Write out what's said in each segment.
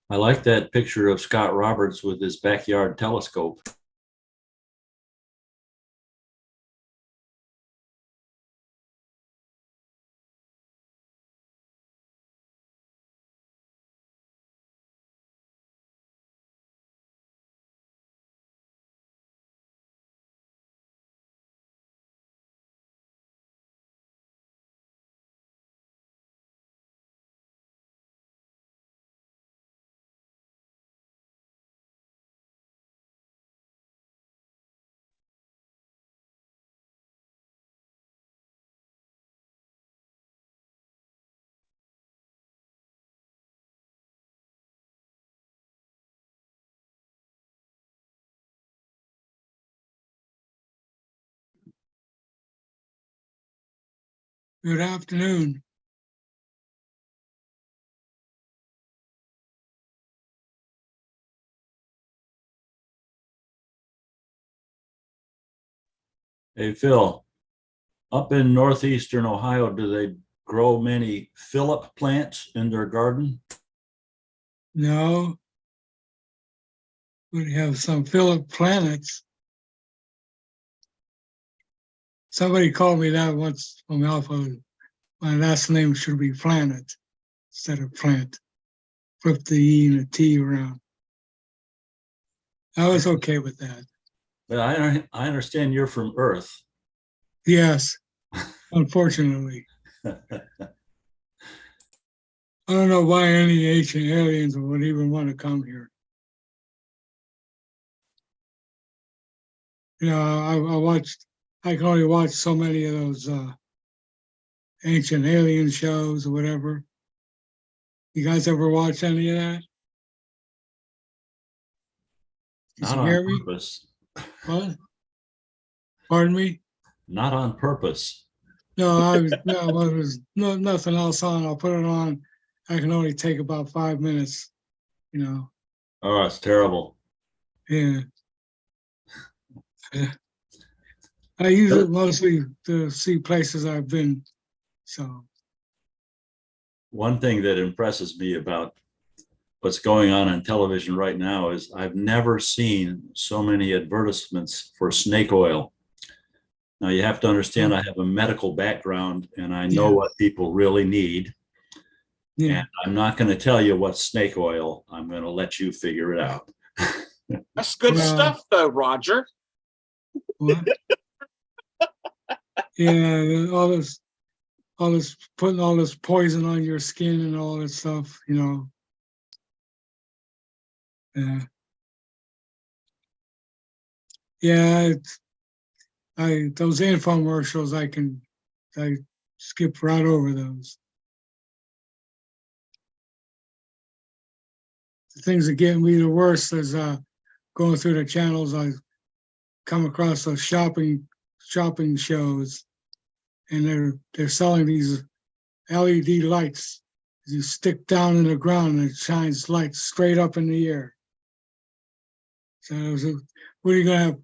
I like that picture of Scott Roberts with his backyard telescope. Good afternoon. Hey, Phil, up in northeastern Ohio, do they grow many Phillip plants in their garden? No, we have some Philip planets. Somebody called me that once from Alpha. My last name should be Planet instead of Plant. Flip the E and the T around. I was okay with that. But I understand you're from Earth. Yes, unfortunately. I don't know why any ancient aliens would even want to come here. You know, I can only watch so many of those ancient alien shows or whatever. You guys ever watch any of that? Did Not you on hear me? purpose. What? Pardon me? Not on purpose. No, well, there's nothing else on. I'll put it on. I can only take about 5 minutes, you know. Oh, it's terrible. Yeah. I use it mostly to see places I've been. So, One thing that impresses me about what's going on television right now is I've never seen so many advertisements for snake oil. Now, you have to understand, I have a medical background and I know yeah, what people really need. yeah. And I'm not going to tell you what's snake oil. I'm going to let you figure it out. That's good Well, stuff, though, Roger. What? Yeah, all this putting all this poison on your skin and all that stuff, you know. Yeah, yeah. I those infomercials, I skip right over those. The things that get me the worst is going through the channels. I come across those shopping shows, and they're selling these LED lights. You stick down in the ground and it shines lights straight up in the air. So what are you gonna have?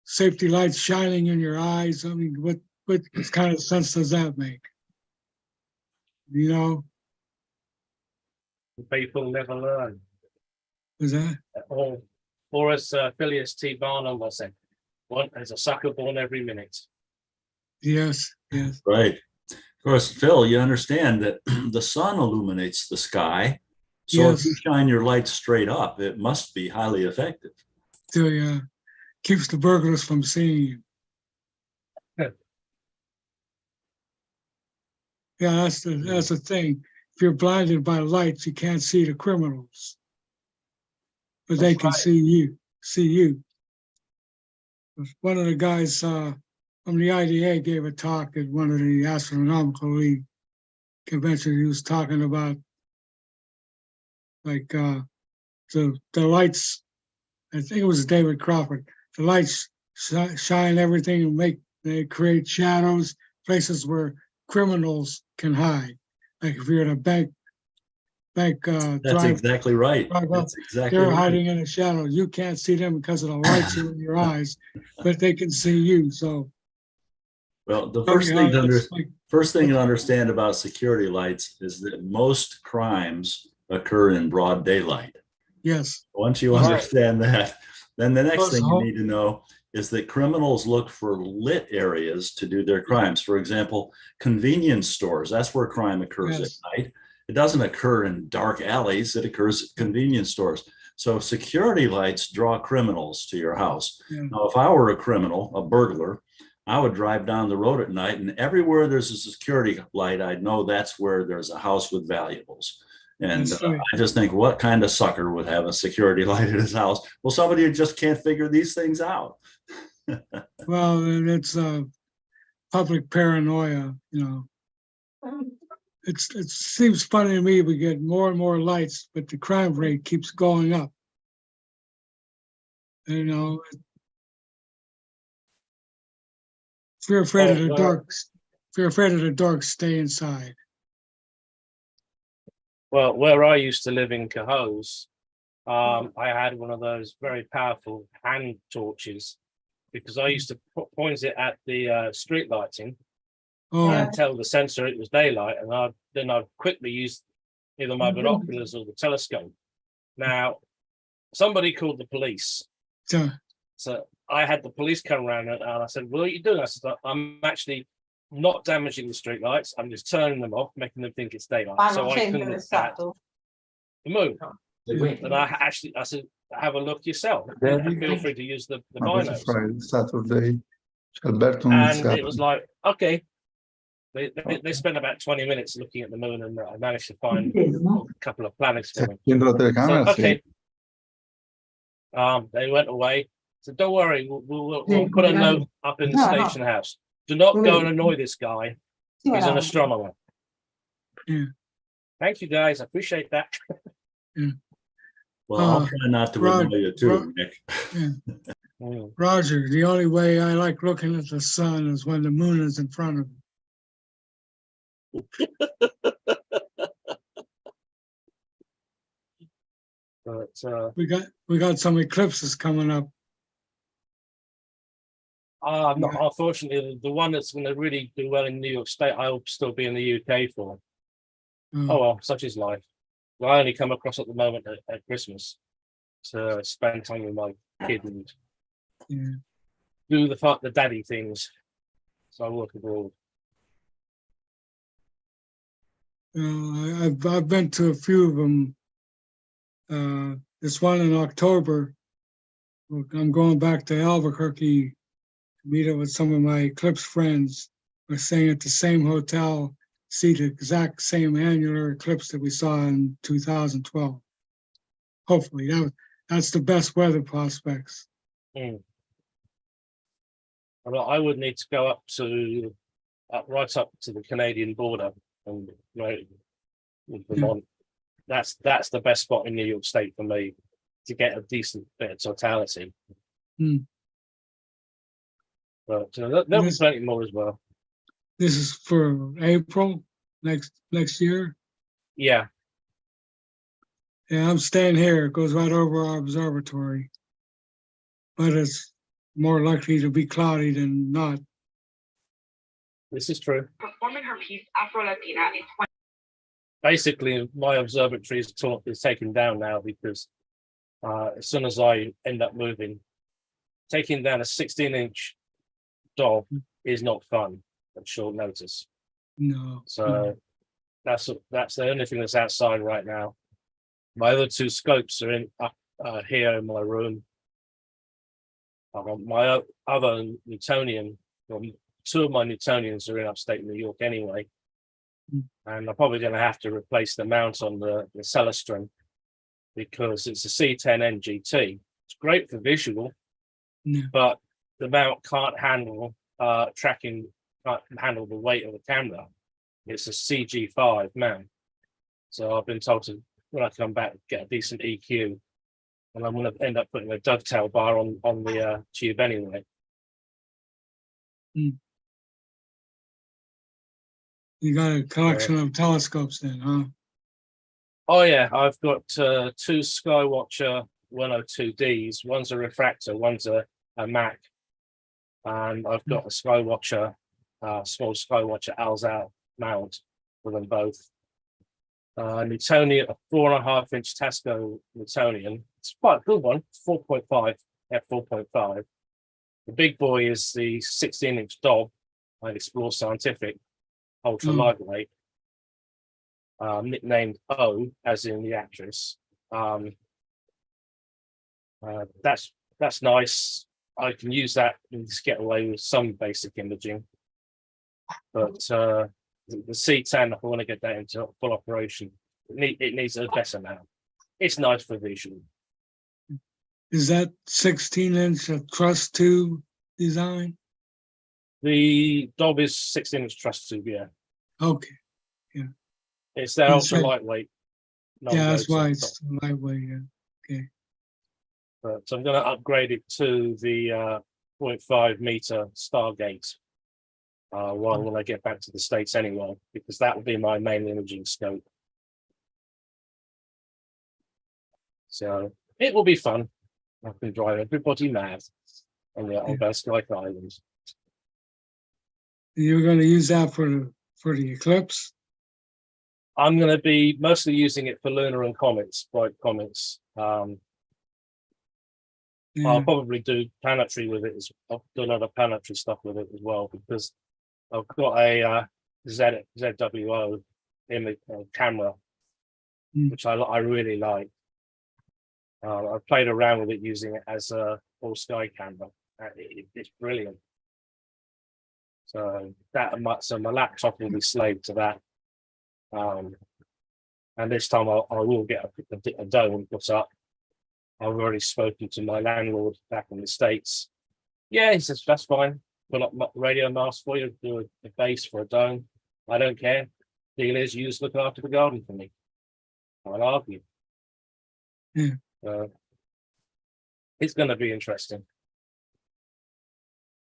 Safety lights shining in your eyes? I mean, what kind of sense does that make? You know, People never learn. is that? Or as Phileas T. Barnum was said, one there's a sucker born every minute. Yes, yes. Right. Of course, Phil, you understand that the sun illuminates the sky. So if Yes. you shine your light straight up, it must be highly effective. Still, yeah, keeps the burglars from seeing you. Yeah, that's the thing. If you're blinded by lights, you can't see the criminals, but they That's can right. see you. See you. One of the guys from the IDA gave a talk at one of the Astronomical League conventions. He was talking about like the lights. I think it was David Crawford. The lights shine everything and they create shadows, places where criminals can hide. Like if you're in a bank That's drive exactly right. up, That's exactly they're right. hiding in the shadows. You can't see them because of the lights in your eyes, but they can see you. So, Well, the you know, it's like, first thing to understand about security lights is that most crimes occur in broad daylight. Yes. Once you Right. understand that, then the next Plus thing you ho- need to know is that criminals look for lit areas to do their crimes. For example, convenience stores, that's where crime occurs Yes. at night. It doesn't occur in dark alleys, it occurs at convenience stores. So security lights draw criminals to your house. Yeah. Now, if I were a criminal, a burglar, I would drive down the road at night, and everywhere there's a security light, I'd know that's where there's a house with valuables. And That's right. I just think, what kind of sucker would have a security light at his house? Well, somebody who just can't figure these things out. Well, it's public paranoia, you know. It seems funny to me, we get more and more lights, but the crime rate keeps going up. You know, if you're afraid of the dark, if you're afraid of the dark, stay inside. Well, where I used to live in Cohoes, I had one of those very powerful hand torches because I used to point it at the street lighting Oh, and tell the sensor it was daylight, and I'd quickly use either my binoculars or the telescope. Now, somebody called the police, so, so I had the police come around and I said, "What are you doing?" I said, "I'm actually not damaging the street lights. I'm just turning them off, making them think it's daylight, so I can look at the moon." And I said, "Have a look yourself. And feel free to use the binos." Friday, Saturday, Alberto And it was like, okay. They spent about 20 minutes looking at the moon, and I managed to find a couple of planets for them. Dentro la So, telecamera, okay. They went away. So don't worry, we'll put a note up in the station house. Do not go and annoy this guy. He's an astronomer. Yeah. Thank you, guys. I appreciate that. Well, I'll try not to annoy you too, Nick. Roger, the only way I like looking at the sun is when the moon is in front of me. But We got some eclipses coming up. not, unfortunately, the one that's going to really do well in New York State, I'll still be in the UK for. Oh well, such is life. Well, I only come across at the moment at Christmas to spend time with my kid and Yeah. do the daddy things. So I work abroad. I've been to a few of them. This one in October. I'm going back to Albuquerque to meet up with some of my eclipse friends. We're staying at the same hotel, see the exact same annular eclipse that we saw in 2012. Hopefully, that's the best weather prospects. Well, I would need to go up to right up to the Canadian border and with Vermont. That's the best spot in New York State for me to get a decent bit of totality. But there'll be plenty more as well. This is for April next year. Yeah. Yeah, I'm staying here. It goes right over our observatory, but it's more likely to be cloudy than not. This is true. Performing her piece Afro Latina in Basically, my observatory is taken down now because as soon as I end up moving, taking down a 16-inch dog is not fun at short notice. No. So that's the only thing that's outside right now. My other two scopes are up here in my room. My other Newtonian, well, two of my Newtonians are in upstate New York anyway. And I'm probably going to have to replace the mount on the Celestron because it's a C10 NGT. It's great for visual, but the mount can't handle tracking, can't handle the weight of the camera. It's a CG5 mount. So I've been told to, when I come back, get a decent EQ, and I'm going to end up putting a dovetail bar on the tube anyway. You got a collection of telescopes then, huh? Oh yeah, I've got two Skywatcher 102Ds. One's a refractor, one's a Mac, and I've got a Skywatcher, small Skywatcher Alzheimer mount for them both. Newtonian, a 4.5-inch Tasco Newtonian. It's quite a good one. It's 4.5 f4.5. The big boy is the 16-inch Dob by Explore Scientific, ultra lightweight, nicknamed O, as in the actress. That's nice. I can use that and just get away with some basic imaging, but the C10, if I want to get that into full operation, it needs a better mount. It's nice for visual. Is that 16-inch truss tube design? The Dob is 16-inch truss tube, yeah. Okay, It's their And ultra so- lightweight. yeah, that's why non-rotor it's lightweight, yeah. But I'm going to upgrade it to the 0.5 meter Stargate when I get back to the States anyway, because that will be my main imaging scope. So it will be fun. I can drive everybody mad on the Skype Islands. You're going to use that for the eclipse? I'm going to be mostly using it for lunar and comets, bright comets. I'll probably do planetary with it. I'll do a lot of planetary stuff with it as well, because I've got a ZWO image camera, which I really like. I've played around with it using it as a full sky camera. It's brilliant. So my laptop will be slave to that. And this time I will get a dome put up. I've already spoken to my landlord back in the States. Yeah, he says, that's fine. Put up radio masts for you, do a base for a dome. I don't care. Deal is, you just look after the garden for me. I'll argue. It's going to be interesting.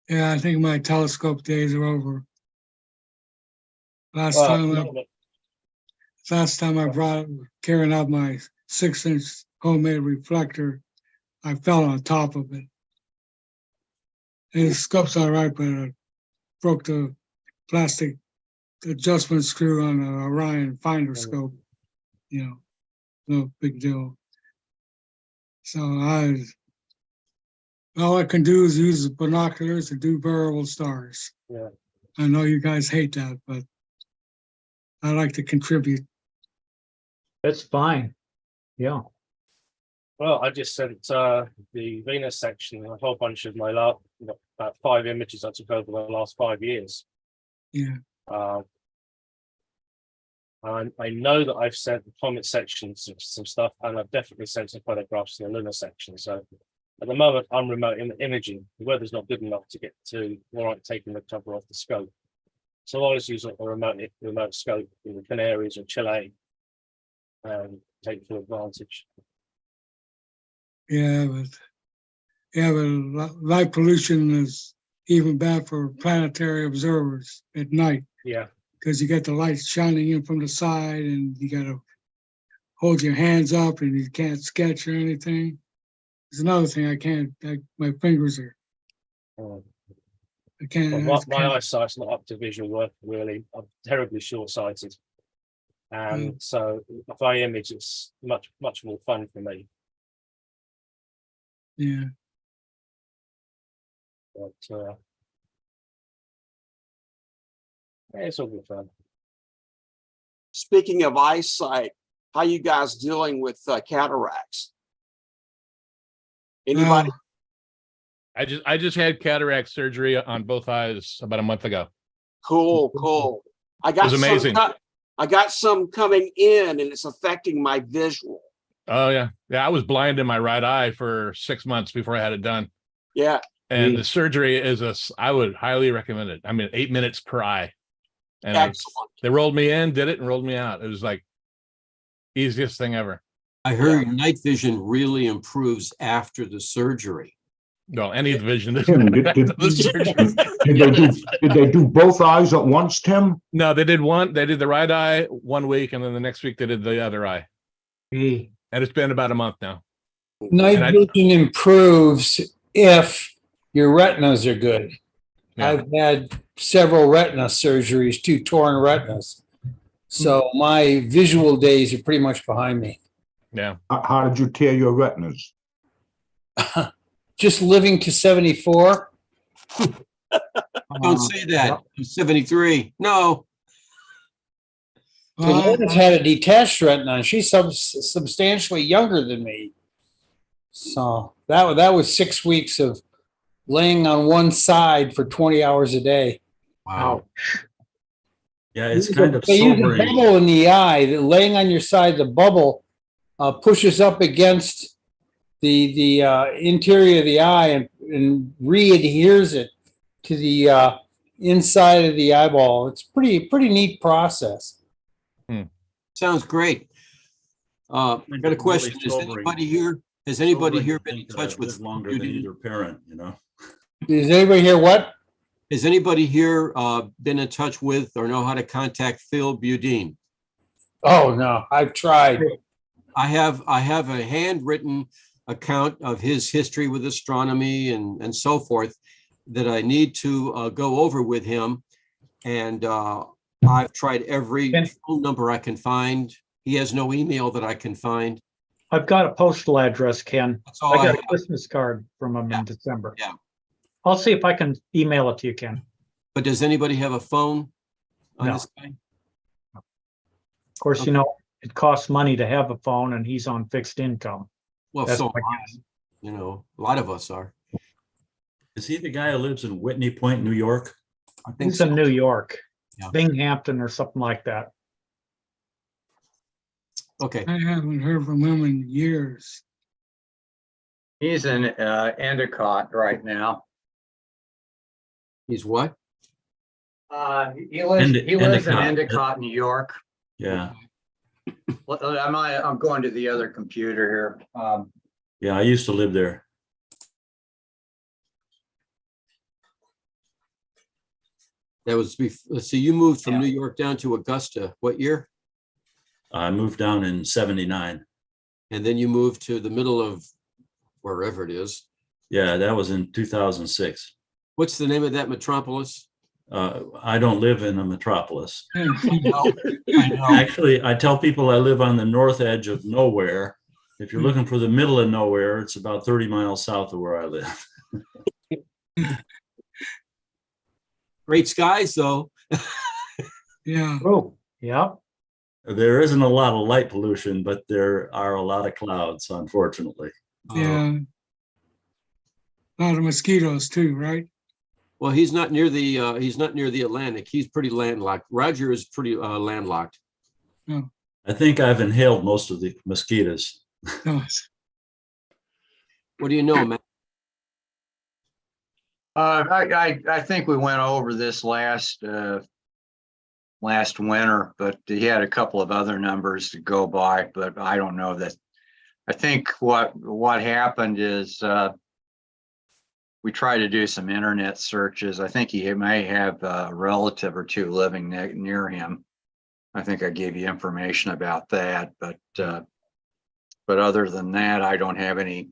Yeah, I think my telescope days are over. Last time I brought carrying out my 6-inch homemade reflector, I fell on top of it. And the scope's all right, but I broke the plastic adjustment screw on the Orion finder scope. No big deal. So all I can do is use the binoculars to do variable stars. Yeah. I know you guys hate that, but I like to contribute. That's fine. Yeah. Well, I just sent the Venus section a whole bunch of my about 5 images I took over the last 5 years. Yeah. I know that I've sent the comet section some stuff, and I've definitely sent some photographs to the lunar section. So at the moment, I'm remote imaging. The weather's not good enough to get to warrant taking the cover off the scope. So I'll just use a remote scope in the Canaries or Chile and take full advantage. Yeah, but light pollution is even bad for planetary observers at night. Yeah. Because you get the light shining in from the side, and you got to hold your hands up, and you can't sketch or anything. There's another thing I can't. My fingers are. I can't. Well, my eyesight's not up to visual work really. I'm terribly short-sighted, and so if I image, it's much more fun for me. Yeah. But it's all good fun. Speaking of eyesight, how you guys dealing with cataracts? Anybody? I just had cataract surgery on both eyes about a month ago. Cool. I got was amazing. I got some coming in, and it's affecting my visual. Oh yeah. I was blind in my right eye for 6 months before I had it done. Yeah. And the surgery I would highly recommend it. I mean, 8 minutes per eye. And Excellent. they rolled me in, did it, and rolled me out. It was like easiest thing ever. I heard night vision really improves after the surgery. No, any vision. Tim, did they do both eyes at once, Tim? No, they did one. They did the right eye 1 week, and then the next week they did the other eye. And it's been about a month now. Night vision improves if your retinas are good. Yeah. I've had several retina surgeries, 2 torn retinas. So my visual days are pretty much behind me. Yeah. How did you tear your retinas? Just living to 74. Don't say that. I'm 73. No. Lorena's had a detached retina, and she's substantially younger than me. So that was 6 weeks of laying on one side for 20 hours a day. Wow. Yeah, it's kind of They use a sobering. bubble in the eye. Laying on your side, the bubble pushes up against the interior of the eye and re-adheres it to the inside of the eyeball. It's pretty neat process. Sounds great. I got a question. Has anybody here been in touch with longer than either parent, you know? Is anybody here what? Has anybody here been in touch with or know how to contact Phil Budine? Oh no, I've tried. I have a handwritten account of his history with astronomy and so forth that I need to go over with him. And I've tried every phone number I can find. He has no email that I can find. I've got a postal address, Ken. That's all I got I a have. Christmas card from him in December. Yeah. I'll see if I can email it to you, Ken. But does anybody have a phone on No. this guy? Of course, you know, it costs money to have a phone and he's on fixed income. Well, That's so my am I. You know, a lot of us are. Is he the guy who lives in Whitney Point, New York? I think He's so. in New York, Yeah. Binghamton or something like that. Okay. I haven't heard from him in years. He's in Endicott right now. He's what? He lives in Endicott. Endicott, New York. Yeah. I'm going to the other computer here. Yeah, I used to live there. That was let's see, you moved from New York down to Augusta. What year? I moved down in 79. And then you moved to the middle of wherever it is. Yeah, that was in 2006. What's the name of that metropolis? I don't live in a metropolis. I know. Actually, I tell people I live on the north edge of nowhere. If you're looking for the middle of nowhere, it's about 30 miles south of where I live. Great skies, though. Yeah. Oh, yeah. There isn't a lot of light pollution, but there are a lot of clouds, unfortunately. Yeah. A lot of mosquitoes too, right? Well, he's not near the Atlantic. He's pretty landlocked. Roger is pretty landlocked. I think I've inhaled most of the mosquitoes. Oh, What do you know, Matt? I think we went over this last winter, but he had a couple of other numbers to go by, but I don't know that. I think what happened is we tried to do some internet searches. I think he may have a relative or two living near him. I think I gave you information about that, but other than that, I don't have any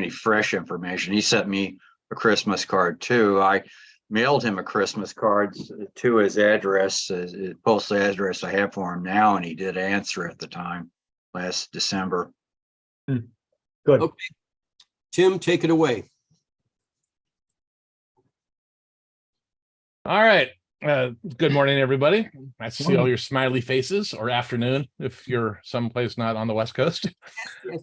fresh information. He sent me a Christmas card too. I mailed him a Christmas card to his address, his postal address I have for him now, and he did answer at the time last December. Good. Okay. Tim, take it away. All right. Good morning, everybody. Nice to see all your smiley faces, or afternoon if you're someplace not on the West Coast.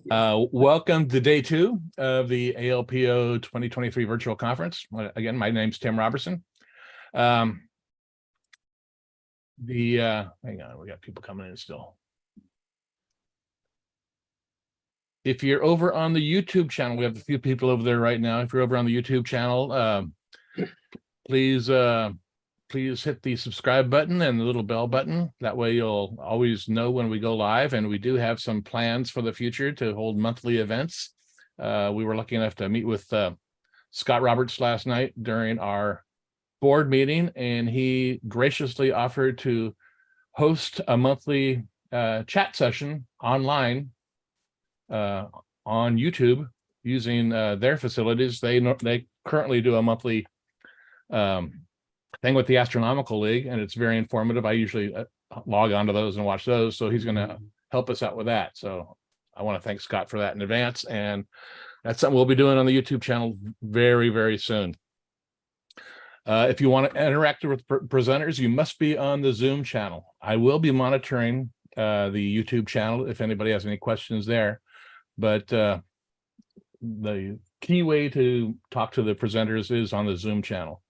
Welcome to day 2 of the ALPO 2023 virtual conference. Again, my name's Tim Robertson. Hang on, we got people coming in still. If you're over on the YouTube channel, we have a few people over there right now. If you're over on the YouTube channel, please hit the subscribe button and the little bell button. That way you'll always know when we go live. And we do have some plans for the future to hold monthly events. We were lucky enough to meet with Scott Roberts last night during our board meeting, and he graciously offered to host a monthly chat session online on YouTube using their facilities. They currently do a monthly thing with the Astronomical League, and it's very informative. I usually log onto those and watch those. So he's going to help us out with that. So I want to thank Scott for that in advance. And that's something we'll be doing on the YouTube channel very, very soon. If you want to interact with presenters, you must be on the Zoom channel. I will be monitoring the YouTube channel if anybody has any questions there. But the key way to talk to the presenters is on the Zoom channel.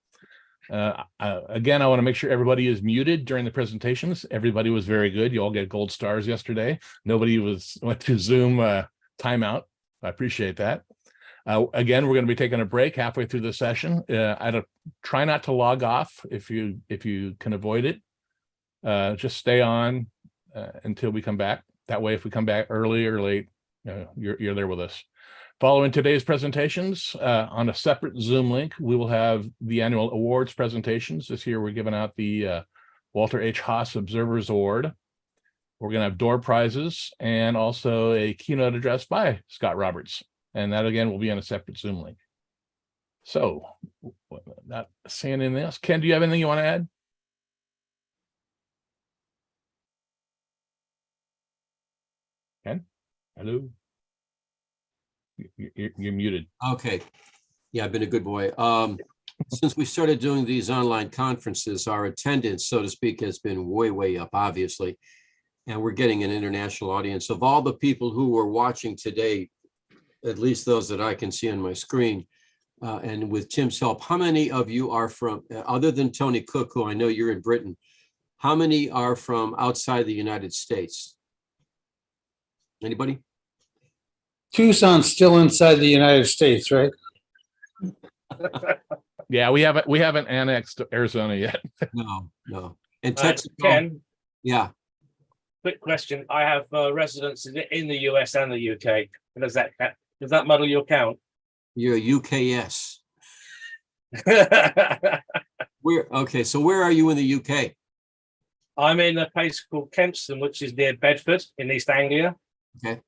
Again, I want to make sure everybody is muted during the presentations. Everybody was very good. You all get gold stars yesterday. Nobody went to Zoom timeout. I appreciate that. Again, we're going to be taking a break halfway through the session. I'd try not to log off if you can avoid it. Just stay on until we come back. That way, if we come back early or late, you're there with us. Following today's presentations, on a separate Zoom link, we will have the annual awards presentations. This year, we're giving out the Walter H. Haas Observers Award. We're going to have door prizes and also a keynote address by Scott Roberts. And that, again, will be on a separate Zoom link. So, not saying anything else. Ken, do you have anything you want to add? Ken? Hello? You're muted. Okay. Yeah, I've been a good boy. Since we started doing these online conferences, our attendance, so to speak, has been way, way up, obviously. And we're getting an international audience. Of all the people who were watching today, at least those that I can see on my screen, and with Tim's help, how many of you are from, other than Tony Cook, who I know you're in Britain, how many are from outside the United States? Anybody? Tucson's still inside the United States, right? Yeah, we haven't annexed Arizona yet. No. And Texas, Ken, yeah. quick question. I have residents in the US and the UK. Does that muddle your count? You're UKS. Okay, so where are you in the UK? I'm in a place called Kempston, which is near Bedford in East Anglia. Okay.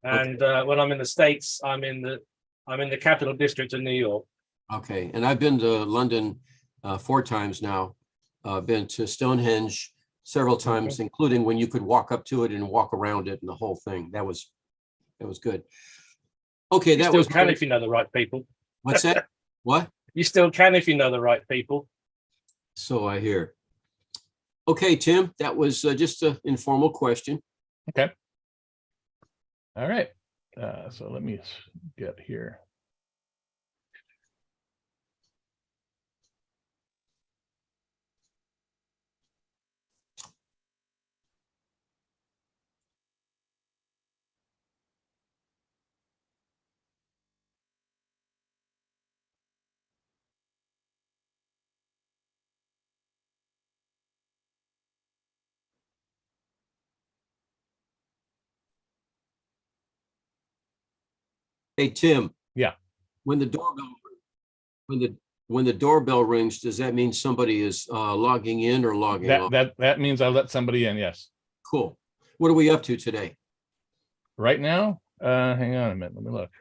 And when I'm in the States, I'm in the Capital District of New York. Okay, and I've been to London 4 times now. Been to Stonehenge several times, including when you could walk up to it and walk around it and the whole thing. That was good. Okay, You still can if you know the right people. What's that? What? You still can if you know the right people. So I hear. Okay, Tim, that was just an informal question. Okay. All right. So let me get here. Hey, Tim. Yeah. When the doorbell rings, does that mean somebody is logging in or logging off? That means I let somebody in. Yes. Cool. What are we up to today? Right now, hang on a minute. Let me look.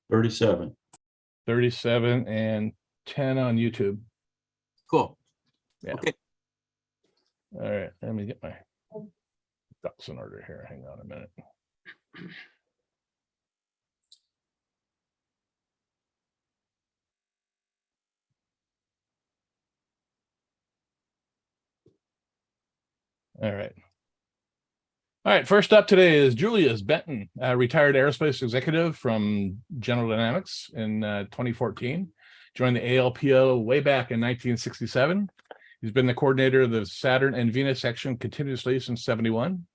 37. 37 and 10 on YouTube. Cool. Yeah. Okay. All right. Let me get my ducks in order here. Hang on a minute. All right. All right. First up today is Julius Benton, a retired aerospace executive from General Dynamics in 2014. Joined the ALPO way back in 1967. He's been the coordinator of the Saturn and Venus section continuously since '71.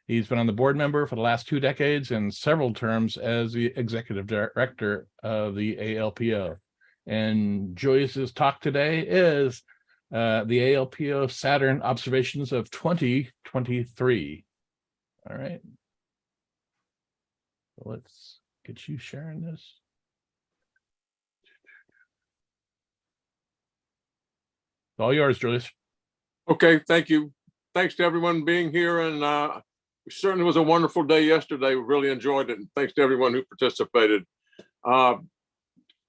He's been on the board member for the last 2 decades and several terms as the executive director of the ALPO. And Joyce's talk today is the ALPO Saturn observations of 2023. All right. Let's get you sharing this. It's all yours, Julius. Okay, thank you. Thanks to everyone being here, and it certainly was a wonderful day yesterday. We really enjoyed it, and thanks to everyone who participated. Go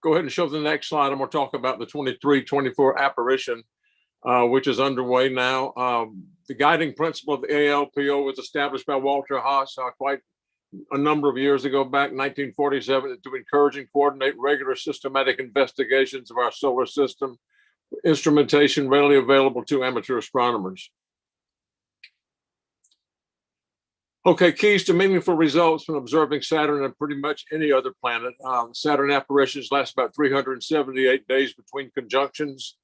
ahead and show the next slide. I'm going to talk about the 23-24 apparition. which is underway now. The guiding principle of the ALPO was established by Walter Haas quite a number of years ago, back in 1947, to encourage and coordinate regular systematic investigations of our solar system, instrumentation readily available to amateur astronomers. Okay, keys to meaningful results from observing Saturn and pretty much any other planet. Saturn apparitions last about 378 days between conjunctions.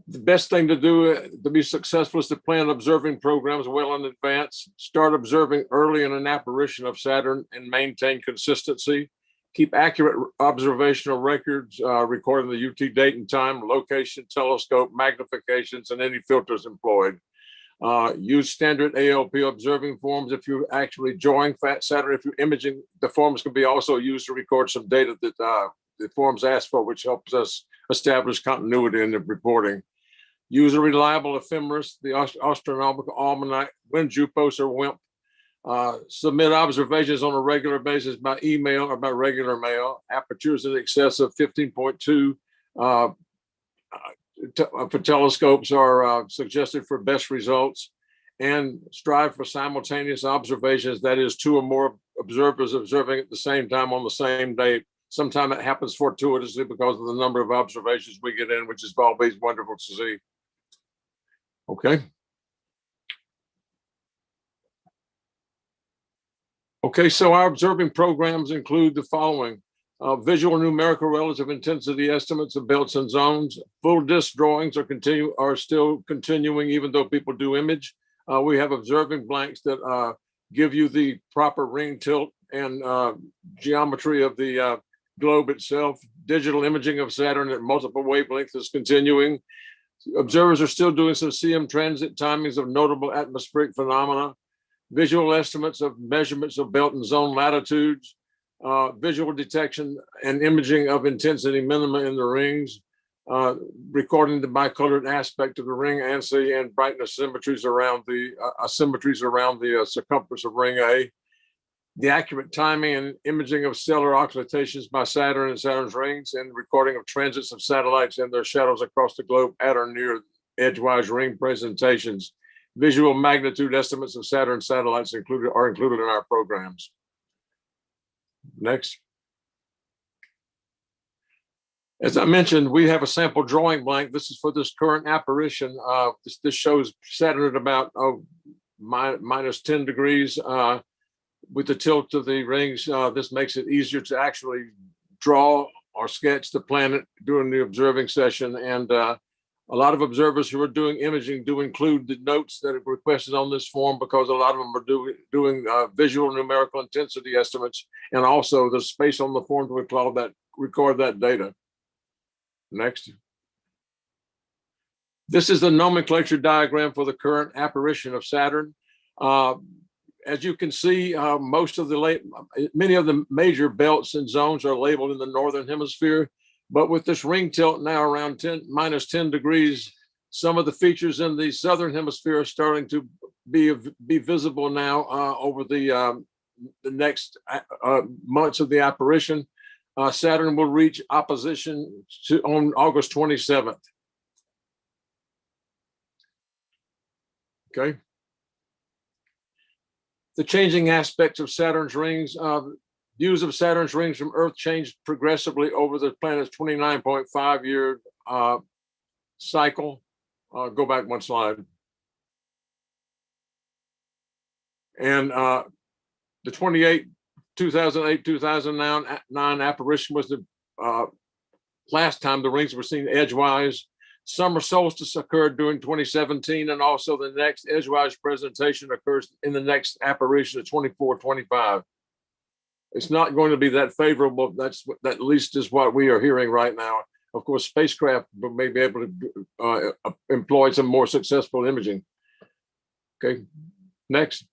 The best thing to do to be successful is to plan observing programs well in advance. Start observing early in an apparition of Saturn and maintain consistency. Keep accurate observational records, recording the UT date and time, location, telescope, magnifications, and any filters employed. Use standard ALP observing forms if you're actually drawing Saturn. If you're imaging, the forms can be also used to record some data that the forms ask for, which helps us establish continuity in the reporting. Use a reliable ephemeris, the astronomical almanac, WinJupos, or WIMP. Submit observations on a regular basis by email or by regular mail. Apertures in excess of 15.2 for telescopes are suggested for best results, and strive for simultaneous observations. That is, two or more observers observing at the same time on the same day. Sometimes it happens fortuitously because of the number of observations we get in, which is always wonderful to see. Okay. Okay, so our observing programs include the following. Visual numerical relative intensity estimates of belts and zones. Full disk drawings are still continuing, even though people do image. We have observing blanks that give you the proper ring tilt and geometry of the globe itself. Digital imaging of Saturn at multiple wavelengths is continuing. Observers are still doing some CM transit timings of notable atmospheric phenomena. Visual estimates of measurements of belt and zone latitudes. Visual detection and imaging of intensity minima in the rings, recording the bicolored aspect of the ring ANSI and brightness symmetries around the circumference of ring A. The accurate timing and imaging of stellar occultations by Saturn and Saturn's rings, and recording of transits of satellites and their shadows across the globe at or near edgewise ring presentations. Visual magnitude estimates of Saturn satellites are included in our programs. Next. As I mentioned, we have a sample drawing blank. This is for this current apparition. This shows Saturn at about minus 10 degrees with the tilt of the rings. This makes it easier to actually draw or sketch the planet during the observing session. And a lot of observers who are doing imaging do include the notes that are requested on this form, because a lot of them are doing visual numerical intensity estimates, and also the space on the form to record that data. Next. This is the nomenclature diagram for the current apparition of Saturn. As you can see, many of the major belts and zones are labeled in the northern hemisphere. But with this ring tilt now around minus 10 degrees, some of the features in the southern hemisphere are starting to be visible now over the next months of the apparition. Saturn will reach opposition on August 27th. Okay. The changing aspects of Saturn's rings. Views of Saturn's rings from Earth changed progressively over the planet's 29.5 year cycle. Go back one slide. And the 2008-2009 apparition was the last time the rings were seen edgewise. Summer solstice occurred during 2017, and also the next edgewise presentation occurs in the next apparition of 24-25. It's not going to be that favorable. That at least is what we are hearing right now. Of course, spacecraft may be able to employ some more successful imaging. Okay, next.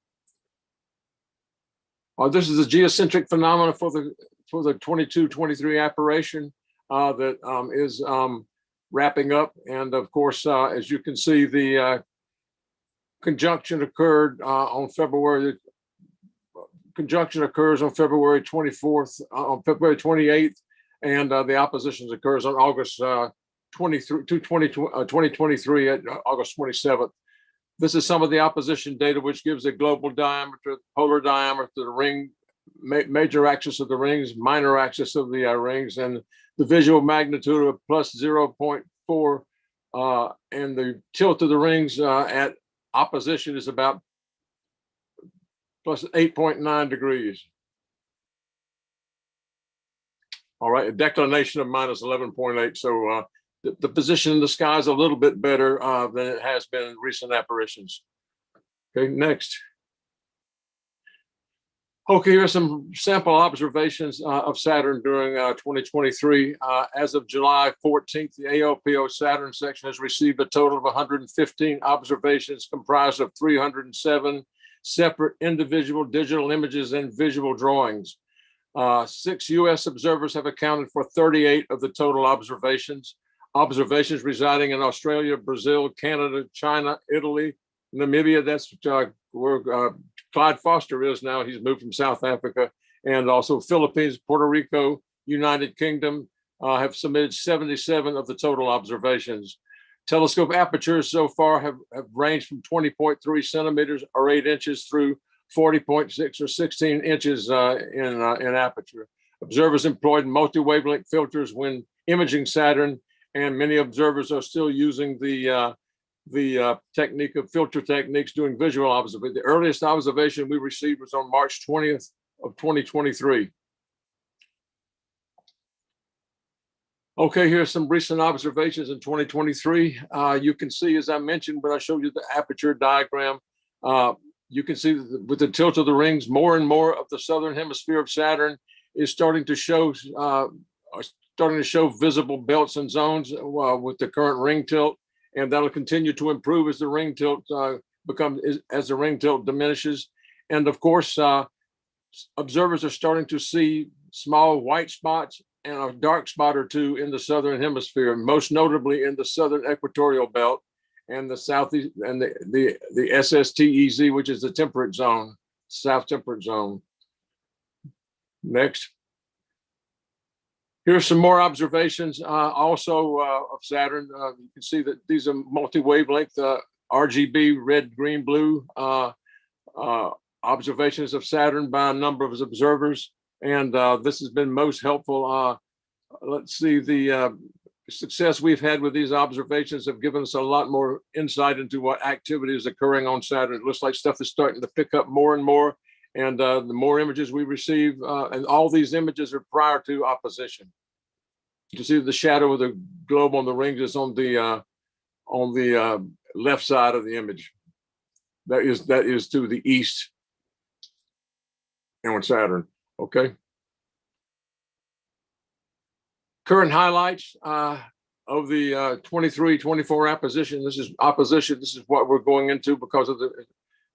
This is the geocentric phenomena for the 22-23 apparition that is wrapping up. And of course, as you can see, the conjunction occurred on February. Conjunction occurs on February 24th, on February 28th, and the opposition occurs on August 2023 at August 27th. This is some of the opposition data, which gives a global diameter, polar diameter, the ring, major axis of the rings, minor axis of the rings, and the visual magnitude of plus 0.4, and the tilt of the rings at opposition is about plus 8.9 degrees. All right, a declination of minus 11.8. So the position in the sky is a little bit better than it has been in recent apparitions. Okay, next. Okay, here are some sample observations of Saturn during 2023. As of July 14th, the ALPO Saturn section has received a total of 115 observations comprised of 307 separate individual digital images and visual drawings. 6 U.S. observers have accounted for 38 of the total observations. Observations residing in Australia, Brazil, Canada, China, Italy, Namibia, that's where Clyde Foster is now. He's moved from South Africa, and also Philippines, Puerto Rico, United Kingdom have submitted 77 of the total observations. Telescope apertures so far have ranged from 20.3 centimeters or 8 inches through 40.6 or 16 inches in aperture. Observers employed multi-wavelength filters when imaging Saturn, and many observers are still using the technique of filter techniques doing visual observation. The earliest observation we received was on March 20th of 2023. Okay, here's some recent observations in 2023. You can see, as I mentioned when I showed you the aperture diagram, you can see that with the tilt of the rings, more and more of the southern hemisphere of Saturn is starting to show visible belts and zones with the current ring tilt, and that'll continue to improve as the ring tilt as the ring tilt diminishes. And of course, observers are starting to see small white spots and a dark spot or two in the southern hemisphere, most notably in the southern equatorial belt and the southeast and the SSTEZ, which is the temperate zone, south temperate zone. Next. Here's some more observations also of Saturn. You can see that these are multi-wavelength RGB, red, green, blue observations of Saturn by a number of observers. And this has been most helpful. Let's see, the success we've had with these observations have given us a lot more insight into what activity is occurring on Saturn. It looks like stuff is starting to pick up more and more. And the more images we receive, and all these images are prior to opposition. You can see the shadow of the globe on the rings is on the left side of the image. That is to the east on Saturn. Okay. Current highlights of the 23-24 opposition. This is opposition. This is what we're going into because of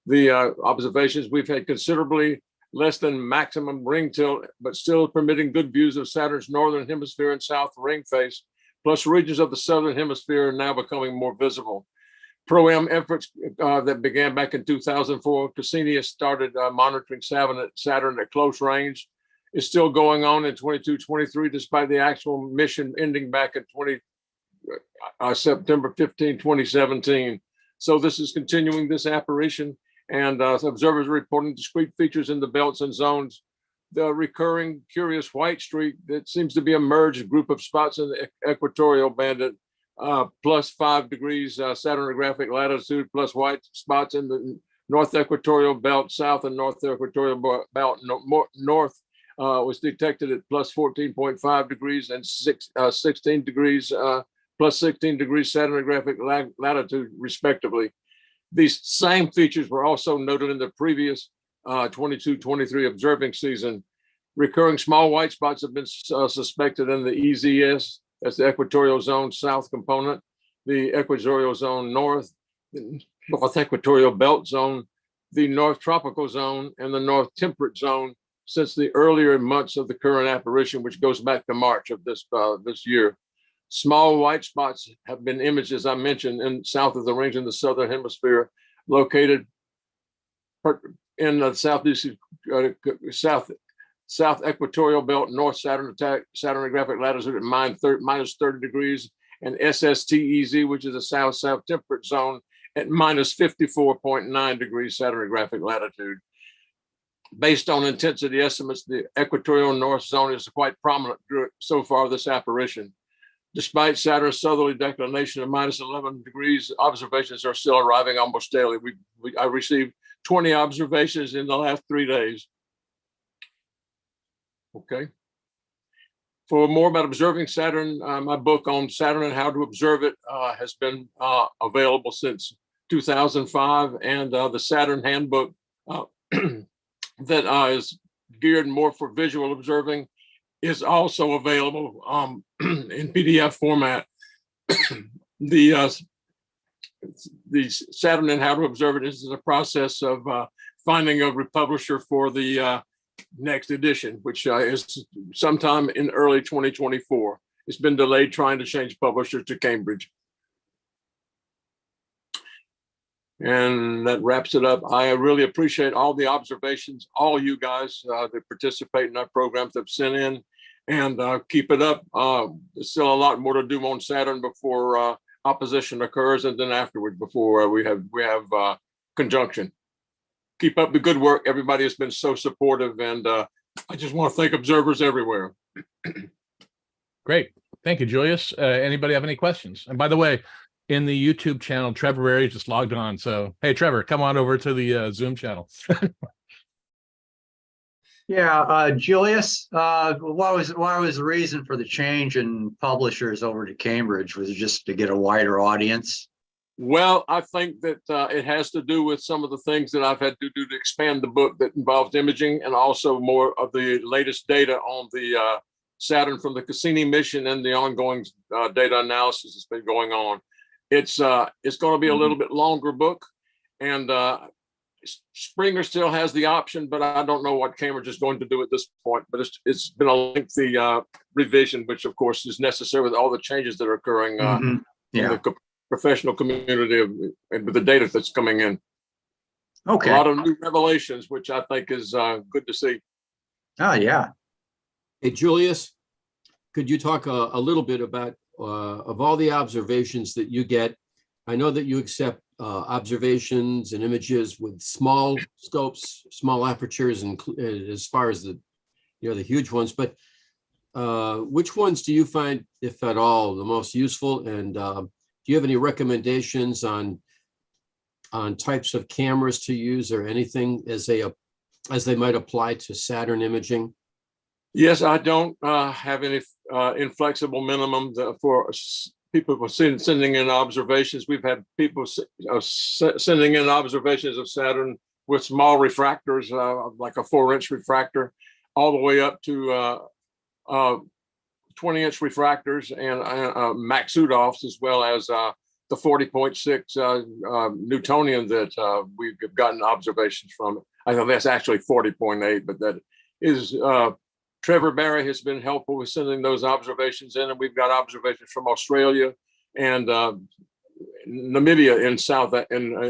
the observations. We've had considerably less than maximum ring tilt, but still permitting good views of Saturn's northern hemisphere and south ring face, plus regions of the southern hemisphere are now becoming more visible. Pro-Am efforts that began back in 2004, Cassini has started monitoring Saturn at close range. Is still going on in 22-23, despite the actual mission ending back in September 15, 2017. So this is continuing this apparition, and observers are reporting discrete features in the belts and zones. The recurring curious white streak that seems to be a merged group of spots in the equatorial band at plus 5 degrees Saturnographic latitude, plus white spots in the north equatorial belt, south and north equatorial belt, north was detected at plus 14.5 degrees and 16 degrees, plus 16 degrees Saturnographic latitude, respectively. These same features were also noted in the previous 22-23 observing season. Recurring small white spots have been suspected in the EZS, that's the equatorial zone south component, the equatorial zone north, the north equatorial belt zone, the north tropical zone, and the north temperate zone since the earlier months of the current apparition, which goes back to March of this year. Small white spots have been imaged, as I mentioned, in south of the rings in the southern hemisphere, located in the southeast, south equatorial belt, north Saturnographic latitude at minus 30 degrees, and SSTEZ, which is a south-south temperate zone at minus 54.9 degrees stratigraphic latitude. Based on intensity estimates, the equatorial north zone is quite prominent so far this apparition. Despite Saturn's southerly declination of minus 11 degrees, observations are still arriving almost daily. I received 20 observations in the last 3 days. Okay. For more about observing Saturn, my book on Saturn and how to observe it has been available since 2005, and the Saturn Handbook that is geared more for visual observing is also available in PDF format. The Saturn and how to observe it is a process of finding a republisher for the next edition, which is sometime in early 2024. It's been delayed trying to change publisher to Cambridge. And that wraps it up. I really appreciate all the observations, all you guys that participate in our programs that have sent in, and keep it up. There's still a lot more to do on Saturn before opposition occurs, and then afterward before we have conjunction. Keep up the good work. Everybody has been so supportive, and I just want to thank observers everywhere. Great. Thank you, Julius. Anybody have any questions? And by the way, in the YouTube channel, Trevor Berry just logged on. So, hey, Trevor, come on over to the Zoom channel. Yeah, Julius, what was the reason for the change in publishers over to Cambridge? Was it just to get a wider audience? Well, I think that it has to do with some of the things that I've had to do to expand the book that involves imaging, and also more of the latest data on the Saturn from the Cassini mission and the ongoing data analysis that's been going on. It's going to be a little bit longer book, and Springer still has the option, but I don't know what Cambridge is going to do at this point. But it's been a lengthy revision, which of course is necessary with all the changes that are occurring in the professional community and with the data that's coming in. Okay. A lot of new revelations, which I think is good to see. Oh, yeah. Hey, Julius, could you talk a little bit about of all the observations that you get? I know that you accept observations and images with small scopes, small apertures, and as far as the huge ones. But which ones do you find, if at all, the most useful? And do you have any recommendations on types of cameras to use or anything as they might apply to Saturn imaging? Yes, I don't have any inflexible minimum for people sending in observations. We've had people sending in observations of Saturn with small refractors, like a 4-inch refractor, all the way up to 20-inch refractors and Maxudovs, as well as the 40.6 Newtonian that we've gotten observations from. I think that's actually 40.8, but that is Trevor Berry has been helpful with sending those observations in, and we've got observations from Australia and Namibia in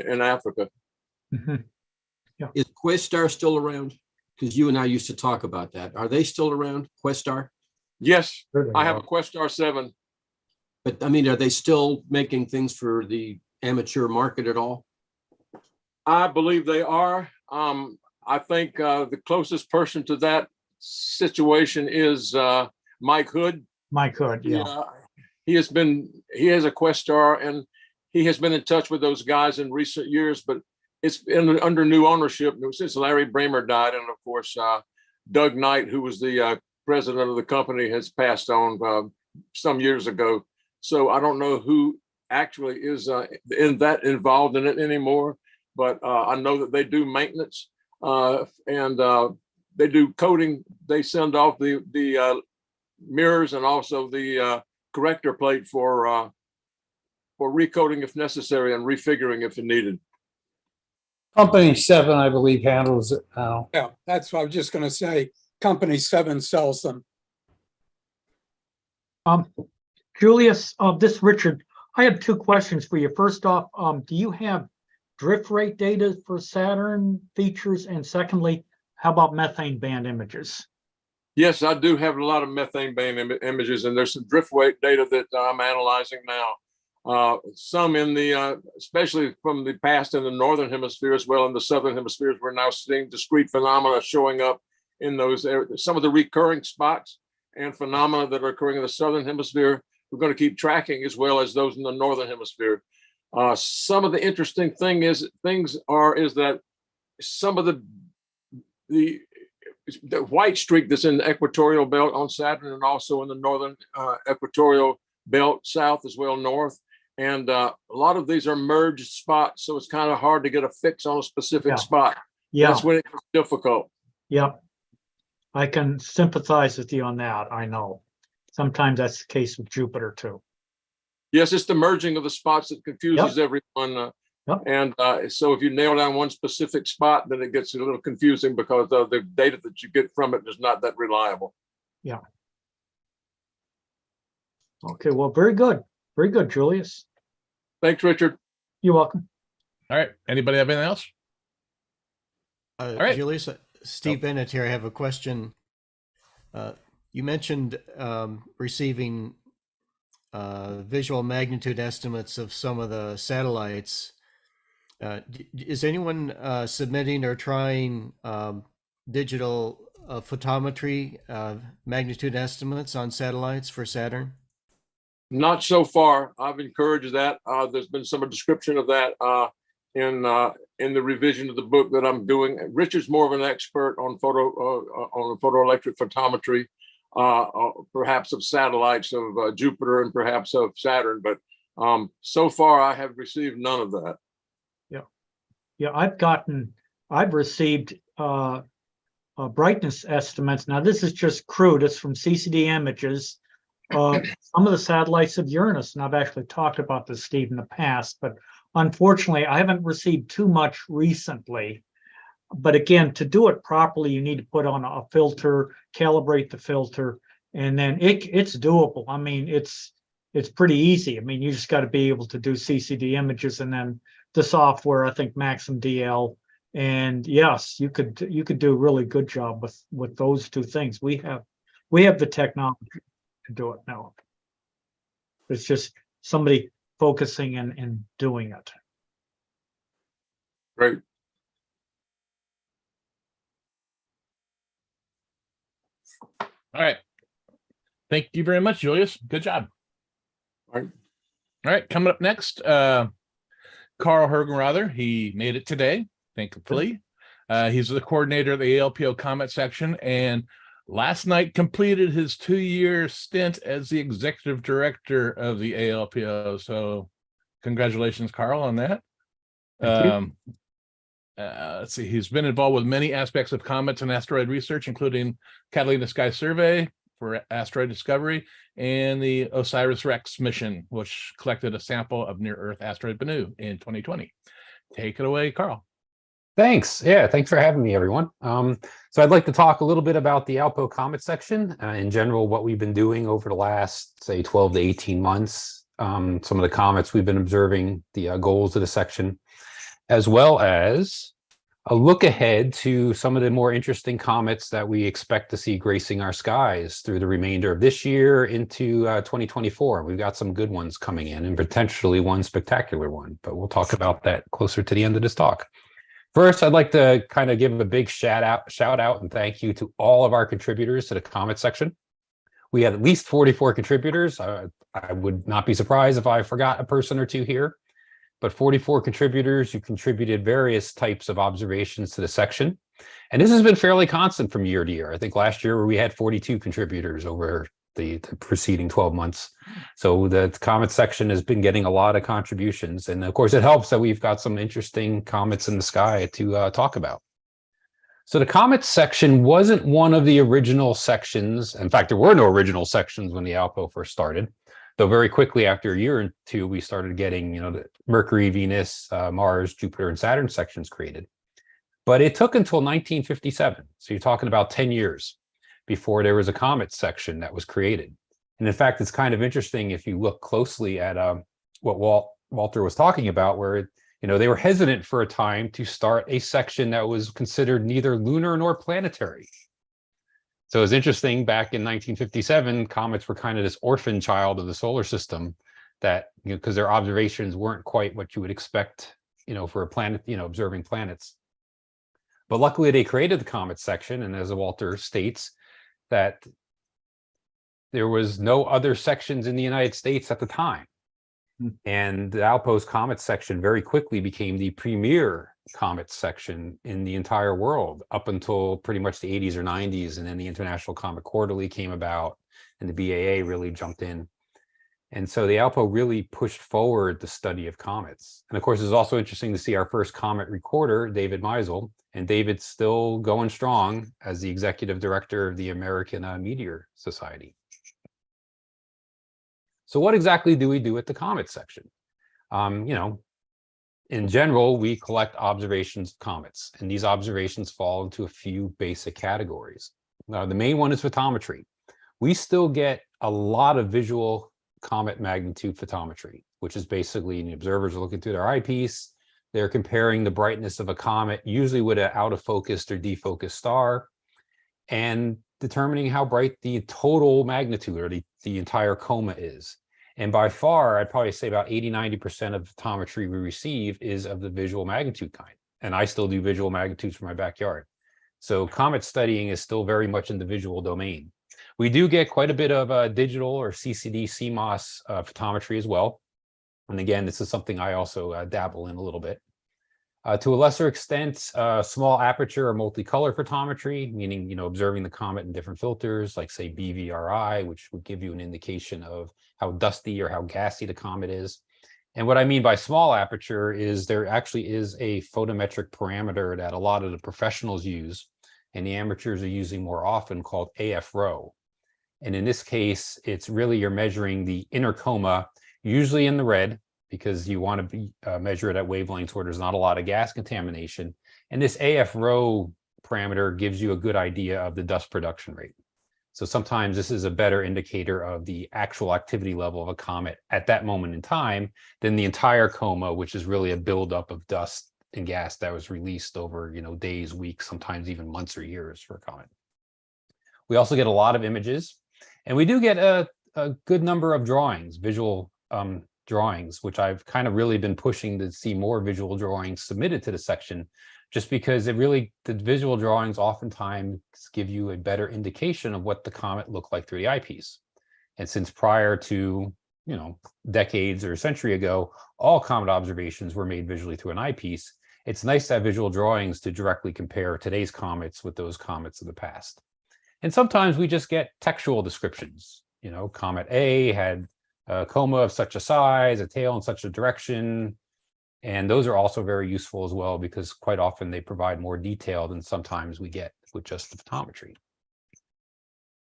in Africa. Mm-hmm. Yeah. Is Questar still around? Because you and I used to talk about that. Are they still around, Questar? Yes, I have a Questar 7. But I mean, are they still making things for the amateur market at all? I believe they are. I think the closest person to that situation is Mike Hood. Mike Hood, yeah. He has a Questar, and he has been in touch with those guys in recent years, but it's under new ownership since Larry Bramer died. And of course, Doug Knight, who was the president of the company, has passed on some years ago. So I don't know who actually is involved in it anymore, but I know that they do maintenance and they do coating. They send off the mirrors and also the corrector plate for recoating if necessary and refiguring if needed. Company 7, I believe, handles it now. Yeah, that's what I was just going to say. Company 7 sells them. Julius, this is Richard. I have 2 questions for you. First off, do you have drift rate data for Saturn features? And secondly, how about methane band images? Yes, I do have a lot of methane band images, and there's some drift weight data that I'm analyzing now. Some in the, especially from the past in the northern hemisphere as well in the southern hemispheres, we're now seeing discrete phenomena showing up in those areas. Some of the recurring spots and phenomena that are occurring in the southern hemisphere, we're going to keep tracking as well as those in the northern hemisphere. Some of the interesting things is that some of the white streak that's in the equatorial belt on Saturn and also in the northern equatorial belt south as well north. And a lot of these are merged spots, so it's kind of hard to get a fix on a specific spot. Yeah. That's when it gets difficult. Yep. I can sympathize with you on that. I know. Sometimes that's the case with Jupiter too. Yes, it's the merging of the spots that confuses everyone. And so if you nail down one specific spot, then it gets a little confusing because the data that you get from it is not that reliable. Yeah. Okay, well, very good. Very good, Julius. Thanks, Richard. You're welcome. All right. Anybody have anything else? All right. Julius, Steve Bennett here. I have a question. You mentioned receiving visual magnitude estimates of some of the satellites. Is anyone submitting or trying digital photometry magnitude estimates on satellites for Saturn? Not so far. I've encouraged that. There's been some description of that in the revision of the book that I'm doing. Richard's more of an expert on photoelectric photometry, perhaps of satellites of Jupiter and perhaps of Saturn. But so far, I have received none of that. Yeah, I've received brightness estimates. Now, this is just crude. It's from CCD images. Some of the satellites of Uranus, and I've actually talked about this, Steve, in the past, but unfortunately, I haven't received too much recently. But again, to do it properly, you need to put on a filter, calibrate the filter, and then it's doable. I mean, it's pretty easy. I mean, you just got to be able to do CCD images, and then the software, I think Maxim DL. And yes, you could do a really good job with those two things. We have the technology to do it now. It's just somebody focusing and doing it. Great. All right. Thank you very much, Julius. Good job. All right. Coming up next, Carl Hergenrother. He made it today, thankfully. He's the coordinator of the ALPO comment section, and last night completed his 2-year stint as the executive director of the ALPO. So congratulations, Carl, on that. Let's see, he's been involved with many aspects of comets and asteroid research, including Catalina Sky Survey for asteroid discovery and the OSIRIS-REx mission, which collected a sample of near-Earth asteroid Bennu in 2020. Take it away, Carl. Thanks. Yeah, thanks for having me, everyone. So I'd like to talk a little bit about the ALPO comment section, in general, what we've been doing over the last, say, 12 to 18 months, some of the comets we've been observing, the goals of the section, as well as a look ahead to some of the more interesting comets that we expect to see gracing our skies through the remainder of this year into 2024. We've got some good ones coming in and potentially one spectacular one, but we'll talk about that closer to the end of this talk. First, I'd like to kind of give a big shout out and thank you to all of our contributors to the comment section. We had at least 44 contributors. I would not be surprised if I forgot a person or two here, but 44 contributors who contributed various types of observations to the section. And this has been fairly constant from year to year. I think last year we had 42 contributors over the preceding 12 months. So the comment section has been getting a lot of contributions. And of course, it helps that we've got some interesting comets in the sky to talk about. So the comets section wasn't one of the original sections. In fact, there were no original sections when the ALPO first started. Though very quickly after a year or two, we started getting, the Mercury, Venus, Mars, Jupiter, and Saturn sections created. But it took until 1957. So you're talking about 10 years before there was a comet section that was created. And in fact, it's kind of interesting if you look closely at what Walter was talking about, where they were hesitant for a time to start a section that was considered neither lunar nor planetary. So it's interesting, back in 1957, comets were kind of this orphan child of the solar system that, because their observations weren't quite what you would expect, for a planet, observing planets. But luckily they created the comet section. And as Walter states, that there was no other sections in the United States at the time. And the ALPO's comet section very quickly became the premier comet section in the entire world up until pretty much the 80s or 90s. And then the International Comet Quarterly came about and the BAA really jumped in. And so the ALPO really pushed forward the study of comets. And of course, it's also interesting to see our first comet recorder, David Meisel, and David's still going strong as the executive director of the American Meteor Society. So what exactly do we do at the comet section? In general, we collect observations of comets, and these observations fall into a few basic categories. The main one is photometry. We still get a lot of visual comet magnitude photometry, which is basically the observers are looking through their eyepiece. They're comparing the brightness of a comet, usually with an out of focused or defocused star, and determining how bright the total magnitude or the entire coma is. And by far, I'd probably say about 80–90% of the photometry we receive is of the visual magnitude kind. And I still do visual magnitudes for my backyard. So comet studying is still very much in the visual domain. We do get quite a bit of digital or CCD CMOS photometry as well. And again, this is something I also dabble in a little bit. To a lesser extent, small aperture or multicolor photometry, meaning, observing the comet in different filters, like say BVRI, which would give you an indication of how dusty or how gassy the comet is. And what I mean by small aperture is there actually is a photometric parameter that a lot of the professionals use, and the amateurs are using more often, called AF-RO. And in this case, it's really you're measuring the inner coma, usually in the red, because you want to measure it at wavelengths where there's not a lot of gas contamination. And this AF-RO parameter gives you a good idea of the dust production rate. So sometimes this is a better indicator of the actual activity level of a comet at that moment in time than the entire coma, which is really a buildup of dust and gas that was released over, days, weeks, sometimes even months or years for a comet. We also get a lot of images, and we do get a good number of drawings, visual drawings, which I've kind of really been pushing to see more visual drawings submitted to the section, just because the visual drawings oftentimes give you a better indication of what the comet looked like through the eyepiece. And since prior to, decades or a century ago, all comet observations were made visually through an eyepiece, it's nice to have visual drawings to directly compare today's comets with those comets of the past. And sometimes we just get textual descriptions. Comet A had a coma of such a size, a tail in such a direction. And those are also very useful as well, because quite often they provide more detail than sometimes we get with just the photometry.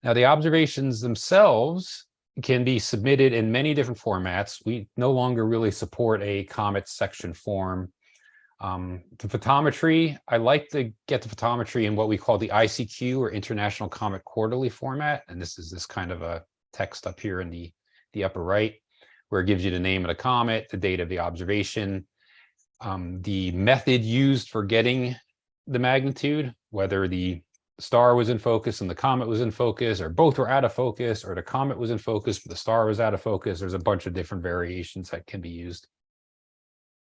Now, the observations themselves can be submitted in many different formats. We no longer really support a comet section form. The photometry, I like to get the photometry in what we call the ICQ, or International Comet Quarterly format. And this is this kind of a text up here in the upper right, where it gives you the name of the comet, the date of the observation, the method used for getting the magnitude, whether the star was in focus and the comet was in focus, or both were out of focus, or the comet was in focus but the star was out of focus. There's a bunch of different variations that can be used.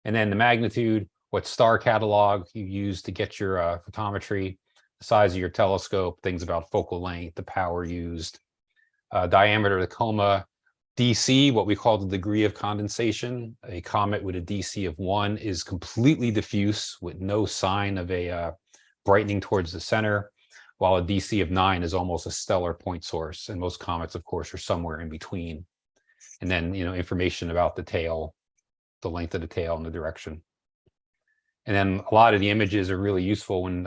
And then the magnitude, what star catalog you use to get your photometry, the size of your telescope, things about focal length, the power used, diameter of the coma, DC, what we call the degree of condensation. A comet with a DC of 1 is completely diffuse with no sign of a brightening towards the center, while a DC of 9 is almost a stellar point source. And most comets, of course, are somewhere in between. And then, information about the tail, the length of the tail and the direction. And then a lot of the images are really useful when,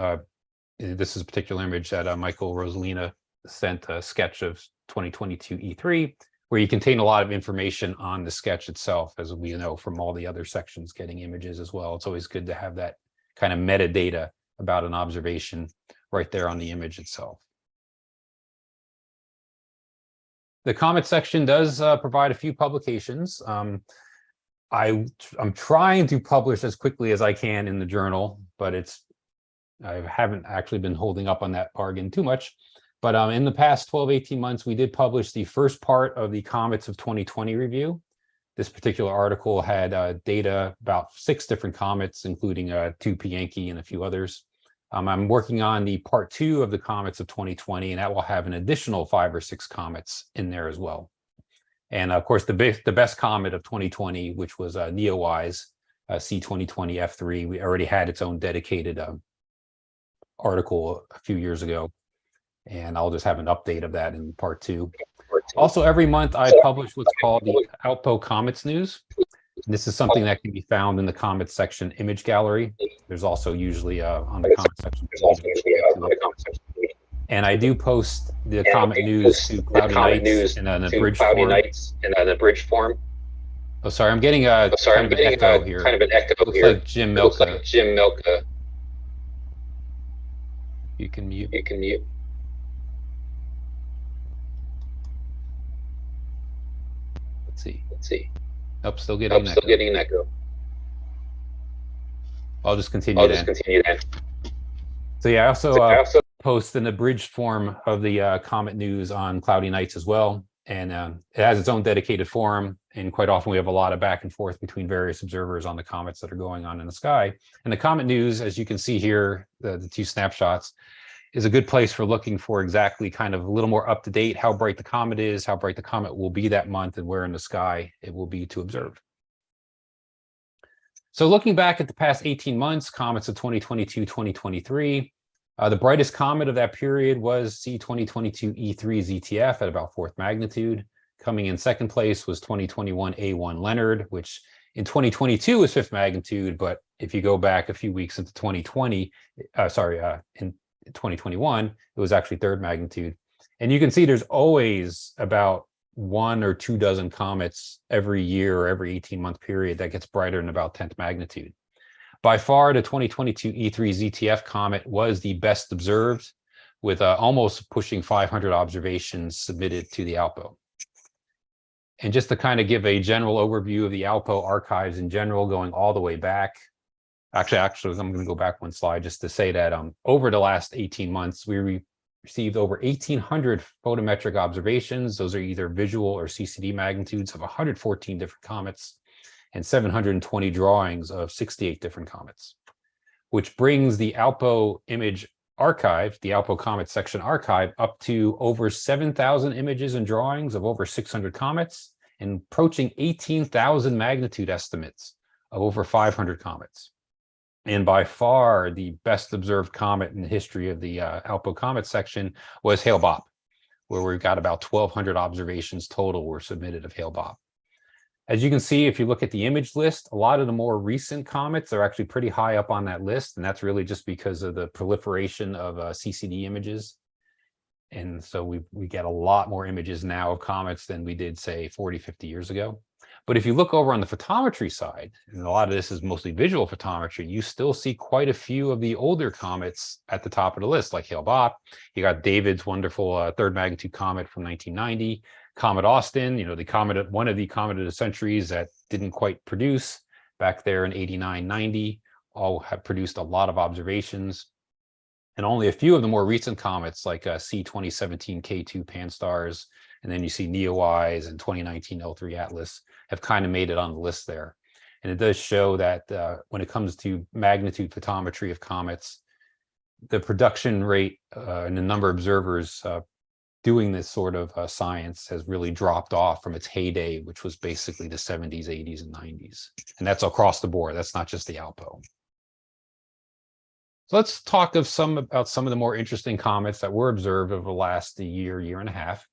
this is a particular image that Michael Rosalina sent, a sketch of 2022 E3, where you contain a lot of information on the sketch itself, as we know from all the other sections getting images as well. It's always good to have that kind of metadata about an observation right there on the image itself. The comet section does provide a few publications. I'm trying to publish as quickly as I can in the journal, but I haven't actually been holding up on that bargain too much. But in the past 12, 18 months, we did publish the first part of the Comets of 2020 review. This particular article had data about 6 different comets, including 2 Yankee and a few others. I'm working on the part 2 of the Comets of 2020, and that will have an additional 5 or 6 comets in there as well. And of course, the best comet of 2020, which was Neowise C2020 F3, we already had its own dedicated article a few years ago, and I'll just have an update of that in part 2. Also, every month I publish what's called the ALPO Comets News. And this is something that can be found in the Comets section image gallery. There's also usually on the Comets section. And I do post the Comet News to Cloudy Nights in an abridged form. Oh, sorry, I'm getting a kind of an echo here. Looks like Jim Milka. You can mute. Let's see. Nope, still getting an echo. I'll just continue then. So yeah, I also post an abridged form of the Comet News on Cloudy Nights as well. And it has its own dedicated forum. And quite often we have a lot of back and forth between various observers on the comets that are going on in the sky. And the Comet News, as you can see here, the 2 snapshots, is a good place for looking for exactly kind of a little more up to date, how bright the comet is, how bright the comet will be that month, and where in the sky it will be to observe. So looking back at the past 18 months, comets of 2022, 2023, the brightest comet of that period was C2022 E3 ZTF at about 4th magnitude. Coming in second place was 2021 A1 Leonard, which in 2022 was 5th magnitude, but if you go back a few weeks into 2020, in 2021, it was actually 3rd magnitude. And you can see there's always about 1 or 2 dozen comets every year or every 18-month period that gets brighter than about 10th magnitude. By far, the 2022 E3 ZTF comet was the best observed, with almost pushing 500 observations submitted to the ALPO. And just to kind of give a general overview of the ALPO archives in general, going all the way back, Actually, I'm going to go back 1 slide just to say that over the last 18 months, we received over 1,800 photometric observations. Those are either visual or CCD magnitudes of 114 different comets and 720 drawings of 68 different comets, which brings the ALPO image archive, the ALPO Comet section archive, up to over 7,000 images and drawings of over 600 comets and approaching 18,000 magnitude estimates of over 500 comets. And by far, the best observed comet in the history of the ALPO Comet section was Hale-Bopp, where we've got about 1,200 observations total were submitted of Hale-Bopp. As you can see, if you look at the image list, a lot of the more recent comets are actually pretty high up on that list, and that's really just because of the proliferation of CCD images. And so we get a lot more images now of comets than we did, say, 40, 50 years ago. But if you look over on the photometry side, and a lot of this is mostly visual photometry, you still see quite a few of the older comets at the top of the list, like Hale-Bopp. You got David's wonderful 3rd magnitude comet from 1990, Comet Austin, you know, one of the comet of the centuries that didn't quite produce back there in 89, 90, all have produced a lot of observations. And only a few of the more recent comets like C2017 K2 Pan-STARRS, and then you see Neowise and 2019 L3 Atlas have kind of made it on the list there. And it does show that when it comes to magnitude photometry of comets, the production rate and the number of observers doing this sort of science has really dropped off from its heyday, which was basically the 70s, 80s, and 90s. And that's across the board. That's not just the ALPO. So let's talk about some of the more interesting comets that were observed over the last year and a half.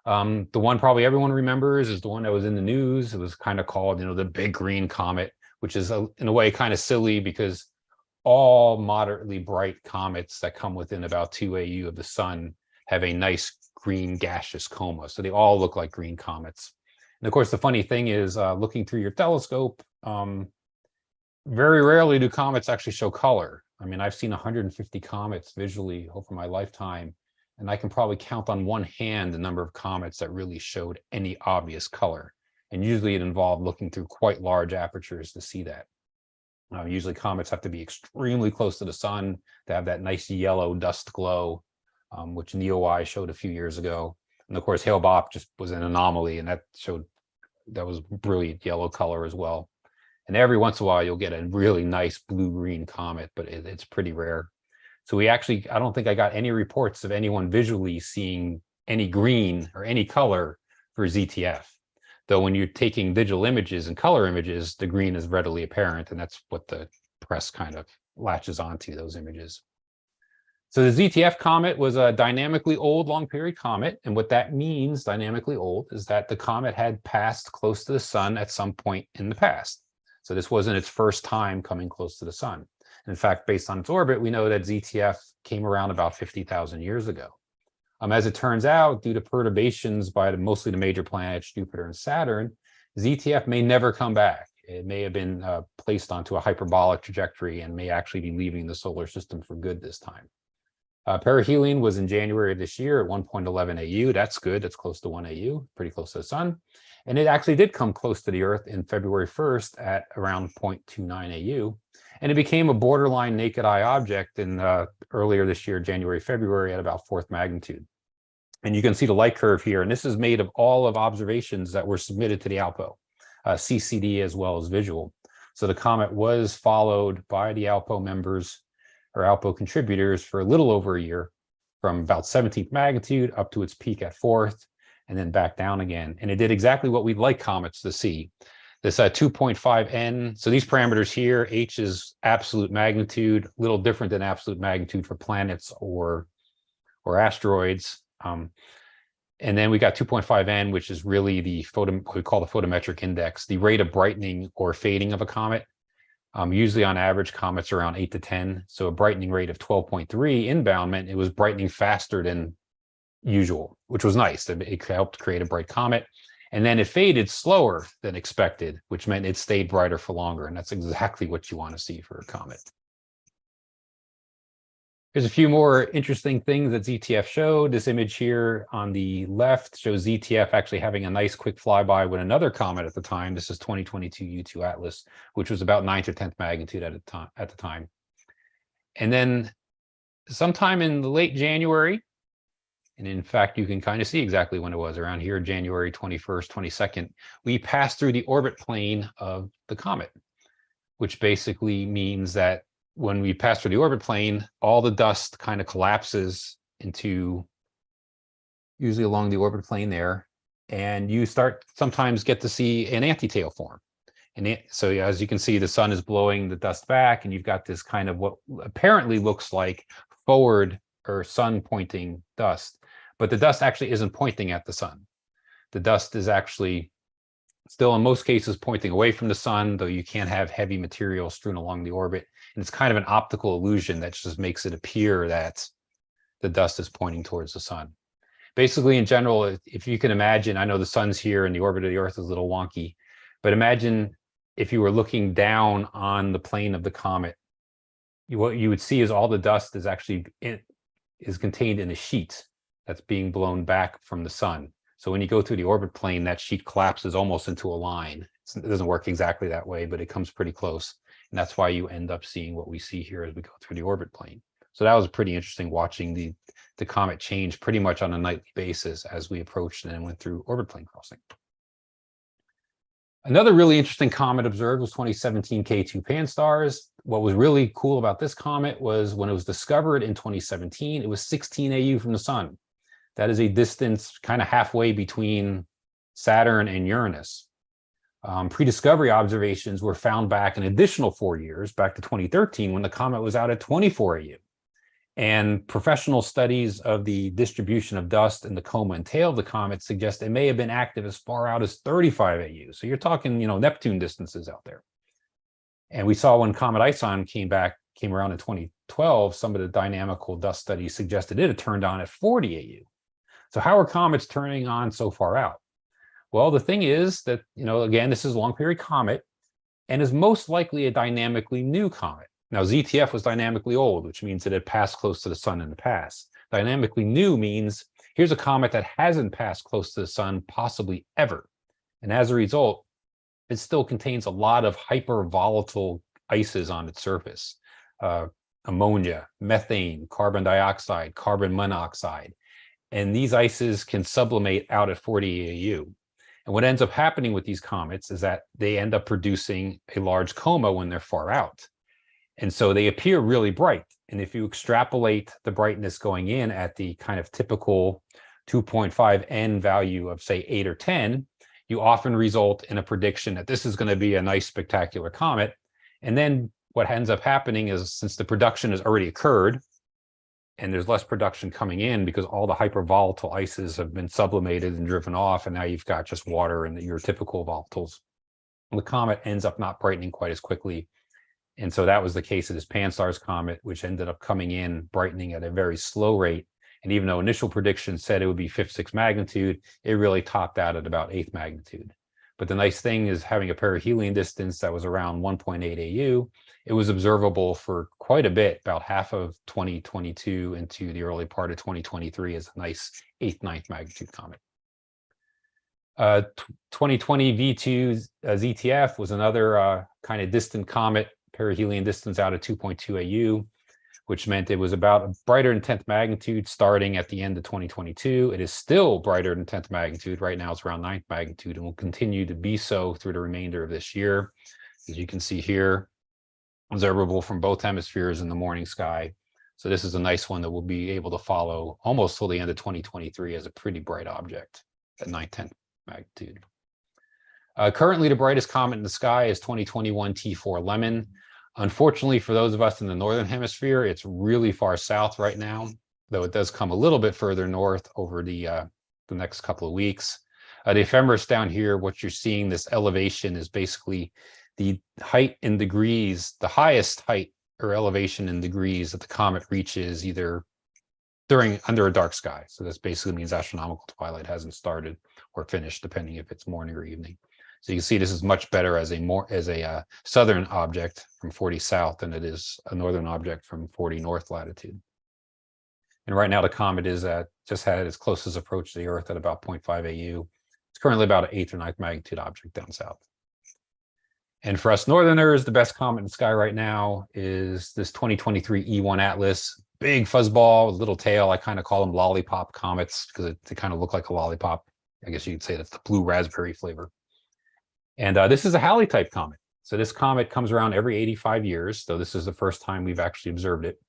The one probably everyone remembers is the one that was in the news. It was kind of called, the big green comet, which is in a way kind of silly because all moderately bright comets that come within about 2 AU of the sun have a nice green gaseous coma. So they all look like green comets. And of course, the funny thing is looking through your telescope, very rarely do comets actually show color. I mean, I've seen 150 comets visually over my lifetime, and I can probably count on one hand the number of comets that really showed any obvious color. And usually it involved looking through quite large apertures to see that. Usually comets have to be extremely close to the sun to have that nice yellow dust glow. which NEOI showed a few years ago. And of course, Hale-Bopp just was an anomaly, and that was brilliant yellow color as well. And every once in a while, you'll get a really nice blue-green comet, but it's pretty rare. So I don't think I got any reports of anyone visually seeing any green or any color for ZTF. Though when you're taking digital images and color images, the green is readily apparent, and that's what the press kind of latches onto, those images. So the ZTF comet was a dynamically old long period comet. And what that means, dynamically old, is that the comet had passed close to the sun at some point in the past. So this wasn't its first time coming close to the sun. In fact, based on its orbit, we know that ZTF came around about 50,000 years ago. As it turns out, due to perturbations by mostly the major planets, Jupiter and Saturn, ZTF may never come back. It may have been placed onto a hyperbolic trajectory and may actually be leaving the solar system for good this time. Perihelion was in January of this year at 1.11 AU. That's good. That's close to 1 AU, pretty close to the sun. And it actually did come close to the Earth in February 1st at around 0.29 AU. And it became a borderline naked eye object in earlier this year, January, February, at about 4th magnitude. And you can see the light curve here. And this is made of all of observations that were submitted to the ALPO, CCD as well as visual. So the comet was followed by the ALPO members or ALPO contributors for a little over a year, from about 17th magnitude up to its peak at 4th, and then back down again. And it did exactly what we'd like comets to see. This 2.5 N, so these parameters here, H is absolute magnitude, a little different than absolute magnitude for planets or asteroids. And then we got 2.5 N, which is really what we call the photometric index, the rate of brightening or fading of a comet. Usually on average, comets are around 8 to 10. So a brightening rate of 12.3 inbound meant it was brightening faster than usual, which was nice. It helped create a bright comet. And then it faded slower than expected, which meant it stayed brighter for longer. And that's exactly what you want to see for a comet. There's a few more interesting things that ZTF showed. This image here on the left shows ZTF actually having a nice quick flyby with another comet at the time. This is 2022 U2 Atlas, which was about 9th or 10th magnitude at the time. And then sometime in the late January, and in fact, you can kind of see exactly when it was, around here, January 21st, 22nd, we passed through the orbit plane of the comet, which basically means that when we pass through the orbit plane, all the dust kind of collapses into, usually along the orbit plane there, and you sometimes get to see an antitail form. And so as you can see, the sun is blowing the dust back, and you've got this kind of what apparently looks like forward or sun pointing dust. But the dust actually isn't pointing at the sun. The dust is actually still in most cases pointing away from the sun, though you can't have heavy material strewn along the orbit. And it's kind of an optical illusion that just makes it appear that the dust is pointing towards the sun. Basically, in general, if you can imagine, I know the sun's here and the orbit of the Earth is a little wonky, but imagine if you were looking down on the plane of the comet, what you would see is all the dust is actually is contained in a sheet that's being blown back from the sun. So when you go through the orbit plane, that sheet collapses almost into a line. It doesn't work exactly that way, but it comes pretty close. And that's why you end up seeing what we see here as we go through the orbit plane. So that was pretty interesting, watching the comet change pretty much on a nightly basis as we approached and then went through orbit plane crossing. Another really interesting comet observed was 2017 K2 Pan-STARRS. What was really cool about this comet was when it was discovered in 2017, it was 16 AU from the sun. That is a distance kind of halfway between Saturn and Uranus. Pre-discovery observations were found back an additional 4 years, back to 2013, when the comet was out at 24 AU. And professional studies of the distribution of dust in the coma and tail of the comet suggest it may have been active as far out as 35 AU. So you're talking, Neptune distances out there. And we saw when Comet Ison came around in 2012, some of the dynamical dust studies suggested it had turned on at 40 AU. So how are comets turning on so far out? Well, the thing is that, again, this is a long period comet and is most likely a dynamically new comet. Now, ZTF was dynamically old, which means it had passed close to the sun in the past. Dynamically new means here's a comet that hasn't passed close to the sun possibly ever. And as a result, it still contains a lot of hyper volatile ices on its surface. ammonia, methane, carbon dioxide, carbon monoxide. And these ices can sublimate out at 40 AU. And what ends up happening with these comets is that they end up producing a large coma when they're far out. And so they appear really bright. And if you extrapolate the brightness going in at the kind of typical 2.5 N value of say 8 or 10, you often result in a prediction that this is going to be a nice spectacular comet. And then what ends up happening is, since the production has already occurred and there's less production coming in because all the hypervolatile ices have been sublimated and driven off, and now you've got just water and your typical volatiles, the comet ends up not brightening quite as quickly. And so that was the case of this Pan-STARRS comet, which ended up coming in brightening at a very slow rate. And even though initial predictions said it would be 5th, 6th magnitude, it really topped out at about 8th magnitude. But the nice thing is, having a perihelion distance that was around 1.8 AU, it was observable for quite a bit, about half of 2022 into the early part of 2023 as a nice 8th, 9th magnitude comet. 2020 V2 ZTF was another kind of distant comet, perihelion distance out at 2.2 AU, which meant it was about brighter than 10th magnitude starting at the end of 2022. It is still brighter than 10th magnitude. Right now it's around 9th magnitude and will continue to be so through the remainder of this year. As you can see here, observable from both hemispheres in the morning sky. So this is a nice one that we'll be able to follow almost till the end of 2023 as a pretty bright object at 9th, 10th magnitude. Currently, the brightest comet in the sky is 2021 T4 Lemon. Unfortunately, for those of us in the northern hemisphere, it's really far south right now, though it does come a little bit further north over the next couple of weeks. The ephemeris down here, what you're seeing, this elevation is basically the height in degrees, the highest height or elevation in degrees that the comet reaches either under a dark sky. So this basically means astronomical twilight hasn't started or finished, depending if it's morning or evening. So you can see this is much better as a southern object from 40 south than it is a northern object from 40 north latitude. And right now the comet is just had its closest approach to the Earth at about 0.5 AU. It's currently about an 8th or 9th magnitude object down south. And for us northerners, the best comet in the sky right now is this 2023 E1 Atlas. Big fuzzball with little tail. I kind of call them lollipop comets because they kind of look like a lollipop. I guess you could say that's the blue raspberry flavor. And this is a Halley type comet. So this comet comes around every 85 years. So this is the first time we've actually observed it.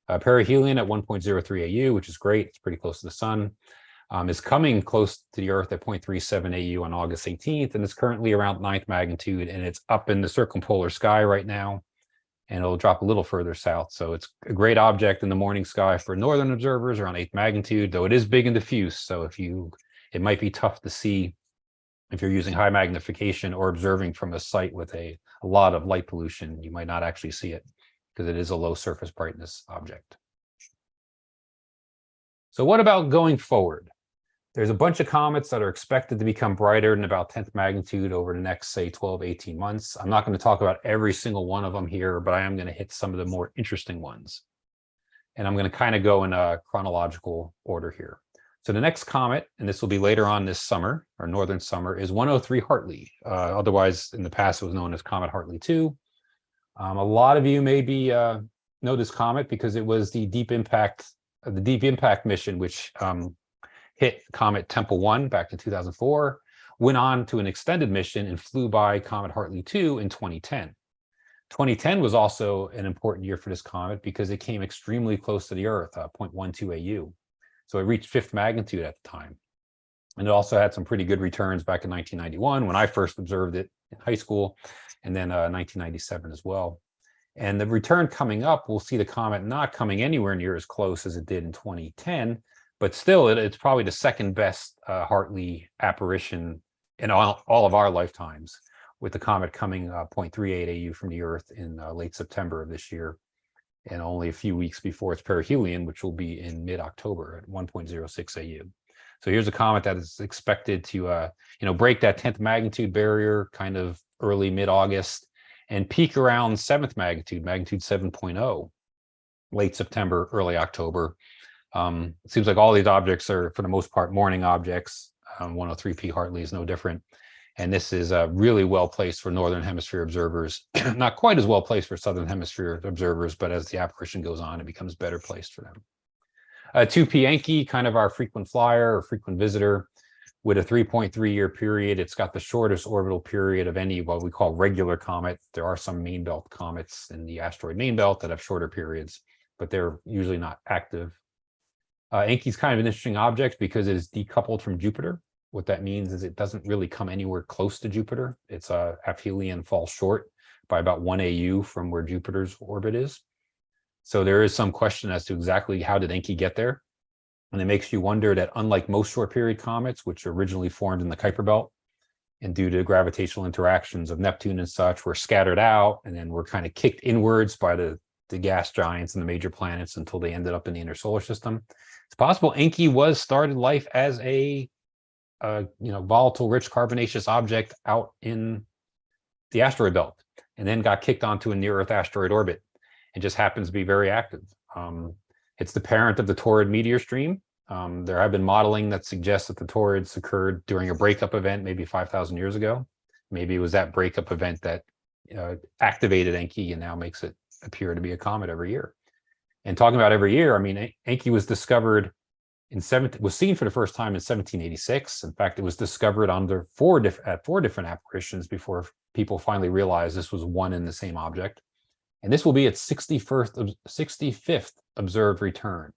Perihelion at 1.03 AU, which is great. It's pretty close to the sun. Is coming close to the Earth at 0.37 AU on August 18th, and it's currently around 9th magnitude, and it's up in the circumpolar sky right now, and it'll drop a little further south. So it's a great object in the morning sky for northern observers around 8th magnitude, though it is big and diffuse. So it might be tough to see if you're using high magnification or observing from a site with a lot of light pollution. You might not actually see it because it is a low surface brightness object. So what about going forward? There's a bunch of comets that are expected to become brighter than about 10th magnitude over the next, say, 12, 18 months. I'm not going to talk about every single one of them here, but I am going to hit some of the more interesting ones. And I'm going to kind of go in a chronological order here. So the next comet, and this will be later on this summer, or northern summer, is 103 Hartley. Otherwise, in the past, it was known as Comet Hartley 2. A lot of you maybe know this comet because it was the deep impact mission, which hit Comet Tempel 1 back in 2004, went on to an extended mission and flew by Comet Hartley 2 in 2010. 2010 was also an important year for this comet because it came extremely close to the Earth, 0.12 AU. So it reached 5th magnitude at the time. And it also had some pretty good returns back in 1991 when I first observed it in high school, and then 1997 as well. And the return coming up, we'll see the comet not coming anywhere near as close as it did in 2010, but still it's probably the second best Hartley apparition in all of our lifetimes, with the comet coming 0.38 AU from the Earth in late September of this year, and only a few weeks before its perihelion, which will be in mid-October at 1.06 AU. So here's a comet that is expected to break that 10th magnitude barrier kind of early mid-August and peak around 7th magnitude 7.0, late September, early October. It seems like all these objects are, for the most part, morning objects. 103P Hartley is no different. And this is really well placed for Northern Hemisphere observers, not quite as well placed for Southern Hemisphere observers, but as the apparition goes on, it becomes better placed for them. 2P Yankee, kind of our frequent flyer or frequent visitor with a 3.3-year period. It's got the shortest orbital period of any what we call regular comet. There are some main belt comets in the asteroid main belt that have shorter periods, but they're usually not active. Encke is kind of an interesting object because it is decoupled from Jupiter. What that means is it doesn't really come anywhere close to Jupiter. Its aphelion falls short by about 1 AU from where Jupiter's orbit is. So there is some question as to exactly how did Encke get there. And it makes you wonder that unlike most short period comets, which originally formed in the Kuiper Belt, and due to gravitational interactions of Neptune and such, were scattered out and then were kind of kicked inwards by the gas giants and the major planets until they ended up in the inner solar system. It's possible Encke was started life as a volatile, rich carbonaceous object out in the asteroid belt, and then got kicked onto a near-Earth asteroid orbit, and just happens to be very active. It's the parent of the Taurid meteor stream. There have been modeling that suggests that the Taurids occurred during a breakup event maybe 5,000 years ago. Maybe it was that breakup event that activated Encke and now makes it appear to be a comet every year. And talking about every year, I mean, Encke was discovered was seen for the first time in 1786. In fact, it was discovered under four different apparitions before people finally realized this was one and the same object. And this will be its 65th observed return,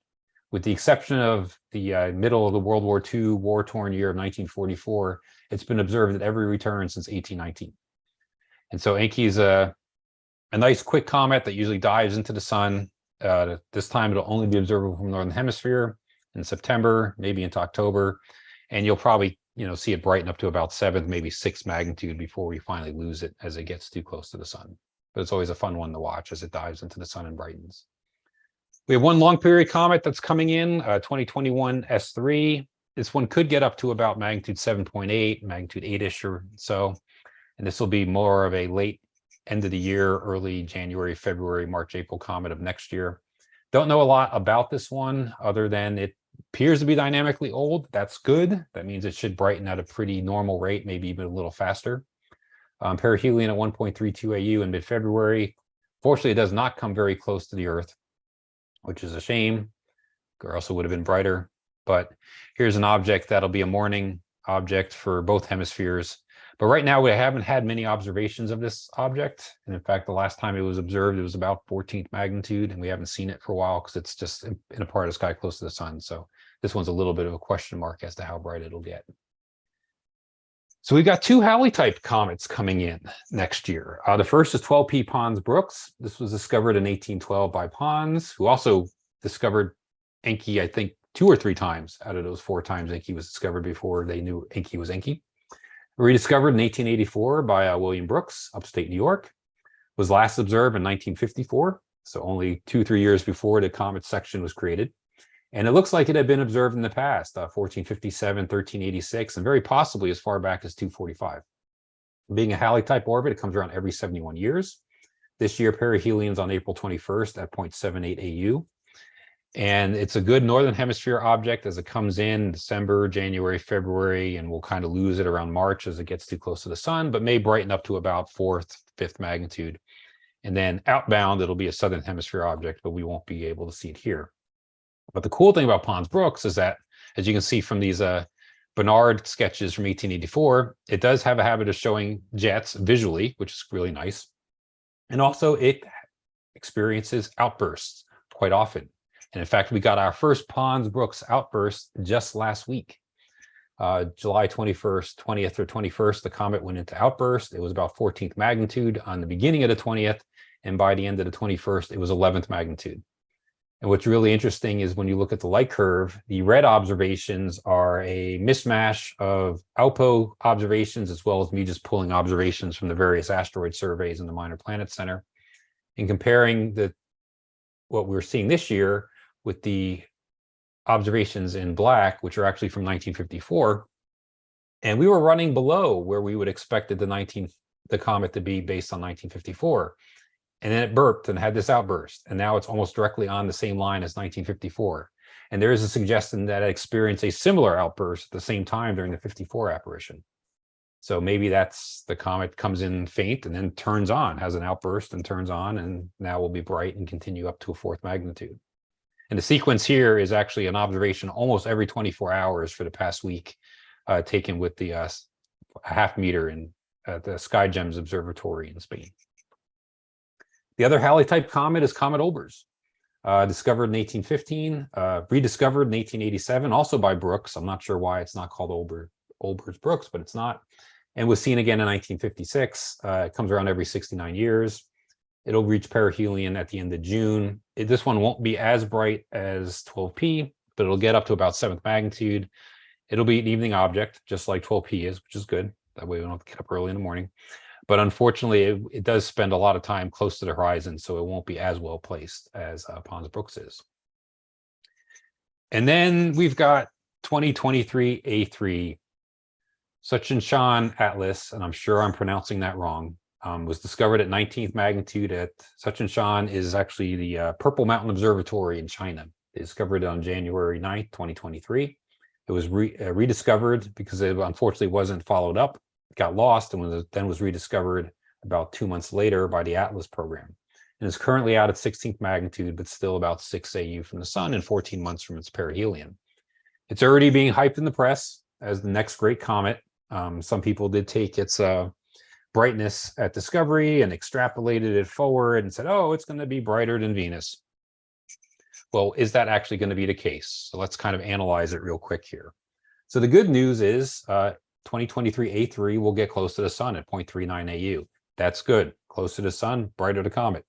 with the exception of the middle of the World War II war-torn year of 1944. It's been observed at every return since 1819. And so Encke is a nice quick comet that usually dives into the sun. This time it'll only be observable from the Northern Hemisphere in September, maybe into October. And you'll probably see it brighten up to about 7th, maybe 6th magnitude before we finally lose it as it gets too close to the sun. But it's always a fun one to watch as it dives into the sun and brightens. We have one long period comet that's coming in, 2021 S3. This one could get up to about magnitude 7.8, magnitude 8-ish or so. And this will be more of a late end of the year, early January, February, March, April comet of next year. Don't know a lot about this one other than it appears to be dynamically old. That's good. That means it should brighten at a pretty normal rate, maybe even a little faster. Perihelion at 1.32 AU in mid-February. Fortunately, it does not come very close to the Earth, which is a shame. It also would have been brighter. But here's an object that'll be a morning object for both hemispheres. But right now, we haven't had many observations of this object. And in fact, the last time it was observed, it was about 14th magnitude, and we haven't seen it for a while because it's just in a part of the sky close to the sun. So this one's a little bit of a question mark as to how bright it'll get. So we've got 2 Halley-type comets coming in next year. The first is 12P Pons-Brooks. This was discovered in 1812 by Pons, who also discovered Encke, I think, 2 or 3 times out of those 4 times Encke was discovered before they knew Encke was Encke. Rediscovered in 1884 by William Brooks, upstate New York. Was last observed in 1954, so only 2-3 years before the comet section was created. And it looks like it had been observed in the past, 1457, 1386, and very possibly as far back as 245. Being a Halley-type orbit, it comes around every 71 years. This year, perihelion's on April 21st at 0.78 AU. And it's a good Northern Hemisphere object as it comes in December, January, February, and we'll kind of lose it around March as it gets too close to the sun, but may brighten up to about 4th, 5th magnitude. And then outbound, it'll be a Southern Hemisphere object, but we won't be able to see it here. But the cool thing about Pons-Brooks is that, as you can see from these Barnard sketches from 1884, it does have a habit of showing jets visually, which is really nice. And also it experiences outbursts quite often. And in fact, we got our first Pons-Brooks outburst just last week. July 21st, 20th or 21st, the comet went into outburst. It was about 14th magnitude on the beginning of the 20th. And by the end of the 21st, it was 11th magnitude. And what's really interesting is when you look at the light curve, the red observations are a mismatch of ALPO observations, as well as me just pulling observations from the various asteroid surveys in the Minor Planet Center. And comparing what we're seeing this year with the observations in black, which are actually from 1954. And we were running below where we would expected the comet to be based on 1954. And then it burped and had this outburst. And now it's almost directly on the same line as 1954. And there is a suggestion that it experienced a similar outburst at the same time during the 54 apparition. So maybe that's the comet comes in faint and then turns on, has an outburst and turns on, and now will be bright and continue up to a 4th magnitude. And the sequence here is actually an observation almost every 24 hours for the past week, taken with the half meter in the Sky Gems Observatory in Spain. The other Halley type comet is Comet Olbers, discovered in 1815, rediscovered in 1887, also by Brooks. I'm not sure why it's not called Olbers Brooks, but it's not. And was seen again in 1956. It comes around every 69 years. It'll reach perihelion at the end of June. This one won't be as bright as 12P, but it'll get up to about 7th magnitude. It'll be an evening object, just like 12P is, which is good. That way we don't have to get up early in the morning. But unfortunately, it does spend a lot of time close to the horizon, so it won't be as well placed as Pons Brooks is. And then we've got 2023 A3, Suchenshan Atlas, and I'm sure I'm pronouncing that wrong, was discovered at 19th magnitude at Suchenshan is actually the Purple Mountain Observatory in China. They discovered it on January 9th, 2023. It was rediscovered because it unfortunately wasn't followed up, got lost, and then was rediscovered about 2 months later by the Atlas program. And is currently out at 16th magnitude, but still about 6 AU from the sun and 14 months from its perihelion. It's already being hyped in the press as the next great comet. Some people did take its brightness at discovery and extrapolated it forward and said, oh, it's going to be brighter than Venus. Well, is that actually going to be the case? So let's kind of analyze it real quick here. So the good news is 2023 A3 will get close to the sun at 0.39 AU. That's good. Close to the sun, brighter the comet.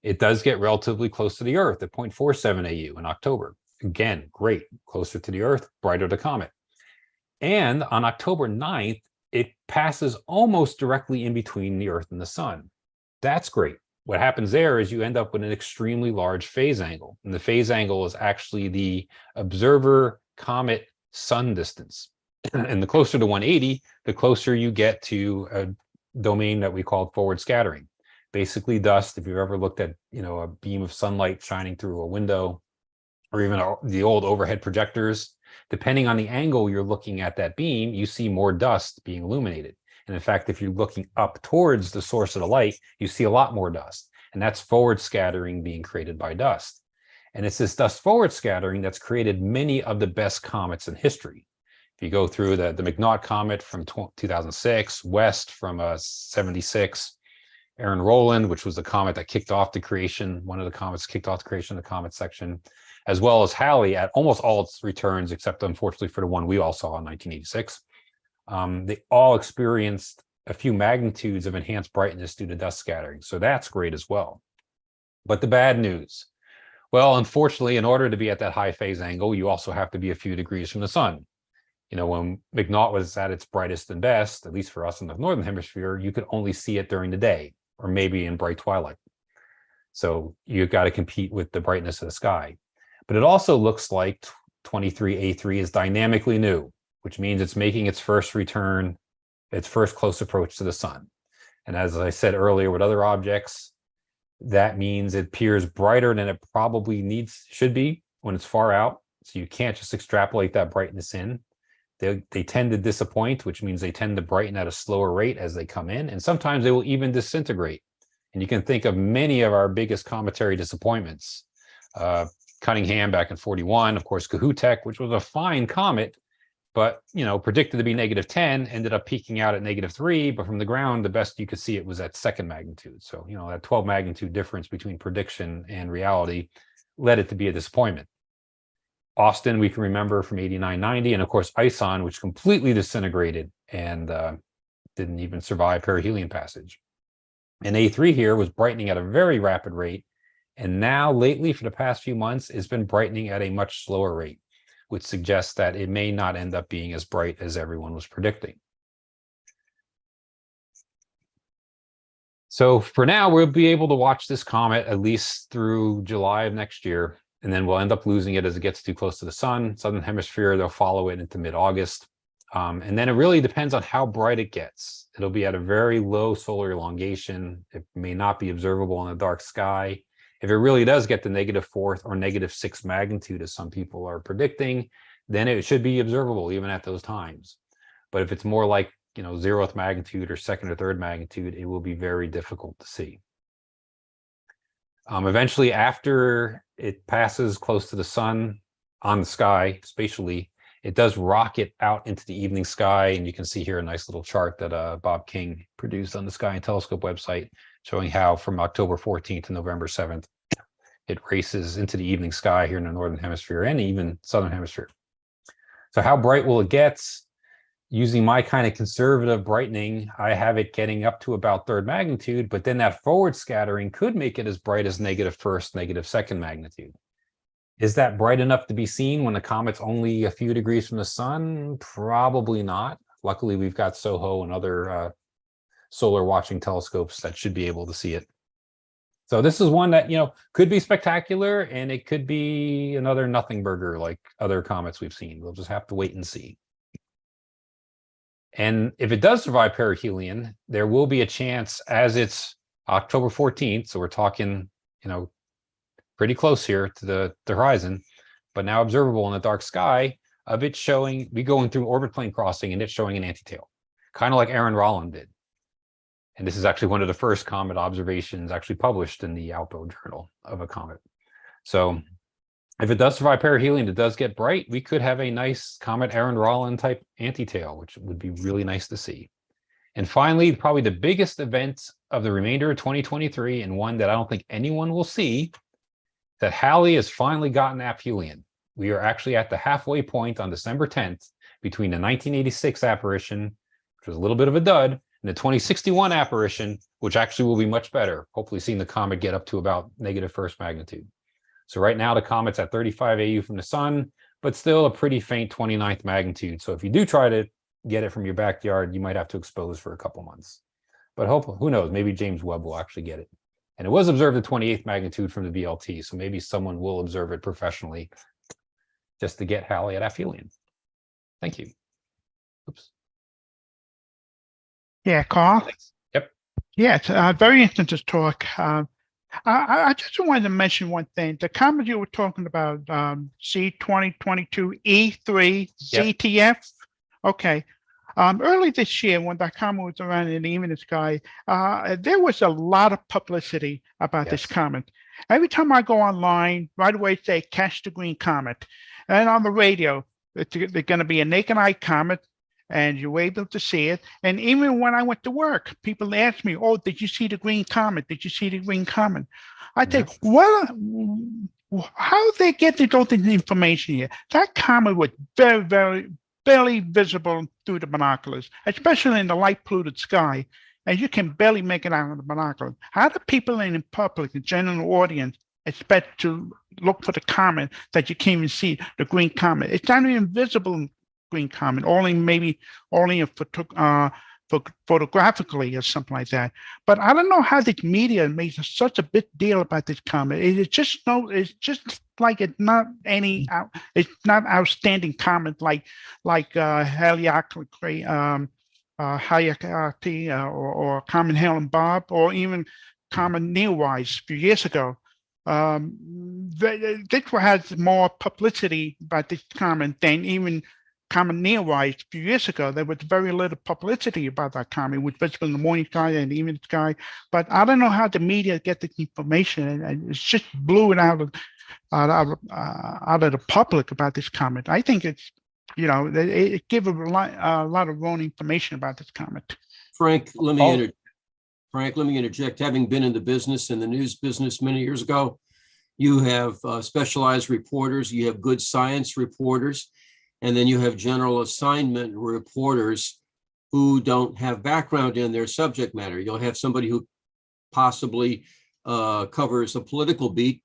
It does get relatively close to the Earth at 0.47 AU in October. Again, great. Closer to the Earth, brighter the comet. And on October 9th, it passes almost directly in between the Earth and the sun. That's great. What happens there is you end up with an extremely large phase angle. And the phase angle is actually the observer comet sun distance. And the closer to 180, the closer you get to a domain that we call forward scattering. Basically dust, if you've ever looked at, a beam of sunlight shining through a window, or even the old overhead projectors, depending on the angle you're looking at that beam, you see more dust being illuminated. And in fact, if you're looking up towards the source of the light, you see a lot more dust. And that's forward scattering being created by dust. And it's this dust forward scattering that's created many of the best comets in history. If you go through the McNaught comet from 2006, West from 76, Aaron Rowland, which was the comet that kicked off the creation, one of the comets kicked off the creation of the comet section, as well as Halley at almost all its returns, except unfortunately for the one we all saw in 1986. They all experienced a few magnitudes of enhanced brightness due to dust scattering. So that's great as well. But the bad news, well, unfortunately, in order to be at that high phase angle, you also have to be a few degrees from the sun. When McNaught was at its brightest and best, at least for us in the Northern Hemisphere, you could only see it during the day or maybe in bright twilight. So you've got to compete with the brightness of the sky. But it also looks like 23A3 is dynamically new, which means it's making its first return, its first close approach to the sun. And as I said earlier with other objects, that means it appears brighter than it probably should be when it's far out. So you can't just extrapolate that brightness in. They tend to disappoint, which means they tend to brighten at a slower rate as they come in. And sometimes they will even disintegrate. And you can think of many of our biggest cometary disappointments. Cunningham back in 41, of course, Kohoutek, which was a fine comet, but predicted to be -10, ended up peaking out at -3, but from the ground, the best you could see it was at 2nd magnitude. So, that 12 magnitude difference between prediction and reality led it to be a disappointment. Austin, we can remember from 89-90, and of course, Ison, which completely disintegrated and didn't even survive perihelion passage. And A3 here was brightening at a very rapid rate, and now lately, for the past few months, it's been brightening at a much slower rate, which suggests that it may not end up being as bright as everyone was predicting. So for now, we'll be able to watch this comet at least through July of next year, and then we'll end up losing it as it gets too close to the sun. Southern Hemisphere, they'll follow it into mid-August. And then it really depends on how bright it gets. It'll be at a very low solar elongation. It may not be observable in the dark sky. If it really does get the -4th or -6 magnitude, as some people are predicting, then it should be observable even at those times. But if it's more like, zeroth magnitude or second or third magnitude, it will be very difficult to see. Eventually, after it passes close to the sun on the sky, spatially, it does rocket out into the evening sky. And you can see here a nice little chart that Bob King produced on the Sky and Telescope website, showing how from October 14th to November 7th, it races into the evening sky here in the Northern Hemisphere and even Southern Hemisphere. So how bright will it get? Using my kind of conservative brightening, I have it getting up to about third magnitude, but then that forward scattering could make it as bright as negative first, negative second magnitude. Is that bright enough to be seen when the comet's only a few degrees from the sun? Probably not. Luckily, we've got SOHO and other solar watching telescopes that should be able to see it. So this is one that, could be spectacular, and it could be another nothing burger like other comets we've seen. We'll just have to wait and see. And if it does survive perihelion, there will be a chance, as it's October 14th, so we're talking, pretty close here to the horizon, but now observable in the dark sky, of it showing, we going through orbit plane crossing and it's showing an antitail, kind of like Aaron Rollin did. And this is actually one of the first comet observations actually published in the ALPO journal of a comet. So if it does survive perihelion, it does get bright, we could have a nice comet Aaron Rollin type antitail, which would be really nice to see. And finally, probably the biggest event of the remainder of 2023, and one that I don't think anyone will see, that Halley has finally gotten aphelion. We are actually at the halfway point on December 10th between the 1986 apparition, which was a little bit of a dud, and the 2061 apparition, which actually will be much better, hopefully seeing the comet get up to about negative first magnitude. So right now the comet's at 35 AU from the sun, but still a pretty faint 29th magnitude. So if you do try to get it from your backyard, you might have to expose for a couple months. But who knows, maybe James Webb will actually get it. And it was observed at 28th magnitude from the VLT, so maybe someone will observe it professionally just to get Halley at aphelion. Thank you. Oops. Yeah, Carl. Thanks. Yep. Yeah, it's very interesting to talk. I just wanted to mention one thing. The comet you were talking about, C2022E3 ZTF. Yep. Okay. Early this year, when that comet was around in the evening sky, there was a lot of publicity about this comet. Every time I go online, right away it say catch the green comet, and on the radio, they're going to be a naked eye comet, and you're able to see it. And even when I went to work, people asked me, "Oh, did you see the green comet? Did you see the green comet?" I think, how they get all this information here? That comet was very, very barely visible through the binoculars, especially in the light polluted sky, and you can barely make it out of the binoculars. How do people in the public, the general audience, expect to look for the comet that you can't even see, the green comet? It's not even visible green comet, only photographically or something like that. But I don't know how the media makes such a big deal about this comet. It's just like it's not it's not outstanding comet like Hyakutake or Comet Hale and Bob, or even Comet Neowise a few years ago. This has more publicity about this comet than even Comet Neowise a few years ago. There was very little publicity about that comet. It was visible in the morning sky and the evening sky. But I don't know how the media get this information, and it's just blew it out of the public about this comet. I think it's, it gives a lot of wrong information about this comet. Frank, let me interject. Having been in the business, in the news business many years ago, you have specialized reporters, you have good science reporters, and then you have general assignment reporters who don't have background in their subject matter. You'll have somebody who possibly covers a political beat,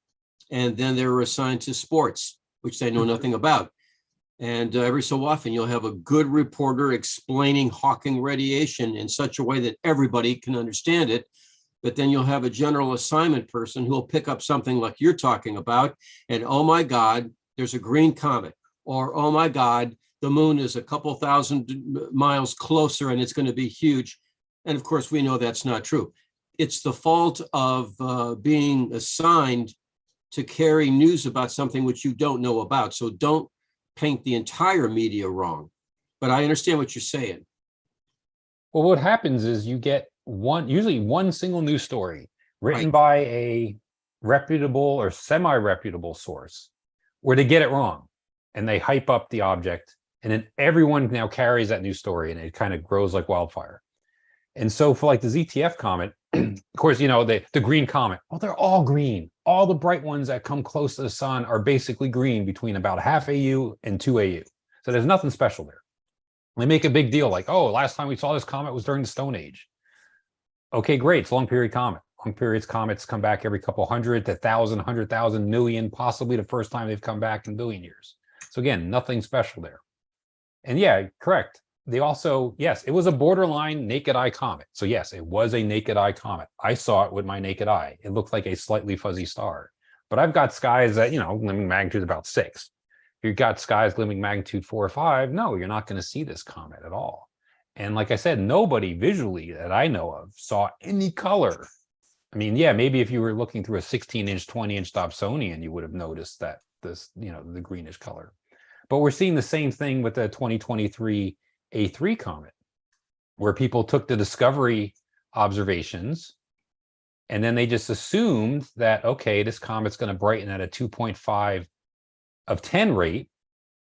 and then they're assigned to sports, which they know nothing about. And every so often you'll have a good reporter explaining Hawking radiation in such a way that everybody can understand it. But then you'll have a general assignment person who will pick up something like you're talking about, and oh my God, there's a green comet. Or, oh my God, the moon is a couple thousand miles closer and it's going to be huge. And of course, we know that's not true. It's the fault of being assigned to carry news about something which you don't know about. So don't paint the entire media wrong. But I understand what you're saying. Well, what happens is you get usually one single news story written Right. by a reputable or semi-reputable source where they get it wrong and they hype up the object, and then everyone now carries that news story and it kind of grows like wildfire. And so for like the ZTF comet, of course, you know, the green comet, well, they're all green. All the bright ones that come close to the sun are basically green between about half AU and 2 AU. So there's nothing special there. They make a big deal like, oh, last time we saw this comet was during the Stone Age. Okay, great. It's a long period comet. Long periods comets come back every couple hundred to 1,000, 100,000, million, possibly the first time they've come back in billion years. So again, nothing special there. And yeah, correct. They also, yes, it was a borderline naked eye comet. So yes, it was a naked eye comet. I saw it with my naked eye. It looked like a slightly fuzzy star. But I've got skies that, you know, glimming magnitude about 6. If you've got skies glimming magnitude 4 or 5, no, you're not going to see this comet at all. And like I said, nobody visually that I know of saw any color. I mean, yeah, maybe if you were looking through a 16-inch, 20-inch Dobsonian, you would have noticed that this, you know, the greenish color. But we're seeing the same thing with the 2023 A3 comet, where people took the discovery observations and then they just assumed that, okay, this comet's going to brighten at a 2.5 of 10 rate,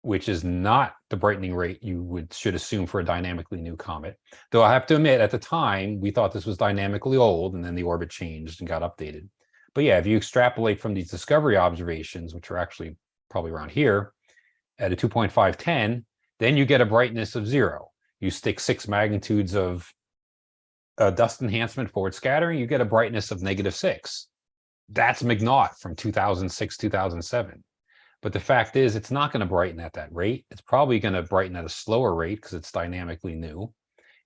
which is not the brightening rate you should assume for a dynamically new comet. Though I have to admit, at the time, we thought this was dynamically old, and then the orbit changed and got updated. But yeah, if you extrapolate from these discovery observations, which are actually probably around here, at a 2.510, then you get a brightness of 0. You stick 6 magnitudes of dust enhancement forward scattering, you get a brightness of -6. That's McNaught from 2006, 2007. But the fact is, it's not going to brighten at that rate. It's probably going to brighten at a slower rate because it's dynamically new,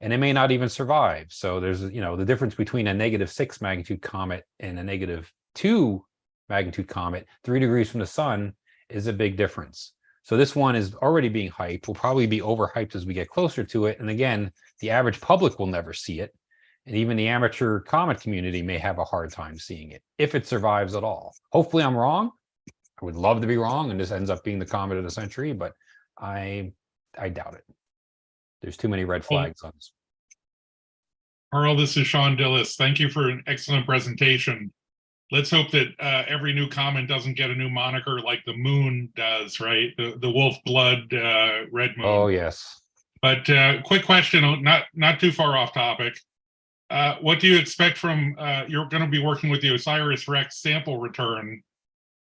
and it may not even survive. So there's, you know, the difference between a -6 magnitude comet and a -2 magnitude comet, 3 degrees from the sun, is a big difference. So this one is already being hyped, will probably be overhyped as we get closer to it. And again, the average public will never see it. And even the amateur comet community may have a hard time seeing it, if it survives at all. Hopefully I'm wrong. I would love to be wrong and this ends up being the comet of the century, but I doubt it. There's too many red flags on this. Carl, this is Sean Dillis. Thank you for an excellent presentation. Let's hope that every new comet doesn't get a new moniker like the moon does, right? The wolf blood red moon. Oh, yes. But quick question, not too far off topic. What do you expect from, you're going to be working with the OSIRIS-REx sample return.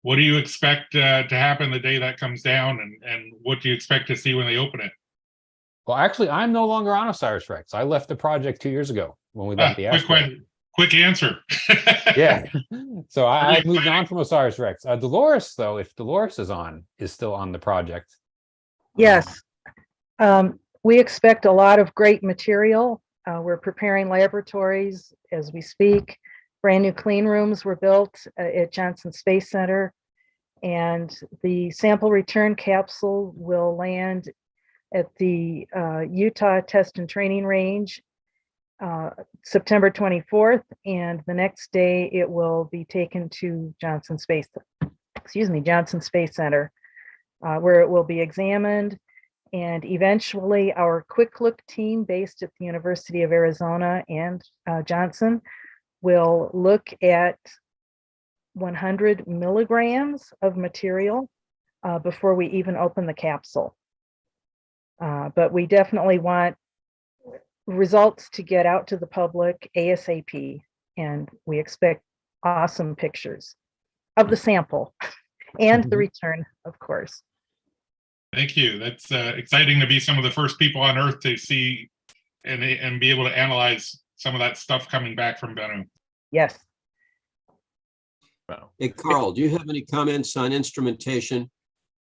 What do you expect to happen the day that comes down, and what do you expect to see when they open it? Well, actually, I'm no longer on OSIRIS-REx. I left the project 2 years ago when we left the asteroid. Quick answer. Yeah. So I moved on from OSIRIS-REx. Dolores, though, if Dolores is still on the project. Yes. We expect a lot of great material. We're preparing laboratories as we speak. Brand new clean rooms were built at Johnson Space Center, and the sample return capsule will land at the Utah Test and Training Range September 24th, and the next day it will be taken to Johnson Space Center, where it will be examined. And eventually our quick look team based at the University of Arizona and Johnson will look at 100 milligrams of material before we even open the capsule. But we definitely want results to get out to the public ASAP, and we expect awesome pictures of the sample and the return, of course. Thank you. That's exciting to be some of the first people on Earth to see and be able to analyze some of that stuff coming back from Bennu. Yes. Wow. Hey, Carl, do you have any comments on instrumentation,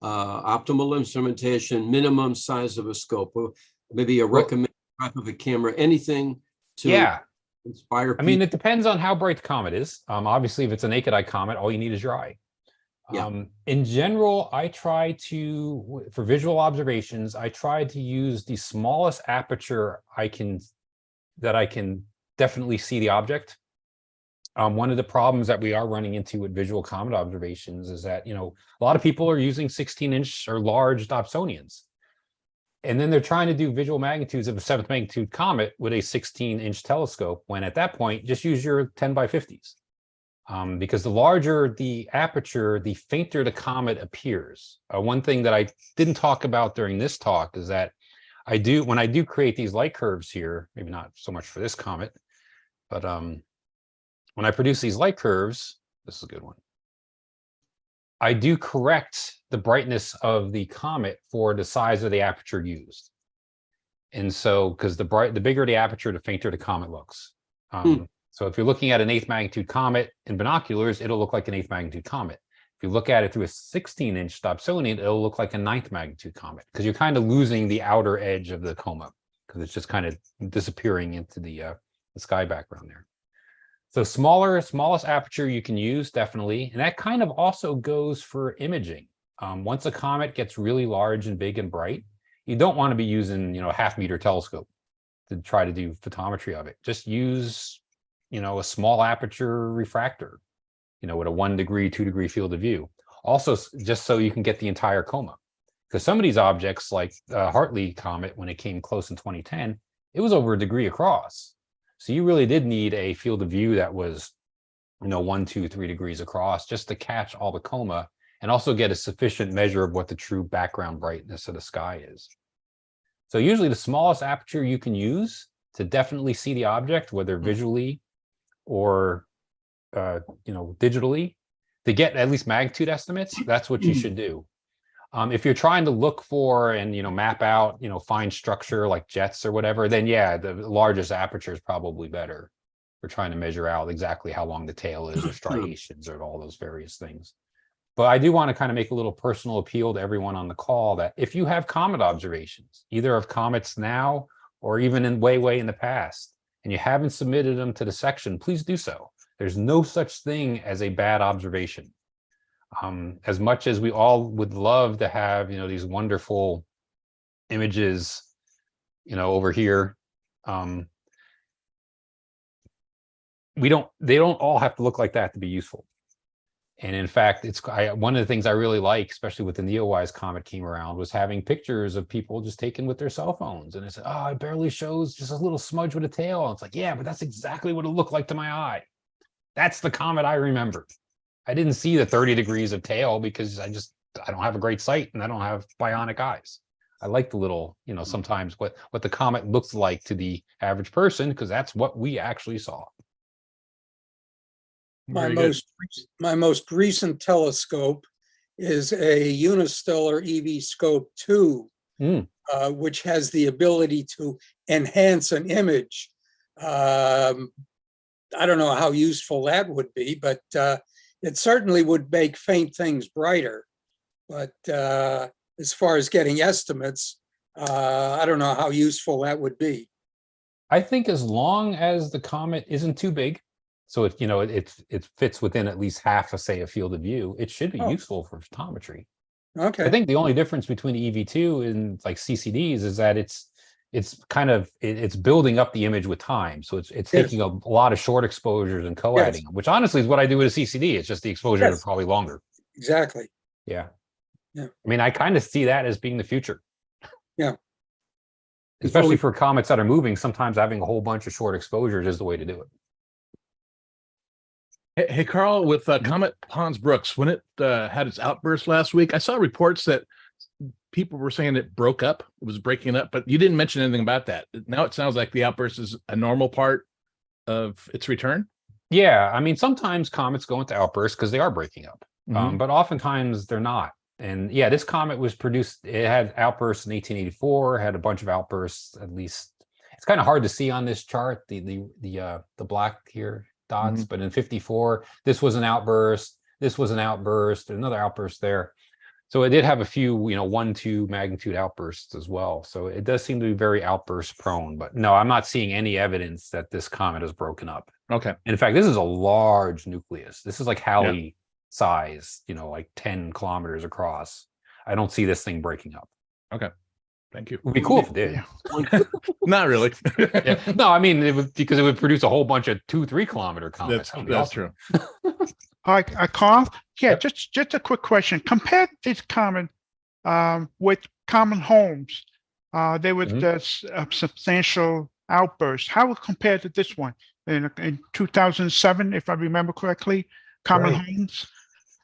optimal instrumentation, minimum size of a scope, or maybe a recommended type of a camera, anything to inspire people? I mean, it depends on how bright the comet is. Obviously, if it's a naked eye comet, all you need is your eye. In general, I try to, for visual observations, I try to use the smallest aperture that I can definitely see the object. One of the problems that we are running into with visual comet observations is that, you know, a lot of people are using 16-inch or large Dobsonians. And then they're trying to do visual magnitudes of a 7th magnitude comet with a 16-inch telescope, when at that point, just use your 10 by 50s. Because the larger the aperture, the fainter the comet appears. One thing that I didn't talk about during this talk is that when I do create these light curves here, maybe not so much for this comet, but when I produce these light curves, this is a good one. I do correct the brightness of the comet for the size of the aperture used. And so, because the bigger the aperture, the fainter the comet looks. So if you're looking at an 8th magnitude comet in binoculars, it'll look like an 8th magnitude comet. If you look at it through a 16-inch Dobsonian, it'll look like a 9th magnitude comet, because you're kind of losing the outer edge of the coma, because it's just kind of disappearing into the sky background there. So smallest aperture you can use, definitely. And that kind of also goes for imaging. Once a comet gets really large and big and bright, you don't want to be using, a half-meter telescope to try to do photometry of it. Just use, a small aperture refractor, with a 1 degree, 2 degree field of view. Also, just so you can get the entire coma. Because some of these objects, like the Hartley comet, when it came close in 2010, it was over a degree across. So you really did need a field of view that was, 1, 2, 3 degrees across, just to catch all the coma and also get a sufficient measure of what the true background brightness of the sky is. So usually the smallest aperture you can use to definitely see the object, whether visually or digitally, to get at least magnitude estimates, that's what you should do. If you're trying to look for and map out fine structure like jets or whatever, then yeah, the largest aperture is probably better for trying to measure out exactly how long the tail is, or striations, or all those various things. But I do want to kind of make a little personal appeal to everyone on the call that if you have comet observations, either of comets now or even in way in the past, and you haven't submitted them to the section, please do so. There's no such thing as a bad observation. As much as we all would love to have, these wonderful images, over here, they don't all have to look like that to be useful. And in fact, one of the things I really like, especially when the Neowise comet came around, was having pictures of people just taken with their cell phones. And it said, oh, it barely shows just a little smudge with a tail. And it's like, yeah, but that's exactly what it looked like to my eye. That's the comet I remember. I didn't see the 30 degrees of tail because I don't have a great sight and I don't have bionic eyes. I like the little, sometimes what the comet looks like to the average person, because that's what we actually saw. My most recent telescope is a Unistellar EV Scope 2, which has the ability to enhance an image. I don't know how useful that would be, but it certainly would make faint things brighter. But as far as getting estimates, I don't know how useful that would be. I think as long as the comet isn't too big, so it fits within at least half a field of view, it should be useful for photometry. Okay. I think the only difference between the EV2 and like CCDs is that it's building up the image with time. So it's taking a lot of short exposures and co-adding them, which honestly is what I do with a CCD. It's just the exposures are probably longer. Exactly. Yeah. Yeah. I mean, I kind of see that as being the future. Yeah. Especially for comets that are moving, sometimes having a whole bunch of short exposures is the way to do it. Hey, Carl, with Comet Hans Brooks, when it had its outburst last week, I saw reports that people were saying it broke up, it was breaking up, but you didn't mention anything about that. Now it sounds like the outburst is a normal part of its return. Yeah, I mean, sometimes comets go into outbursts because they are breaking up, but oftentimes they're not. And yeah, this comet was produced, it had outbursts in 1884, had a bunch of outbursts, at least. It's kind of hard to see on this chart, the black here dots, but in 54, this was an outburst, this was an outburst, another outburst there. So it did have a few, 1, 2 magnitude outbursts as well. So it does seem to be very outburst prone, but no, I'm not seeing any evidence that this comet is broken up. Okay. In fact, this is a large nucleus. This is like Halley size, like 10 kilometers across. I don't see this thing breaking up. Okay. Thank you. It would be cool if it did. Not really. No, I mean, because it would produce a whole bunch of 2-3 kilometer comets. That's true. Hi, Carl. Yeah, just a quick question. Compare this comet with common homes. there was a substantial outburst. How it compared to this one in 2007, if I remember correctly, Common Right. Homes?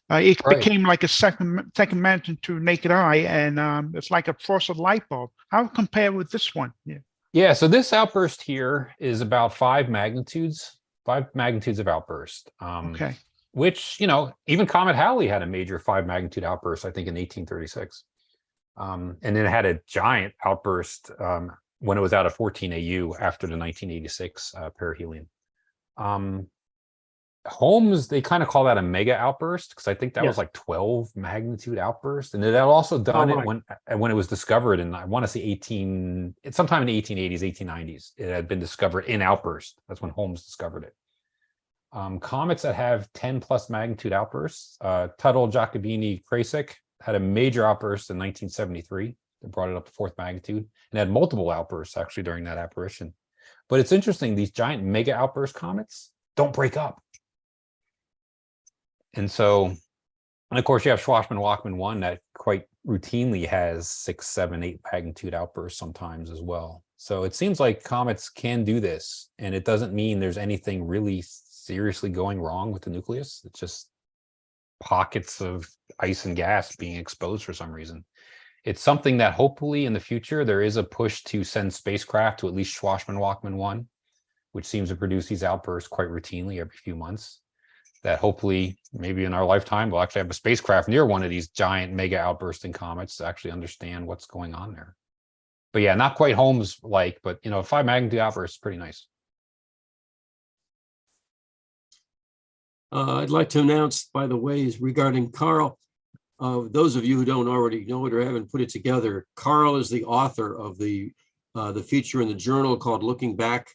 It Right. became like a second mansion to naked eye, and it's like a frosted light bulb. How it compare with this one? Yeah. Yeah, so this outburst here is about 5 magnitudes of outburst. Okay. Which, you know, even Comet Halley had a major 5 magnitude outburst, I think, in 1836. And then it had a giant outburst when it was out of 14 AU after the 1986 perihelion. Holmes, they kind of call that a mega outburst because I think that was Yes. like 12 magnitude outburst. And it had also done Oh, it when it was discovered in, I want to say sometime in the 1880s, 1890s. It had been discovered in outburst. That's when Holmes discovered it. Comets that have 10 plus magnitude outbursts, Tuttle, Giacobini, Krasik had a major outburst in 1973 that brought it up to 4th magnitude and had multiple outbursts actually during that apparition. But it's interesting, these giant mega outburst comets don't break up. And so, and of course, you have Schwarzman-Walkman 1 that quite routinely has 6, 7, 8 magnitude outbursts sometimes as well. So it seems like comets can do this, and it doesn't mean there's anything really seriously going wrong with the nucleus. It's just pockets of ice and gas being exposed for some reason. It's something that hopefully in the future, there is a push to send spacecraft to at least Schwarzman-Walkman 1, which seems to produce these outbursts quite routinely every few months. That hopefully, maybe in our lifetime, we'll actually have a spacecraft near one of these giant mega outbursting comets to actually understand what's going on there. But yeah, not quite Holmes-like, but you know, 5 magnitude outburst is pretty nice. I'd like to announce, by the way, regarding Carl, those of you who don't already know it or haven't put it together, Carl is the author of the feature in the journal called Looking Back.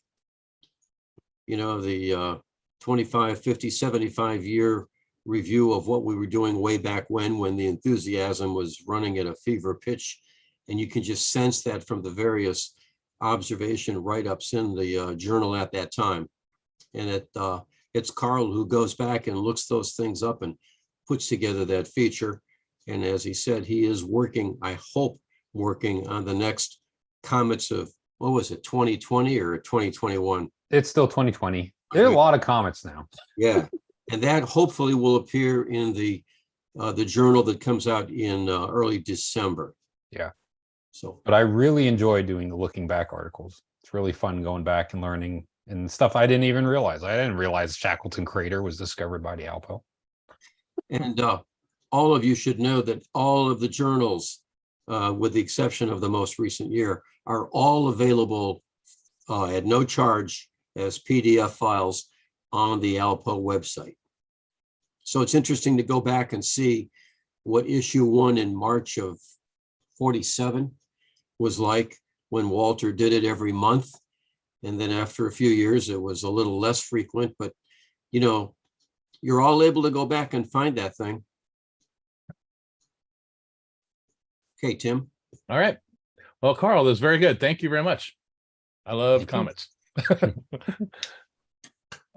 You know, the 25, 50, 75 year review of what we were doing way back when the enthusiasm was running at a fever pitch. And you can just sense that from the various observation write-ups in the journal at that time. And it's Carl who goes back and looks those things up and puts together that feature. And as he said, he is working, I hope, working on the next comets of, what was it, 2020 or 2021? It's still 2020. There are a lot of comets now. Yeah, and that hopefully will appear in the journal that comes out in early December. Yeah. So, but I really enjoy doing the looking back articles. It's really fun going back and learning and stuff I didn't even realize. I didn't realize Shackleton Crater was discovered by the ALPO. And all of you should know that all of the journals, with the exception of the most recent year, are all available at no charge as PDF files on the ALPO website. So it's interesting to go back and see what issue 1 in March of 47 was like when Walter did it every month. And then after a few years, it was a little less frequent, but you know, you're all able to go back and find that thing. Okay, Tim. All right. Well, Carl, that's very good. Thank you very much. I love comets.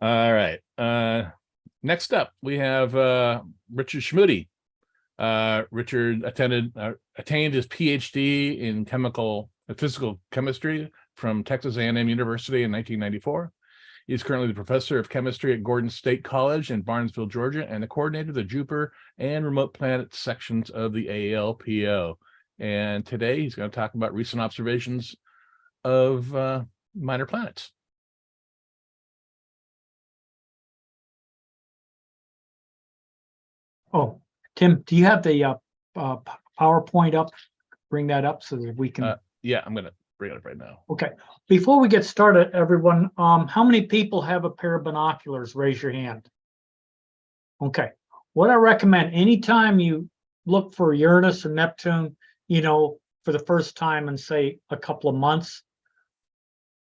All right. Next up, we have Richard Schmude. Richard attained his PhD in physical chemistry from Texas A&M University in 1994. He's currently the professor of chemistry at Gordon State College in Barnesville, Georgia, and the coordinator of the Jupiter and remote planet sections of the ALPO. And today he's going to talk about recent observations of minor planets. Oh, Tim, do you have the PowerPoint up? Bring that up so that we can. Yeah, I'm going to bring it up right now. Okay. Before we get started, everyone, how many people have a pair of binoculars? Raise your hand. Okay. What I recommend, anytime you look for Uranus or Neptune, you know, for the first time in, say, a couple of months,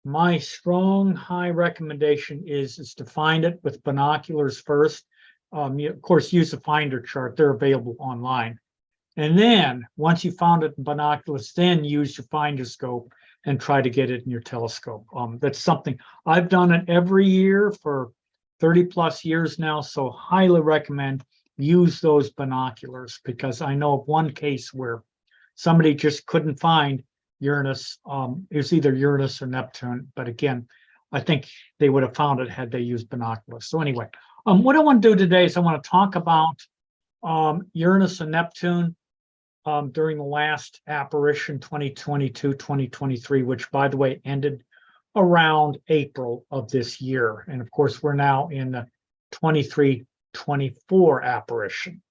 my strong, high recommendation is to find it with binoculars first. You, of course, use the finder chart. They're available online. And then once you found it in binoculars, then use your finder scope and try to get it in your telescope. That's something I've done it every year for 30 plus years now. So highly recommend use those binoculars, because I know of one case where somebody just couldn't find Uranus. It was either Uranus or Neptune, but again, I think they would have found it had they used binoculars. So anyway, what I want to do today is I want to talk about Uranus and Neptune during the last apparition 2022-2023, which by the way ended around April of this year. And of course, we're now in the 23-24 apparition.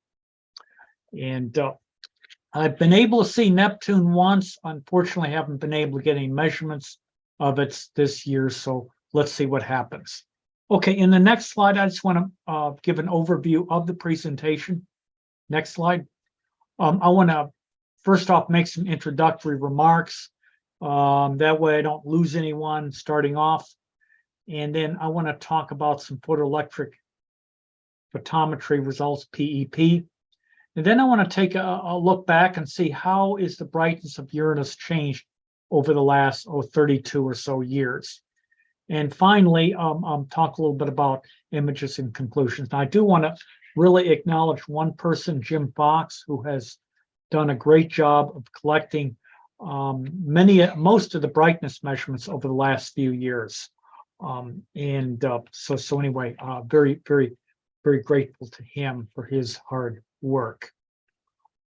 And I've been able to see Neptune once. Unfortunately, I haven't been able to get any measurements of it this year. So let's see what happens. Okay, in the next slide, I just want to give an overview of the presentation. Next slide. I want to first off make some introductory remarks. That way I don't lose anyone starting off. And then I want to talk about some photoelectric photometry results, PEP. And then I want to take a look back and see how is the brightness of Uranus changed over the last 32 or so years. And finally, talk a little bit about images and conclusions. Now, I do want to really acknowledge one person, Jim Fox, who has done a great job of collecting most of the brightness measurements over the last few years. So anyway, very, very, very grateful to him for his hard work.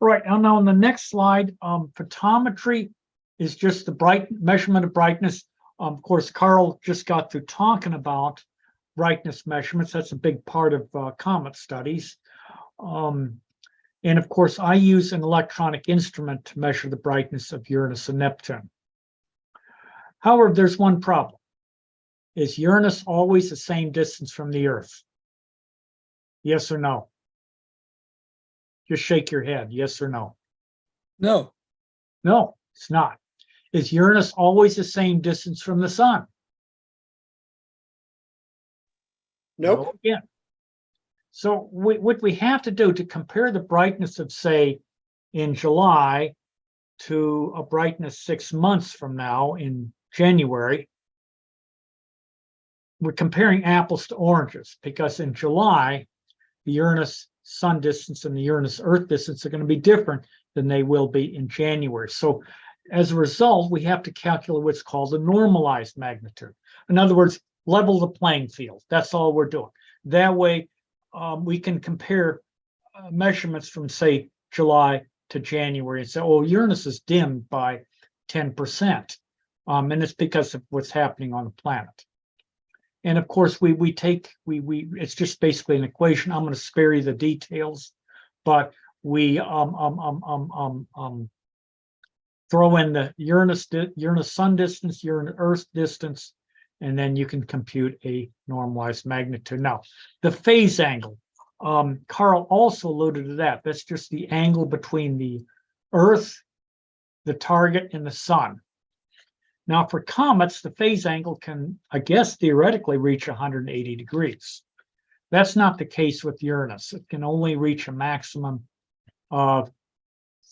All right, now on the next slide, photometry is just the measurement of brightness. Of course, Carl just got through talking about brightness measurements. That's a big part of comet studies. And of course, I use an electronic instrument to measure the brightness of Uranus and Neptune. However, there's one problem. Is Uranus always the same distance from the Earth? Yes or no? Just shake your head, yes or no? No. No, it's not. Is Uranus always the same distance from the sun? Nope. No, again. So what we have to do to compare the brightness of, say, in July to a brightness 6 months from now in January, we're comparing apples to oranges, because in July, the Uranus sun distance and the Uranus Earth distance are going to be different than they will be in January. So as a result, we have to calculate what's called a normalized magnitude. In other words, level the playing field. That's all we're doing. That way, we can compare measurements from, say, July to January and say, oh, Uranus is dimmed by 10%. And it's because of what's happening on the planet. And of course, it's just basically an equation. I'm going to spare you the details, but we throw in the Uranus sun distance, Uranus Earth distance, and then you can compute a normalized magnitude. Now, the phase angle, Carl also alluded to that. That's just the angle between the Earth, the target, and the sun. Now, for comets, the phase angle can, I guess, theoretically reach 180 degrees. That's not the case with Uranus. It can only reach a maximum of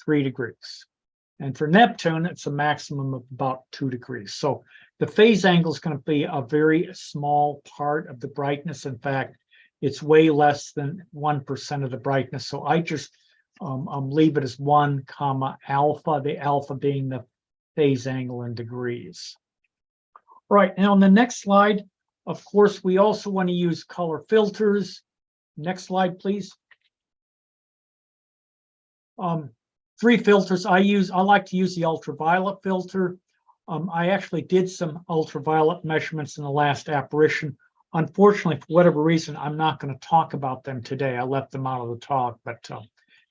3 degrees. And for Neptune, it's a maximum of about 2 degrees. So the phase angle is going to be a very small part of the brightness. In fact, it's way less than 1% of the brightness. So I just leave it as 1 comma alpha, the alpha being the phase angle in degrees. All right, now on the next slide, of course, we also want to use color filters. Next slide, please. 3 filters I use. I like to use the ultraviolet filter. I actually did some ultraviolet measurements in the last apparition. Unfortunately, for whatever reason, I'm not going to talk about them today. I left them out of the talk, but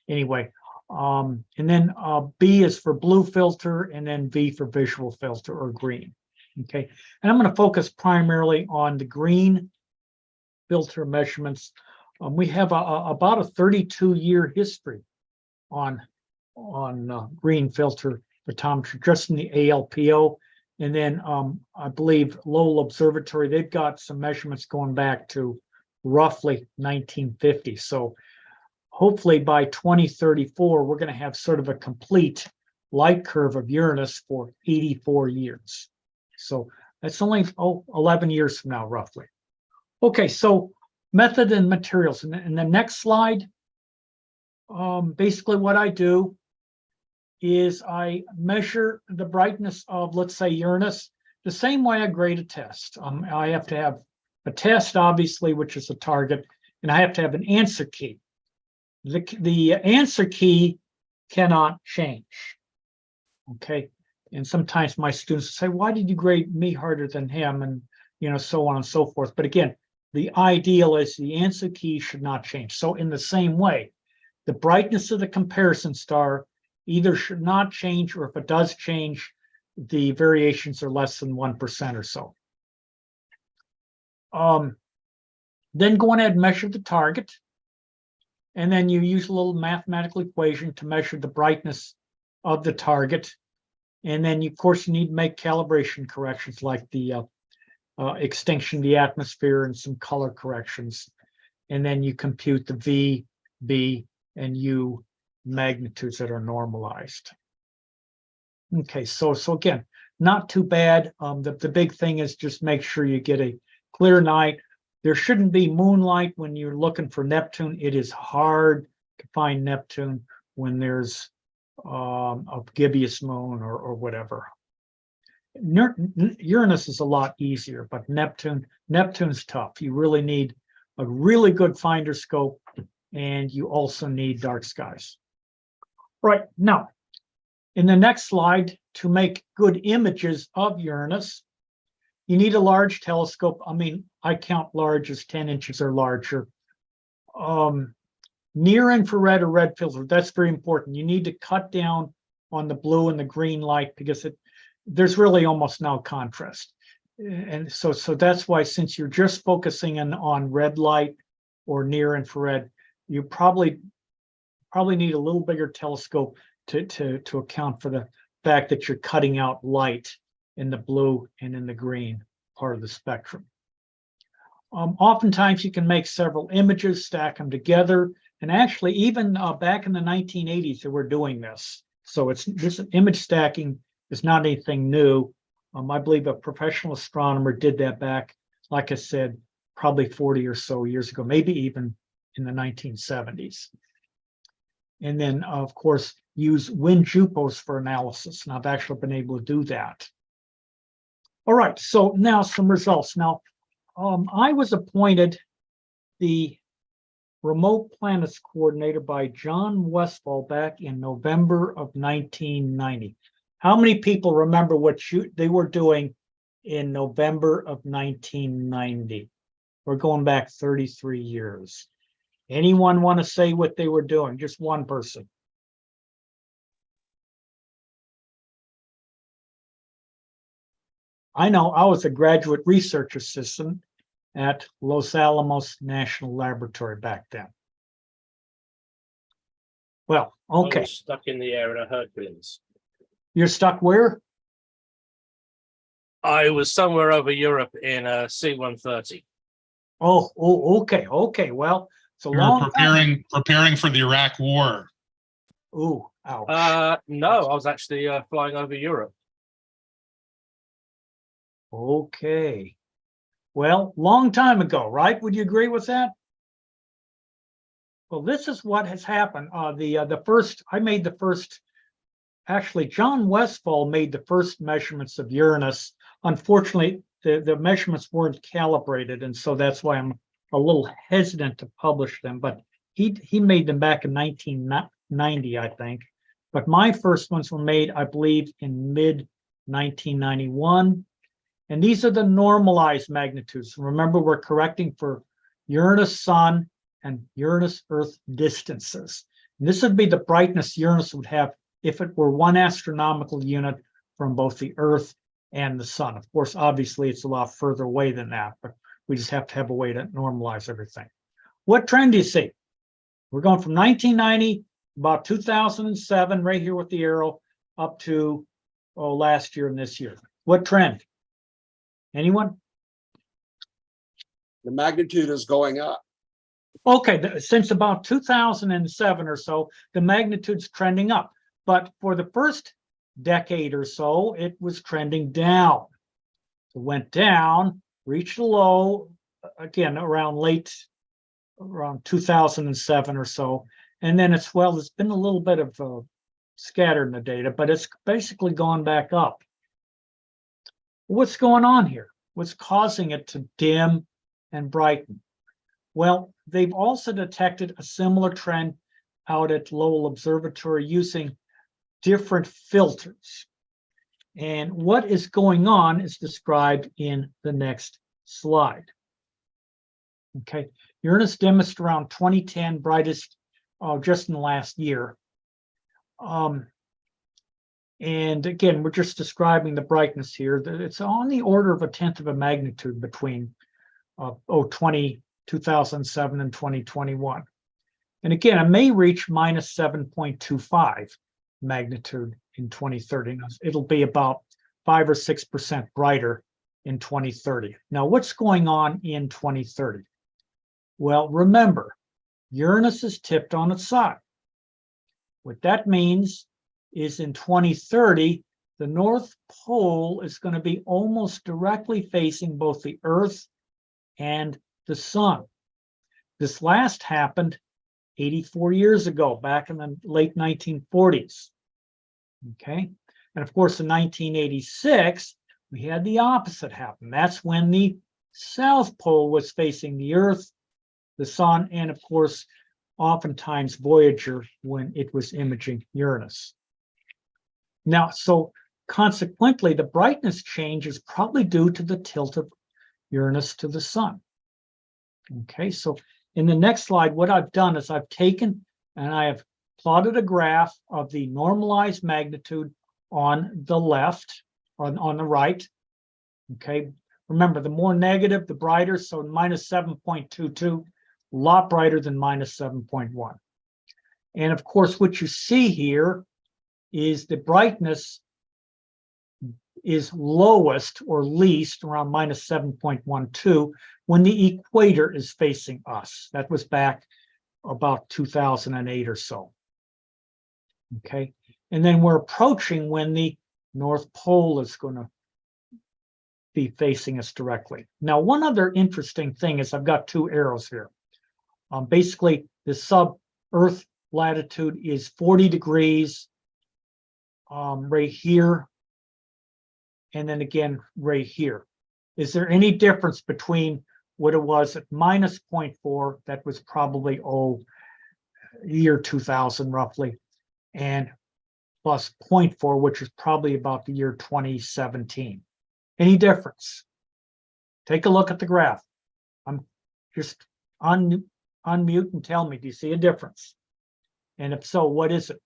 anyway. And then B is for blue filter, and then V for visual filter or green. Okay, and I'm going to focus primarily on the green filter measurements. We have about a 32-year history on green filter photometry, just in the ALPO. And then I believe Lowell Observatory, they've got some measurements going back to roughly 1950. So hopefully by 2034, we're going to have sort of a complete light curve of Uranus for 84 years. So that's only 11 years from now, roughly. Okay, so method and materials. In the next slide, basically what I do is I measure the brightness of, let's say, Uranus, the same way I grade a test. I have to have a test, obviously, which is a target, and I have to have an answer key. The answer key cannot change. Okay. And sometimes my students say, why did you grade me harder than him? And, so on and so forth. But again, the ideal is the answer key should not change. So in the same way, the brightness of the comparison star either should not change, or if it does change, the variations are less than 1% or so. Then go ahead and measure the target. And then you use a little mathematical equation to measure the brightness of the target. And then, of course, you need to make calibration corrections like the extinction of the atmosphere and some color corrections. And then you compute the V, B, and U magnitudes that are normalized. Okay, so again, not too bad. The big thing is just make sure you get a clear night. There shouldn't be moonlight when you're looking for Neptune. It is hard to find Neptune when there's a gibbous moon or whatever. Uranus is a lot easier, but Neptune's tough. You really need a really good finder scope, and you also need dark skies. Right, now, in the next slide, to make good images of Uranus, you need a large telescope. I mean, I count large as 10 inches or larger. Near infrared or red filter, that's very important. You need to cut down on the blue and the green light because there's really almost no contrast. And so that's why, since you're just focusing on red light or near infrared, you probably need a little bigger telescope to account for the fact that you're cutting out light in the blue and in the green part of the spectrum. Oftentimes you can make several images, stack them together, and actually even back in the 1980s they were doing this. So this image stacking is not anything new. I believe a professional astronomer did that back, like I said, probably 40 or so years ago, maybe even in the 1970s. And then, of course, use WinJupos for analysis, and I've actually been able to do that. All right, so now some results. Now, I was appointed the Remote Planets Coordinator by John Westfall back in November of 1990. How many people remember what they were doing in November of 1990? We're going back 33 years. Anyone want to say what they were doing? Just one person. I know I was a graduate research assistant at Los Alamos National Laboratory back then. Well, okay. I was stuck in the air in a Hercules. You're stuck where? I was somewhere over Europe in a C-130. Oh, okay. Well, it's a We long were preparing for the Iraq War. Ooh, ouch. No, I was actually flying over Europe. Okay. Well, long time ago, right? Would you agree with that? Well, this is what has happened. Actually, John Westfall made the first measurements of Uranus. Unfortunately, the measurements weren't calibrated, and so that's why I'm a little hesitant to publish them. But he made them back in 1990, I think. But my first ones were made, I believe, in mid-1991. And these are the normalized magnitudes. Remember, we're correcting for Uranus Sun and Uranus Earth distances. And this would be the brightness Uranus would have if it were one astronomical unit from both the Earth and the Sun. Of course, obviously, it's a lot further away than that, but we just have to have a way to normalize everything. What trend do you see? We're going from 1990, about 2007, right here with the arrow, up to last year and this year. What trend? Anyone? The magnitude is going up. Okay, since about 2007 or so, the magnitude's trending up. But for the first decade or so, it was trending down. It went down, reached a low, again, around 2007 or so. And then it's been a little bit of scattered in the data, but it's basically gone back up. What's going on here? What's causing it to dim and brighten? Well, they've also detected a similar trend out at Lowell Observatory using different filters. And what is going on is described in the next slide. Okay, Uranus dimmest around 2010, brightest just in the last year. And again, we're just describing the brightness here. It's on the order of 1/10 of a magnitude between 2007 and 2021. And again, it may reach minus 7.25 magnitude in 2030. It'll be about 5 or 6% brighter in 2030. Now, what's going on in 2030? Well, remember, Uranus is tipped on its side. What that means is in 2030, the North Pole is going to be almost directly facing both the Earth and the Sun. This last happened 84 years ago, back in the late 1940s. Okay, and of course, in 1986, we had the opposite happen. That's when the South Pole was facing the Earth, the Sun, and of course, oftentimes Voyager when it was imaging Uranus. Now, so consequently, the brightness change is probably due to the tilt of Uranus to the Sun. Okay, so in the next slide, what I've done is I've taken and I have plotted a graph of the normalized magnitude on the left, on the right. Okay, remember, the more negative, the brighter. So minus 7.22, a lot brighter than minus 7.1. And of course, what you see here is the brightness is lowest or least around minus 7.12 when the equator is facing us. That was back about 2008 or so. Okay, and then we're approaching when the North Pole is going to be facing us directly. Now, one other interesting thing is I've got two arrows here. Basically, the sub-Earth latitude is 40 degrees right here, and then again right here. Is there any difference between what it was at minus 0.4, that was probably year 2000 roughly, and plus 0.4, which is probably about the year 2017? Any difference? Take a look at the graph. I'm just unmute and tell me, do you see a difference? And if so, what is it?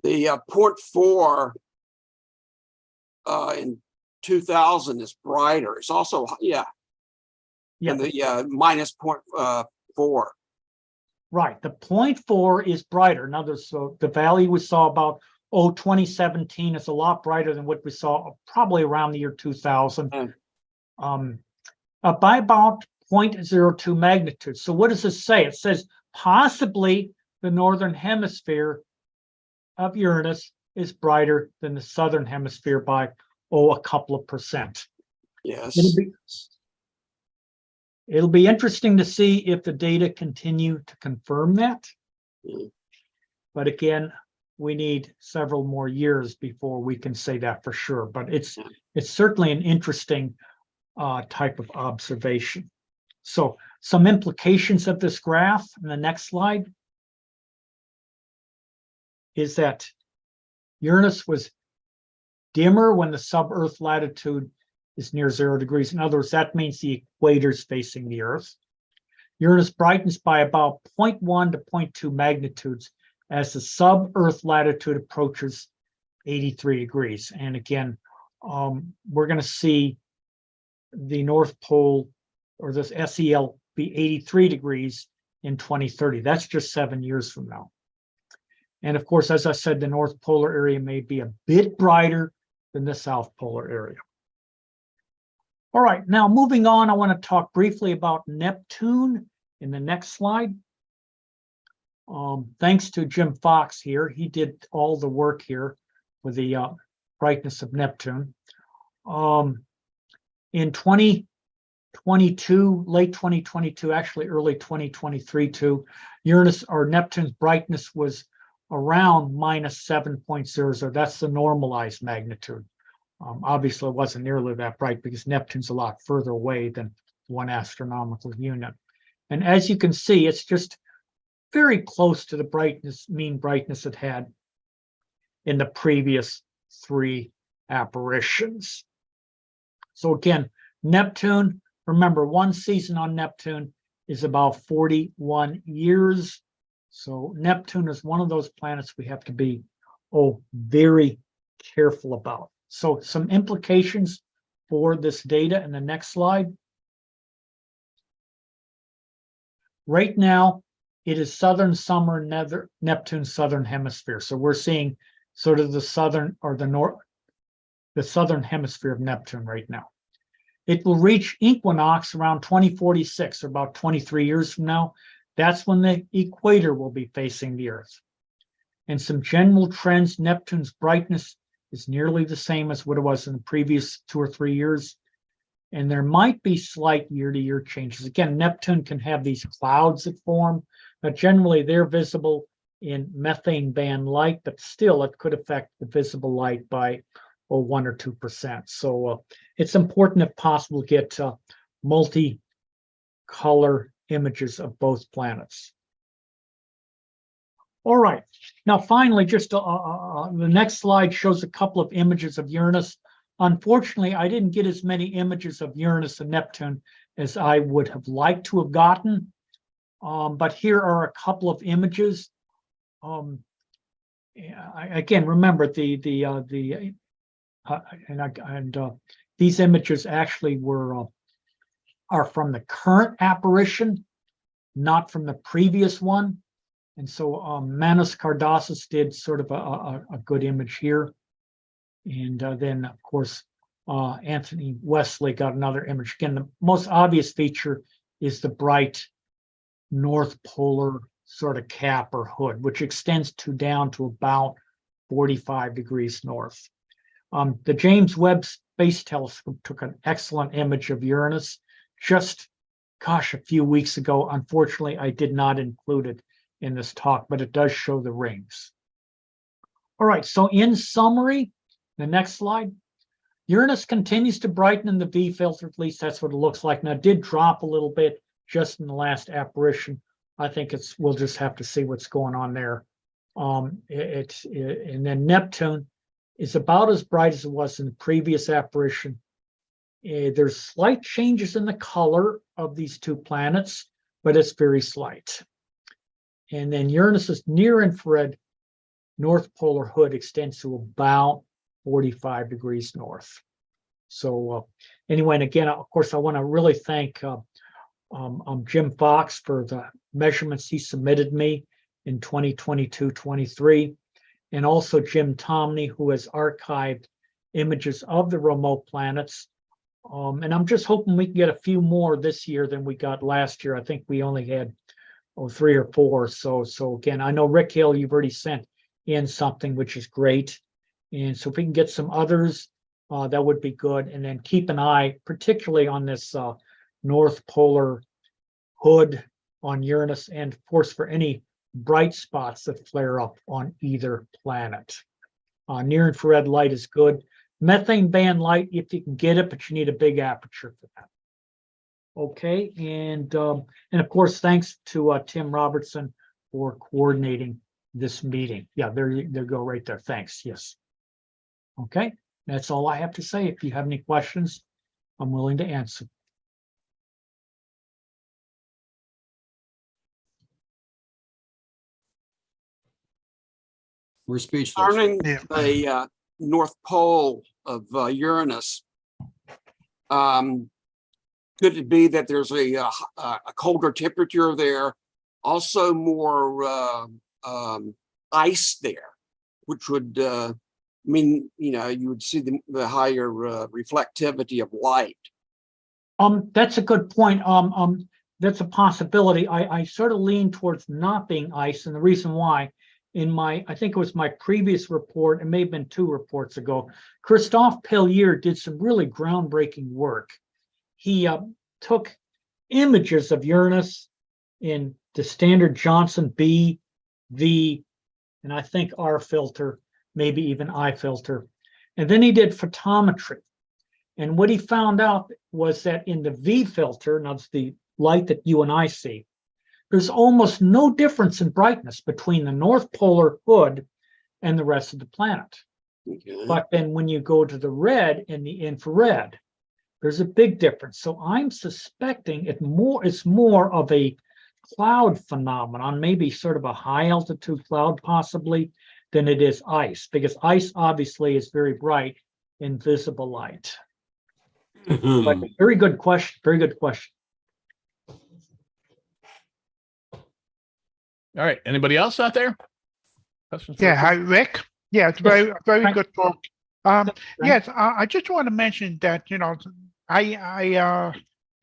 The 0.4 in 2000 is brighter. It's also, yeah. And the minus 0.4. Right, the 0.4 is brighter. In other words, so the value we saw about 2017 is a lot brighter than what we saw probably around the year 2000, by about 0.02 magnitude. So what does this say? It says possibly the northern hemisphere of Uranus is brighter than the southern hemisphere by a couple of percent. Yes. It'll be interesting to see if the data continue to confirm that. But again, we need several more years before we can say that for sure. But it's certainly an interesting type of observation. So some implications of this graph in the next slide is that Uranus was dimmer when the sub-Earth latitude is near 0 degrees. In other words, that means the equator is facing the Earth. Uranus brightens by about 0.1 to 0.2 magnitudes as the sub-Earth latitude approaches 83 degrees. And again, we're going to see the North Pole, or this SEL, be 83 degrees in 2030. That's just 7 years from now. And of course, as I said, the North Polar area may be a bit brighter than the South Polar area. All right, now moving on, I want to talk briefly about Neptune in the next slide. Thanks to Jim Fox here, he did all the work here with the brightness of Neptune. in 2022, late 2022, actually early 2023 too, Uranus or Neptune's brightness was around minus 7.00. That's the normalized magnitude. Obviously, it wasn't nearly that bright because Neptune's a lot further away than 1 astronomical unit. And as you can see, it's just very close to the brightness, mean brightness it had in the previous 3 apparitions. So again, Neptune, remember, 1 season on Neptune is about 41 years. So Neptune is one of those planets we have to be, very careful about. So some implications for this data in the next slide. Right now, it is southern summer Neptune's southern hemisphere. So we're seeing sort of the southern or the southern hemisphere of Neptune right now. It will reach equinox around 2046, or about 23 years from now. That's when the equator will be facing the Earth. And some general trends, Neptune's brightness is nearly the same as what it was in the previous 2 or 3 years. And there might be slight year-to-year changes. Again, Neptune can have these clouds that form, but generally they're visible in methane band light, but still it could affect the visible light by 1 or 2%. So it's important, if possible, to get multi-color images of both planets. All right, now finally, just the next slide shows a couple of images of Uranus. Unfortunately, I didn't get as many images of Uranus and Neptune as I would have liked to have gotten, but here are a couple of images. Again, remember these images actually are from the current apparition, not from the previous one. And so Manus Cardasis did sort of a good image here. And then, of course, Anthony Wesley got another image. Again, the most obvious feature is the bright north polar sort of cap or hood, which extends down to about 45 degrees north. The James Webb Space Telescope took an excellent image of Uranus just, a few weeks ago. Unfortunately, I did not include it in this talk, but it does show the rings. All right, so in summary, the next slide, Uranus continues to brighten in the V filter, at least that's what it looks like. Now, it did drop a little bit just in the last apparition. I think we'll just have to see what's going on there. And then Neptune is about as bright as it was in the previous apparition. There's slight changes in the color of these 2 planets, but it's very slight. And then Uranus's near-infrared north polar hood extends to about 45 degrees north. So anyway, and again, of course, I want to really thank Jim Fox for the measurements he submitted me in 2022-23, and also Jim Tomney, who has archived images of the remote planets. And I'm just hoping we can get a few more this year than we got last year. I think we only had 3 or 4. So again, I know Rick Hill, you've already sent in something, which is great. And so if we can get some others, that would be good. And then keep an eye, particularly on this north polar hood on Uranus, and of course for any bright spots that flare up on either planet. Near infrared light is good. Methane band light, if you can get it, but you need a big aperture for that. Okay, and of course, thanks to Tim Robertson for coordinating this meeting. Yeah, there you go, right there. Thanks. Yes. Okay, that's all I have to say. If you have any questions, I'm willing to answer. We're speechless. Concerning the North Pole of Uranus, could it be that there's a colder temperature there, also more ice there, which would mean, you would see the higher reflectivity of light? That's a good point. That's a possibility. I sort of lean towards not being ice, and the reason why, I think it was my previous report, it may have been 2 reports ago, Christophe Pellier did some really groundbreaking work he took images of Uranus in the standard Johnson B, V, and I think R filter, maybe even I filter. And then he did photometry. And what he found out was that in the V filter, and that's the light that you and I see, there's almost no difference in brightness between the North Polar hood and the rest of the planet. Okay. But then when you go to the red and the infrared, there's a big difference. So I'm suspecting it's more of a cloud phenomenon, maybe sort of a high altitude cloud possibly, than it is ice, because ice obviously is very bright in visible light. But very good question. Very good question. All right. Anybody else out there? Questions for Yeah, hi, Richard? Rick. Yeah, it's very Frank. good talk. Yes, I just want to mention that, I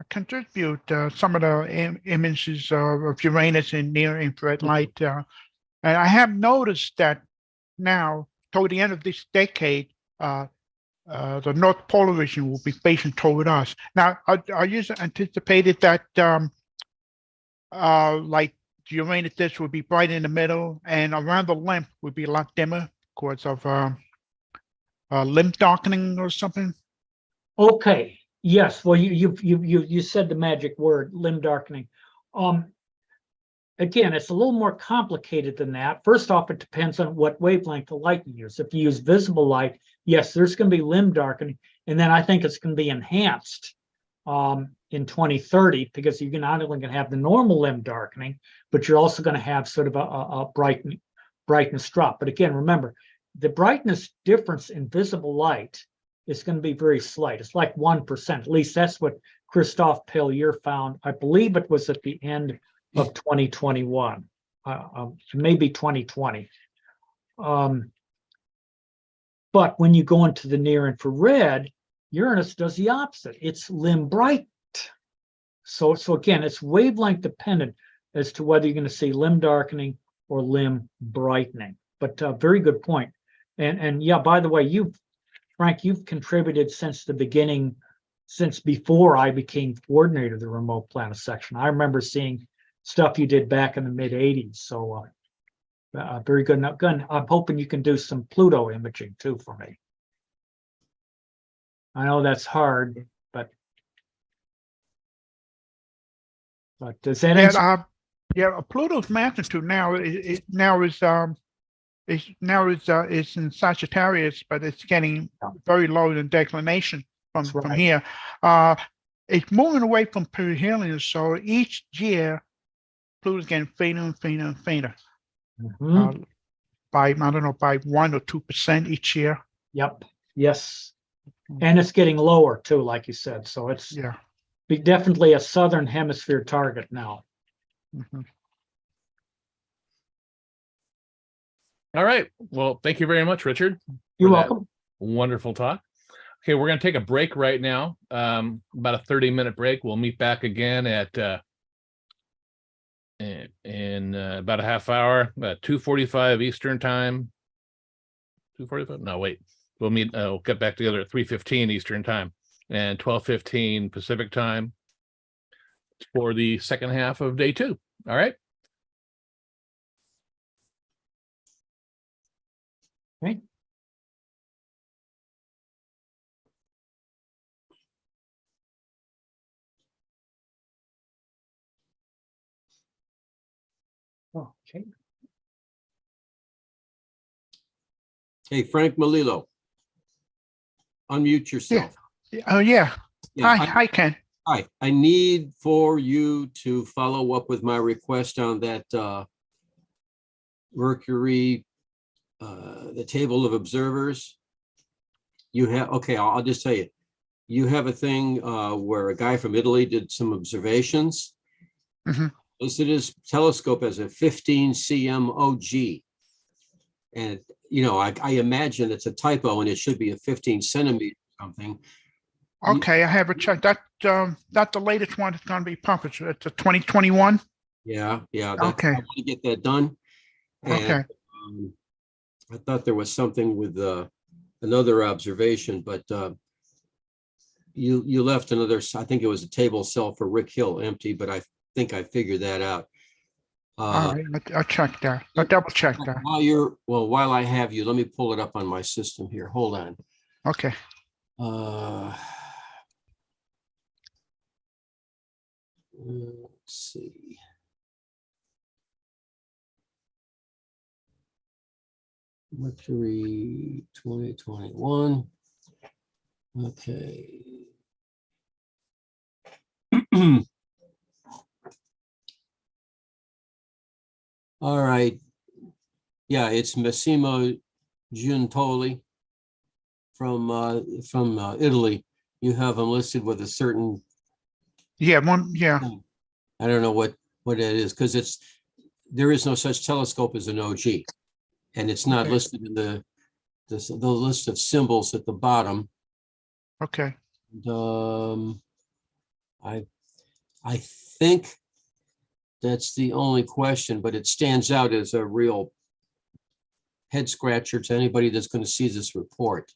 contribute some of the images of Uranus in near infrared light. And I have noticed that now, toward the end of this decade, the North Polar region will be facing toward us. Now, are you anticipated that like Uranus disk would be bright in the middle and around the limb would be a lot dimmer because of limb darkening or something? Okay. Yes. Well, you said the magic word, limb darkening. Again, it's a little more complicated than that. First off, it depends on what wavelength of light you use. If you use visible light, yes, there's going to be limb darkening, and then I think it's going to be enhanced in 2030 because you're not only going to have the normal limb darkening, but you're also going to have sort of a brightness drop. But again, remember, the brightness difference in visible light is going to be very slight. It's like 1%. At least that's what Christophe Pellier found. I believe it was at the end of 2021, maybe 2020. But when you go into the near infrared, Uranus does the opposite. It's limb bright. So again, it's wavelength dependent as to whether you're going to see limb darkening or limb brightening. But very good point. And yeah, by the way, Frank, you've contributed since the beginning, since before I became coordinator of the remote planet section. I remember seeing stuff you did back in the mid 80s. So very good. Now, again, I'm hoping you can do some Pluto imaging too for me. I know that's hard, but does that answer? Pluto's magnitude now is in Sagittarius, but it's getting very low in declination from here. It's moving away from perihelion, so each year Pluto's getting fainter and fainter and fainter. By, I don't know, by 1 or 2% each year. Yep. Yes. And it's getting lower too, like you said. So it's definitely a southern hemisphere target now. All right. Well, thank you very much, Richard. You're welcome. Wonderful talk. Okay, we're going to take a break right now, about a 30-minute break. We'll meet back again at in about a half hour, 2:45 Eastern time. 2:45? No, wait. We'll meet. We'll get back together at 3:15 Eastern time and 12:15 Pacific time for the second half of day 2. All right. Okay. Okay. Hey, Frank Melillo. Unmute yourself. Oh, yeah. Hi, Ken. Hi. I need for you to follow up with my request on that Mercury, the table of observers. You have, okay, I'll just tell you. You have a thing where a guy from Italy did some observations. Listed his telescope as a 15 cm OG. And, you know, I imagine it's a typo and it should be a 15 centimeter something. Okay, I have a check. That the latest one is going to be published. It's a 2021. Yeah. Okay. I want to get that done. And, okay. I thought there was something with another observation, but you left another, I think it was a table cell for Rick Hill empty, but I think I figured that out. All right, I'll check that. I'll double check that. While I have you, let me pull it up on my system here. Hold on. Okay. Let's see. Mercury 2021. Okay. All right. Yeah, it's Massimo Giuntoli from Italy. You have them listed with a certain. Yeah, I don't know what it is because there is no such telescope as an OG, and it's not Okay. listed in the list of symbols at the bottom. Okay. I think that's the only question, but it stands out as a real head scratcher to anybody that's going to see this report.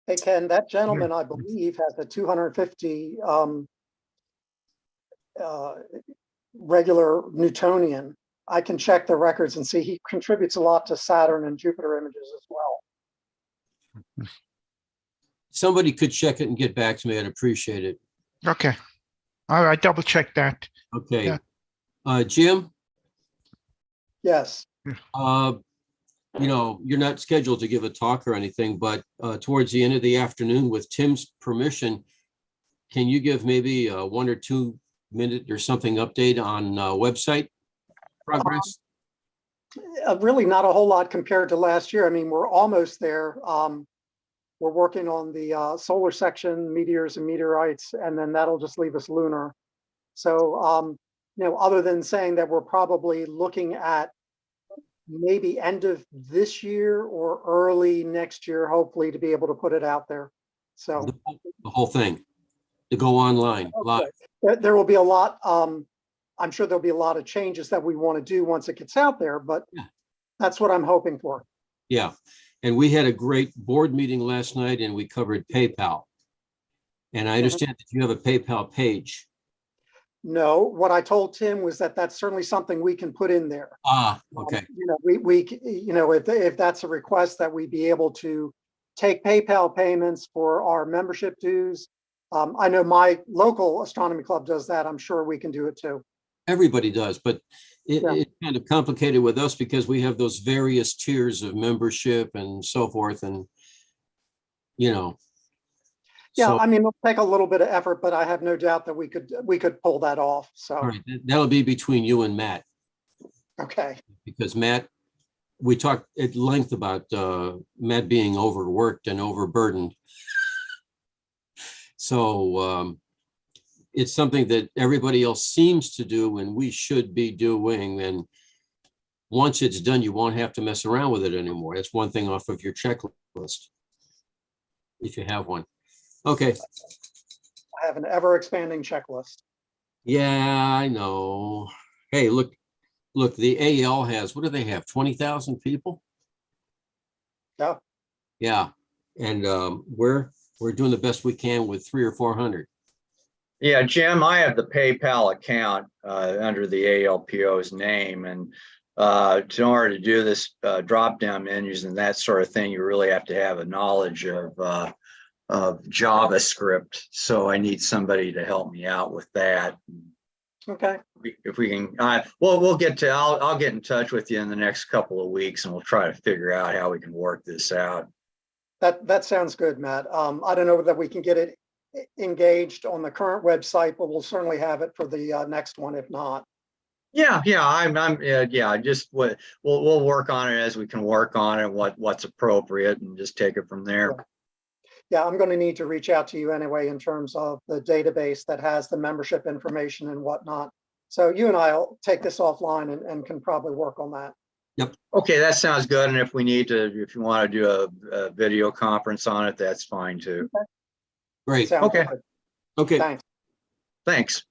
Hey, Ken, that gentleman, I believe, has a 250 regular Newtonian. I can check the records and see he contributes a lot to Saturn and Jupiter images as well. Somebody could check it and get back to me. I'd appreciate it. Okay. All right, double check that. Okay. Yeah. Jim? Yes. You're not scheduled to give a talk or anything, but towards the end of the afternoon, with Tim's permission, can you give maybe a 1 or 2 minute or something update on website progress? Really not a whole lot compared to last year. I mean, we're almost there. We're working on the solar section, meteors and meteorites, and then that'll just leave us lunar. So, other than saying that we're probably looking at maybe end of this year or early next year, hopefully, to be able to put it out there. So the whole thing to go online live. There will be a lot. I'm sure there'll be a lot of changes that we want to do once it gets out there, but that's what I'm hoping for. Yeah. And we had a great board meeting last night and we covered PayPal. And I understand that you have a PayPal page. No, what I told Tim was that that's certainly something we can put in there. Okay. If that's a request that we be able to take PayPal payments for our membership dues. I know my local astronomy club does that. I'm sure we can do it too. Everybody does, but it's kind of complicated with us because we have those various tiers of membership and so forth. And, Yeah, so, I mean, it'll take a little bit of effort, but I have no doubt that we could pull that off. So, all right, that'll be between you and Matt. Okay. Because Matt, we talked at length about Matt being overworked and overburdened. So it's something that everybody else seems to do and we should be doing. And once it's done, you won't have to mess around with it anymore. That's one thing off of your checklist, if you have one. Okay. I have an ever expanding checklist. Yeah, I know. Hey, look, the AL has, what do they have? 20,000 people? Yeah. Yeah. And we're doing the best we can with 300 or 400. Yeah, Jim, I have the PayPal account under the ALPO's name. And in order to do this drop-down menus and that sort of thing, you really have to have a knowledge of JavaScript. So I need somebody to help me out with that. Okay. If we can, we'll get to, I'll get in touch with you in the next couple of weeks and we'll try to figure out how we can work this out. That sounds good, Matt. I don't know that we can get it engaged on the current website, but we'll certainly have it for the next one, if not. Yeah, just we'll work on it as we can work on it, what's appropriate and just take it from there. Yeah, I'm going to need to reach out to you anyway in terms of the database that has the membership information and whatnot. So you and I'll take this offline and can probably work on that. Yep. Okay, that sounds good. And if we need to, if you want to do a video conference on it, that's fine too. Okay. Great. Sounds Okay. good. Okay. Thanks. Thanks.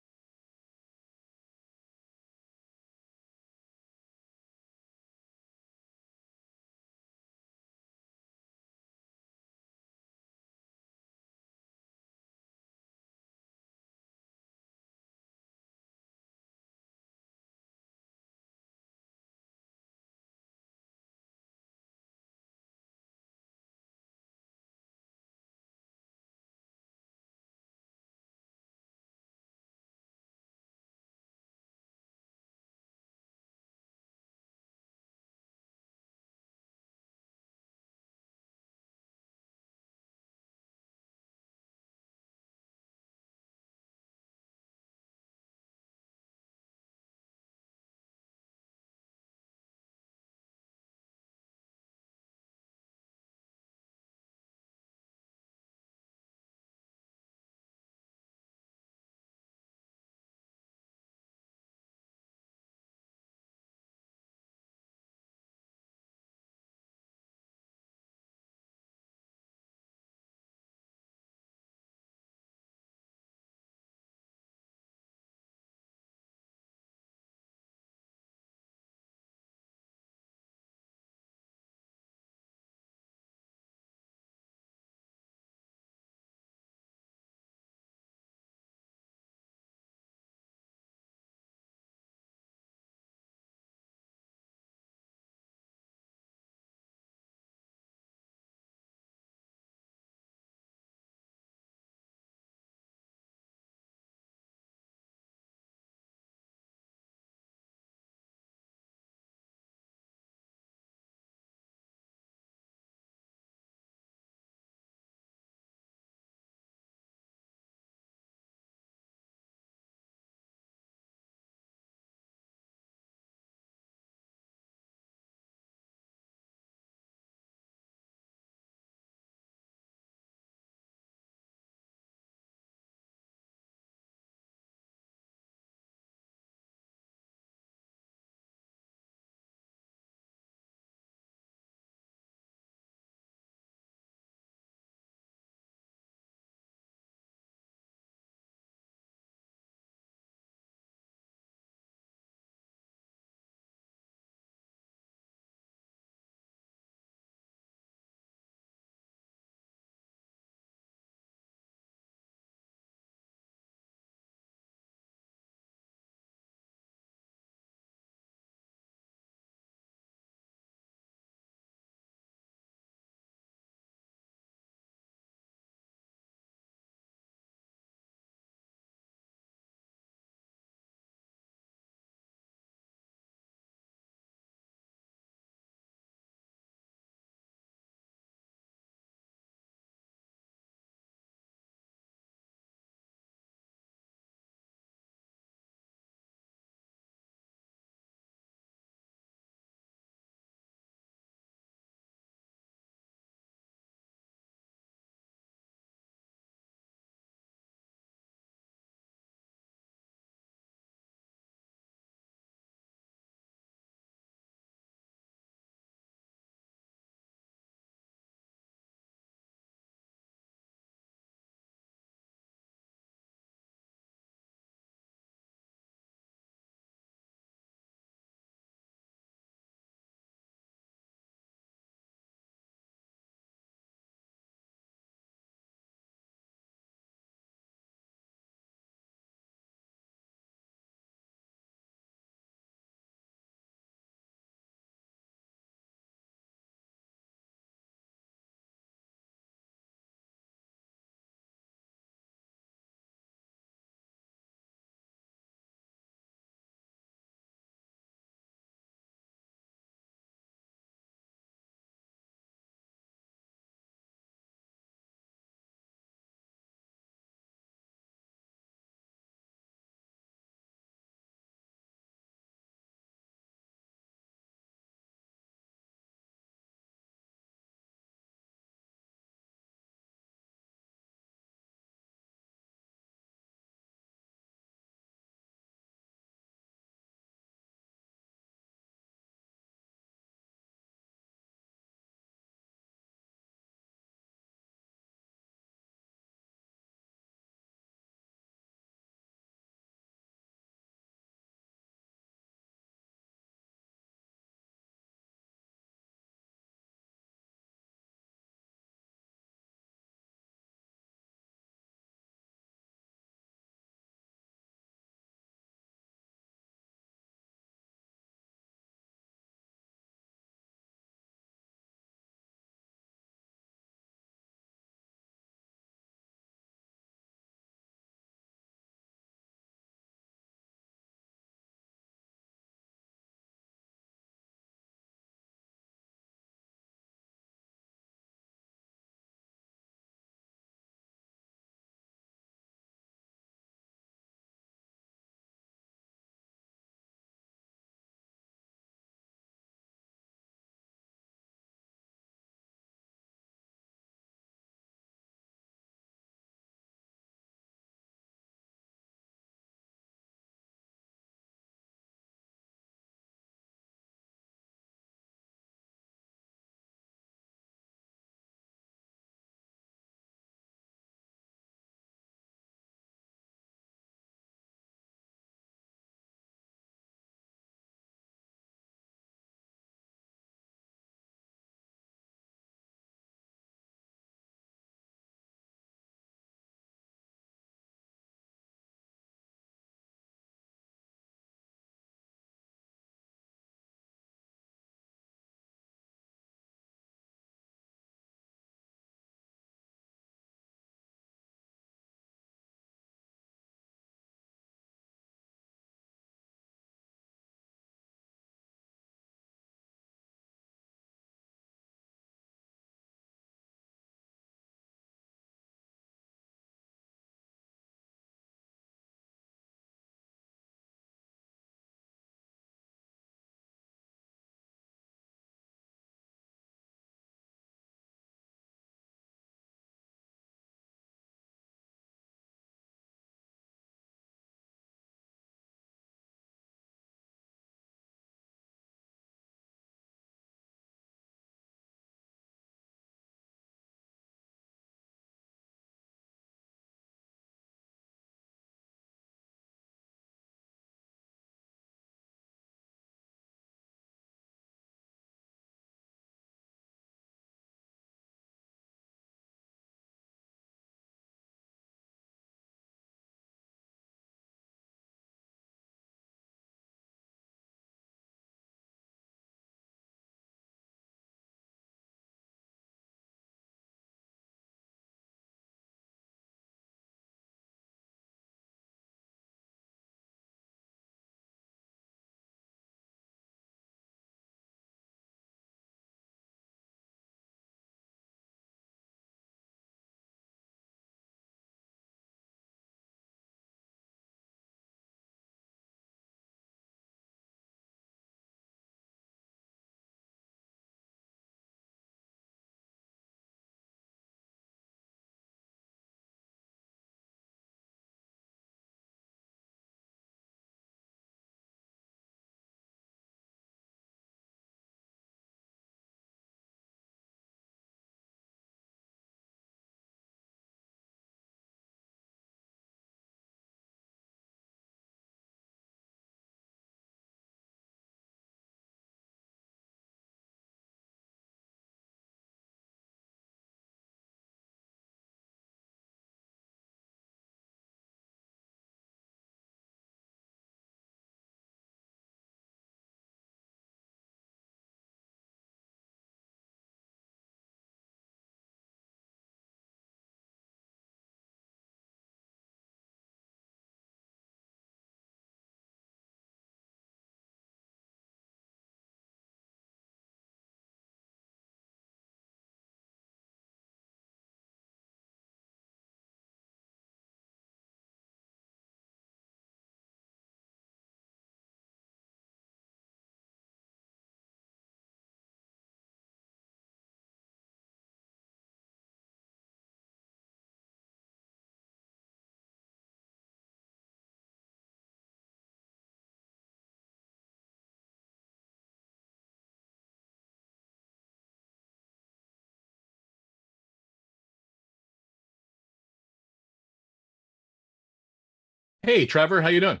Hey, Trevor, how you doing?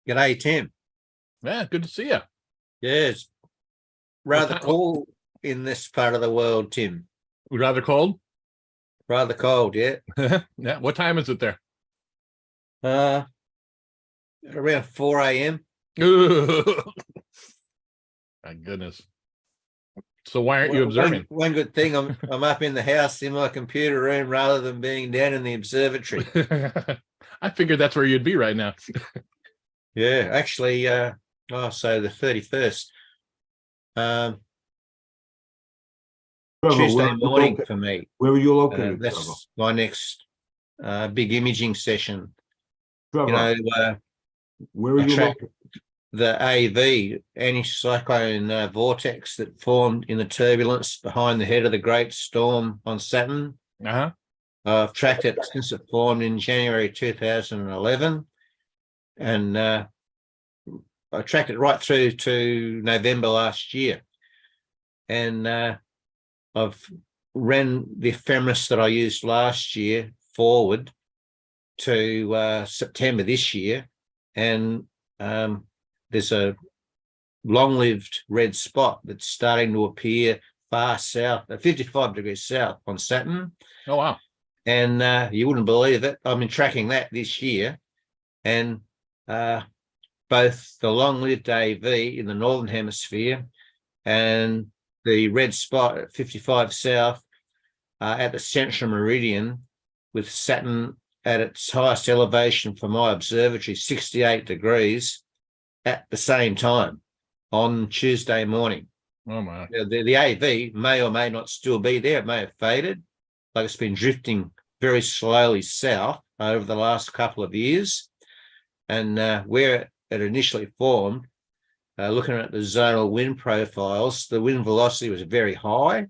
G'day, Tim. Yeah, good to see you. Yes. Rather cold in this part of the world, Tim. Rather cold? Rather cold, yeah. Yeah. What time is it there? Around 4 a.m. My goodness. So why aren't you observing? One good thing, I'm up in the house in my computer room rather than being down in the observatory. I figured that's where you'd be right now. Yeah, actually, so the 31st. Trevor, Tuesday where are you morning located? for me. Where are you located, Trevor? That's my next big imaging session. Trevor, where are I you track located? the AV, anticyclone vortex that formed in the turbulence behind the head of the great storm on Saturn. Uh-huh. I've tracked it since it formed in January 2011. And I tracked it right through to November last year. And I've ran the ephemeris that I used last year forward to September this year. And there's a long-lived red spot that's starting to appear far south, 55 degrees south on Saturn. Oh, wow. And you wouldn't believe it. I've been tracking that this year. And both the long-lived AV in the Northern Hemisphere and the red spot at 55 south at the central meridian with Saturn at its highest elevation for my observatory, 68 degrees, at the same time on Tuesday morning. Oh, my. The AV may or may not still be there. It may have faded. Like it's been drifting very slowly south over the last couple of years. And where it initially formed, looking at the zonal wind profiles, the wind velocity was very high,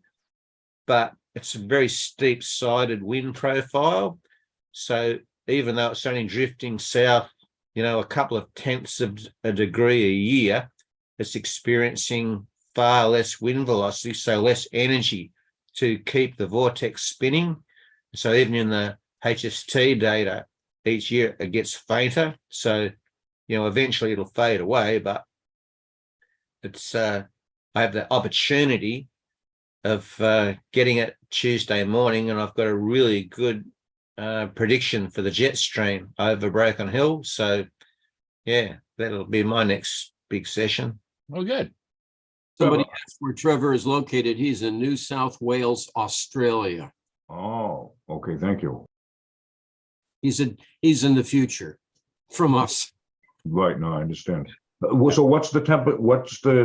but it's a very steep-sided wind profile. So even though it's only drifting south, a couple of tenths of a degree a year, it's experiencing far less wind velocity, so less energy to keep the vortex spinning. So even in the HST data, each year it gets fainter. So, eventually it'll fade away, but it's I have the opportunity of getting it Tuesday morning, and I've got a really good prediction for the jet stream over Broken Hill. So, yeah, that'll be my next big session. Oh, good. Somebody asked where Trevor is located. He's in New South Wales, Australia. Oh, okay, thank you. He's in the future from us. Right, no, I understand. So what's the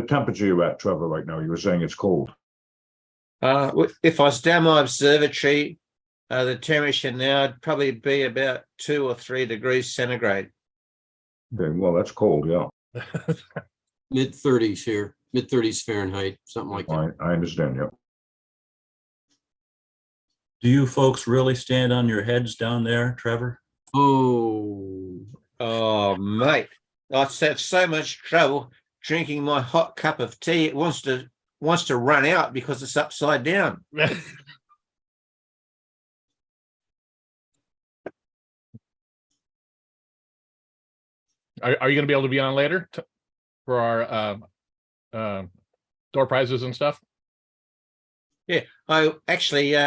temperature you're at, Trevor, right now? You were saying it's cold. If I was down my observatory, the temperature now would probably be about 2 or 3 degrees centigrade. Okay, well, that's cold, yeah. Mid-30s here, mid-30s Fahrenheit, something like that. I understand, yeah. Do you folks really stand on your heads down there, Trevor? Oh, mate, I have so much trouble drinking my hot cup of tea. It wants to run out because it's upside down. Are you going to be able to be on later for our door prizes and stuff? Yeah, I actually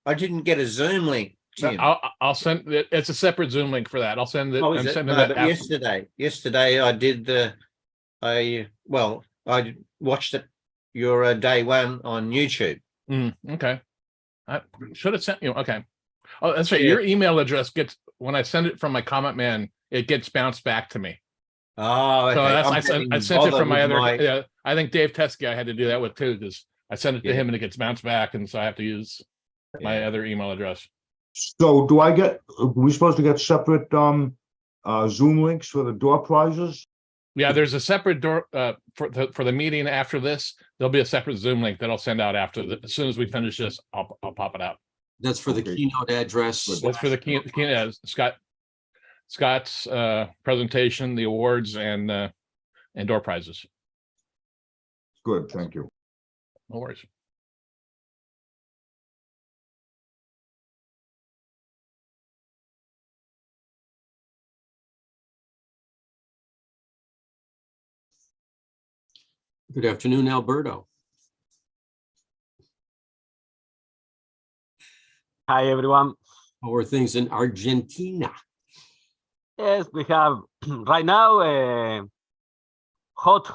I didn't get a Zoom link, Tim. I'll send it. It's a separate Zoom link for that. I'll send it. Oh, I'm is it? sending No, that but yesterday I did I watched it your day one on YouTube. Okay. I should have sent you. Okay. Oh, that's right. Yeah. Your email address gets, when I send it from my comment man, it gets bounced back to me. Oh, okay. So I'm I sent it bothered from my with other. Yeah, I think Dave Teskey I had to do that with too, because I sent it to Yeah. him and it gets bounced back, and so I have to use my Yeah. other email address. So are we supposed to get separate Zoom links for the door prizes? Yeah, there's a separate door for the meeting after this. There'll be a separate Zoom link that I'll send out as soon as we finish this. I'll pop it out. That's for the keynote address. That's for the keynote. Scott's presentation, the awards, and door prizes. Good, thank you. No worries. Good afternoon, Alberto. Hi, everyone. How are things in Argentina? Yes, we have right now hot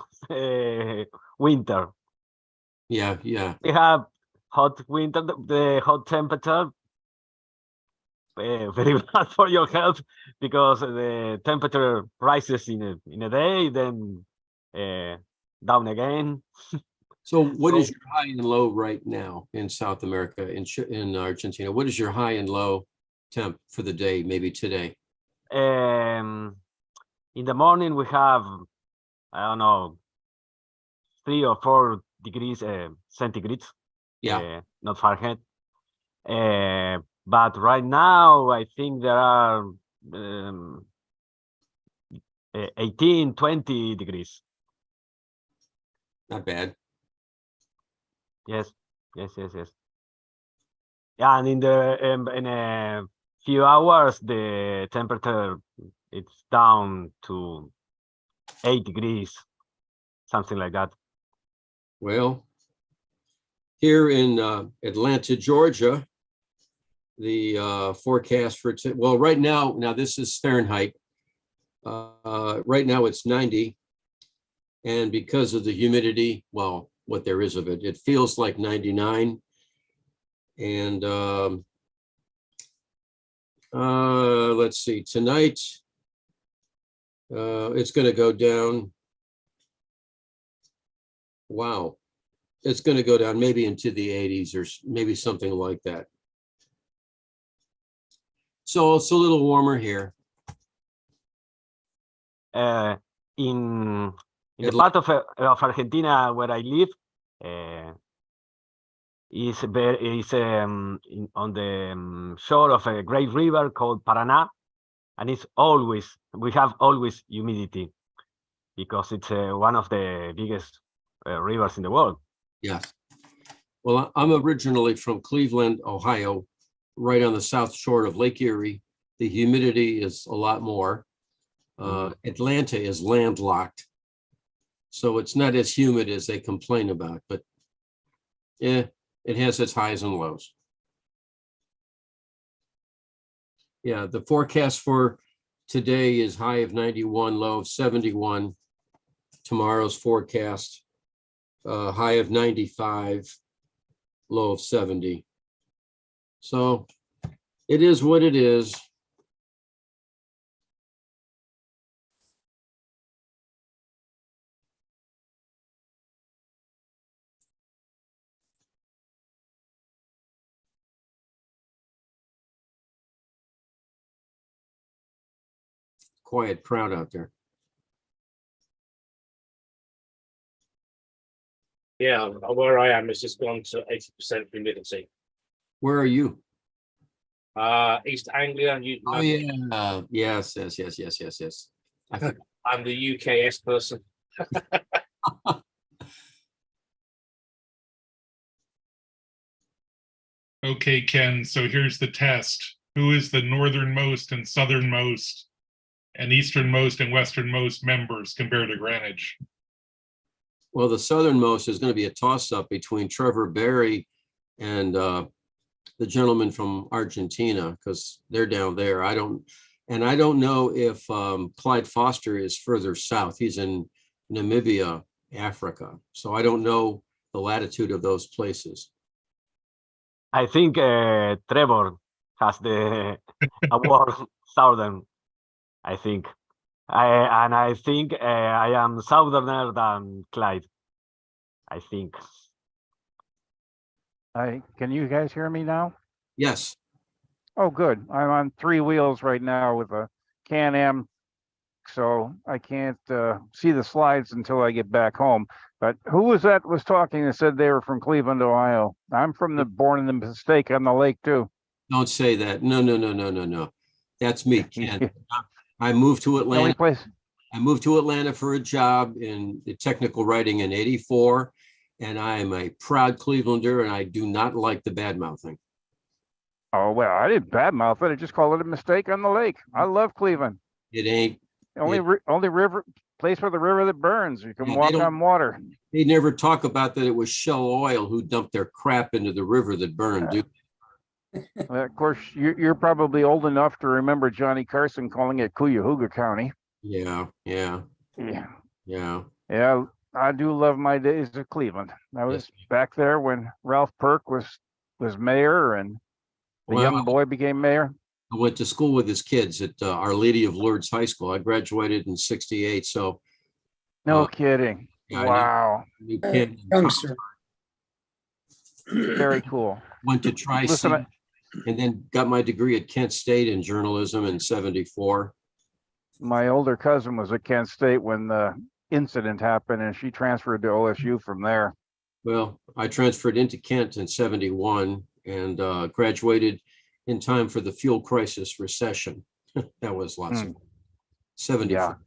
winter. Yeah, yeah. We have hot winter, the hot temperature, very bad for your health because the temperature rises in a day, then down again. So what is your high and low right now in South America, in Argentina? What is your high and low temp for the day, maybe today? In the morning we have, I don't know, 3 or 4 degrees centigrades. Yeah. Not Fahrenheit. But right now I think there are 18, 20 degrees. Not bad. Yes. Yeah, and in a few hours the temperature it's down to 8 degrees, something like that. Well, here in Atlanta, Georgia, the forecast for well, right now this is Fahrenheit. Right now it's 90, and because of the humidity, well, what there is of it, it feels like 99. And let's see, tonight it's going to go down. Wow, it's going to go down maybe into the 80s or maybe something like that. So it's a little warmer here. In the part of Argentina where I live, is on the shore of a great river called Paraná, and we have always humidity because it's one of the biggest rivers in the world. Yes. Well, I'm originally from Cleveland, Ohio, right on the south shore of Lake Erie. The humidity is a lot more. Atlanta is landlocked, so it's not as humid as they complain about, but yeah, it has its highs and lows. Yeah, the forecast for today is high of 91, low of 71. Tomorrow's forecast, high of 95, low of 70. So it is what it is. Quiet crowd out there. Yeah, where I am, it's just gone to 80% humidity. Where are you? East Anglia. Oh yeah. Yes. I'm the UKS person. Okay, Ken, so here's the test. Who is the northernmost and southernmost and easternmost and westernmost members compared to Greenwich? Well, the southernmost is going to be a toss-up between Trevor Barry and the gentleman from Argentina, because they're down there. I don't know if Clyde Foster is further south. He's in Namibia, Africa. So I don't know the latitude of those places. I think Trevor has the award southern. I think, I think I am southerner than Clyde. I think. Can you guys hear me now? Yes. Oh, good. I'm on 3 wheels right now with a Can-Am, so I can't see the slides until I get back home. But who was talking that said they were from Cleveland, Ohio? I'm from born in the mistake on the lake too. Don't say that. No. That's me, Ken. I moved to Atlanta. I moved to Atlanta for a job in technical writing in '84. and I am a proud Clevelander, and I do not like the bad mouthing. Oh, well, I didn't badmouth it. I just called it a mistake on the lake. I love Cleveland. It ain't. Only river place with a river that burns. You can Yeah, they walk don't- on water. They never talk about that it was Shell Oil who dumped their crap into the river that burned, dude. Of course, you're probably old enough to remember Johnny Carson calling it Cuyahoga County. Yeah, yeah, Yeah. yeah. Yeah, I do love my days at Cleveland. I was back there when Ralph Perk was mayor and the Well, young boy became mayor. I went to school with his kids at Our Lady of Lourdes High School. I graduated in '68, so No kidding. yeah, I Wow. knew Ken. Youngster. Very cool. Went to Tri-C Listen, and then got my degree at Kent State in journalism in '74. my older cousin was at Kent State when the incident happened and she transferred to OSU from there. Well, I transferred into Kent in '71 and graduated in time for the fuel crisis recession. That was lots of 74.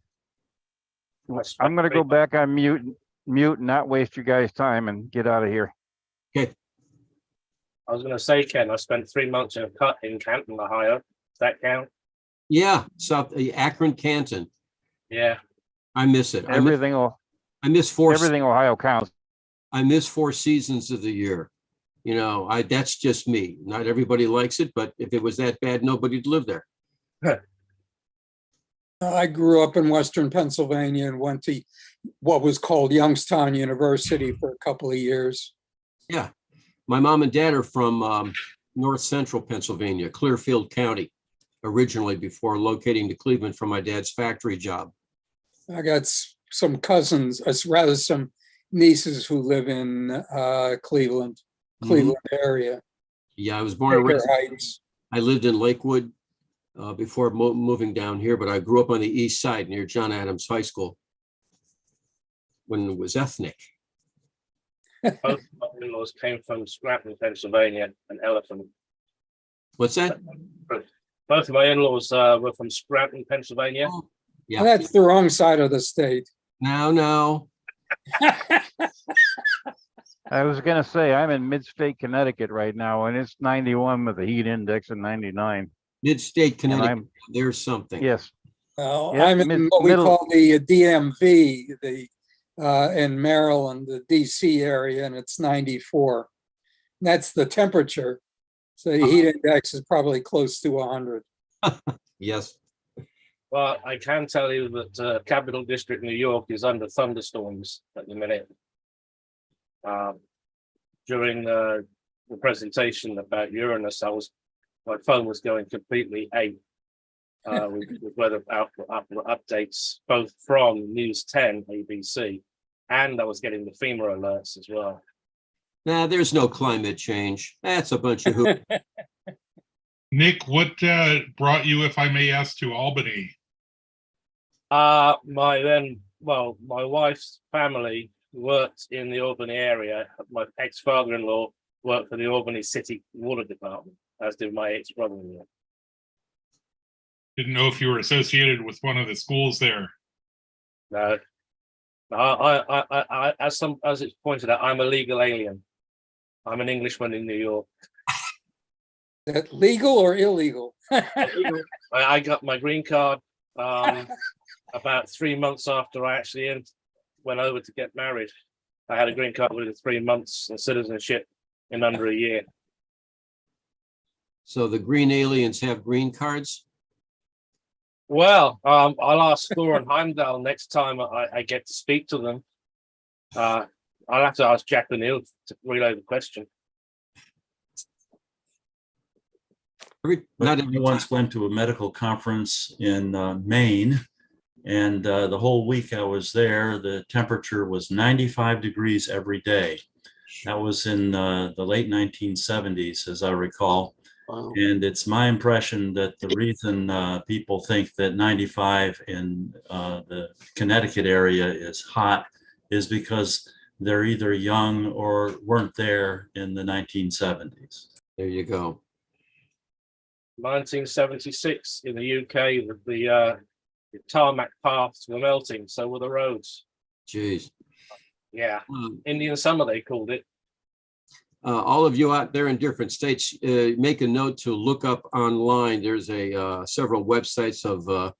Yeah. I'm going to go back on mute and not waste you guys' time and get out of here. Okay. I was going to say, Ken, I spent 3 months in Canton, Ohio. Does that count? Yeah, South Akron, Canton. Yeah. I miss it. Everything Ohio counts. I miss 4 seasons of the year. You know, that's just me. Not everybody likes it, but if it was that bad, nobody'd live there. I grew up in Western Pennsylvania and went to what was called Youngstown University for a couple of years. Yeah. My mom and dad are from north central Pennsylvania, Clearfield County, originally before locating to Cleveland for my dad's factory job. I got some cousins, rather some nieces who live in Cleveland area. Yeah, I was born and Baker raised. Heights. I lived in Lakewood before moving down here, but I grew up on the east side near John Adams High School when it was ethnic. Both my in-laws came from Scranton, Pennsylvania, and Elephant. What's that? Both of my in-laws were from Scranton, Pennsylvania. Yeah. That's the wrong side of the state. No. I was going to say, I'm in mid-state Connecticut right now, and it's 91 with a heat index of 99. Mid-state Connecticut, there's something. Yes. Well, Yep, I'm in what we call the DMV, in Maryland, the DC area, and it's 94. That's the temperature. So the heat index is probably close to 100. Yes. Well, I can tell you that Capital District, New York is under thunderstorms at the minute. During the presentation about Uranus, my phone was going completely ape with weather updates, both from News 10 ABC, and I was getting the FEMA alerts as well. Nah, there's no climate change. That's a bunch of hoop. Nick, what brought you, if I may ask, to Albany? My wife's family worked in the Albany area. My ex-father-in-law worked for the Albany City Water Department, as did my ex-brother-in-law. Didn't know if you were associated with one of the schools there. No, I as it's pointed out, I'm a legal alien. I'm an Englishman in New York. Is that legal or illegal? I got my green card about 3 months after I actually went over to get married. I had a green card within 3 months and citizenship in under a year. So the green aliens have green cards? Well, I'll ask Thor and Heimdall next time I get to speak to them. I'll have to ask Jack O'Neill to relay the question. I once went to a medical conference in Maine, and the whole week I was there, the temperature was 95 degrees every day. That was in the late 1970s, as I recall. Wow. And it's my impression that the reason people think that 95 in the Connecticut area is hot is because they're either young or weren't there in the 1970s. There you go. 1976 in the UK, the tarmac paths were melting, so were the roads. Jeez. Yeah, Indian summer they called it. All of you out there in different states, make a note to look up online. There's several websites of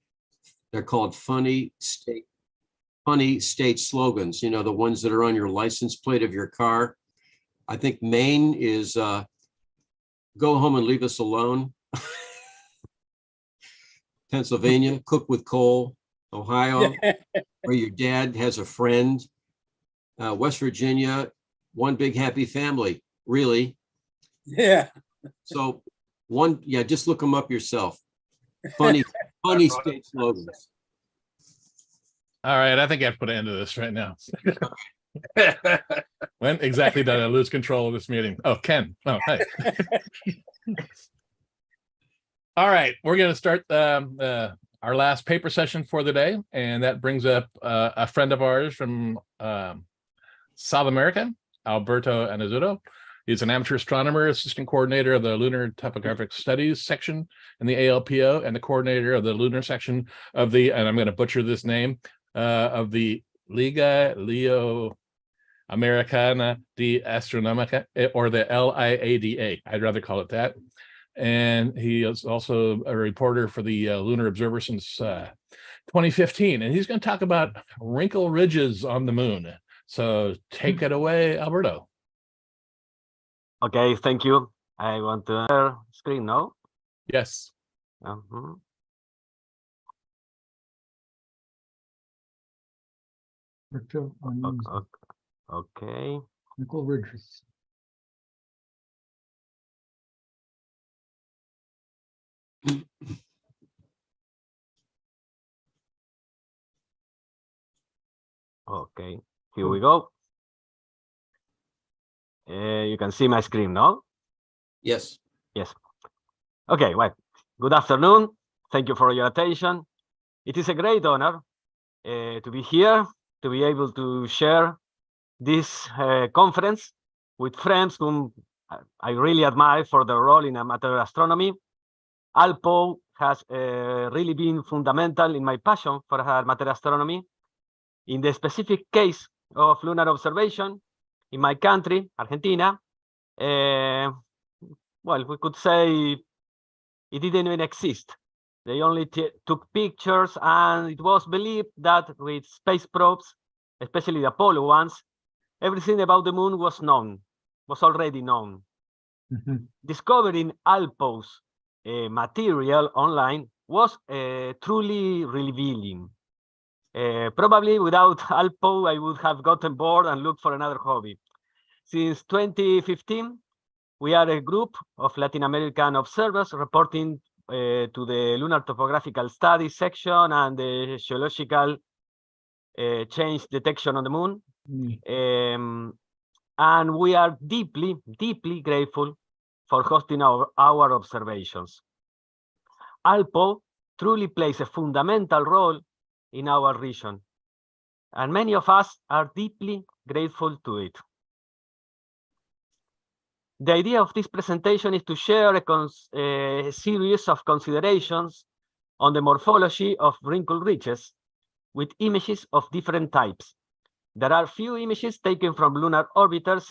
they're called funny state slogans. You know, the ones that are on your license plate of your car. I think Maine is go home and leave us alone. Pennsylvania, cook with coal. Ohio, where your dad has a friend. West Virginia, one big happy family. Really? Yeah. So just look them up yourself. Funny state slogans. All right, I think I have to put an end to this right now. When exactly did I lose control of this meeting? Oh, Ken. Oh, hi. All right, we're going to start our last paper session for the day, and that brings up a friend of ours from South America, Alberto Anazuto. He's an amateur astronomer, assistant coordinator of the Lunar Topographic Studies section in the ALPO, and the coordinator of the lunar section of the, and I'm going to butcher this name, of the Liga Leo Americana de Astronomica, or the LIADA. I'd rather call it that. And he is also a reporter for the Lunar Observer since 2015. And he's going to talk about wrinkle ridges on the moon. So take it away, Alberto. Okay, thank you. I want to share screen now. Yes. Okay. Wrinkle ridges. Okay, here we go. You can see my screen, no? Yes. Yes. Okay, well, good afternoon. Thank you for your attention. It is a great honor to be here, to be able to share this conference with friends whom I really admire for their role in amateur astronomy. ALPO has really been fundamental in my passion for amateur astronomy. In the specific case of lunar observation in my country, Argentina, well, we could say it didn't even exist. They only took pictures, and it was believed that with space probes, especially the Apollo ones, everything about the moon was known, was already known. Discovering ALPO's material online was truly revealing. Probably without ALPO, I would have gotten bored and looked for another hobby. Since 2015, we are a group of Latin American observers reporting to the Lunar Topographical Studies section and the geological change detection on the moon. And we are deeply, deeply grateful for hosting our observations. ALPO truly plays a fundamental role in our region, and many of us are deeply grateful to it. The idea of this presentation is to share a series of considerations on the morphology of wrinkle ridges with images of different types. There are few images taken from lunar orbiters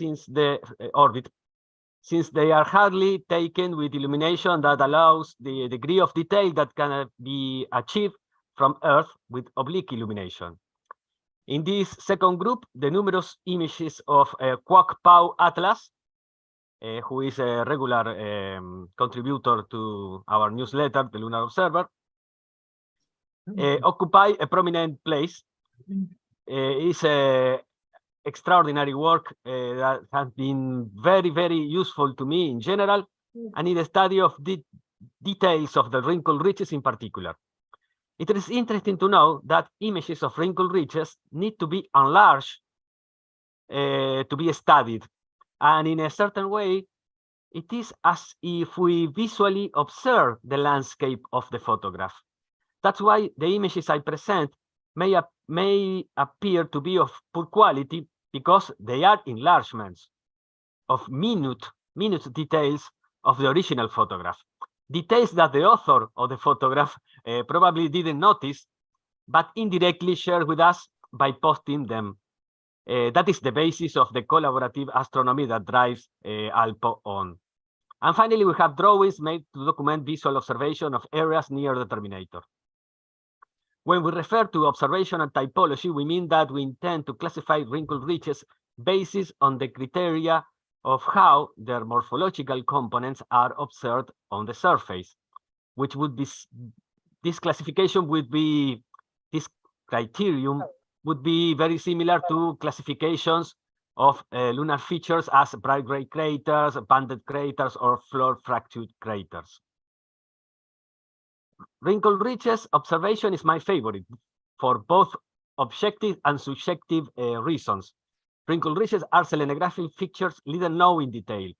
since they are hardly taken with illumination that allows the degree of detail that can be achieved from Earth with oblique illumination. In this second group, the numerous images of Quoc Pau Atlas, who is a regular contributor to our newsletter, The Lunar Observer, occupy a prominent place. It's extraordinary work that has been very, very useful to me in general, and in the study of the details of the wrinkle ridges in particular. It is interesting to know that images of wrinkle ridges need to be enlarged to be studied. And in a certain way, it is as if we visually observe the landscape of the photograph. That's why the images I present may appear to be of poor quality, because they are enlargements of minute details of the original photograph. Details that the author of the photograph probably didn't notice, but indirectly shared with us by posting them That is the basis of the collaborative astronomy that drives ALPO on. And finally, we have drawings made to document visual observation of areas near the terminator. When we refer to observation and typology, we mean that we intend to classify wrinkled ridges based on the criteria of how their morphological components are observed on the surface, which would be, this classification would be, this criterion would be very similar to classifications of lunar features as bright gray craters, banded craters, or floor fractured craters. Wrinkled ridges observation is my favorite for both objective and subjective reasons. Wrinkled ridges are selenographic features little known in detail.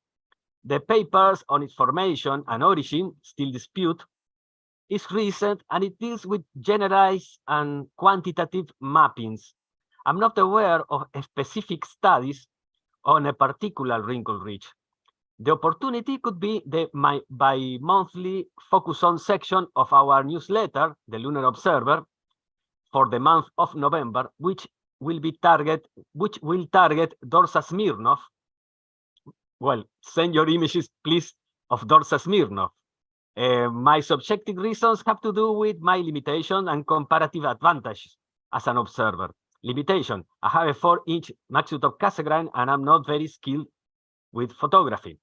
The papers on its formation and origin still dispute. Is recent and it deals with generalized and quantitative mappings. I'm not aware of specific studies on a particular wrinkled ridge. The opportunity could be the bi-monthly focus on section of our newsletter, The Lunar Observer, for the month of November, which will target Dorsa Smirnov. Well, send your images, please, of Dorsa Smirnov. My subjective reasons have to do with my limitation and comparative advantages as an observer. Limitation, I have a 4-inch maxitop Cassegrain and I'm not very skilled with photography.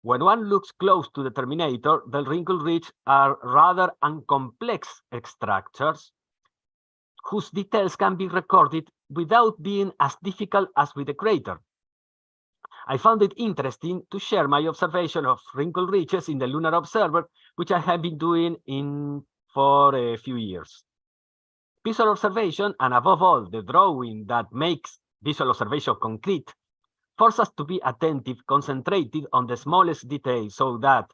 When one looks close to the terminator, the wrinkled ridges are rather uncomplex structures whose details can be recorded without being as difficult as with the crater. I found it interesting to share my observation of wrinkled ridges in the Lunar Observer, which I have been doing for a few years. Visual observation, and above all, the drawing that makes visual observation concrete, force us to be attentive, concentrated on the smallest details, so that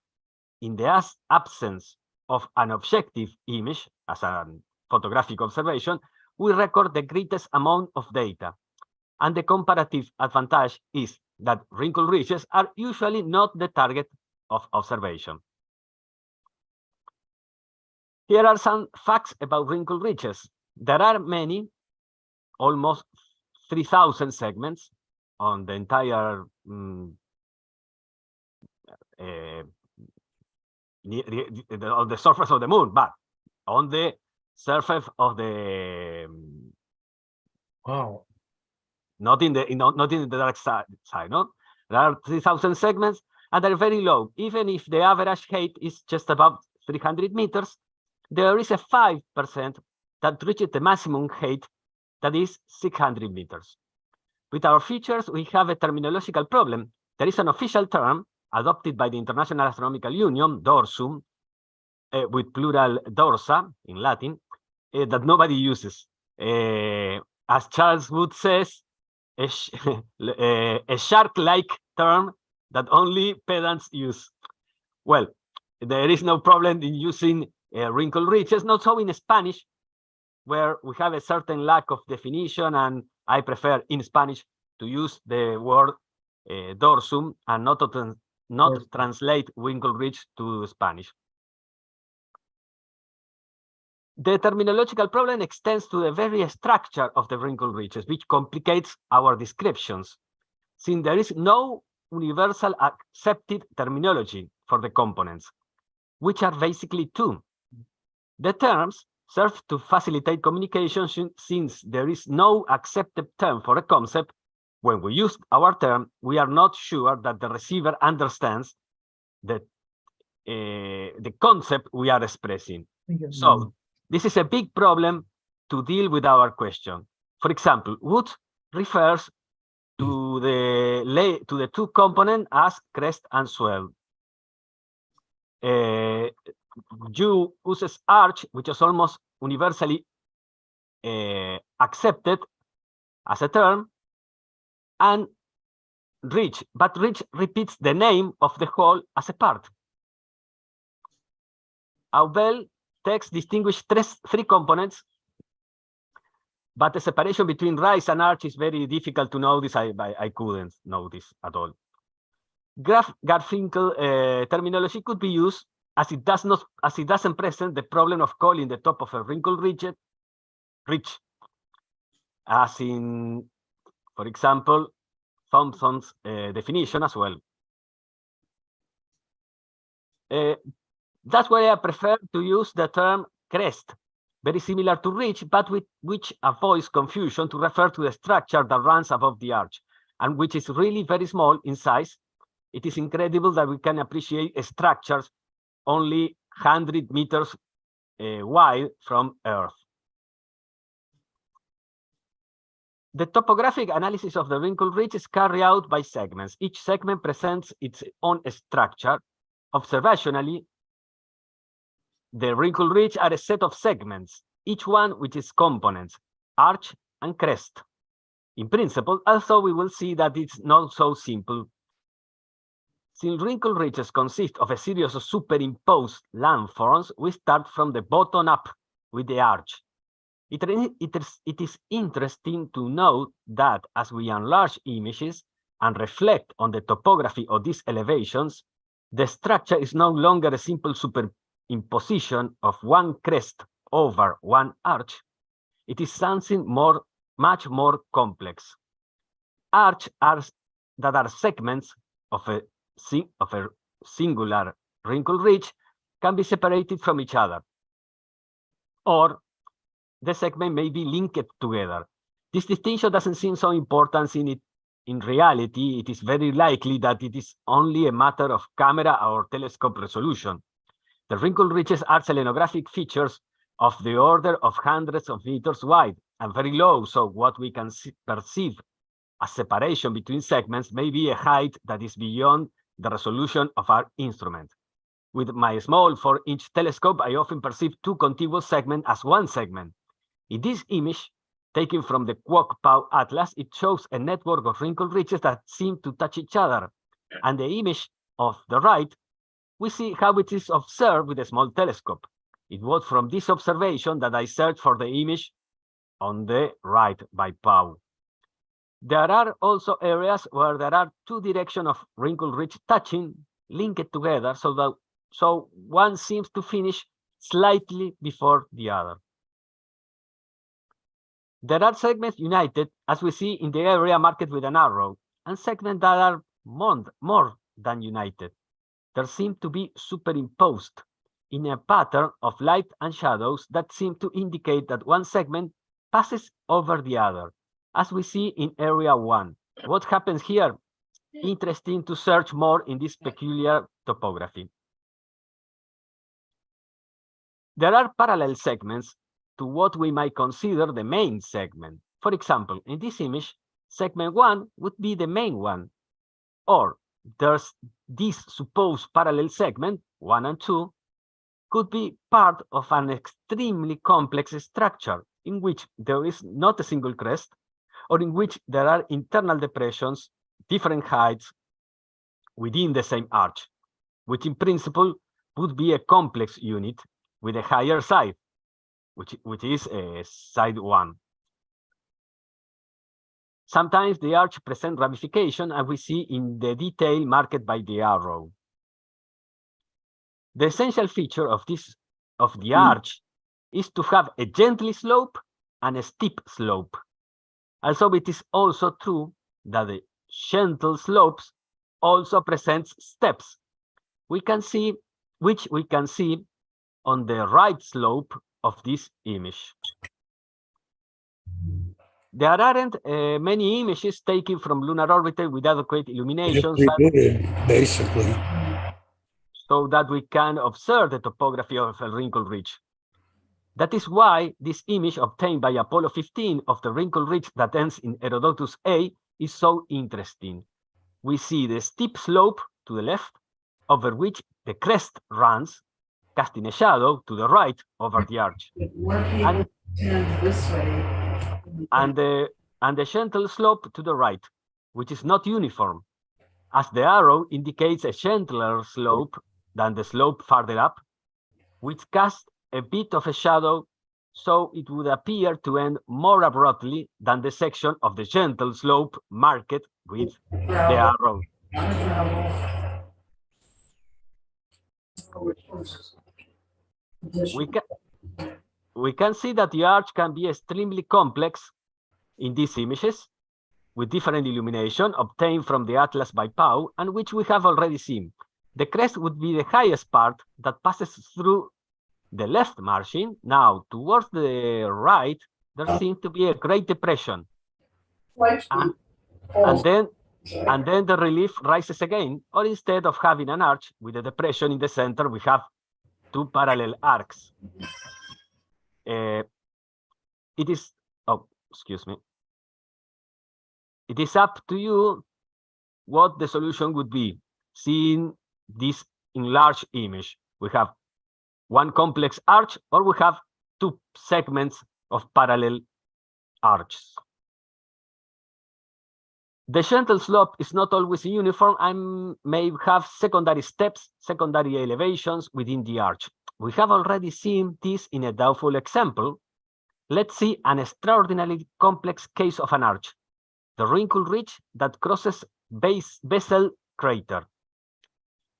in the absence of an objective image, as a photographic observation, we record the greatest amount of data. And the comparative advantage is that wrinkled ridges are usually not the target of observation. Here are some facts about wrinkled ridges. There are many, almost 3,000 segments on the entire on the surface of the moon, but on the surface of the not in the dark side, no? There are 3,000 segments and they're very low. Even if the average height is just about 300 meters, there is a 5% that reaches the maximum height, that is 600 meters. With our features, we have a terminological problem. There is an official term adopted by the International Astronomical Union, dorsum, with plural dorsa in Latin, that nobody uses. As Charles Wood says, a shark-like term that only pedants use. Well, there is no problem in using wrinkled ridges, not so in Spanish, where we have a certain lack of definition, and I prefer in Spanish to use the word dorsum and not translate wrinkled ridge to Spanish. The terminological problem extends to the very structure of the wrinkled ridges, which complicates our descriptions, since there is no universal accepted terminology for the components, which are basically two. The terms serve to facilitate communication since there is no accepted term for a concept. When we use our term, we are not sure that the receiver understands the concept we are expressing. So this is a big problem to deal with our question. For example, wood refers to the two components as crest and swell. You uses arch, which is almost universally accepted as a term, and ridge, but ridge repeats the name of the whole as a part. Aubel text distinguish three components, but the separation between rise and arch is very difficult to notice. I couldn't notice at all. Garfinkel terminology could be used as it doesn't present the problem of calling the top of a wrinkled ridge, as in for example, Thompson's definition as well. That's why I prefer to use the term crest, very similar to ridge, but which avoids confusion to refer to the structure that runs above the arch, and which is really very small in size. It is incredible that we can appreciate structures only 100 meters wide from Earth. The topographic analysis of the wrinkle ridge is carried out by segments. Each segment presents its own structure. Observationally, the wrinkle ridge are a set of segments, each one with its components, arch and crest. In principle, also we will see that it's not so simple. Since wrinkle ridges consist of a series of superimposed landforms, we start from the bottom up with the arch. It is interesting to note that as we enlarge images and reflect on the topography of these elevations, the structure is no longer a simple superimposition of one crest over one arch. It is something much more complex. Arches that are segments of a singular wrinkle ridge can be separated from each other, or the segment may be linked together. This distinction doesn't seem so important in reality. It is very likely that it is only a matter of camera or telescope resolution. The wrinkle ridges are selenographic features of the order of hundreds of meters wide and very low, so what we can perceive as separation between segments may be a height that is beyond the resolution of our instrument. With my small 4-inch telescope, I often perceive two contiguous segments as one segment. In this image, taken from the Quoc-Pau Atlas, it shows a network of wrinkle ridges that seem to touch each other. And the image of the right, we see how it is observed with a small telescope. It was from this observation that I searched for the image on the right by Pau. There are also areas where there are two directions of wrinkle ridge touching, linked together, so one seems to finish slightly before the other. There are segments united, as we see in the area marked with an arrow, and segments that are more than united. There seem to be superimposed in a pattern of light and shadows that seem to indicate that one segment passes over the other, as we see in area 1. What happens here? Interesting to search more in this peculiar topography. There are parallel segments to what we might consider the main segment. For example, in this image, segment 1 would be the main one, or there's this supposed parallel segment, 1 and 2, could be part of an extremely complex structure in which there is not a single crest, or in which there are internal depressions, different heights within the same arch, which in principle would be a complex unit with a higher side, which is side 1. Sometimes the arch presents ramification, as we see in the detail marked by the arrow. The essential feature of the arch is to have a gentle slope and a steep slope. Also, it is also true that the gentle slopes also presents steps, which we can see on the right slope of this image. There aren't many images taken from lunar orbit with adequate illumination, basically, so that we can observe the topography of a wrinkle ridge. That is why this image obtained by Apollo 15 of the wrinkle ridge that ends in Herodotus A is so interesting. We see the steep slope to the left, over which the crest runs, casting a shadow to the right over the arch. And the gentle slope to the right, which is not uniform, as the arrow indicates a gentler slope than the slope farther up, which casts a bit of a shadow, so it would appear to end more abruptly than the section of the gentle slope marked with the arrow. We can see that the arch can be extremely complex in these images. with different illumination obtained from the atlas by Pau, and which we have already seen. The crest would be the highest part that passes through the left margin. Now, towards the right, there seems to be a great depression. And then the relief rises again, or instead of having an arch with a depression in the center, we have two parallel arcs. It is, oh, excuse me. It is up to you what the solution would be. Seeing this enlarged image, we have one complex arch, or we have two segments of parallel arches. The gentle slope is not always uniform and may have secondary steps, secondary elevations within the arch. We have already seen this in a doubtful example. Let's see an extraordinarily complex case of an arch, the wrinkle ridge that crosses Bessel crater.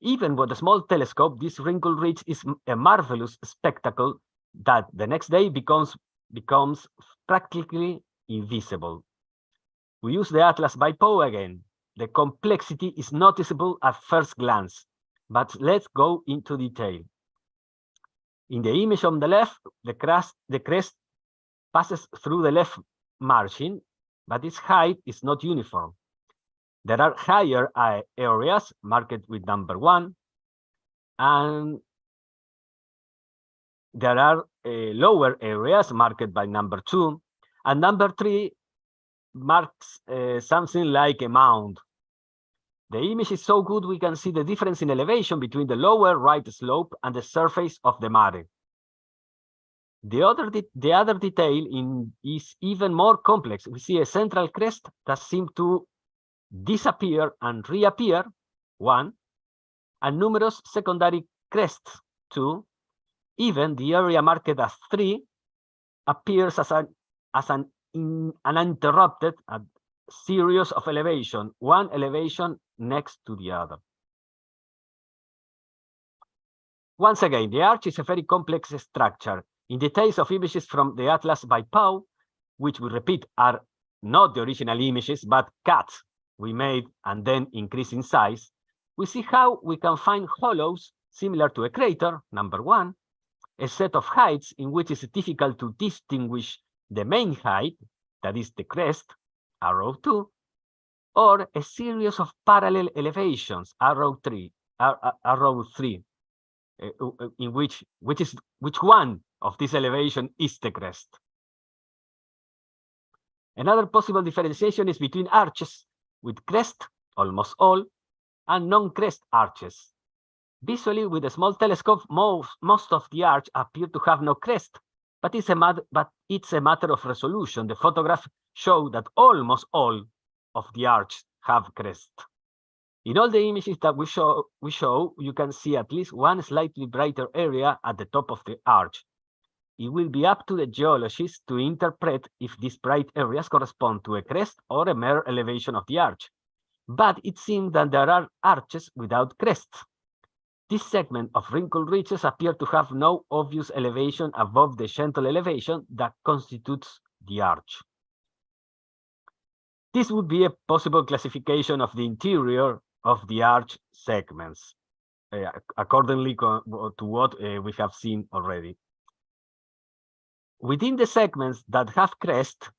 Even with a small telescope, this wrinkle ridge is a marvelous spectacle that the next day becomes practically invisible. We use the atlas by Pau again. The complexity is noticeable at first glance, but let's go into detail. In the image on the left, the crest passes through the left margin, but its height is not uniform. There are higher areas marked with number 1, and there are lower areas marked by number 2, and number 3 marks something like a mound. The image is so good we can see the difference in elevation between the lower right slope and the surface of the mare. The other detail is even more complex. We see a central crest that seems to disappear and reappear, 1, and numerous secondary crests, 2. Even the area marked as 3 appears as an uninterrupted series of elevation, one elevation next to the other. Once again, the arch is a very complex structure. In the case of images from the atlas by Pau, which we repeat are not the original images, but cuts we made and then increase in size, we see how we can find hollows similar to a crater, number 1, a set of heights in which it's difficult to distinguish the main height, that is the crest, arrow 2, or a series of parallel elevations, arrow 3, in which one of this elevation is the crest. Another possible differentiation is between arches with crest, almost all, and non-crest arches. Visually, with a small telescope, most of the arch appear to have no crest, but it's a matter of resolution. The photographs show that almost all of the arches have crest. In all the images that we show, you can see at least one slightly brighter area at the top of the arch. It will be up to the geologist to interpret if these bright areas correspond to a crest or a mere elevation of the arch. But it seems that there are arches without crests. This segment of wrinkled ridges appear to have no obvious elevation above the gentle elevation that constitutes the arch. This would be a possible classification of the interior of the arch segments, accordingly to what we have seen already. Within the segments that have crest,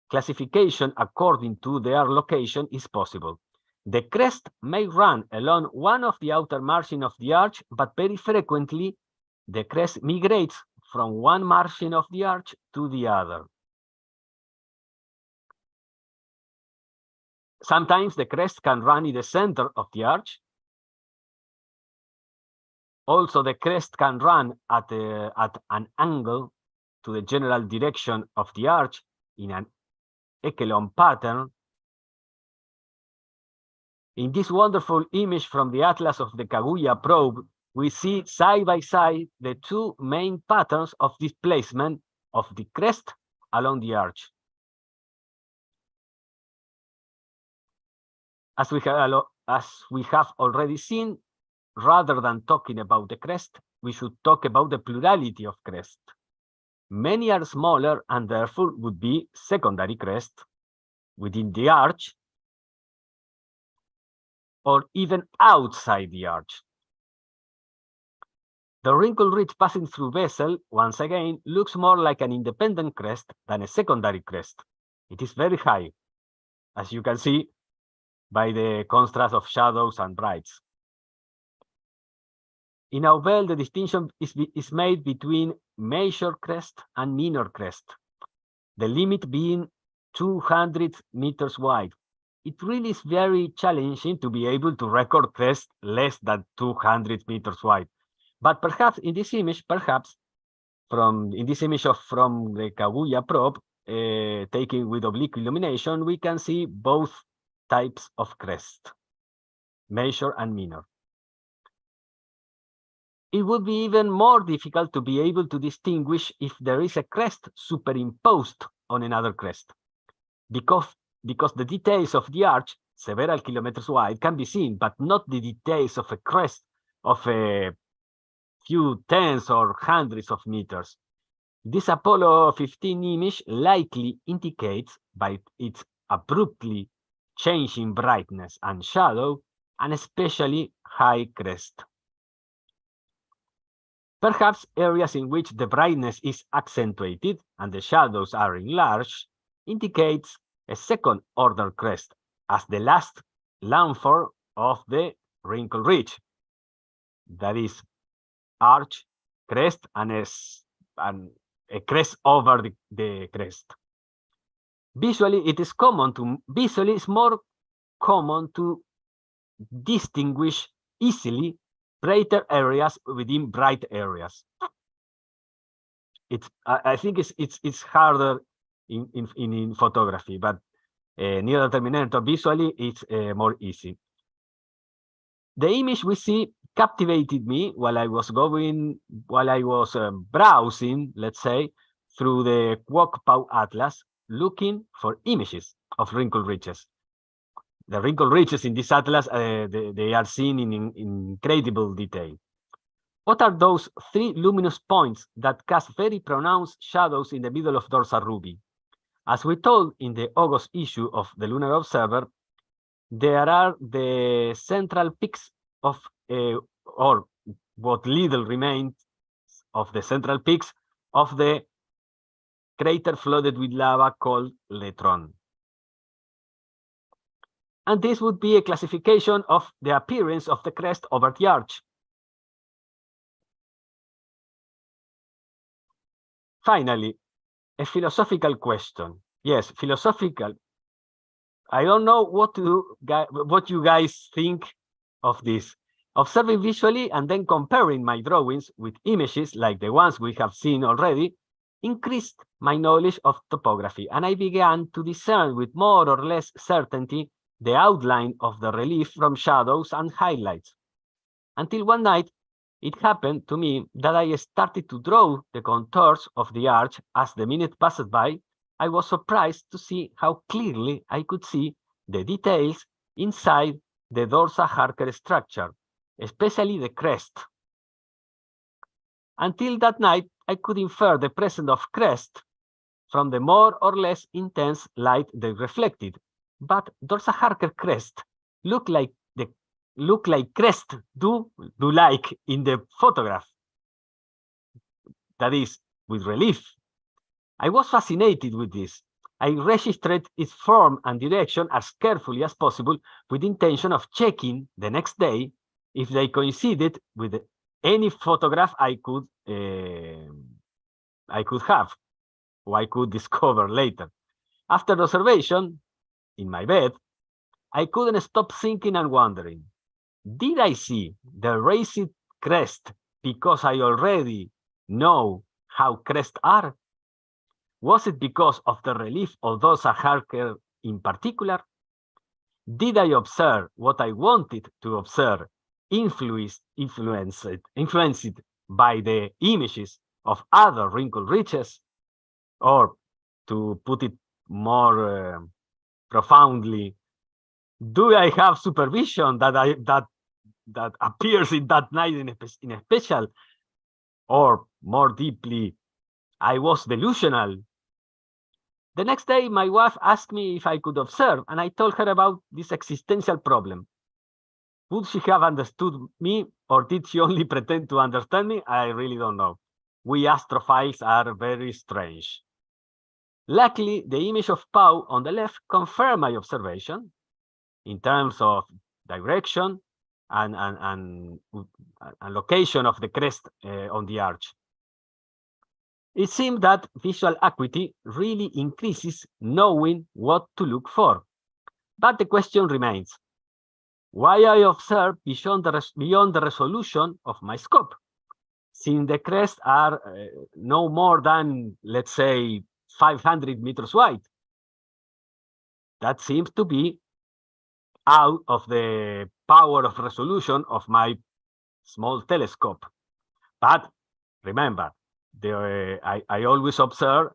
classification according to their location is possible. The crest may run along one of the outer margin of the arch, but very frequently the crest migrates from one margin of the arch to the other. Sometimes the crest can run in the center of the arch. Also, the crest can run at an angle to the general direction of the arch in an echelon pattern. In this wonderful image from the atlas of the Kaguya probe, we see side by side the two main patterns of displacement of the crest along the arch. As we have already seen, rather than talking about the crest, we should talk about the plurality of crest. Many are smaller and therefore would be secondary crest. within the arch, or even outside the arch. The wrinkled ridge passing through Bessel, once again, looks more like an independent crest than a secondary crest. It is very high, as you can see by the contrast of shadows and brights. In Aubel, the distinction is made between major crest and minor crest, the limit being 200 meters wide. It really is very challenging to be able to record crests less than 200 meters wide. But perhaps in this image, from the Kaguya probe, taken with oblique illumination, we can see both types of crest, major and minor. It would be even more difficult to be able to distinguish if there is a crest superimposed on another crest, because the details of the arch, several kilometers wide, can be seen, but not the details of a crest of a few tens or hundreds of meters. This Apollo 15 image likely indicates, by its abruptly changing brightness and shadow, an especially high crest. Perhaps areas in which the brightness is accentuated and the shadows are enlarged indicates a second-order crest as the last landform of the wrinkled ridge. That is, arch, crest, and a crest over the crest. Visually, it's more common to distinguish easily brighter areas within bright areas. I think it's harder in photography, but near the Terminator visually it's more easy. The image we see captivated me while I was browsing, let's say, through the Kwok-Pau Atlas, looking for images of wrinkled ridges. The wrinkled ridges in this atlas, they are seen in incredible detail. What are those 3 luminous points that cast very pronounced shadows in the middle of dorsal ruby? As we told in the August issue of the Lunar Observer, there are the central peaks of, or what little remains of the central peaks of the crater flooded with lava called Letron. And this would be a classification of the appearance of the crest over the arch. Finally, a philosophical question. Yes, philosophical. I don't know what you guys think of this. Observing visually and then comparing my drawings with images like the ones we have seen already increased my knowledge of topography, and I began to discern with more or less certainty the outline of the relief from shadows and highlights. Until one night, it happened to me that I started to draw the contours of the arch. As the minute passed by, I was surprised to see how clearly I could see the details inside the dorsal Harker structure, especially the crest. Until that night, I could infer the presence of crest from the more or less intense light they reflected. But dorsal Harker crest look like crest do like in the photograph. That is, with relief. I was fascinated with this. I registered its form and direction as carefully as possible with the intention of checking the next day if they coincided with any photograph I could have, or I could discover later. After observation, in my bed, I couldn't stop thinking and wondering, did I see the raised crest because I already know how crests are? Was it because of the relief of dorsal Harker in particular? Did I observe what I wanted to observe, influenced by the images of other wrinkled ridges? Or, to put it more profoundly, do I have supervision that appears in that night in a special? Or more deeply, I was delusional? The next day, my wife asked me if I could observe, and I told her about this existential problem. Would she have understood me, or did she only pretend to understand me? I really don't know. We astrophiles are very strange. Luckily, the image of Pau on the left confirmed my observation in terms of direction and location of the crest on the arch. It seems that visual acuity really increases knowing what to look for. But the question remains, why I observe beyond the resolution of my scope? Since the crests are no more than, let's say, 500 meters wide. That seems to be out of the power of resolution of my small telescope. But remember, I always observe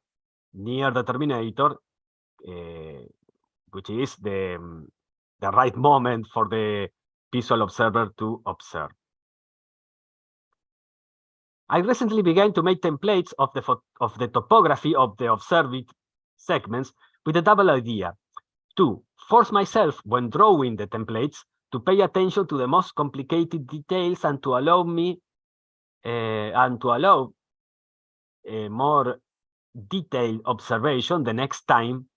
near the terminator, which is the right moment for the visual observer to observe. I recently began to make templates of the topography of the observed segments with a double idea: to force myself when drawing the templates to pay attention to the most complicated details and to allow a more detailed observation the next time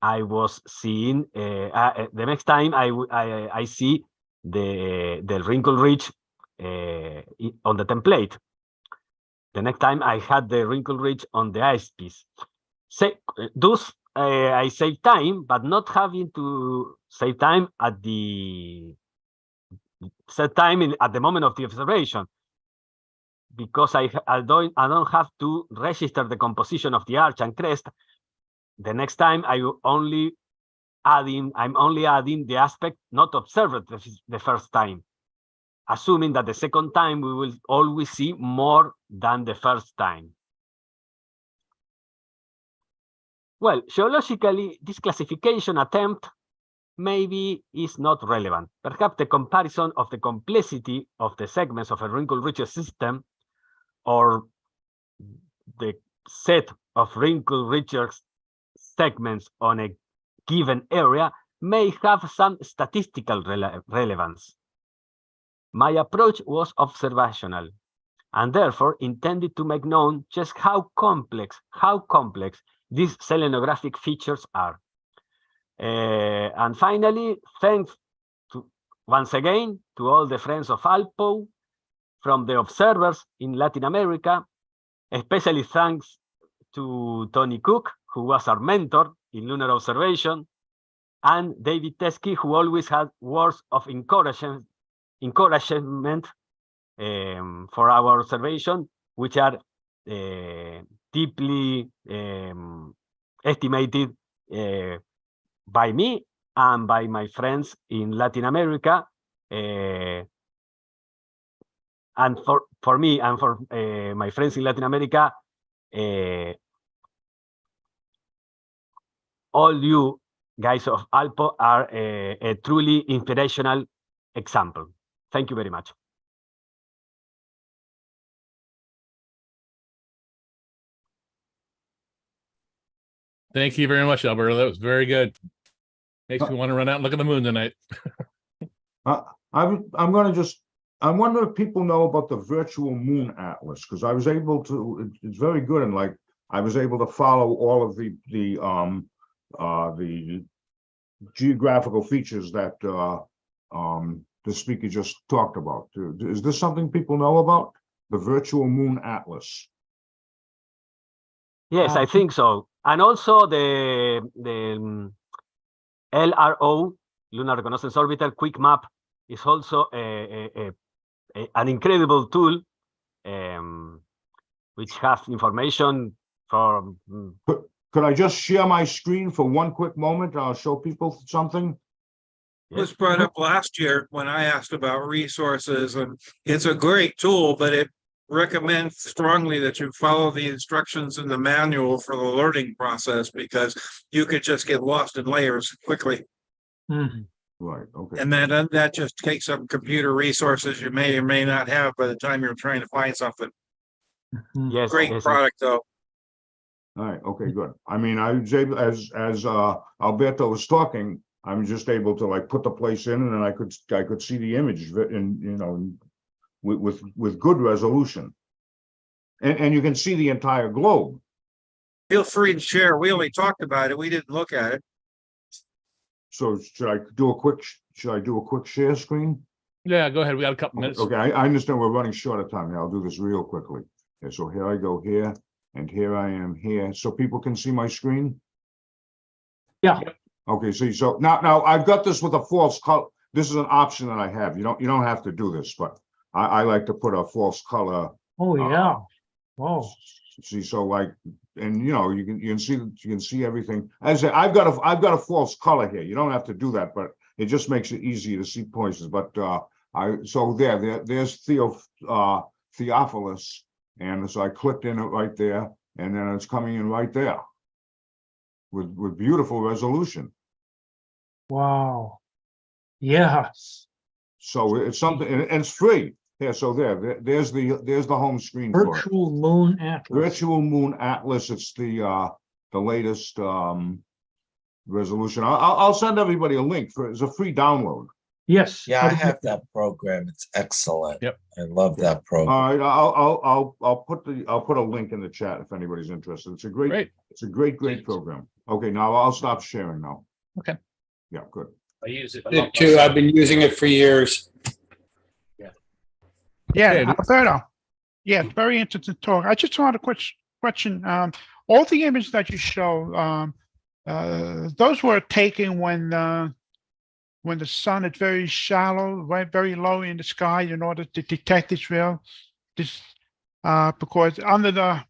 I was seeing the next time I see the wrinkle ridge on the template. The next time I had the wrinkle ridge on the eyepiece. Thus, I save time, but not having to save time at the at the moment of the observation, because I don't have to register the composition of the arch and crest. The next time I'm only adding the aspect not observed the first time, assuming that the second time we will always see more than the first time. Well, geologically, this classification attempt maybe is not relevant. Perhaps the comparison of the complexity of the segments of a wrinkle ridge system, or the set of wrinkle ridge segments on a given area, may have some statistical relevance. My approach was observational, and therefore intended to make known just how complex these selenographic features are. And finally, thanks once again to all the friends of ALPO, from the observers in Latin America, especially thanks to Tony Cook, who was our mentor in lunar observation, and David Teskey, who always had words of encouragement for our observation, which are deeply estimated by me and by my friends in Latin America, and for me and for my friends in Latin America, all you guys of ALPO are a truly inspirational example. Thank you very much. Thank you very much, Alberto. That was very good. Makes me want to run out and look at the moon tonight. I wonder if people know about the virtual moon atlas, because I was able to, it's very good, and like I was able to follow all of the geographical features that the speaker just talked about. Is this something people know about? The virtual moon atlas? Yes, I think so. And also the LRO, Lunar Reconnaissance Orbiter Quick Map, is also an incredible tool, which has information from. Could I just share my screen for one quick moment? I'll show people something. It was brought up last year when I asked about resources, and it's a great tool, but it recommends strongly that you follow the instructions in the manual for the learning process, because you could just get lost in layers quickly. Right. Okay. And then that just takes up computer resources you may or may not have by the time you're trying to find something. Yes. Great yes, product though. All right, okay, good. I mean, I was able, as Alberto was talking, I'm just able to like put the place in, and then I could see the image in, you know, with good resolution. And you can see the entire globe. Feel free to share. We only talked about it. We didn't look at it. So should I do a quick share screen? Yeah, go ahead. We got a couple minutes. Okay, I understand we're running short of time. I'll do this real quickly. Okay, so here I go here, and here I am here, so people can see my screen. Yeah. Okay, so now I've got this with a false color. This is an option that I have. You don't have to do this, but I like to put a false color. Oh, yeah. Whoa. See, so like, and you know, you can see everything. As I say, I've got a false color here. You don't have to do that, but it just makes it easier to see places. But there's Theophilus, and so I clicked in it right there, and then it's coming in right there with beautiful resolution. Wow. Yes. So it's something, and it's free. Yeah, so there's the home screen for it. Virtual Moon Atlas. Virtual Moon Atlas. It's the latest resolution. I'll send everybody a link it's a free download. Yes. Yeah, I have that program. It's excellent. Yep. I love that program. All right, I'll put a link in the chat if anybody's interested. It's a great program. Okay, now I'll stop sharing now. Okay. Yeah, good. I use it. It too. I've been using it for years. Yeah, Alberto. Yeah, very interesting talk. I just had a quick question. All the images that you show, those were taken when the sun is very shallow, very low in the sky, in order to detect Israel. Because under the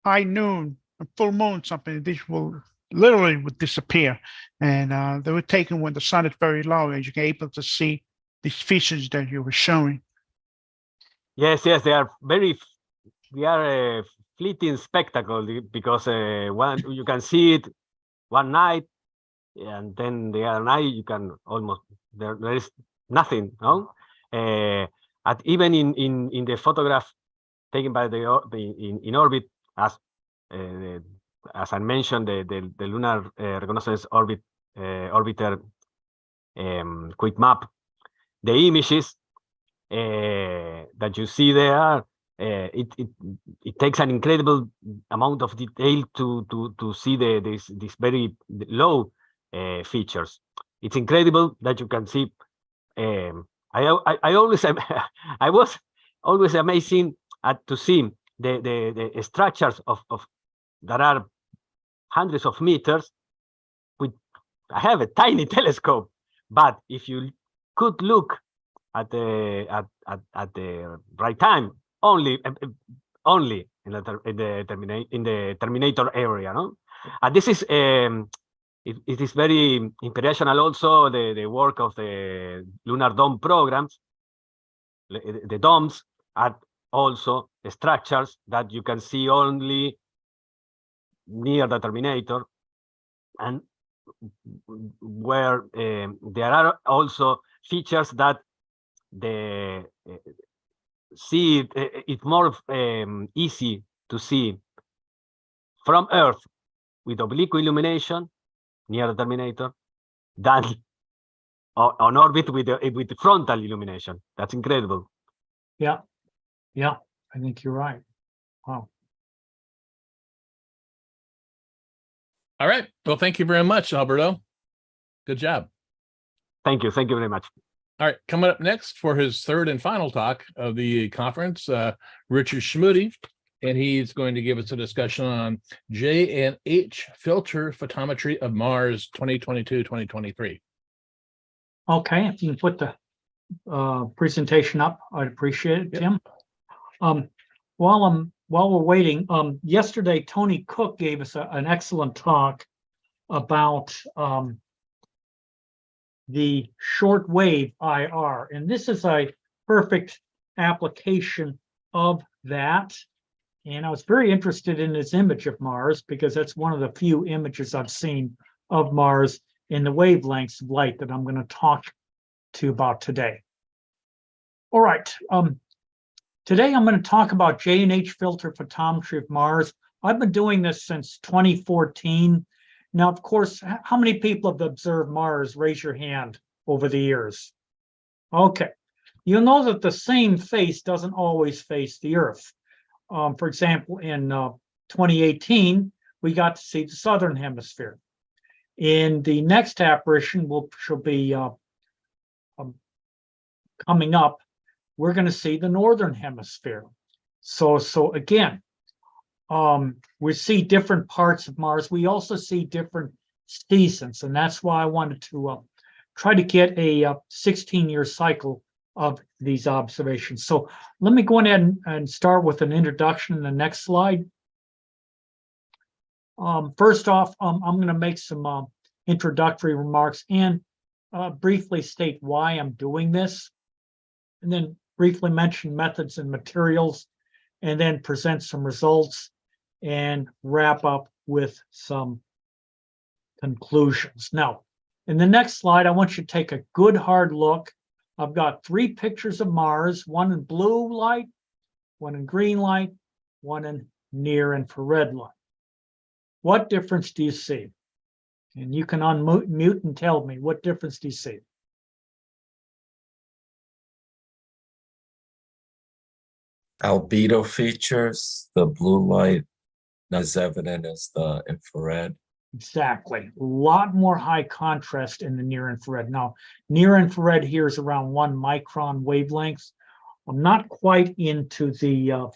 high noon, full moon, something, these will literally disappear. And they were taken when the sun is very low, and you're able to see these features that you were showing. Yes, they are a fleeting spectacle, because you can see it one night, and then the other night you can almost there is nothing, no. Even in the photograph taken by in orbit, as I mentioned, the lunar reconnaissance orbiter quick map, the images that you see there, it takes an incredible amount of detail to see this very low features. It's incredible that you can see. I was always amazing to see the structures of that are hundreds of meters. I have a tiny telescope, but if you could look at the right time, only in the terminator area, no. And this is it is very inspirational. Also, the work of the lunar dome programs. The domes are also structures that you can see only near the terminator, and where there are also features that it's more easy to see from Earth with oblique illumination near the terminator than on orbit with the frontal illumination. That's incredible. Yeah, I think you're right. Wow. All right. Well, thank you very much, Alberto. Good job. Thank you. Thank you very much. All right. Coming up next for his third and final talk of the conference, Richard Schmude, and he's going to give us a discussion on J&H filter photometry of Mars 2022-2023. Okay, if you can put the presentation up, I'd appreciate it, Tim. While we're waiting, yesterday Tony Cook gave us an excellent talk about the shortwave IR, and this is a perfect application of that. And I was very interested in this image of Mars because that's one of the few images I've seen of Mars in the wavelengths of light that I'm going to talk to you about today. All right. Today I'm going to talk about J&H filter photometry of Mars I've been doing this since 2014. Now, of course, how many people have observed Mars? Raise your hand over the years. Okay. You'll know that the same face doesn't always face the Earth. For example, in 2018, we got to see the southern hemisphere. In the next apparition, which will be coming up, we're going to see the northern hemisphere. So again, we see different parts of Mars. We also see different seasons, and that's why I wanted to try to get a 16-year cycle of these observations. So let me go ahead and start with an introduction in the next slide. First off, I'm going to make some introductory remarks and briefly state why I'm doing this, and then briefly mention methods and materials, and then present some results and wrap up with some conclusions. Now, in the next slide, I want you to take a good hard look. I've got 3 pictures of Mars, one in blue light, one in green light, one in near infrared light. What difference do you see? And you can unmute and tell me, what difference do you see? Albedo features, the blue light, not as evident as the infrared. Exactly. A lot more high contrast in the near infrared. Now, near infrared here is around 1 micron wavelengths. I'm not quite into the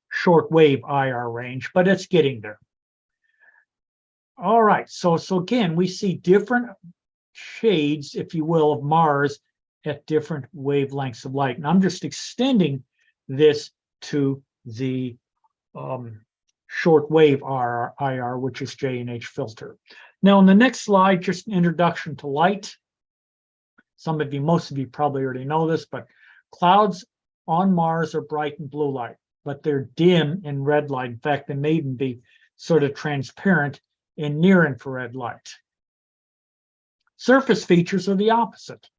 short wave IR range, but it's getting there. All right. So again, we see different shades, if you will, of Mars at different wavelengths of light. And I'm just extending this to the short wave IR, which is J&H filter. Now, in the next slide, just an introduction to light. Most of you probably already know this, but clouds on Mars are bright in blue light, but they're dim in red light. In fact, they may even be sort of transparent in near infrared light. Surface features are the opposite.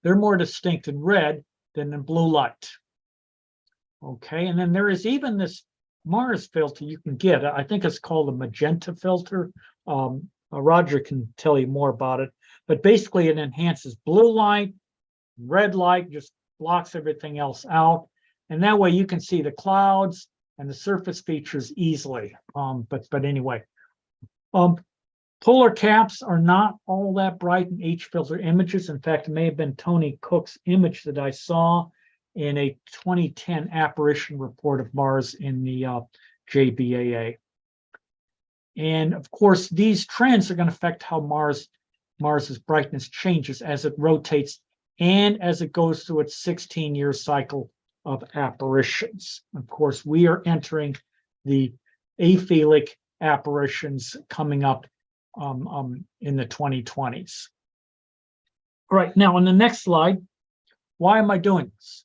They're more distinct in red than in blue light. Okay, and then there is even this Mars filter you can get. I think it's called a magenta filter. Roger can tell you more about it, but basically it enhances blue light, red light, just blocks everything else out. And that way you can see the clouds and the surface features easily. But anyway, polar caps are not all that bright in H filter images. In fact, it may have been Tony Cook's image that I saw in a 2010 apparition report of Mars in the JBAA. And of course, these trends are going to affect how Mars's brightness changes as it rotates and as it goes through its 16-year cycle of apparitions. Of course, we are entering the aphelic apparitions coming up in the 2020s. All right, now on the next slide, why am I doing this?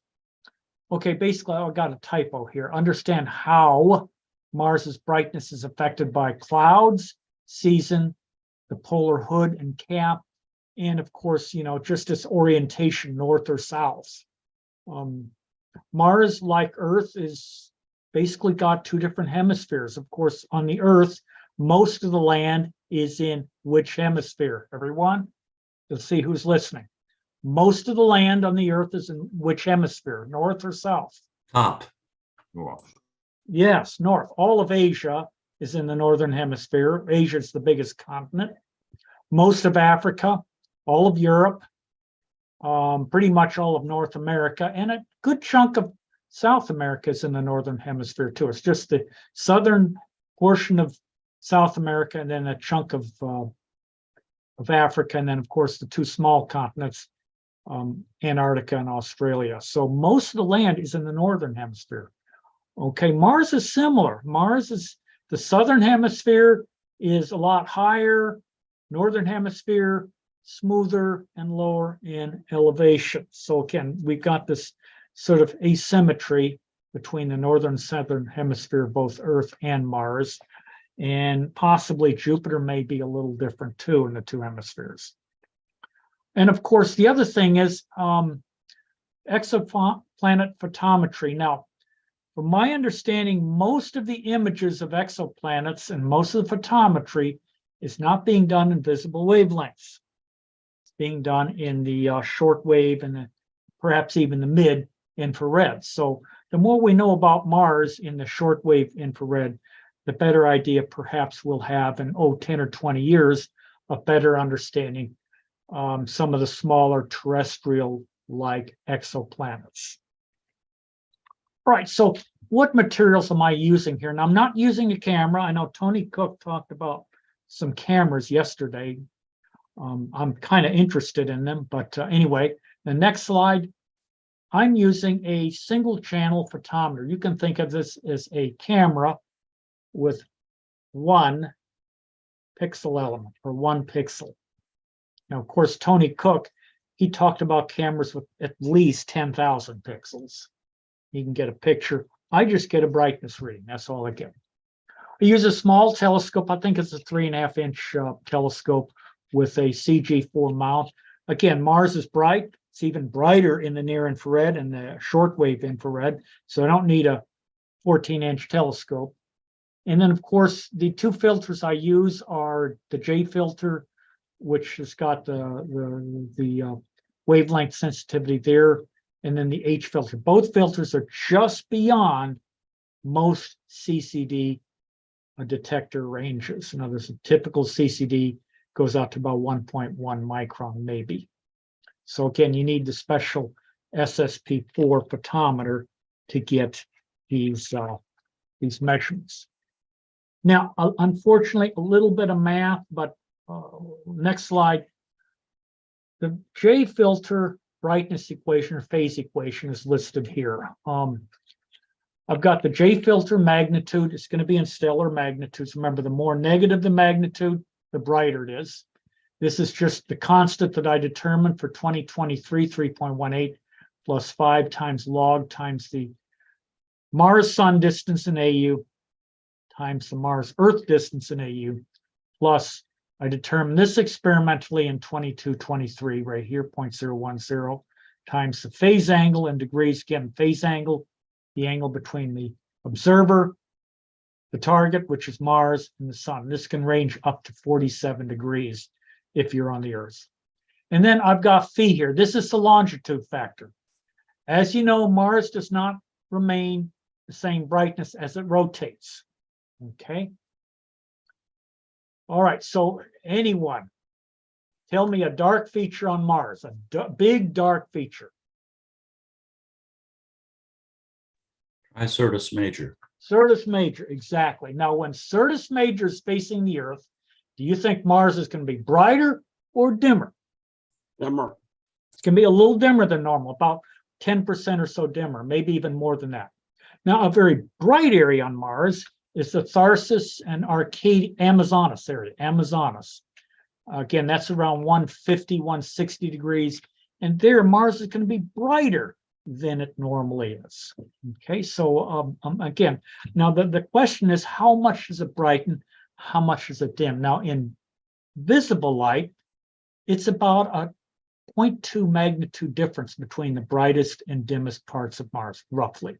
Okay, basically, I got a typo here. Understand how Mars's brightness is affected by clouds, season, the polar hood and cap, and of course, just its orientation, north or south. Mars, like Earth, is basically got 2 different hemispheres. Of course, on the Earth, most of the land is in which hemisphere? Everyone? Let's see who's listening. Most of the land on the Earth is in which hemisphere? North or south? Top. North. Yes, north. All of Asia is in the northern hemisphere. Asia is the biggest continent. Most of Africa, all of Europe, pretty much all of North America, and a good chunk of South America is in the northern hemisphere too. It's just the southern portion of South America, and then a chunk of Africa, and then of course the 2 small continents, Antarctica and Australia. So most of the land is in the northern hemisphere. Okay, Mars is similar. The southern hemisphere is a lot higher, northern hemisphere smoother and lower in elevation. So again, we've got this sort of asymmetry between the northern and southern hemisphere, both Earth and Mars, and possibly Jupiter may be a little different too in the 2 hemispheres. And of course, the other thing is exoplanet photometry. Now, From my understanding, most of the images of exoplanets and most of the photometry is not being done in visible wavelengths. It's being done in the short wave and perhaps even the mid infrared. So the more we know about Mars in the short wave infrared, the better idea perhaps we'll have in 10 or 20 years of better understanding some of the smaller terrestrial-like exoplanets. All right, so what materials am I using here? Now, I'm not using a camera. I know Tony Cook talked about some cameras yesterday. I'm kind of interested in them, but anyway, the next slide, I'm using a single channel photometer. You can think of this as a camera with one pixel element or one pixel. Now, of course, Tony Cook, he talked about cameras with at least 10,000 pixels. You can get a picture. I just get a brightness reading. That's all I get. I use a small telescope. I think it's a 3.5-inch telescope with a CG4 mount. Again, Mars is bright. It's even brighter in the near infrared and the shortwave infrared. So I don't need a 14-inch telescope. And then, of course, the two filters I use are the J filter, which has got the wavelength sensitivity there, and then the H filter. Both filters are just beyond most CCD detector ranges. In other words, a typical CCD goes out to about 1.1 micron, maybe. So again, you need the special SSP4 photometer to get these measurements. Now, unfortunately, a little bit of math, but next slide. The J filter brightness equation or phase equation is listed here. I've got the J filter magnitude. It's going to be in stellar magnitudes. Remember, the more negative the magnitude, the brighter it is. This is just the constant that I determined for 2023, 3.18 plus 5 times log times the Mars sun distance in AU times the Mars Earth distance in AU, plus I determined this experimentally in 2223 right here, 0.010 times the phase angle in degrees. Again, phase angle, the angle between the observer, the target, which is Mars, and the sun. This can range up to 47 degrees if you're on the Earth. And then I've got phi here. This is the longitude factor. As you know, Mars does not remain the same brightness as it rotates. Okay. All right. So anyone, tell me a dark feature on Mars, a big dark feature. Syrtis Major. Syrtis Major, exactly. Now, when Syrtis Major is facing the Earth, do you think Mars is going to be brighter or dimmer? Dimmer. It's going to be a little dimmer than normal, about 10% or so dimmer, maybe even more than that. Now, a very bright area on Mars is the Tharsis and Amazonas area, Amazonas. Again, that's around 150, 160 degrees. And there, Mars is going to be brighter than it normally is. Okay, so again, now the question is, how much does it brighten? How much does it dim? Now, in visible light, it's about a 0.2 magnitude difference between the brightest and dimmest parts of Mars, roughly.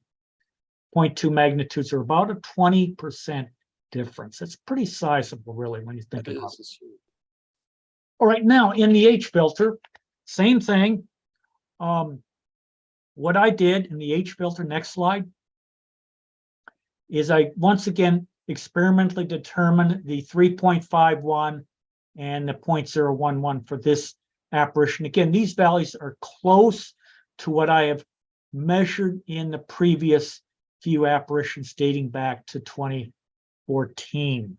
0.2 magnitudes are about a 20% difference. It's pretty sizable, really, when you think about it. All right, now in the H filter, same thing. What I did in the H filter, next slide, is I once again experimentally determined the 3.51 and the 0.011 for this apparition. Again, these values are close to what I have measured in the previous few apparitions dating back to 2014.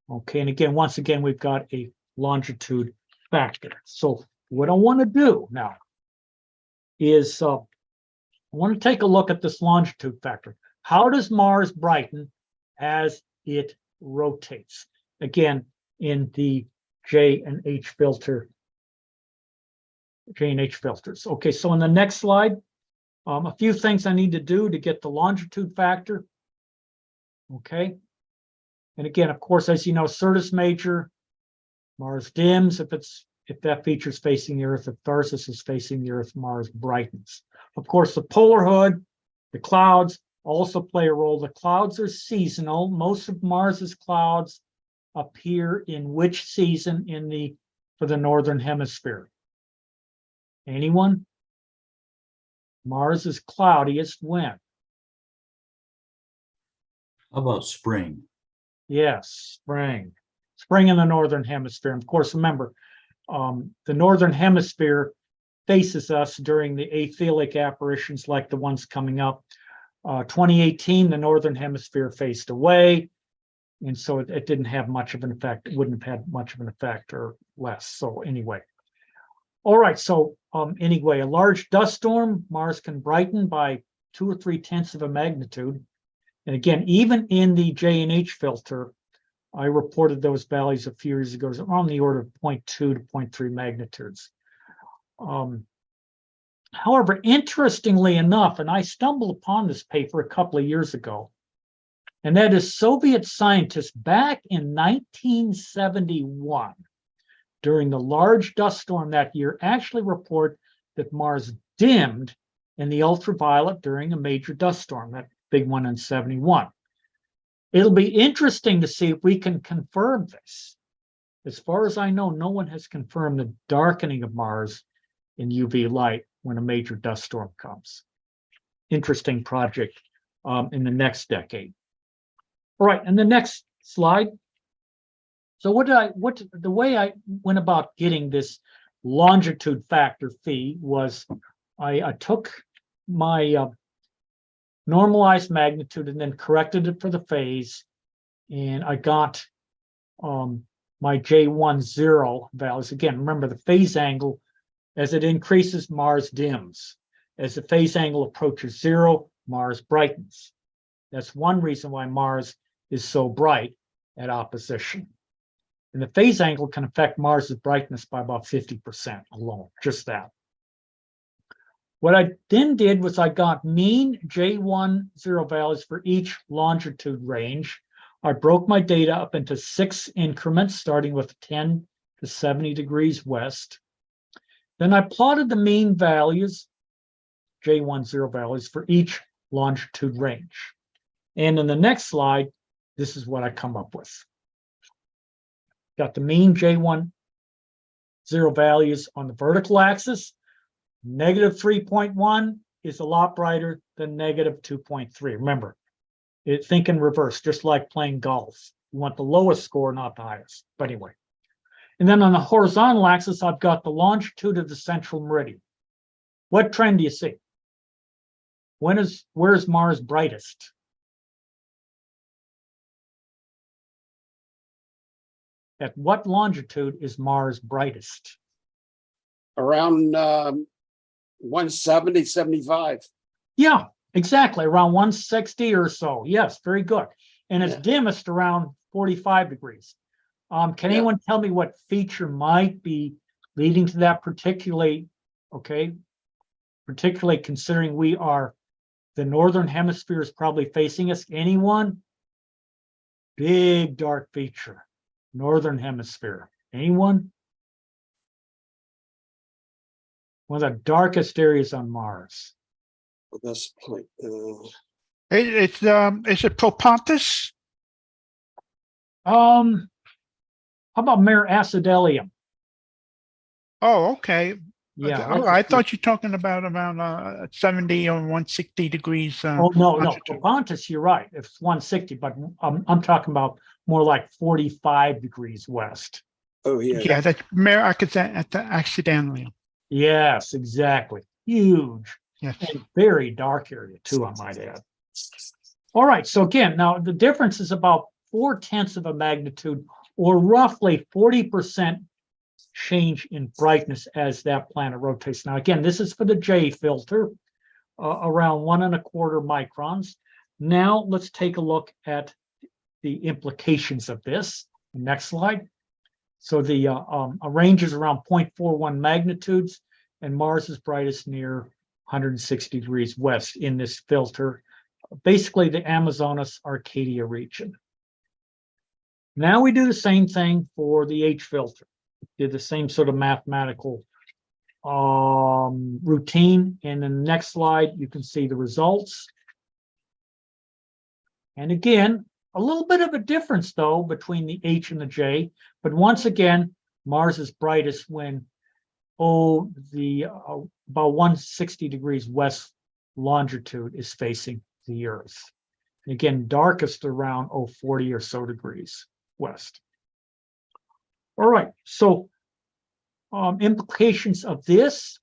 Okay, and again, once again, we've got a longitude factor. So what I want to do now is I want to take a look at this longitude factor. How does Mars brighten as it rotates? Again, in the J and H filter, J and H filters. Okay, so in the next slide, a few things I need to do to get the longitude factor. Okay. And again, of course, as you know, Syrtis Major, Mars dims if that feature is facing the Earth. If Tharsis is facing the Earth, Mars brightens. Of course, the polar hood, the clouds, also play a role. The clouds are seasonal. Most of Mars's clouds appear in which season for the northern hemisphere? Anyone? Mars is cloudiest when? How about spring? Yes, spring. Spring in the northern hemisphere. Of course, remember, the northern hemisphere faces us during the aphelic apparitions like the ones coming up. 2018, the northern hemisphere faced away, and so it didn't have much of an effect. It wouldn't have had much of an effect, or less. So anyway. All right, so anyway, a large dust storm, Mars can brighten by 2 or 3 tenths of a magnitude. And again, even in the J and H filter, I reported those values a few years ago, on the order of 0.2 to 0.3 magnitudes. However, interestingly enough, and I stumbled upon this paper a couple of years ago, and that is Soviet scientists back in 1971, during the large dust storm that year, actually report that Mars dimmed in the ultraviolet during a major dust storm, that big one in 71. It'll be interesting to see if we can confirm this. As far as I know, no one has confirmed the darkening of Mars in UV light when a major dust storm comes. Interesting project in the next decade. All right, and the next slide. So the way I went about getting this longitude factor phi was I took my normalized magnitude and then corrected it for the phase, and I got my J10 values. Again, remember the phase angle, as it increases, Mars dims. As the phase angle approaches 0, Mars brightens. That's one reason why Mars is so bright at opposition. And the phase angle can affect Mars's brightness by about 50% alone, just that. What I then did was I got mean J10 values for each longitude range. I broke my data up into 6 increments, starting with 10 to 70 degrees west. Then I plotted the mean values, J10 values, for each longitude range. And in the next slide, this is what I come up with. Got the mean J10 values on the vertical axis. Negative 3.1 is a lot brighter than negative 2.3. Remember, think in reverse, just like playing golf. You want the lowest score, not the highest. But anyway. And then on the horizontal axis, I've got the longitude of the central meridian. What trend do you see? Where's Mars brightest? At what longitude is Mars brightest? Around 170, 75. Yeah, exactly. Around 160 or so. Yes, very good. And it's dimmest around 45 degrees. Can anyone tell me what feature might be leading to that, particularly considering the northern hemisphere is probably facing us? Anyone? Big dark feature. Northern hemisphere. Anyone? One of the darkest areas on Mars. That's Is it Propontis? How about Mare Acidelium? Oh, okay. Yeah. I thought you were talking about around 70 or 160 degrees. Oh, no. Propontis, you're right. It's 160, but I'm talking about more like 45 degrees west. Oh, yeah. Yeah, that's Mare Acidelium. Yes, exactly. Huge. Yes. And very dark area, too, I might add. All right. So again, now the difference is about 4/10 of a magnitude, or roughly 40% change in brightness as that planet rotates. Now, again, this is for the J filter, around 1¼ microns. Now, let's take a look at the implications of this. Next slide. So the range is around 0.41 magnitudes, and Mars is brightest near 160 degrees west in this filter, basically the Amazonas Arcadia region. Now we do the same thing for the H filter. Did the same sort of mathematical routine. And in the next slide, you can see the results. And again, a little bit of a difference though between the H and the J, but once again, Mars is brightest when about 160 degrees west longitude is facing the Earth. And again, darkest around 40 or so degrees west. All right, so implications of this,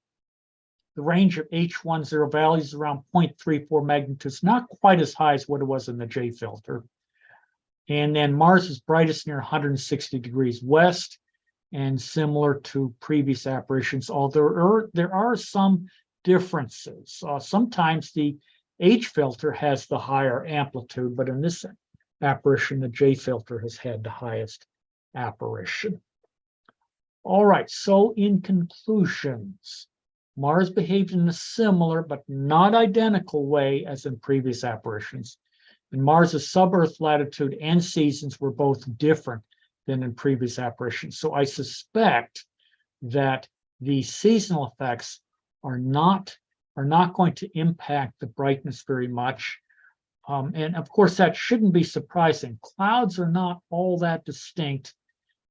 the range of H10 values is around 0.34 magnitudes, not quite as high as what it was in the J filter. And then Mars is brightest near 160 degrees west, and similar to previous apparitions, although there are some differences. Sometimes the H filter has the higher amplitude, but in this apparition, the J filter has had the highest apparition. All right, so in conclusions, Mars behaved in a similar but not identical way as in previous apparitions. And Mars's sub-Earth latitude and seasons were both different than in previous apparitions. So I suspect that the seasonal effects are not going to impact the brightness very much. And of course, that shouldn't be surprising. Clouds are not all that distinct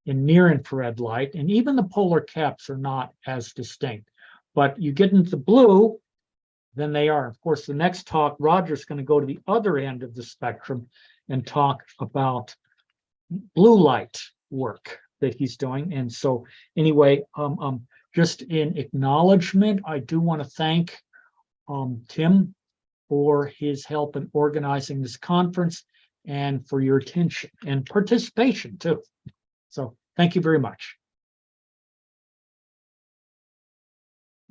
in near-infrared light, and even the polar caps are not as distinct. But you get into blue, then they are. Of course, the next talk, Roger's going to go to the other end of the spectrum and talk about blue light work that he's doing. And so anyway, just in acknowledgement, I do want to thank Tim for his help in organizing this conference and for your attention and participation too. So thank you very much.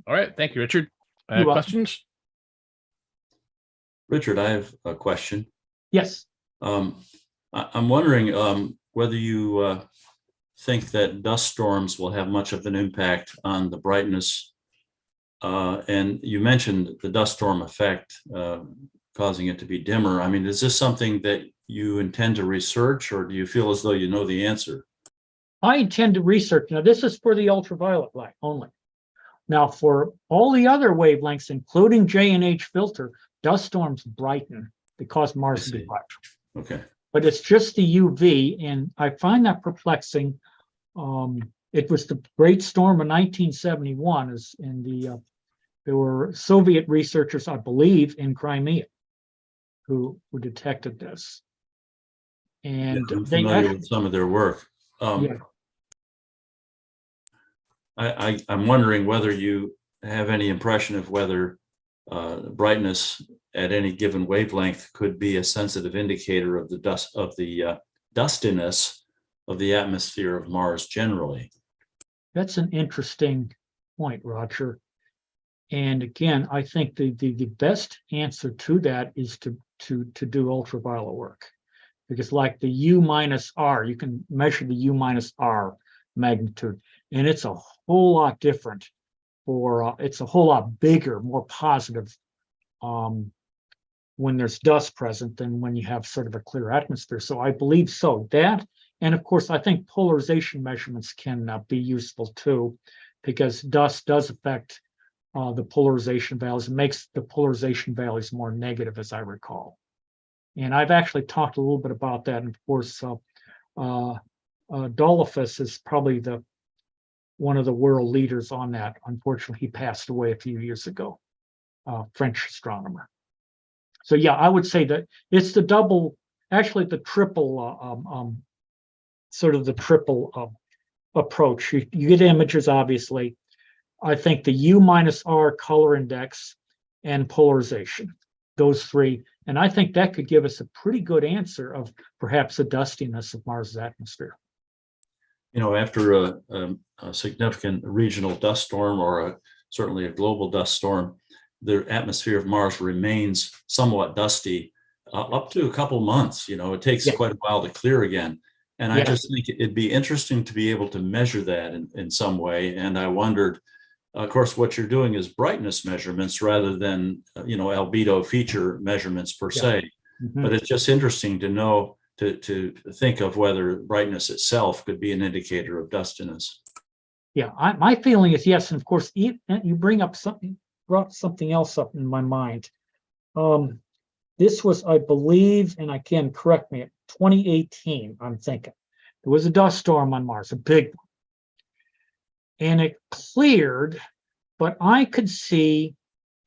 All right, thank you, Richard. You're welcome. Questions? Richard, I have a question. Yes. I'm wondering whether you think that dust storms will have much of an impact on the brightness. And you mentioned the dust storm effect causing it to be dimmer. I mean, is this something that you intend to research, or do you feel as though you know the answer? I intend to research. Now, this is for the ultraviolet light only. Now, for all the other wavelengths, including J and H filter, dust storms brighten because Mars to be bright. Okay. But it's just the UV, and I find that perplexing. It was the Great Storm of 1971, there were Soviet researchers, I believe, in Crimea who detected this. And I'm they familiar actually, with some of their work. yeah. I'm wondering whether you have any impression of whether brightness at any given wavelength could be a sensitive indicator of the dustiness of the atmosphere of Mars generally. That's an interesting point, Roger. And again, I think the best answer to that is to do ultraviolet work, because like the U minus R, you can measure the U minus R magnitude, and it's a whole lot different for it's a whole lot bigger, more positive when there's dust present than when you have sort of a clear atmosphere. So I believe so. That, and of course, I think polarization measurements can be useful too, because dust does affect the polarization values. It makes the polarization values more negative, as I recall. And I've actually talked a little bit about that. And of course, Dolphus is probably one of the world leaders on that. Unfortunately, he passed away a few years ago, French astronomer. So yeah, I would say that it's the triple, sort of the triple approach. You get images, obviously. I think the U minus R color index and polarization, those three. And I think that could give us a pretty good answer of perhaps the dustiness of Mars's atmosphere. You know, after a significant regional dust storm or certainly a global dust storm, the atmosphere of Mars remains somewhat dusty up to a couple months. You know, it takes quite a while to clear again. And I just think it'd be interesting to be able to measure that in some way. And I wondered, of course, what you're doing is brightness measurements rather than, albedo feature measurements per se. Mm-hmm. But it's just interesting to know, to think of whether brightness itself could be an indicator of dustiness. Yeah, my feeling is yes. And of course, you brought something else up in my mind. This was, I believe, and I can correct me, 2018, I'm thinking. There was a dust storm on Mars, a big one. And it cleared, but I could see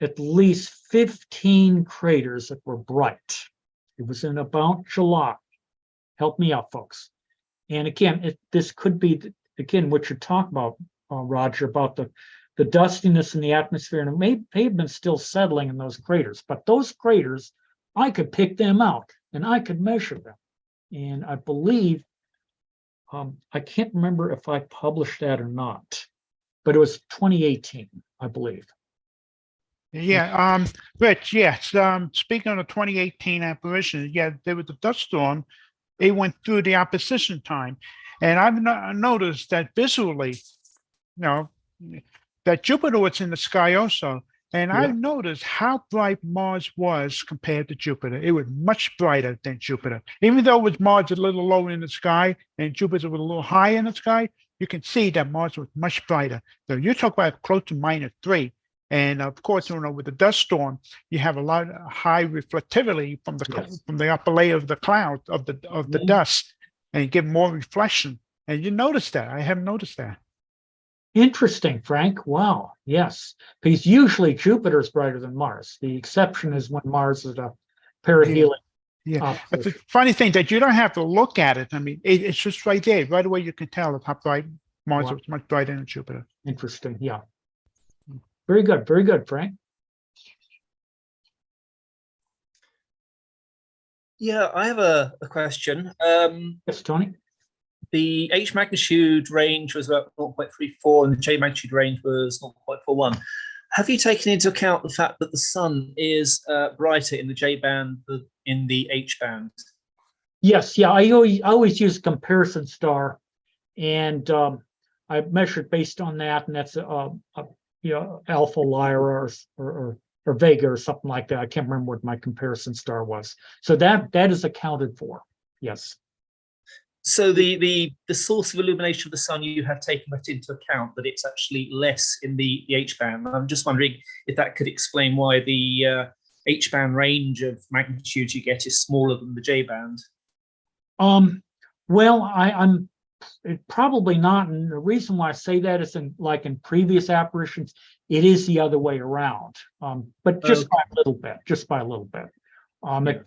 at least 15 craters that were bright. It was in about July. Help me out, folks. And again, this could be, again, what you're talking about, Roger, about the dustiness in the atmosphere, and it may have been still settling in those craters, but those craters, I could pick them out and I could measure them. And I believe, I can't remember if I published that or not, but it was 2018, I believe. Yeah, Rich, yes. Speaking of the 2018 apparition, yeah, there was a dust storm. It went through the opposition time. And I've noticed that visually, that Jupiter was in the sky also. And I've noticed how bright Mars was compared to Jupiter. It was much brighter than Jupiter. Even though it was Mars a little lower in the sky and Jupiter was a little higher in the sky, you can see that Mars was much brighter. So you talk about close to -3. And of course, with the dust storm, you have a lot of high reflectivity from the upper layer of the cloud of the dust, and you get more reflection. And you notice that. I have noticed that. Interesting, Frank. Wow. Yes, because usually Jupiter is brighter than Mars. The exception is when Mars is a perihelion. Yeah, it's a funny thing that you don't have to look at it. I mean, it's just right there. Right away, you can tell how bright Mars was, much brighter than Jupiter. Interesting. Yeah. Very good. Very good, Frank. Yeah, I have a question. Yes, Tony. The H magnitude range was about 0.34 and the J magnitude range was 0.41. Have you taken into account the fact that the sun is brighter in the J band than in the H band? Yes, yeah, I always use comparison star, and I measured based on that, and that's Alpha Lyra or Vega or something like that. I can't remember what my comparison star was. So that is accounted for. Yes. So the source of illumination of the sun, you have taken that into account, that it's actually less in the H band. I'm just wondering if that could explain why the H band range of magnitude you get is smaller than the J band. Well, I'm probably not, and the reason why I say that is in previous apparitions, it is the other way around. But just by a little bit,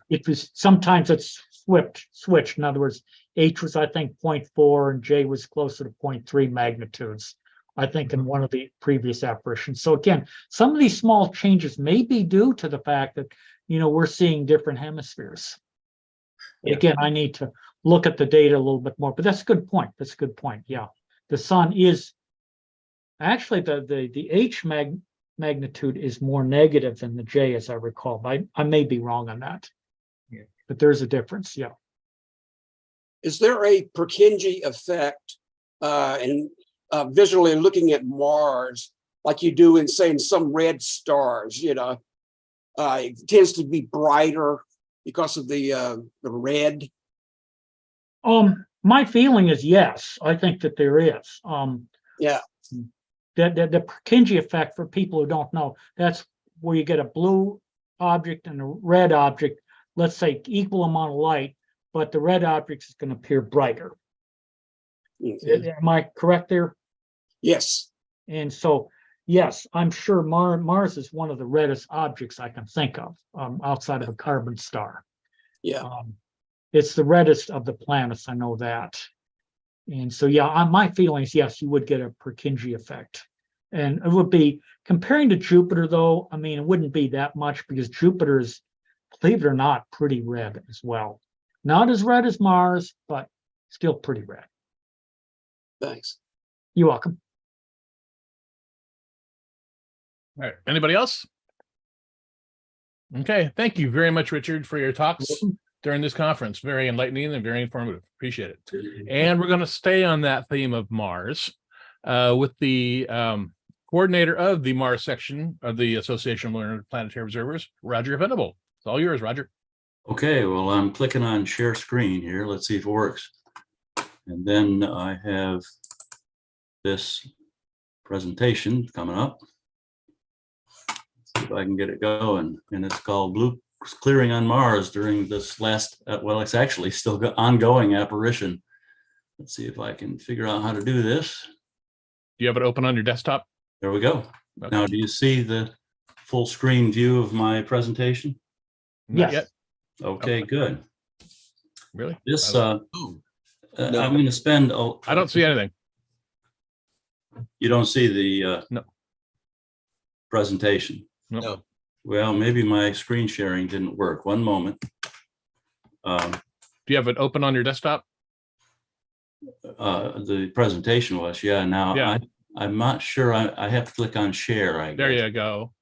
It was sometimes it's switched. In other words, H was, I think, 0.4 and J was closer to 0.3 magnitudes, I think, in one of the previous apparitions. So again, some of these small changes may be due to the fact that, we're seeing different hemispheres. Yeah. Again, I need to look at the data a little bit more, but that's a good point. That's a good point. Yeah. The sun is actually the H magnitude is more negative than the J, as I recall. I may be wrong on that. Yeah. But there's a difference. Yeah. Is there a Purkinje effect in visually looking at Mars, like you do in, say, in some red stars? It tends to be brighter because of the red. My feeling is yes. I think that there is. Yeah. The Purkinje effect, for people who don't know, that's where you get a blue object and a red object, let's say equal amount of light, but the red object is going to appear brighter. Am I correct there? Yes. And so, yes, I'm sure Mars is one of the reddest objects I can think of outside of a carbon star. Yeah. It's the reddest of the planets, I know that. And so, yeah, my feeling is, yes, you would get a Purkinje effect. And it would be, comparing to Jupiter, though, I mean, it wouldn't be that much because Jupiter is, believe it or not, pretty red as well. Not as red as Mars, but still pretty red. Thanks. You're welcome. All right. Anybody else? Okay. Thank you very much, Richard, for your talks during this conference. Very enlightening and very informative. Appreciate it. And we're going to stay on that theme of Mars with the coordinator of the Mars section of the Association of Lunar Planetary Observers, Roger Venable. It's all yours, Roger. Okay, well, I'm clicking on share screen here. Let's see if it works. And then I have this presentation coming up. Let's see if I can get it going. And it's called clearing on Mars during this last, well, it's actually still ongoing apparition. Let's see if I can figure out how to do this. Do you have it open on your desktop? There we go. Okay. Now, do you see the full screen view of my presentation? Not yet. Okay, good. Really? This, No. I'm going to spend. I don't see anything. You don't see the no presentation? No. Well, maybe my screen sharing didn't work. One moment. Do you have it open on your desktop? The presentation was, yeah. Now, I'm not sure. I have to click on share, I guess. There you go.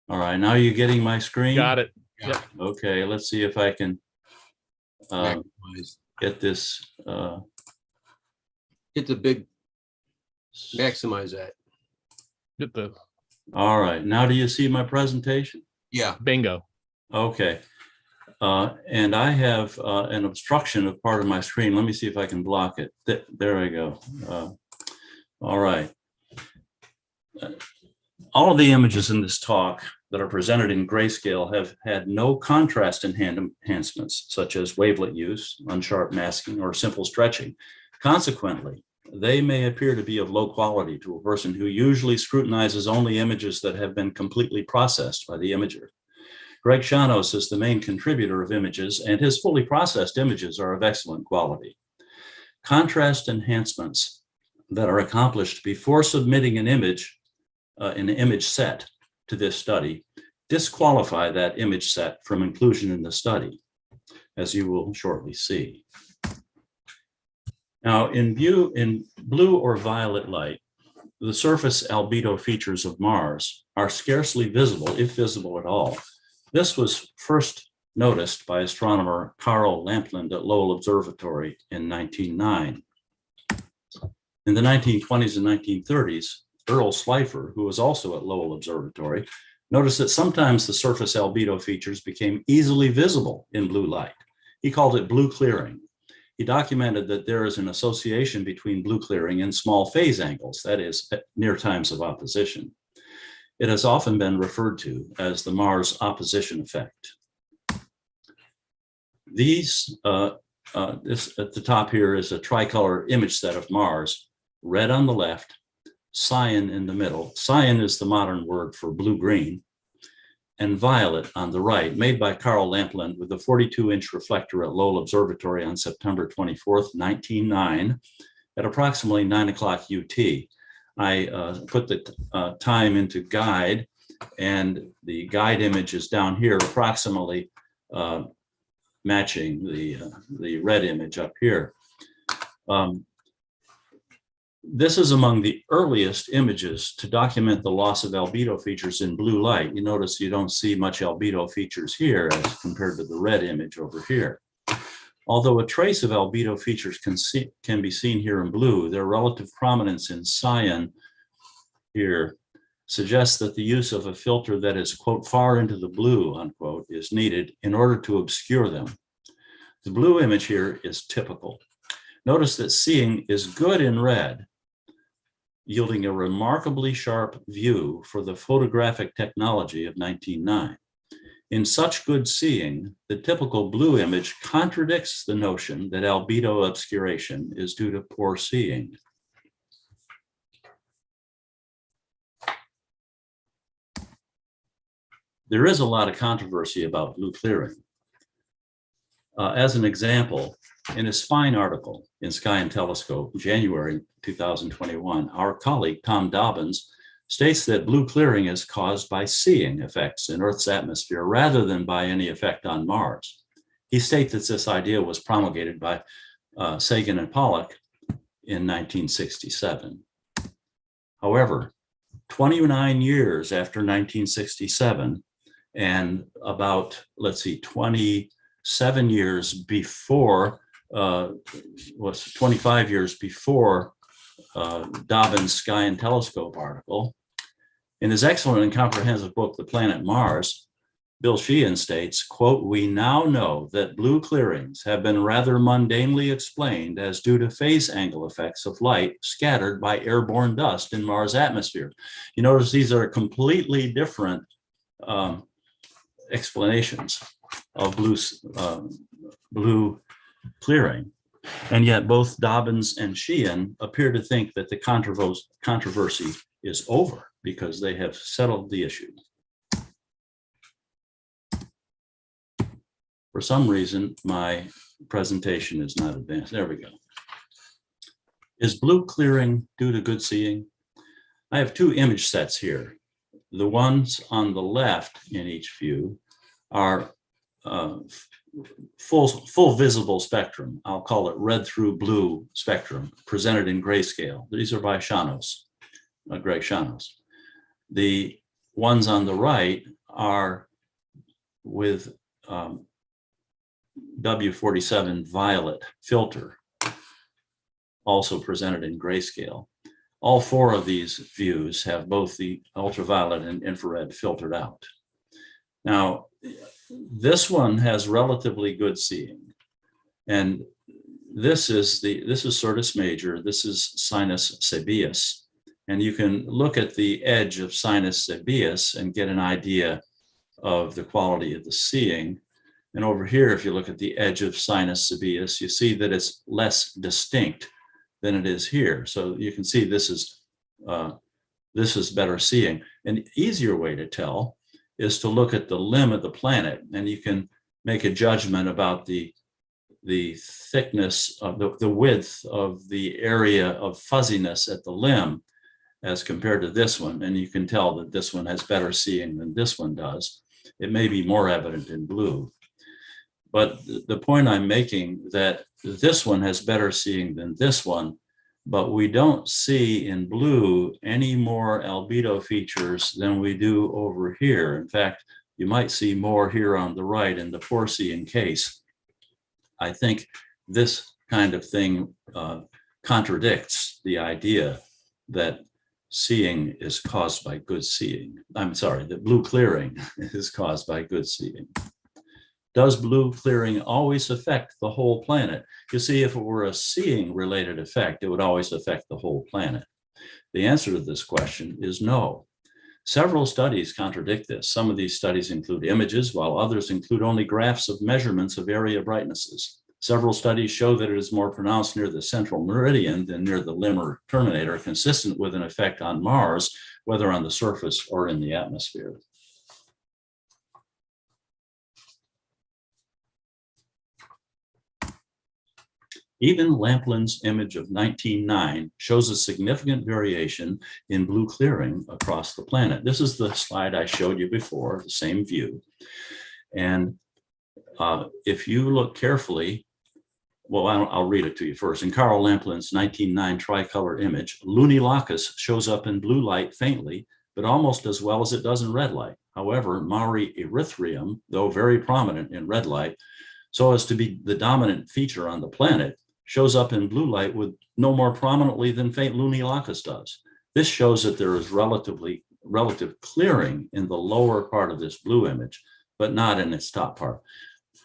All right, now you're getting my screen? Got it. Yep. Okay, let's see if I can get this. Hit the big, maximize that. Get the. All right, now do you see my presentation? Yeah. Bingo. Okay. And I have an obstruction of part of my screen. Let me see if I can block it. There I go. All right. All of the images in this talk that are presented in grayscale have had no contrast enhancements, such as wavelet use, unsharp masking, or simple stretching. Consequently, they may appear to be of low quality to a person who usually scrutinizes only images that have been completely processed by the imager. Greg Shanos is the main contributor of images, and his fully processed images are of excellent quality. Contrast enhancements that are accomplished before submitting an image set to this study disqualify that image set from inclusion in the study, as you will shortly see. Now, in blue or violet light, the surface albedo features of Mars are scarcely visible, if visible at all. This was first noticed by astronomer Carl Lamplund at Lowell Observatory in 1909. In the 1920s and 1930s, Earl Schleifer, who was also at Lowell Observatory, noticed that sometimes the surface albedo features became easily visible in blue light. He called it blue clearing. He documented that there is an association between blue clearing and small phase angles, that is, near times of opposition. It has often been referred to as the Mars opposition effect. This at the top here is a tricolor image set of Mars, red on the left, cyan in the middle. Cyan is the modern word for blue-green, and violet on the right, made by Carl Lamplund with a 42-inch reflector at Lowell Observatory on September 24th, 1909, at approximately 9 o'clock UT. I put the time into guide, and the guide image is down here, approximately matching the red image up here. This is among the earliest images to document the loss of albedo features in blue light. You notice you don't see much albedo features here as compared to the red image over here. Although a trace of albedo features can be seen here in blue, their relative prominence in cyan here suggests that the use of a filter that is, quote, far into the blue, unquote, is needed in order to obscure them. The blue image here is typical. Notice that seeing is good in red, yielding a remarkably sharp view for the photographic technology of 1909. In such good seeing, the typical blue image contradicts the notion that albedo obscuration is due to poor seeing. There is a lot of controversy about blue clearing. As an example, in his fine article in Sky and Telescope, January 2021, our colleague Tom Dobbins states that blue clearing is caused by seeing effects in Earth's atmosphere rather than by any effect on Mars. He states that this idea was promulgated by Sagan and Pollock in 1967. However, 29 years after 1967, and about, 27 years before, 25 years before Dobbins' Sky and Telescope article, in his excellent and comprehensive book, The Planet Mars, Bill Sheehan states, quote, "We now know that blue clearings have been rather mundanely explained as due to phase angle effects of light scattered by airborne dust in Mars' atmosphere." You notice these are completely different explanations. of blue clearing. And yet both Dobbins and Sheehan appear to think that the controversy is over because they have settled the issue. For some reason, my presentation is not advanced. There we go. Is blue clearing due to good seeing? I have two image sets here. The ones on the left in each view are full visible spectrum. I'll call it red through blue spectrum presented in grayscale. These are by Shanos, Greg Shanos. The ones on the right are with W47 violet filter, also presented in grayscale. All four of these views have both the ultraviolet and infrared filtered out. Now, this one has relatively good seeing, and this is Syrtis Major, this is Sinus Sebaeus, and you can look at the edge of Sinus Sebaeus and get an idea of the quality of the seeing. And over here, if you look at the edge of Sinus Sebaeus, you see that it's less distinct than it is here. So you can see this is better seeing. An easier way to tell is to look at the limb of the planet, and you can make a judgment about the thickness of the width of the area of fuzziness at the limb as compared to this one. And you can tell that this one has better seeing than this one does. It may be more evident in blue. But the point I'm making that this one has better seeing than this one, but we don't see in blue any more albedo features than we do over here. In fact, you might see more here on the right in the poor seeing case. I think this kind of thing contradicts the idea that seeing is caused by good seeing. I'm sorry, that blue clearing is caused by good seeing. Does blue clearing always affect the whole planet? You see, if it were a seeing related effect, it would always affect the whole planet. The answer to this question is no. Several studies contradict this. Some of these studies include images, while others include only graphs of measurements of area brightnesses. Several studies show that it is more pronounced near the central meridian than near the limb or terminator, consistent with an effect on Mars, whether on the surface or in the atmosphere. Even Lamplin's image of 1909 shows a significant variation in blue clearing across the planet. This is the slide I showed you before, the same view. And if you look carefully, well, I'll read it to you first. In Carl Lamplin's 1909 tricolor image, Lunilacus shows up in blue light faintly, but almost as well as it does in red light. However, Mare Erythraeum, though very prominent in red light, so as to be the dominant feature on the planet, shows up in blue light with no more prominently than faint Lunilacus does. This shows that there is relative clearing in the lower part of this blue image, but not in its top part.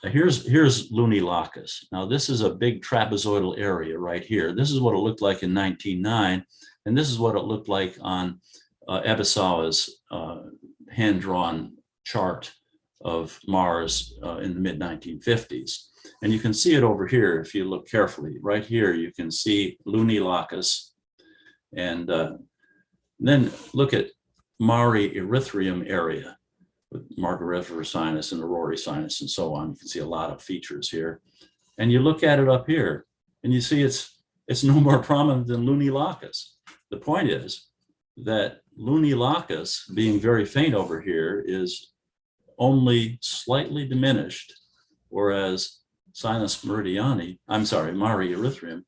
Here's Lunilacus. Now, this is a big trapezoidal area right here. This is what it looked like in 1909, and this is what it looked like on Ebisawa's hand-drawn chart of Mars in the mid-1950s. And you can see it over here if you look carefully. Right here, you can see Lunilacus. And then look at Mare Erythraeum area with Margarifer sinus and Aurora sinus and so on. You can see a lot of features here. And you look at it up here, and you see it's no more prominent than Lunilacus. The point is that Lunilacus, being very faint over here, is only slightly diminished, whereas Sinus Meridiani, I'm sorry, Mare Erythraeum,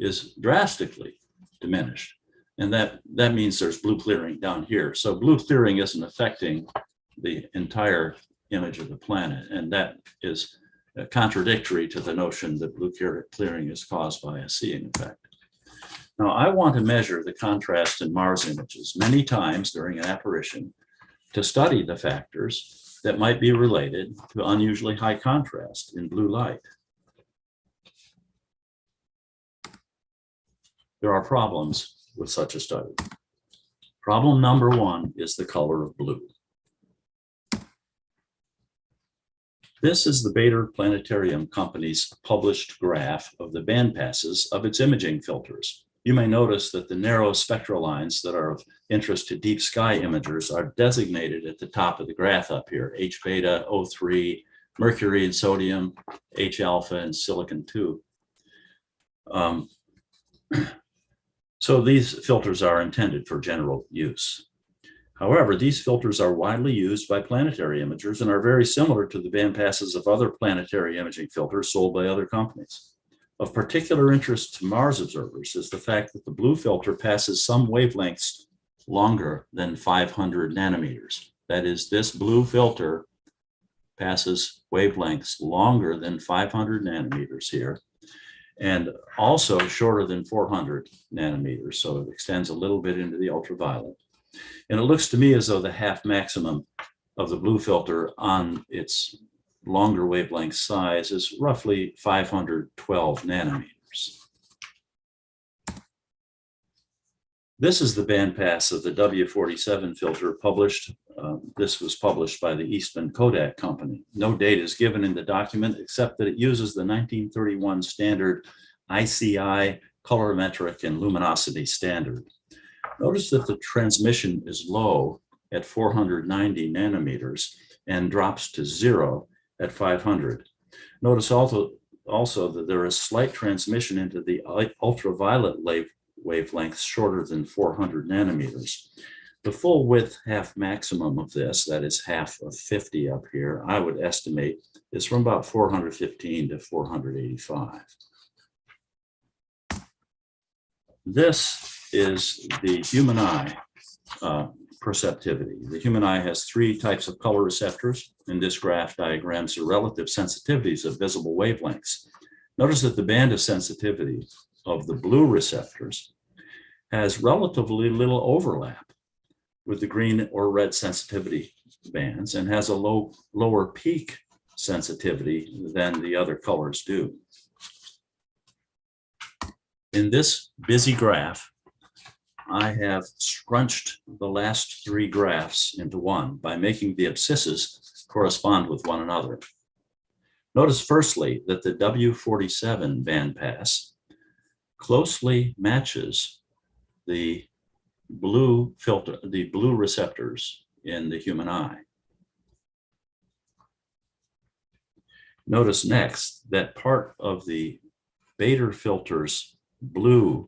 is drastically diminished. And that means there's blue clearing down here. So blue clearing isn't affecting the entire image of the planet. And that is contradictory to the notion that blue clearing is caused by a seeing effect. Now, I want to measure the contrast in Mars images many times during an apparition to study the factors that might be related to unusually high contrast in blue light. There are problems with such a study. Problem number one is the color of blue. This is the Bader Planetarium Company's published graph of the bandpasses of its imaging filters. You may notice that the narrow spectral lines that are of interest to deep sky imagers are designated at the top of the graph up here: H beta, O3, mercury and sodium, H alpha, and silicon 2. So these filters are intended for general use. However, these filters are widely used by planetary imagers and are very similar to the bandpasses of other planetary imaging filters sold by other companies. Of particular interest to Mars observers is the fact that the blue filter passes some wavelengths longer than 500 nanometers. That is, this blue filter passes wavelengths longer than 500 nanometers here, and also shorter than 400 nanometers. So it extends a little bit into the ultraviolet. And it looks to me as though the half maximum of the blue filter on its longer wavelength size is roughly 512 nanometers. This is the bandpass of the W47 filter published. This was published by the Eastman Kodak Company. No date is given in the document except that it uses the 1931 standard ICI colorimetric and luminosity standard. Notice that the transmission is low at 490 nanometers and drops to 0 at 500. Notice also that there is slight transmission into the ultraviolet wavelengths shorter than 400 nanometers. The full width half maximum of this, that is half of 50 up here, I would estimate is from about 415 to 485. This is the human eye perceptivity. The human eye has 3 types of color receptors. In this graph diagrams the relative sensitivities of visible wavelengths. Notice that the band of sensitivity of the blue receptors has relatively little overlap with the green or red sensitivity bands and has a lower peak sensitivity than the other colors do. In this busy graph, I have scrunched the last 3 graphs into one by making the abscisses correspond with one another. Notice firstly that the W47 bandpass closely matches the blue filter, the blue receptors in the human eye. Notice next that part of the Bader filter's blue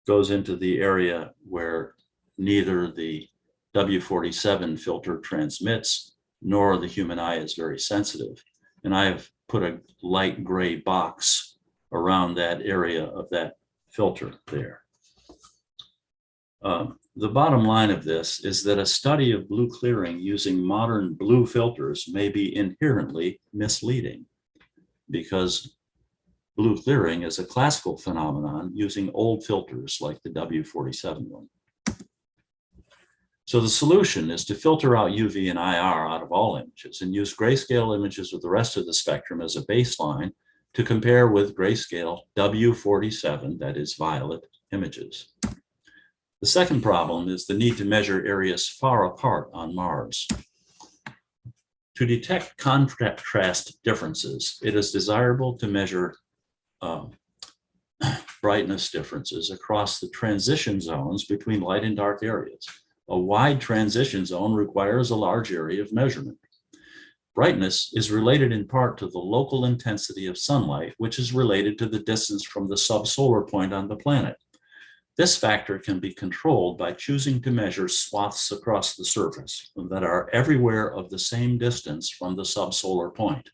goes into the area where neither the W47 filter transmits nor the human eye is very sensitive. And I have put a light gray box around that area of that filter there. The bottom line of this is that a study of blue clearing using modern blue filters may be inherently misleading, because blue clearing is a classical phenomenon using old filters like the W47 one. So the solution is to filter out UV and IR out of all images and use grayscale images with the rest of the spectrum as a baseline to compare with grayscale W47, that is violet, images. The second problem is the need to measure areas far apart on Mars. To detect contrast differences, it is desirable to measure brightness differences across the transition zones between light and dark areas. A wide transition zone requires a large area of measurement. Brightness is related in part to the local intensity of sunlight, which is related to the distance from the subsolar point on the planet. This factor can be controlled by choosing to measure swaths across the surface that are everywhere of the same distance from the subsolar point.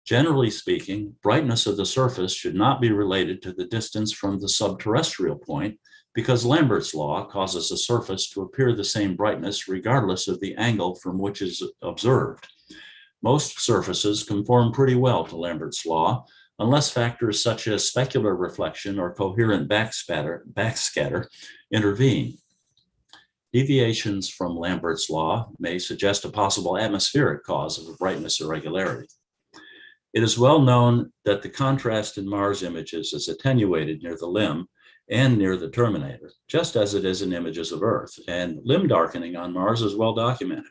Generally speaking, brightness of the surface should not be related to the distance from the subterrestrial point, because Lambert's law causes a surface to appear the same brightness regardless of the angle from which is observed. Most surfaces conform pretty well to Lambert's law, unless factors such as specular reflection or coherent backscatter intervene. Deviations from Lambert's law may suggest a possible atmospheric cause of a brightness irregularity. It is well known that the contrast in Mars images is attenuated near the limb and near the terminator, just as it is in images of Earth, and limb darkening on Mars is well documented.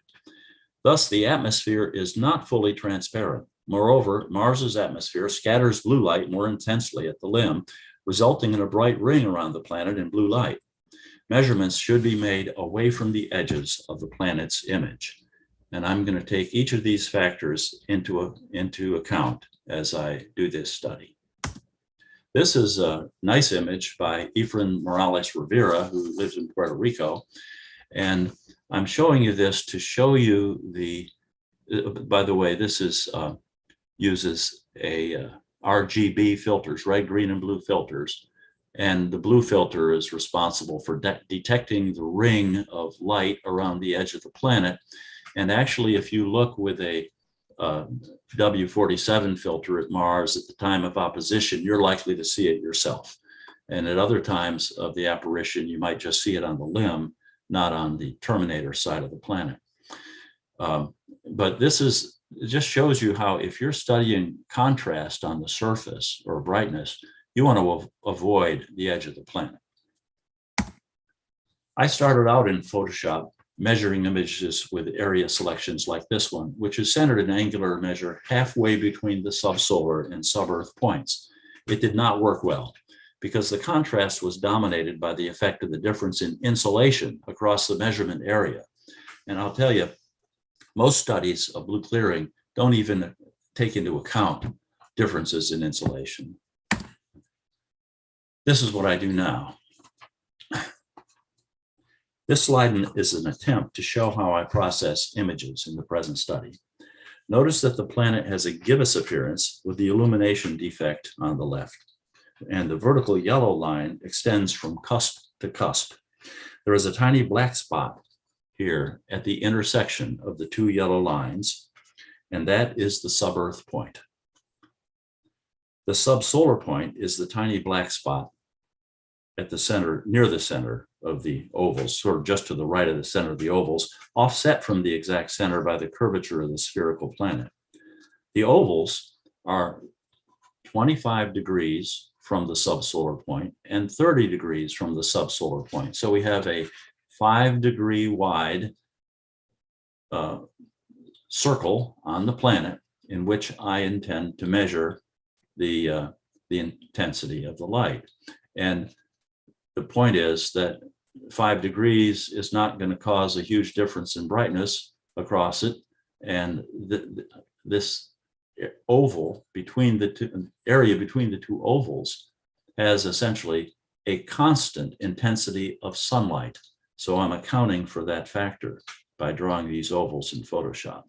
Thus, the atmosphere is not fully transparent. Moreover, Mars's atmosphere scatters blue light more intensely at the limb, resulting in a bright ring around the planet in blue light. Measurements should be made away from the edges of the planet's image. And I'm going to take each of these factors into account as I do this study. This is a nice image by Efrain Morales Rivera, who lives in Puerto Rico. And I'm showing you this to show you by the way, this is uses a RGB filters, red, green, and blue filters. And the blue filter is responsible for detecting the ring of light around the edge of the planet. And actually, if you look with a W47 filter at Mars at the time of opposition, you're likely to see it yourself. And at other times of the apparition, you might just see it on the limb, not on the terminator side of the planet. But this it just shows you how if you're studying contrast on the surface or brightness, you want to avoid the edge of the planet. I started out in Photoshop measuring images with area selections like this one, which is centered in angular measure halfway between the subsolar and sub-Earth points. It did not work well because the contrast was dominated by the effect of the difference in insolation across the measurement area. And I'll tell you, most studies of blue clearing don't even take into account differences in insolation. This is what I do now. This slide is an attempt to show how I process images in the present study. Notice that the planet has a gibbous appearance with the illumination defect on the left, and the vertical yellow line extends from cusp to cusp. There is a tiny black spot here at the intersection of the two yellow lines, and that is the sub-Earth point. The subsolar point is the tiny black spot at the center, near the center of the ovals, sort of just to the right of the center of the ovals, offset from the exact center by the curvature of the spherical planet. The ovals are 25 degrees from the subsolar point and 30 degrees from the subsolar point. So we have a 5-degree wide circle on the planet in which I intend to measure the intensity of the light. And the point is that 5 degrees is not going to cause a huge difference in brightness across it. And this oval between the two, area between the two ovals has essentially a constant intensity of sunlight. So I'm accounting for that factor by drawing these ovals in Photoshop.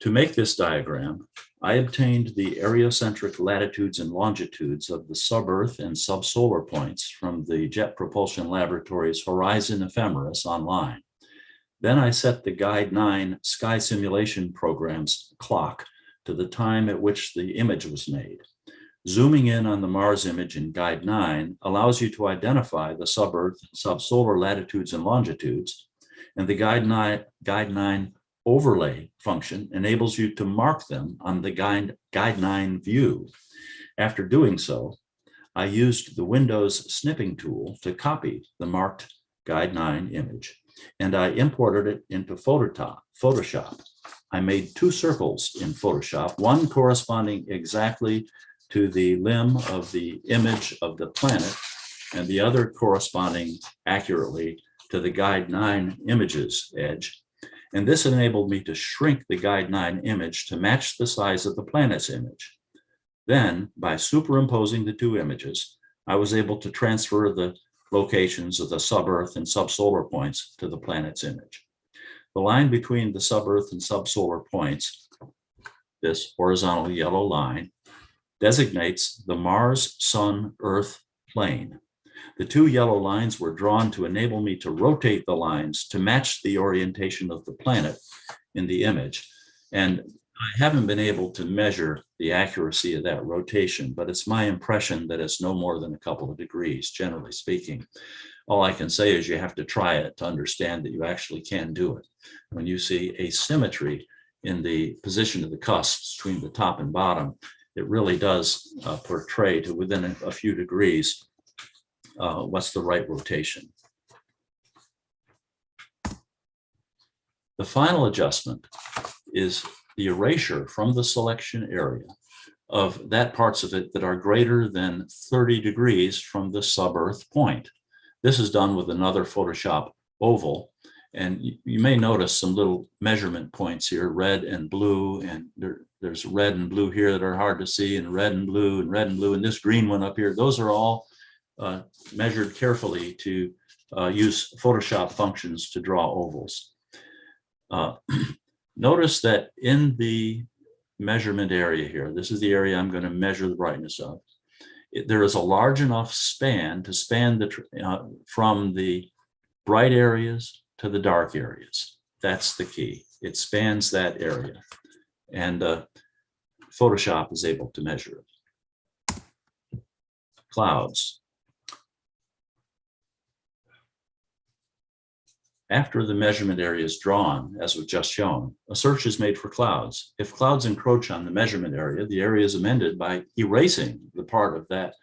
To make this diagram, I obtained the areocentric latitudes and longitudes of the sub-Earth and subsolar points from the Jet Propulsion Laboratory's Horizon Ephemeris online. Then I set the Guide 9 sky simulation program's clock to the time at which the image was made. Zooming in on the Mars image in Guide 9 allows you to identify the sub-Earth and subsolar latitudes and longitudes, and the Guide 9 overlay function enables you to mark them on the Guide 9 view. After doing so, I used the Windows snipping tool to copy the marked Guide 9 image, and I imported it into Photoshop. I made 2 circles in Photoshop, one corresponding exactly to the limb of the image of the planet, and the other corresponding accurately to the Guide 9 image's edge. And this enabled me to shrink the Guide 9 image to match the size of the planet's image. Then, by superimposing the 2 images, I was able to transfer the locations of the sub-Earth and subsolar points to the planet's image. The line between the sub-Earth and subsolar points, this horizontal yellow line, designates the Mars-Sun-Earth plane. The 2 yellow lines were drawn to enable me to rotate the lines to match the orientation of the planet in the image. And I haven't been able to measure the accuracy of that rotation, but it's my impression that it's no more than a couple of degrees, generally speaking. All I can say is you have to try it to understand that you actually can do it. When you see asymmetry in the position of the cusps between the top and bottom, it really does portray to within a few degrees what's the right rotation. The final adjustment is the erasure from the selection area of that parts of it that are greater than 30 degrees from the sub-Earth point. This is done with another Photoshop oval. And you may notice some little measurement points here, red and blue, and there's red and blue here that are hard to see, and red and blue and red and blue, and this green one up here. Those are all measured carefully to use Photoshop functions to draw ovals. Notice that in the measurement area here, this is the area I'm going to measure the brightness of. There is a large enough span to span from the bright areas to the dark areas. That's the key. It spans that area, and Photoshop is able to measure it. Clouds. After the measurement area is drawn, as was just shown, a search is made for clouds. If clouds encroach on the measurement area, the area is amended by erasing the part of that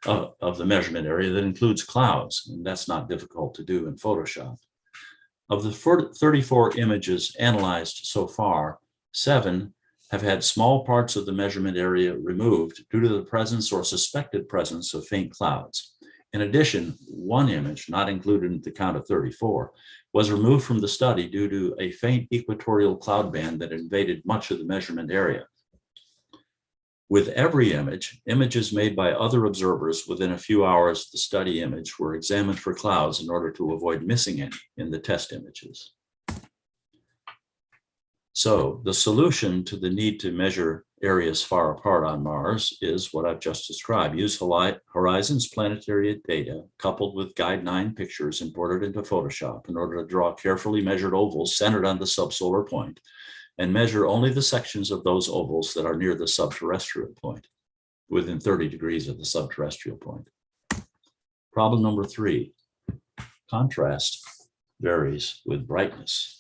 of the measurement area that includes clouds, and that's not difficult to do in Photoshop. Of the 34 images analyzed so far, 7 have had small parts of the measurement area removed due to the presence or suspected presence of faint clouds. In addition, 1 image, not included in the count of 34, was removed from the study due to a faint equatorial cloud band that invaded much of the measurement area. With every image, images made by other observers within a few hours of the study image were examined for clouds in order to avoid missing any in the test images. So the solution to the need to measure areas far apart on Mars is what I've just described. Use Horizon's planetary data coupled with Guide 9 pictures imported into Photoshop in order to draw carefully measured ovals centered on the subsolar point, and measure only the sections of those ovals that are near the subterrestrial point, within 30 degrees of the subterrestrial point. Problem number 3, contrast varies with brightness.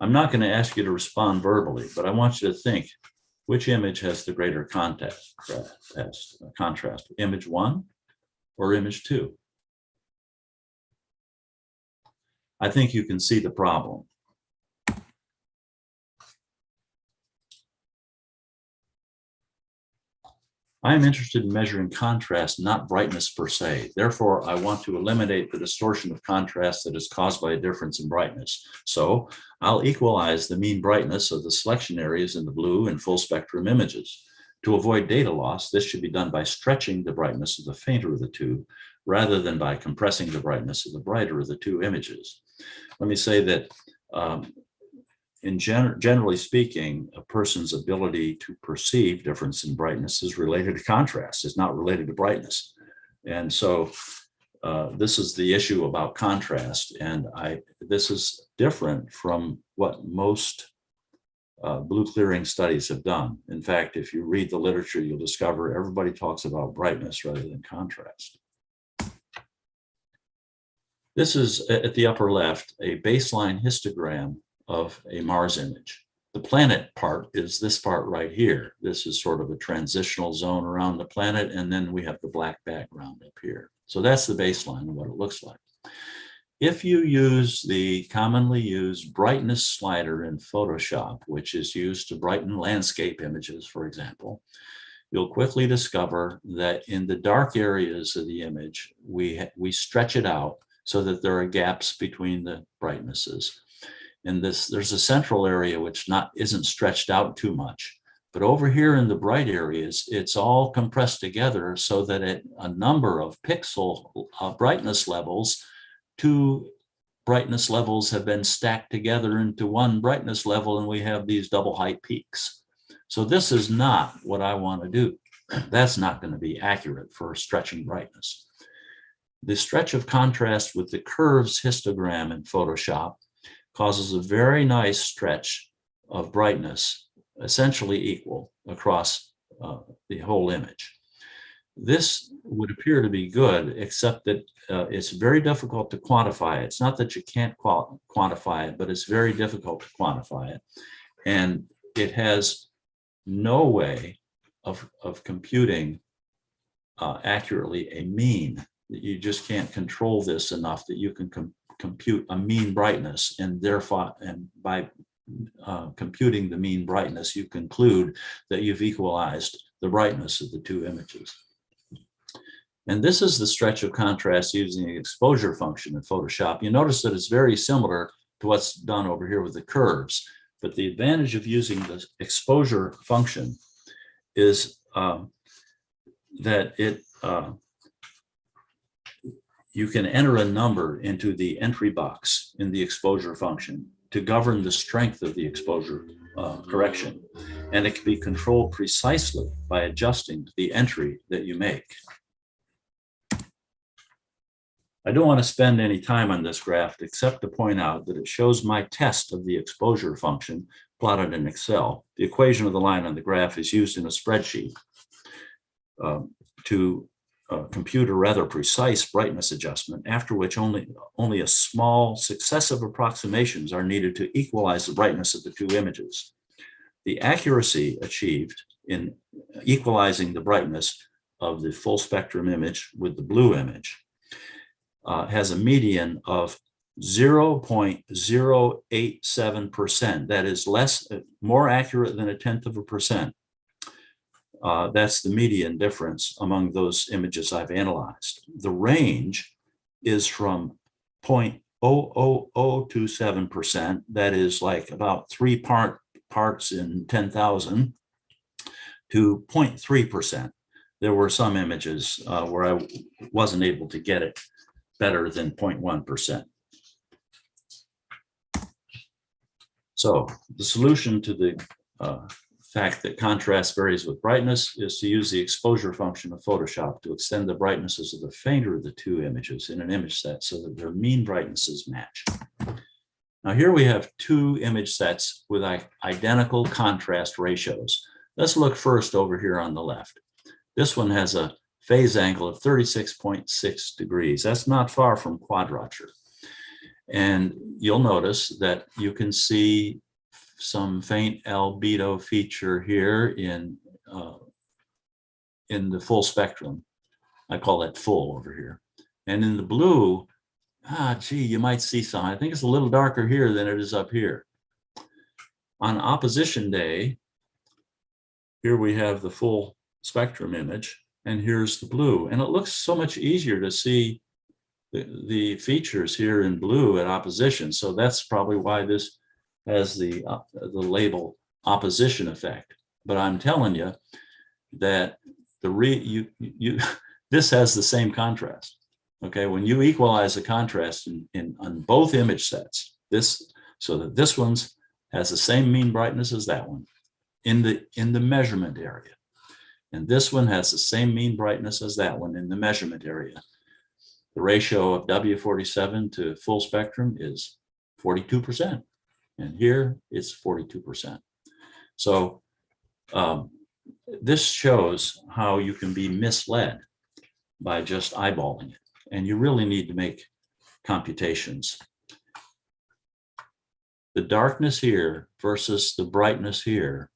I'm not going to ask you to respond verbally, but I want you to think, which image has the greater contrast, image 1 or image 2? I think you can see the problem. I am interested in measuring contrast, not brightness per se. Therefore, I want to eliminate the distortion of contrast that is caused by a difference in brightness. So I'll equalize the mean brightness of the selection areas in the blue and full spectrum images. To avoid data loss, this should be done by stretching the brightness of the fainter of the two, rather than by compressing the brightness of the brighter of the two images. Let me say that generally speaking, a person's ability to perceive difference in brightness is related to contrast. It's not related to brightness. And so this is the issue about contrast. And this is different from what most blue clearing studies have done. In fact, if you read the literature, you'll discover everybody talks about brightness rather than contrast. This is, at the upper left, a baseline histogram of a Mars image. The planet part is this part right here. This is sort of a transitional zone around the planet, and then we have the black background up here. So that's the baseline of what it looks like. If you use the commonly used brightness slider in Photoshop, which is used to brighten landscape images, for example, you'll quickly discover that in the dark areas of the image, we stretch it out so that there are gaps between the brightnesses. In this, there's a central area which isn't stretched out too much. But over here in the bright areas, it's all compressed together so that at a number of pixel brightness levels, 2 brightness levels have been stacked together into 1 brightness level, and we have these double height peaks. So this is not what I want to do. That's not going to be accurate for stretching brightness. The stretch of contrast with the curves histogram in Photoshop causes a very nice stretch of brightness, essentially equal across the whole image. This would appear to be good, except that it's very difficult to quantify it. It's not that you can't quantify it, but it's very difficult to quantify it. And it has no way of computing accurately a mean that you just can't control this enough that you can compute a mean brightness, and therefore, and by computing the mean brightness, you conclude that you've equalized the brightness of the two images. And this is the stretch of contrast using the exposure function in Photoshop. You notice that it's very similar to what's done over here with the curves, but the advantage of using the exposure function is that you can enter a number into the entry box in the exposure function to govern the strength of the exposure correction. And it can be controlled precisely by adjusting the entry that you make. I don't want to spend any time on this graph except to point out that it shows my test of the exposure function plotted in Excel. The equation of the line on the graph is used in a spreadsheet to compute a rather precise brightness adjustment, after which only a small successive approximations are needed to equalize the brightness of the two images. The accuracy achieved in equalizing the brightness of the full spectrum image with the blue image has a median of 0.087%. That is more accurate than 1/10%. That's the median difference among those images I've analyzed. The range is from 0.00027%, that is like about 3 parts in 10,000, to 0.3%. There were some images where I wasn't able to get it better than 0.1%. So the solution to the fact that contrast varies with brightness is to use the exposure function of Photoshop to extend the brightnesses of the fainter of the two images in an image set so that their mean brightnesses match. Now here we have two image sets with identical contrast ratios. Let's look first over here on the left. This one has a phase angle of 36.6 degrees. That's not far from quadrature. And you'll notice that you can see some faint albedo feature here in the full spectrum. I call that full over here. And in the blue, you might see some. I think it's a little darker here than it is up here. On opposition day, here we have the full spectrum image, and here's the blue. And it looks so much easier to see the features here in blue at opposition. So that's probably why this has the label opposition effect. But I'm telling you that this has the same contrast. Okay, when you equalize the contrast on both image sets, so that this one's has the same mean brightness as that one in the measurement area, and this one has the same mean brightness as that one in the measurement area. The ratio of W47 to full spectrum is 42%, and here it's 42%. So this shows how you can be misled by just eyeballing it, and you really need to make computations. The darkness here versus the brightness here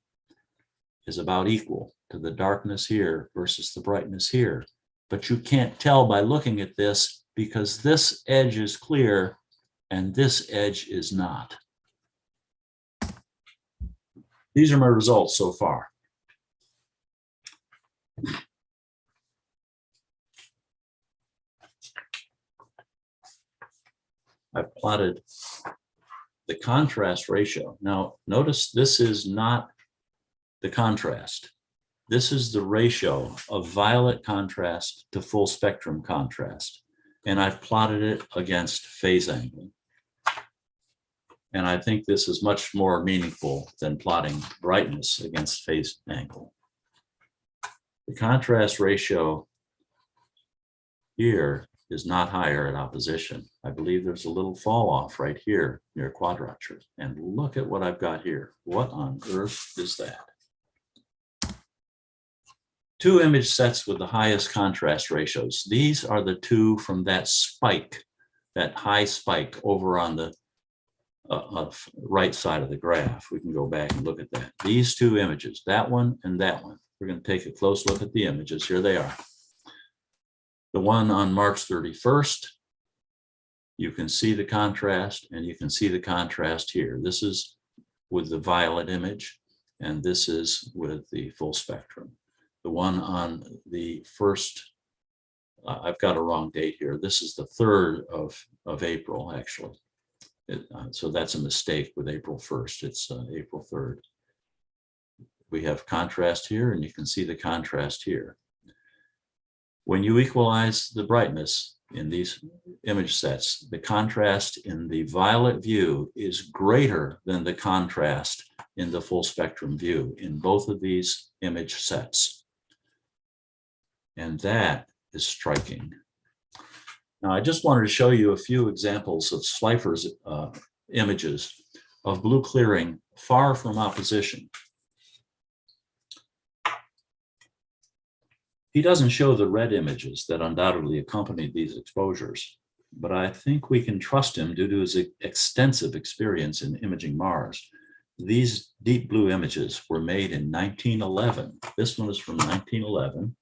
is about equal to the darkness here versus the brightness here. But you can't tell by looking at this because this edge is clear and this edge is not. These are my results so far. I've plotted the contrast ratio. Now, notice this is not the contrast. This is the ratio of violet contrast to full spectrum contrast. And I've plotted it against phase angle. And I think this is much more meaningful than plotting brightness against phase angle. The contrast ratio here is not higher at opposition. I believe there's a little fall off right here near quadrature. And look at what I've got here. What on earth is that? Two image sets with the highest contrast ratios. These are the two from that spike, that high spike over on the right side of the graph. We can go back and look at that. These two images, that one and that one. We're going to take a close look at the images. Here they are. The one on March 31st, you can see the contrast, and you can see the contrast here. This is with the violet image, and this is with the full spectrum. The one on the first, I've got a wrong date here. This is the 3rd of April, actually. So that's a mistake with April 1st. It's April 3rd. We have contrast here, and you can see the contrast here. When you equalize the brightness in these image sets, the contrast in the violet view is greater than the contrast in the full spectrum view in both of these image sets. And that is striking. Now, I just wanted to show you a few examples of Schleifer's images of blue clearing far from opposition. He doesn't show the red images that undoubtedly accompanied these exposures, but I think we can trust him due to his extensive experience in imaging Mars. These deep blue images were made in 1911. This one is from 1911.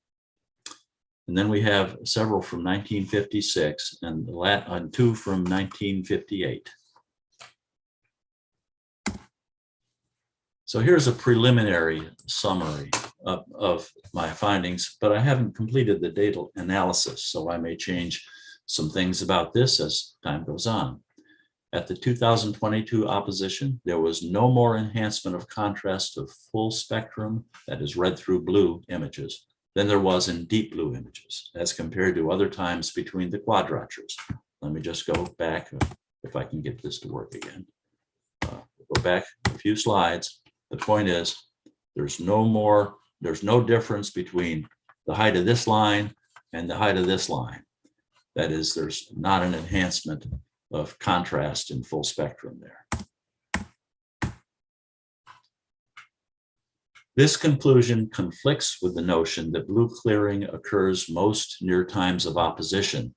And then we have several from 1956 and two from 1958. So here's a preliminary summary of my findings, but I haven't completed the data analysis, so I may change some things about this as time goes on. At the 2022 opposition, there was no more enhancement of contrast of full spectrum, that is red through blue images, than there was in deep blue images as compared to other times between the quadratures. Let me just go back, if I can get this to work again. Go back a few slides. The point is, there's no difference between the height of this line and the height of this line. That is, there's not an enhancement of contrast in full spectrum there. This conclusion conflicts with the notion that blue clearing occurs most near times of opposition.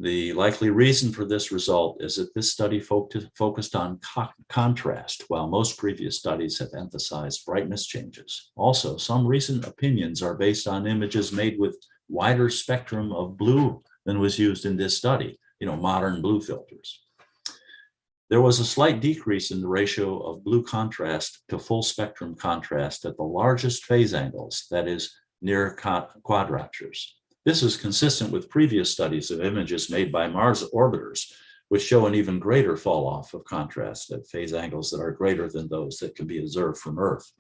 The likely reason for this result is that this study focused on contrast, while most previous studies have emphasized brightness changes. Also, some recent opinions are based on images made with wider spectrum of blue than was used in this study, modern blue filters. There was a slight decrease in the ratio of blue contrast to full spectrum contrast at the largest phase angles, that is, near quadratures. This is consistent with previous studies of images made by Mars orbiters, which show an even greater fall off of contrast at phase angles that are greater than those that can be observed from Earth.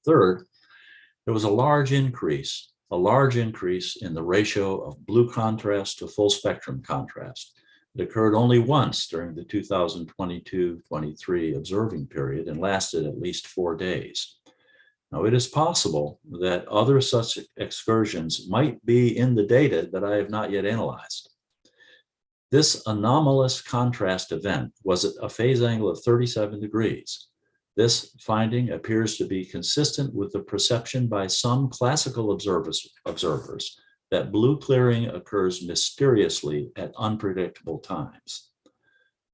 Third, there was a large increase in the ratio of blue contrast to full spectrum contrast. It occurred only once during the 2022-23 observing period and lasted at least 4 days. Now, it is possible that other such excursions might be in the data that I have not yet analyzed. This anomalous contrast event was at a phase angle of 37 degrees. This finding appears to be consistent with the perception by some classical observers that blue clearing occurs mysteriously at unpredictable times.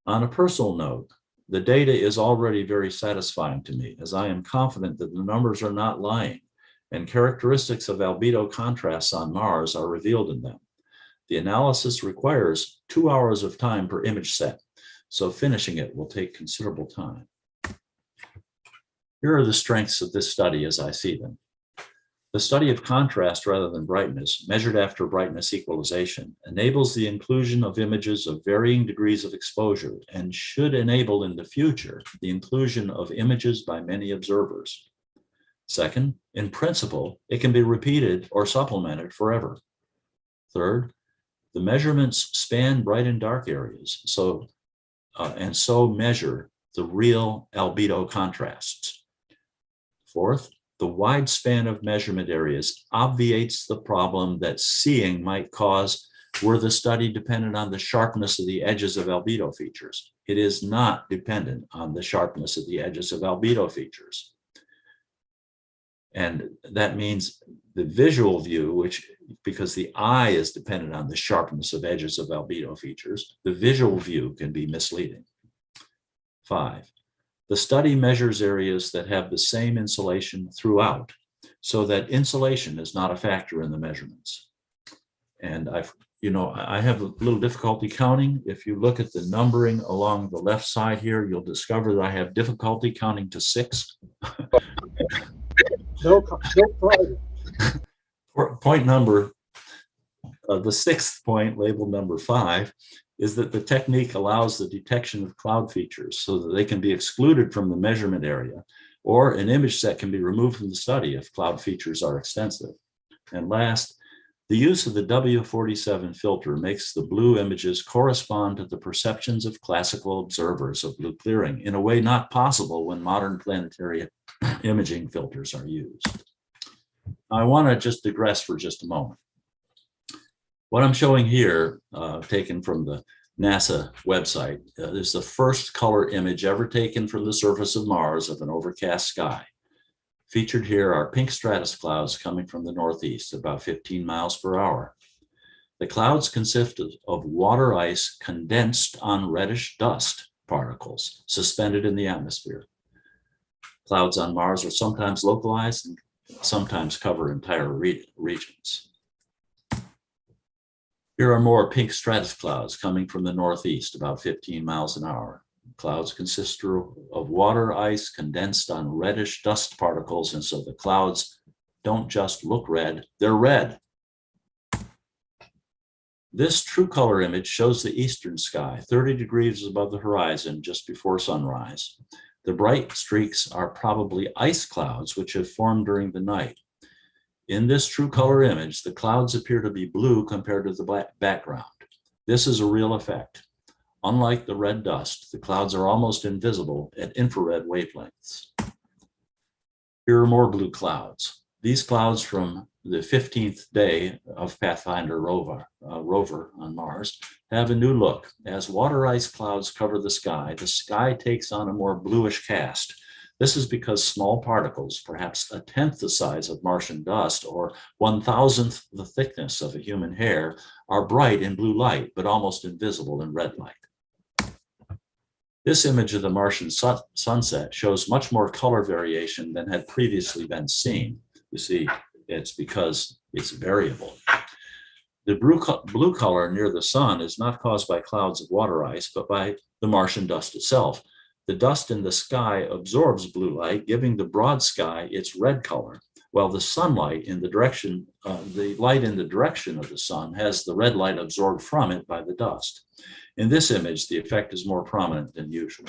On a personal note, the data is already very satisfying to me, as I am confident that the numbers are not lying and characteristics of albedo contrasts on Mars are revealed in them. The analysis requires 2 hours of time per image set, so finishing it will take considerable time. Here are the strengths of this study as I see them. The study of contrast rather than brightness, measured after brightness equalization, enables the inclusion of images of varying degrees of exposure and should enable in the future the inclusion of images by many observers. Second, in principle, it can be repeated or supplemented forever. Third, the measurements span bright and dark areas, so measure the real albedo contrasts. Fourth, the wide span of measurement areas obviates the problem that seeing might cause were the study dependent on the sharpness of the edges of albedo features. It is not dependent on the sharpness of the edges of albedo features. And that means the visual view, because the eye is dependent on the sharpness of edges of albedo features, the visual view can be misleading. 5. The study measures areas that have the same insolation throughout, so that insulation is not a factor in the measurements. And I have a little difficulty counting. If you look at the numbering along the left side here, you'll discover that I have difficulty counting to 6. Point number, the 6th point, labeled number 5, is that the technique allows the detection of cloud features so that they can be excluded from the measurement area, or an image set can be removed from the study if cloud features are extensive. And last, the use of the W47 filter makes the blue images correspond to the perceptions of classical observers of blue clearing in a way not possible when modern planetary imaging filters are used. I want to just digress for just a moment. What I'm showing here, taken from the NASA website, is the first color image ever taken from the surface of Mars of an overcast sky. Featured here are pink stratus clouds coming from the northeast, about 15 miles per hour. The clouds consist of water ice condensed on reddish dust particles suspended in the atmosphere. Clouds on Mars are sometimes localized and sometimes cover entire regions. Here are more pink stratus clouds coming from the northeast, about 15 miles an hour. Clouds consist of water ice condensed on reddish dust particles, and so the clouds don't just look red, they're red. This true color image shows the eastern sky, 30 degrees above the horizon just before sunrise. The bright streaks are probably ice clouds which have formed during the night. In this true color image, the clouds appear to be blue compared to the background. This is a real effect. Unlike the red dust, the clouds are almost invisible at infrared wavelengths. Here are more blue clouds. These clouds from the 15th day of Pathfinder rover on Mars have a new look. As water ice clouds cover the sky takes on a more bluish cast. This is because small particles, perhaps 1/10 the size of Martian dust or 1,000th the thickness of a human hair, are bright in blue light, but almost invisible in red light. This image of the Martian sunset shows much more color variation than had previously been seen. You see, it's because it's variable. The blue color near the sun is not caused by clouds of water ice, but by the Martian dust itself. The dust in the sky absorbs blue light, giving the broad sky its red color, while the sunlight in the direction, the light in the direction of the sun has the red light absorbed from it by the dust. In this image, the effect is more prominent than usual.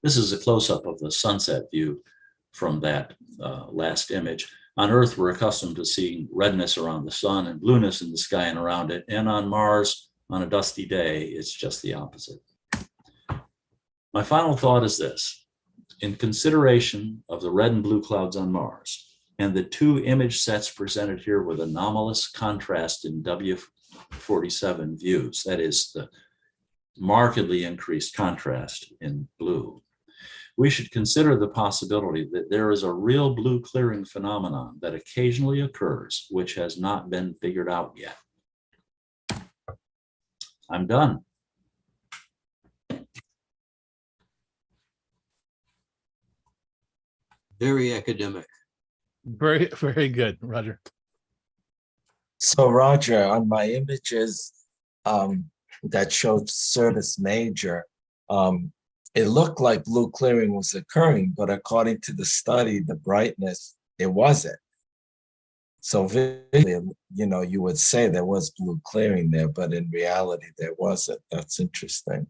This is a close-up of the sunset view from that last image. On Earth, we're accustomed to seeing redness around the sun and blueness in the sky and around it. And on Mars, on a dusty day, it's just the opposite. My final thought is this. In consideration of the red and blue clouds on Mars and the two image sets presented here with anomalous contrast in W47 views, that is the markedly increased contrast in blue, we should consider the possibility that there is a real blue clearing phenomenon that occasionally occurs, which has not been figured out yet. I'm done. Very academic. Very, very good, Roger. So Roger, on my images that showed Certus Major, it looked like blue clearing was occurring, but according to the study, the brightness, it wasn't. So visually, you would say there was blue clearing there, but in reality, there wasn't. That's interesting.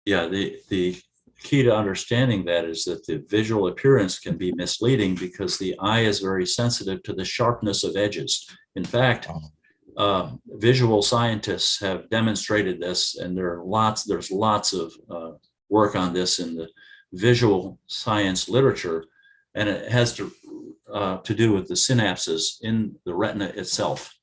Yeah, the key to understanding that is that the visual appearance can be misleading because the eye is very sensitive to the sharpness of edges. In fact, visual scientists have demonstrated this, and there's lots of work on this in the visual science literature, and it has to do with the synapses in the retina itself.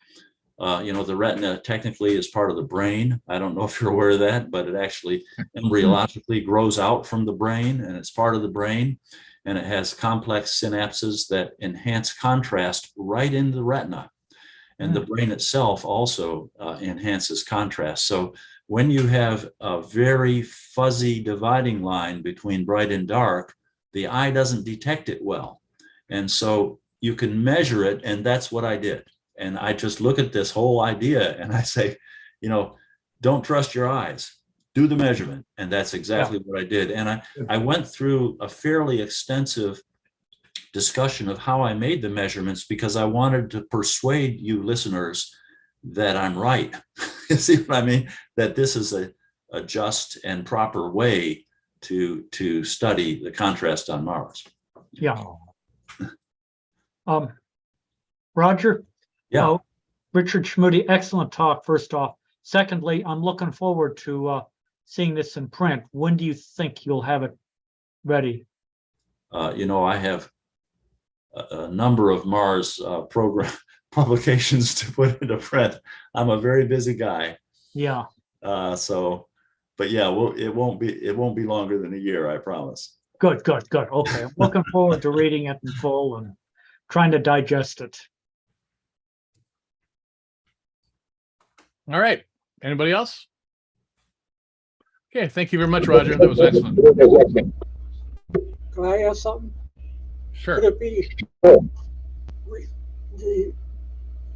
The retina technically is part of the brain. I don't know if you're aware of that, but it actually embryologically grows out from the brain, and it's part of the brain, and it has complex synapses that enhance contrast right in the retina. And the brain itself also enhances contrast. So when you have a very fuzzy dividing line between bright and dark, the eye doesn't detect it well. And so you can measure it, and that's what I did. And I just look at this whole idea and I say, don't trust your eyes, do the measurement. And that's exactly what I did. And I went through a fairly extensive discussion of how I made the measurements because I wanted to persuade you listeners that I'm right. You see what I mean? That this is a just and proper way to study the contrast on Mars. Yeah. Roger? Yeah. Richard Schmude, excellent talk, first off. Secondly, I'm looking forward to seeing this in print. When do you think you'll have it ready? I have a number of Mars program publications to put into print. I'm a very busy guy. Yeah. But yeah, it won't be longer than a year, I promise. Good. Okay. I'm looking forward to reading it in full and trying to digest it. All right. Anybody else? Okay. Thank you very much, Roger. That was excellent. Can I ask something? Sure. Could it be the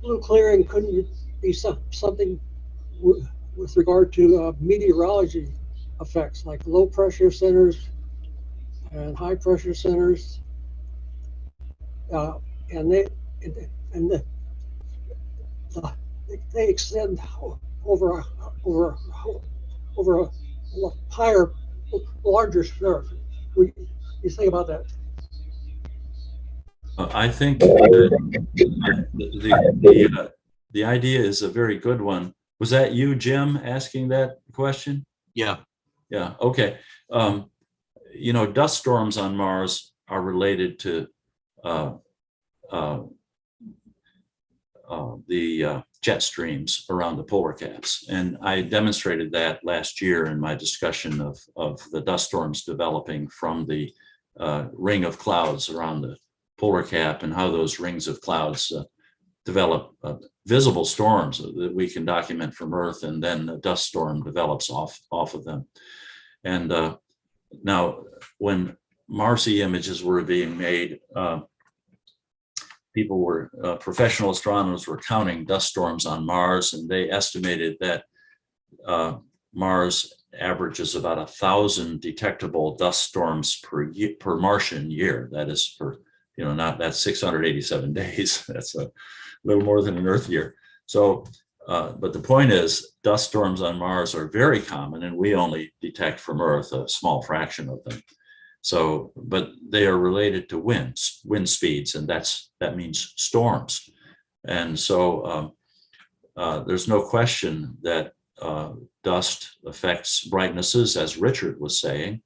blue clearing? Couldn't it be something with regard to meteorology effects, like low pressure centers and high pressure centers, and they extend over a higher, larger surface. You think about that? I think that the idea is a very good one. Was that you, Jim, asking that question? Yeah. Yeah. Okay. Dust storms on Mars are related to the jet streams around the polar caps. And I demonstrated that last year in my discussion of the dust storms developing from the ring of clouds around the polar cap and how those rings of clouds develop visible storms that we can document from Earth, and then a dust storm develops off of them. And now when Marcy images were being made, professional astronomers were counting dust storms on Mars, and they estimated that Mars averages about 1,000 detectable dust storms per Martian year. That is that's 687 days. That's a little more than an Earth year. So, but the point is, dust storms on Mars are very common, and we only detect from Earth a small fraction of them. So, but they are related to wind speeds, and that means storms. And so there's no question that dust affects brightnesses, as Richard was saying,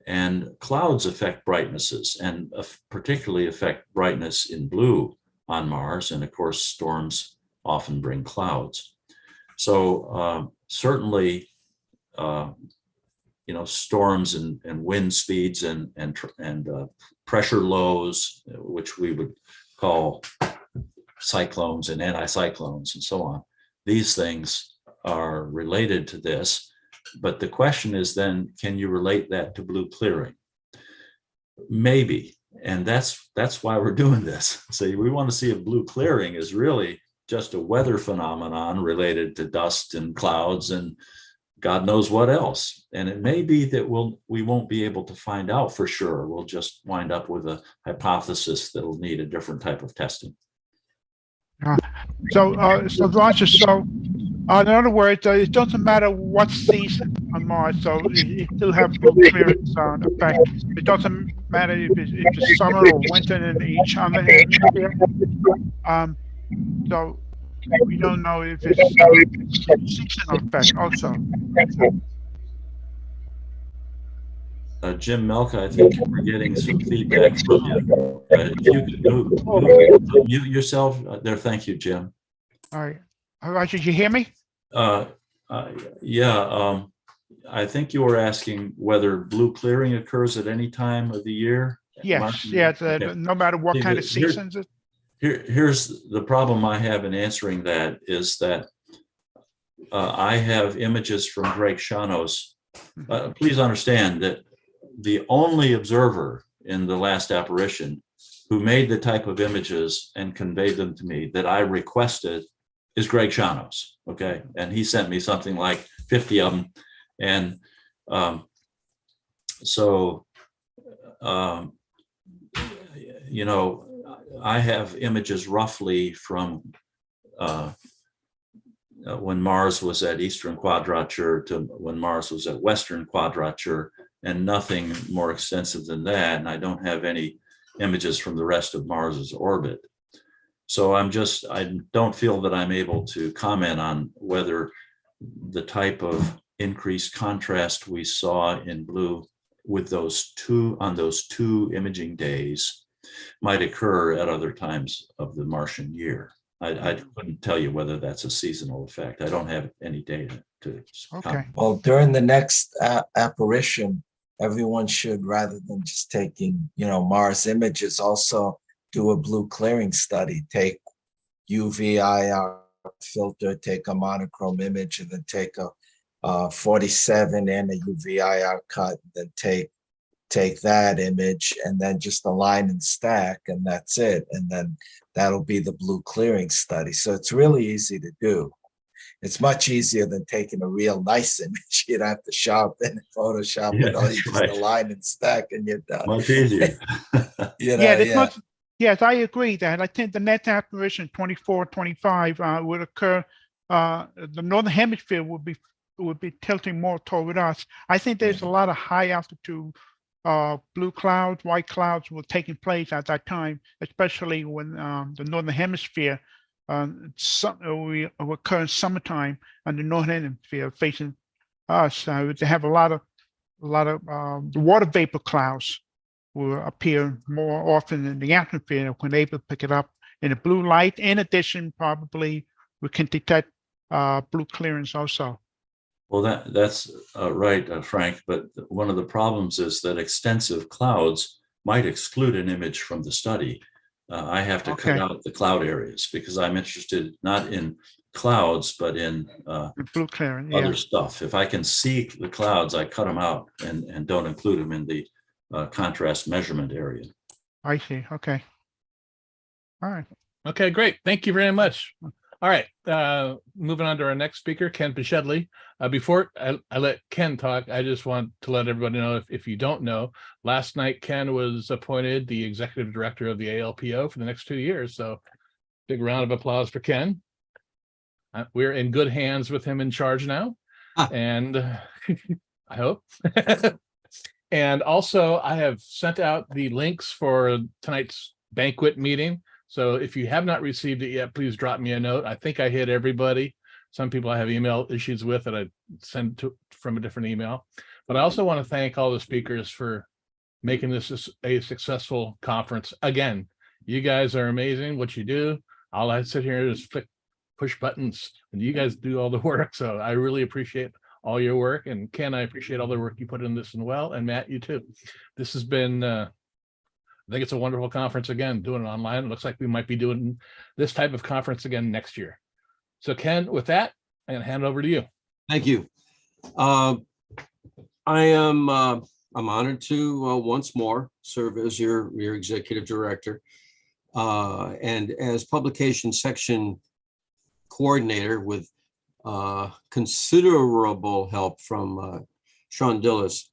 and clouds affect brightnesses, and particularly affect brightness in blue on Mars. And of course, storms often bring clouds. So certainly, storms and wind speeds and pressure lows, which we would call cyclones and anticyclones and so on. These things are related to this. But the question is then, can you relate that to blue clearing? Maybe. And that's why we're doing this. So we want to see if blue clearing is really just a weather phenomenon related to dust and clouds and God knows what else. And it may be that we won't be able to find out for sure. We'll just wind up with a hypothesis that'll need a different type of testing. So Roger, in other words, it doesn't matter what season on Mars, so it still have blue clearing sound effect. It doesn't matter if it's summer or winter in each other hemisphere. So we don't know if it's seasonal effect also. Jim Melka, I think we're getting some feedback from you. If you could mute yourself there. Thank you, Jim. All right. Roger, did you hear me? Yeah. I think you were asking whether blue clearing occurs at any time of the year. Yes. Yeah. No matter what kind of seasons. Here's the problem I have in answering that is that I have images from Greg Shanos. Please understand that the only observer in the last apparition who made the type of images and conveyed them to me that I requested is Greg Shanos. Okay. And he sent me something like 50 of them. And so, you know, I have images roughly from when Mars was at Eastern Quadrature to when Mars was at Western Quadrature, and nothing more extensive than that. And I don't have any images from the rest of Mars's orbit. So I don't feel that I'm able to comment on whether the type of increased contrast we saw in blue with those two imaging days might occur at other times of the Martian year. I couldn't tell you whether that's a seasonal effect. I don't have any data to comment. Well, during the next apparition, everyone should, rather than just taking, Mars images, also do a blue clearing study. Take UV IR filter, take a monochrome image, and then take a 47 and a UV IR cut, and then take that image and then just align and stack, and that's it. And then that'll be the blue clearing study. So it's really easy to do. It's much easier than taking a real nice image. You'd have to sharpen and Photoshop it, or you just align and stack and you're done. Much easier. Yes, I agree that. I think the next apparition 24-25 would occur. The northern hemisphere would be tilting more toward us. I think there's a lot of high altitude blue clouds, white clouds were taking place at that time, especially when the northern hemisphere we occur in summertime, and the northern hemisphere facing us. They have a lot of water vapor clouds will appear more often in the atmosphere when able to pick it up in the blue light. In addition, probably we can detect blue clearance also. Well, that's right, Frank. But one of the problems is that extensive clouds might exclude an image from the study. I have to cut out the cloud areas because I'm interested not in clouds, but in blue clearing, other stuff. If I can see the clouds, I cut them out and don't include them in the contrast measurement area. I see. Okay. All right. Okay, great. Thank you very much. All right, moving on to our next speaker, Ken Peshedley. Before I let Ken talk, I just want to let everybody know, if you don't know, last night Ken was appointed the executive director of the ALPO for the next 2 years. So big round of applause for Ken. We're in good hands with him in charge now, and I hope. And also, I have sent out the links for tonight's banquet meeting. So if you have not received it yet, please drop me a note. I think I hit everybody. Some people I have email issues with that I send from a different email. But I also want to thank all the speakers for making this a successful conference. Again, you guys are amazing. What you do, all I sit here is push buttons, and you guys do all the work. So I really appreciate all your work. And Ken, I appreciate all the work you put in this as well. And Matt, you too. This has been I think it's a wonderful conference again, doing it online. It looks like we might be doing this type of conference again next year. So Ken, with that, I'm going to hand it over to you. Thank you. I'm honored to once more serve as your executive director and as publication section coordinator with considerable help from Sean Dillis.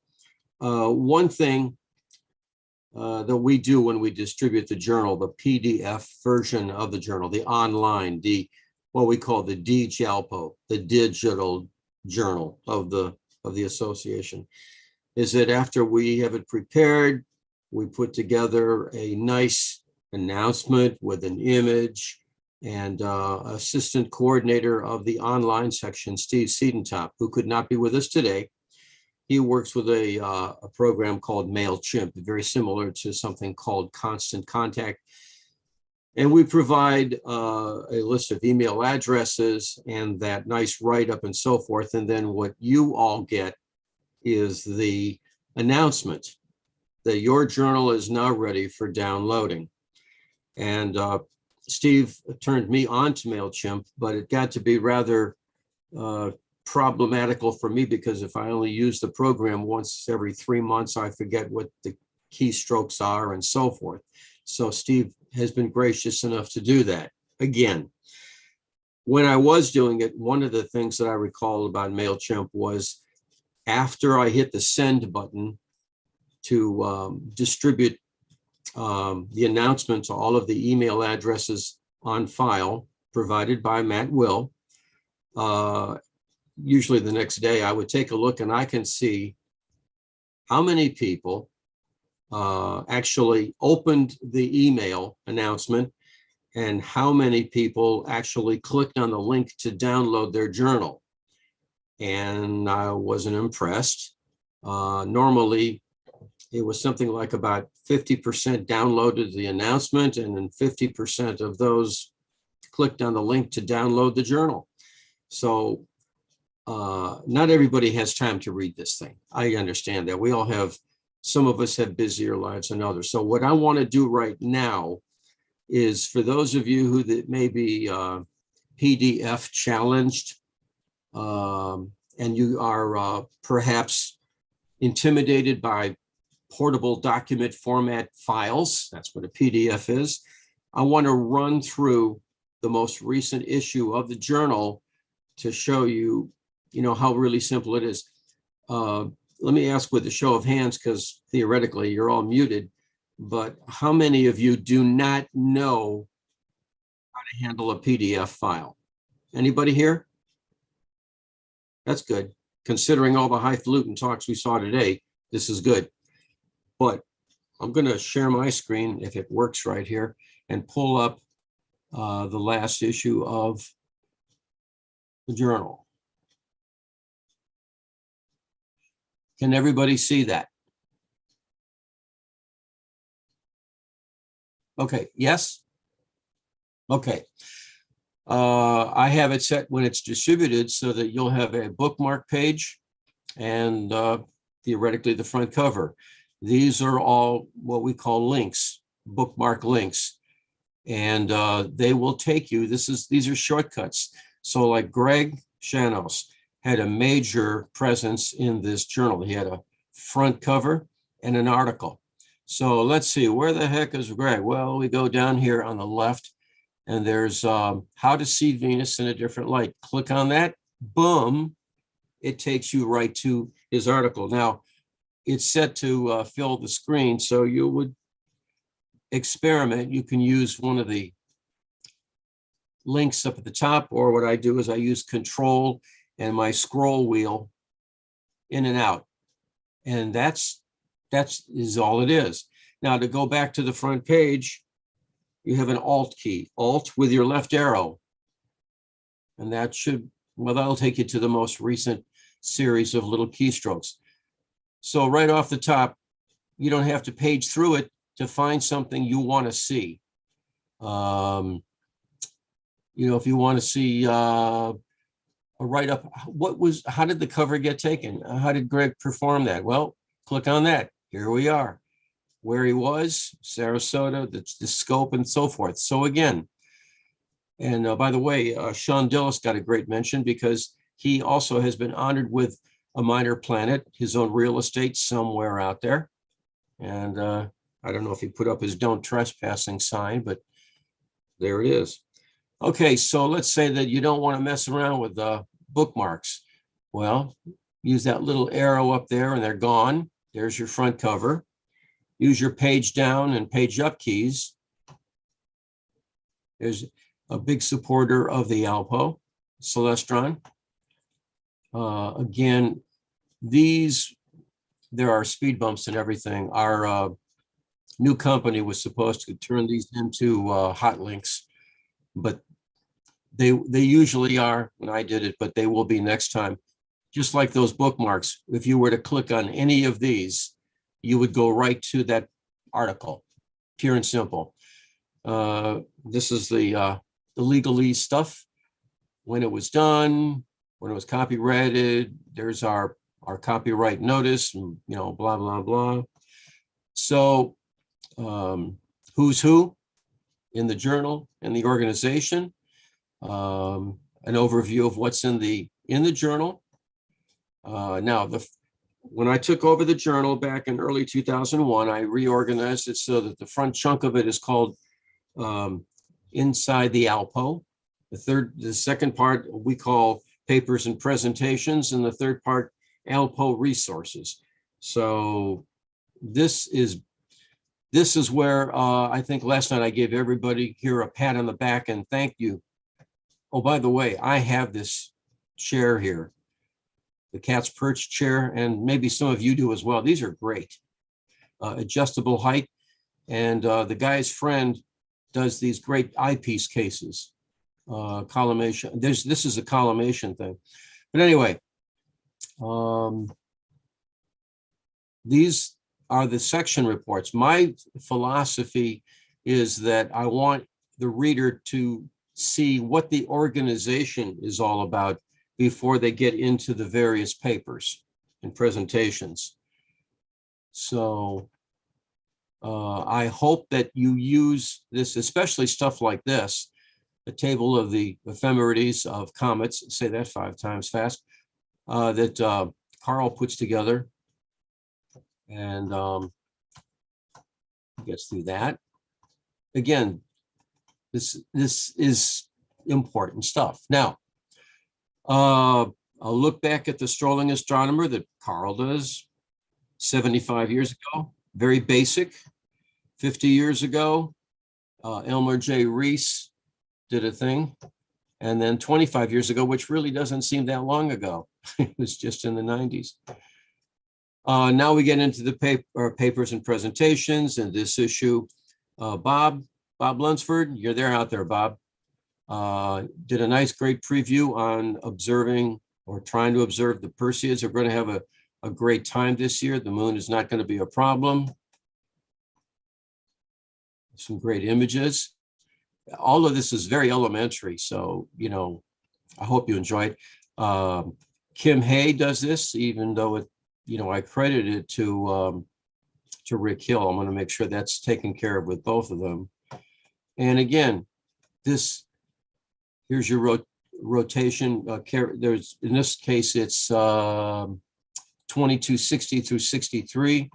One thing that we do when we distribute the journal, the PDF version of the journal, the online, what we call the DJALPO, the digital journal of the association, is that after we have it prepared, we put together a nice announcement with an image, and assistant coordinator of the online section, Steve Siedentop, who could not be with us today. He works with a program called MailChimp, very similar to something called Constant Contact. And we provide a list of email addresses and that nice write-up and so forth. And then what you all get is the announcement that your journal is now ready for downloading. And Steve turned me on to MailChimp, but it got to be rather problematical for me, because if I only use the program once every 3 months, I forget what the keystrokes are and so forth. So Steve has been gracious enough to do that. Again, when I was doing it, one of the things that I recall about MailChimp was after I hit the send button to distribute the announcement to all of the email addresses on file provided by Matt Will, usually the next day, I would take a look and I can see how many people actually opened the email announcement and how many people actually clicked on the link to download their journal. And I wasn't impressed. Normally, it was something like about 50% downloaded the announcement, and then 50% of those clicked on the link to download the journal. So not everybody has time to read this thing. I understand that. We all have, some of us have busier lives than others. So what I want to do right now is, for those of you who that may be PDF challenged, and you are perhaps intimidated by portable document format files, that's what a PDF is, I want to run through the most recent issue of the journal to show you, how really simple it is. Let me ask with a show of hands, because theoretically you're all muted, but how many of you do not know how to handle a PDF file? Anybody here? That's good. Considering all the highfalutin talks we saw today, this is good. But I'm going to share my screen, if it works right here, and pull up the last issue of the journal. Can everybody see that? Okay, yes? Okay. I have it set when it's distributed so that you'll have a bookmark page and theoretically the front cover. These are all what we call links, bookmark links, and they will take you. These are shortcuts. So like Greg Shanos had a major presence in this journal. He had a front cover and an article. So let's see, where the heck is Greg? Well, we go down here on the left, and there's how to see Venus in a different light. Click on that, boom, it takes you right to his article. Now, it's set to fill the screen, so you would experiment. You can use one of the links up at the top, or what I do is I use Control and my scroll wheel in and out. And that's all it is. Now, to go back to the front page, you have an Alt key, Alt with your left arrow. And that should, well, that'll take you to the most recent series of little keystrokes. So right off the top, you don't have to page through it to find something you want to see. If you want to see a write-up, how did the cover get taken? How did Greg perform that? Well, click on that. Here we are. Where he was, Sarasota, the scope, and so forth. So again, and by the way, Sean Dillis got a great mention because he also has been honored with a minor planet, his own real estate somewhere out there. And I don't know if he put up his don't trespassing sign, but there it is. Okay, so let's say that you don't want to mess around with bookmarks. Well, use that little arrow up there and they're gone. There's your front cover. Use your page down and page up keys. There's a big supporter of the ALPO, Celestron. Again, there are speed bumps and everything. Our new company was supposed to turn these into hot links, but they usually are when I did it, but they will be next time. Just like those bookmarks, if you were to click on any of these, you would go right to that article, pure and simple. This is the legalese stuff. When it was done, when it was copyrighted, there's our copyright notice, and blah, blah, blah. So who's who in the journal and the organization, an overview of what's in the journal. Now, when I took over the journal back in early 2001, I reorganized it so that the front chunk of it is called Inside the ALPO. The second part we call Papers and Presentations, and the third part ALPO Resources. So this is where I think last night I gave everybody here a pat on the back and thank you. Oh, by the way, I have this chair here, the cat's perch chair, and maybe some of you do as well. These are great, adjustable height. And the guy's friend does these great eyepiece cases, collimation. This is a collimation thing. But anyway, these are the section reports. My philosophy is that I want the reader to see what the organization is all about before they get into the various papers and presentations. So I hope that you use this, especially stuff like this, the table of the ephemerides of comets, say that 5 times fast, that Carl puts together and gets through that. Again, this is important stuff. Now, I'll look back at the strolling astronomer that Carl does 75 years ago, very basic. 50 years ago, Elmer J. Reese did a thing. And then 25 years ago, which really doesn't seem that long ago, it was just in the 90s. Now we get into the papers and presentations, and this issue, Bob Lunsford, you're there out there, Bob, did a nice, great preview on observing or trying to observe the Perseids. We're going to have a great time this year. The moon is not going to be a problem. Some great images. All of this is very elementary, so, you know, I hope you enjoy it. Kim Hay does this, even though it, you know, I credit it to Rick Hill. I'm going to make sure that's taken care of with both of them. And again, here's your rotation. There's, in this case, it's 2260 through 63.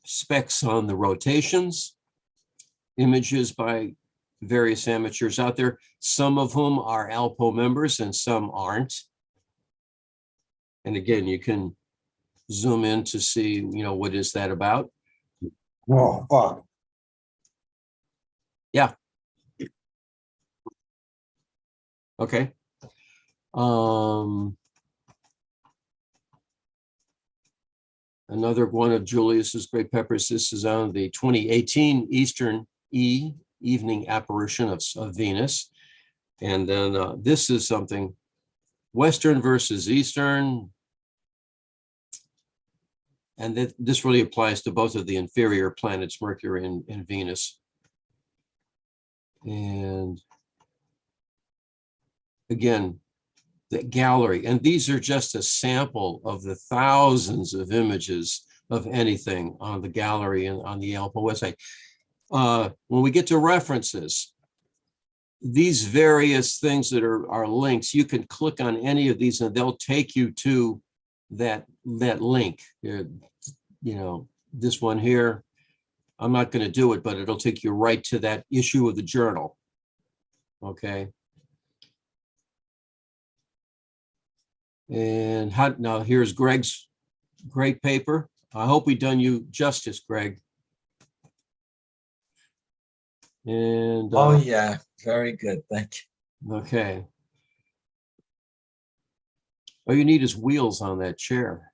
Specs on the rotations, images by various amateurs out there, some of whom are ALPO members and some aren't. And again, you can zoom in to see, you know, what is that about? Oh, fuck. Yeah. Okay. Another one of Julius's great peppers. This is on the 2018 Eastern evening apparition of Venus. And then this is something, Western versus Eastern. And this really applies to both of the inferior planets, Mercury and Venus. And again, the gallery, and these are just a sample of the thousands of images of anything on the gallery and on the ALPO website. When we get to references, these various things that are links, you can click on any of these and they'll take you to that link. You know, this one here, I'm not going to do it, but it'll take you right to that issue of the journal. Okay. And now here's Greg's great paper. I hope we've done you justice, Greg. And oh yeah, very good. Thank you. Okay. All you need is wheels on that chair.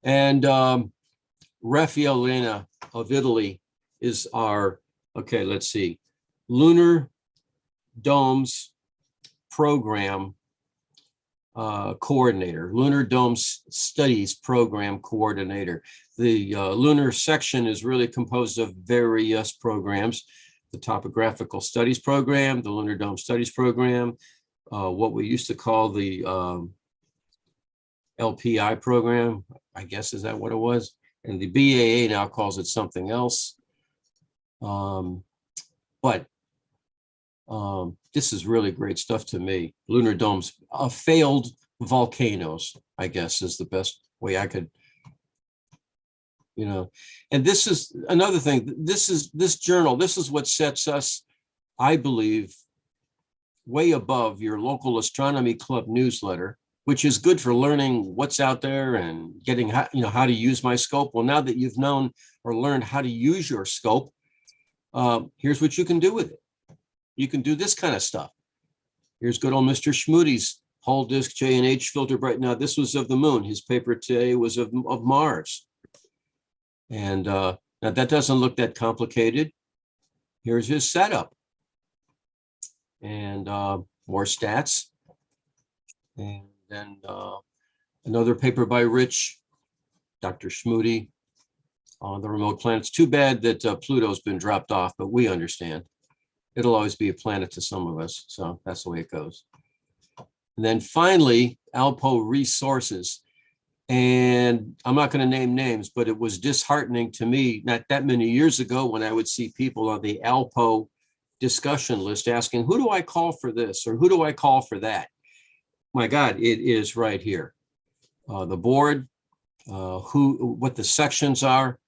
And Raffaellina of Italy is our, okay, let's see, Lunar Domes Program coordinator, Lunar Domes Studies Program coordinator. The lunar section is really composed of various programs: the Topographical Studies Program, the Lunar Dome Studies Program, what we used to call the LPI program, I guess, is that what it was? And the BAA now calls it something else. But this is really great stuff to me. Lunar Domes, a failed volcanoes, I guess is the best way I could, and this is another thing. This journal, this is what sets us, I believe, way above your local astronomy club newsletter, which is good for learning what's out there and getting how to use my scope. Well, now that you've known or learned how to use your scope, here's what you can do with it. You can do this kind of stuff. Here's good old Mr. Schmoody's whole disk J&H filter bright. Now this was of the moon. His paper today was of Mars. And now that doesn't look that complicated. Here's his setup. And more stats. And then another paper by Rich, Dr. Schmoody on the remote planets. Too bad that Pluto's been dropped off, but we understand. It'll always be a planet to some of us. So that's the way it goes. And then finally, ALPO resources. And I'm not going to name names, but it was disheartening to me not that many years ago when I would see people on the ALPO discussion list asking, who do I call for this or who do I call for that? My God, it is right here. The board, what the sections are,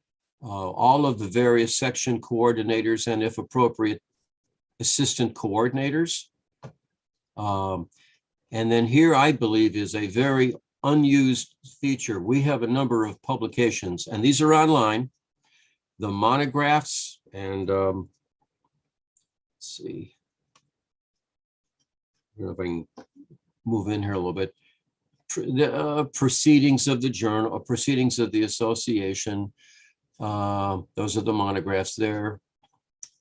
all of the various section coordinators, and if appropriate, assistant coordinators. And then here, I believe, is a very unused feature. We have a number of publications, and these are online. The monographs and let's see. I don't know if I can move in here a little bit. Proceedings of the journal, proceedings of the association. Those are the monographs there.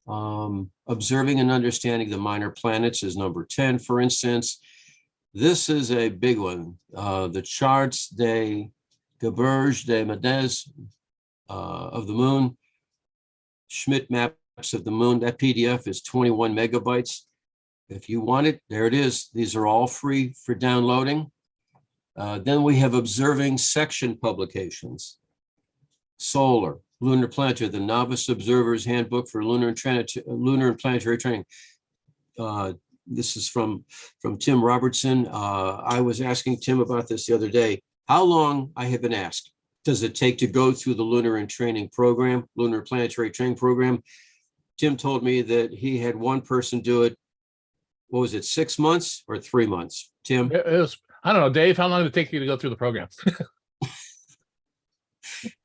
Observing and understanding the minor planets is number 10, for instance. This is a big one. The charts de Geberge de Medez of the moon, Schmidt maps of the moon. That PDF is 21 megabytes. If you want it, there it is. These are all free for downloading. Then we have observing section publications. Solar, Lunar Planetary, the Novice Observer's Handbook for Lunar and Planetary Training. This is from Tim Robertson. I was asking Tim about this the other day. How long, I have been asked, does it take to go through the Lunar and Training Program, Lunar Planetary Training Program? Tim told me that he had one person do it. What was it, 6 months or 3 months? Tim? It was, I don't know, Dave, how long did it take you to go through the program?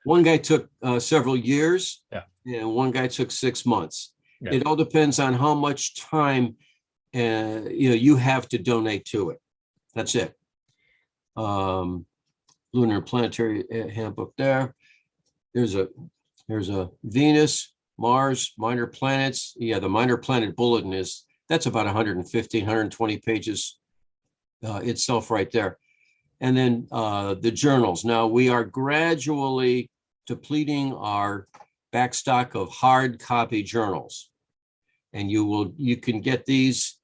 One guy took several years, yeah, and one guy took 6 months. Yeah. It all depends on how much time you have to donate to it. That's it. Lunar Planetary Handbook there. There's a Venus, Mars, minor planets. Yeah, the minor planet bulletin that's about 115, 120 pages itself right there. And then the journals. Now we are gradually depleting our backstock of hard copy journals. And you can get these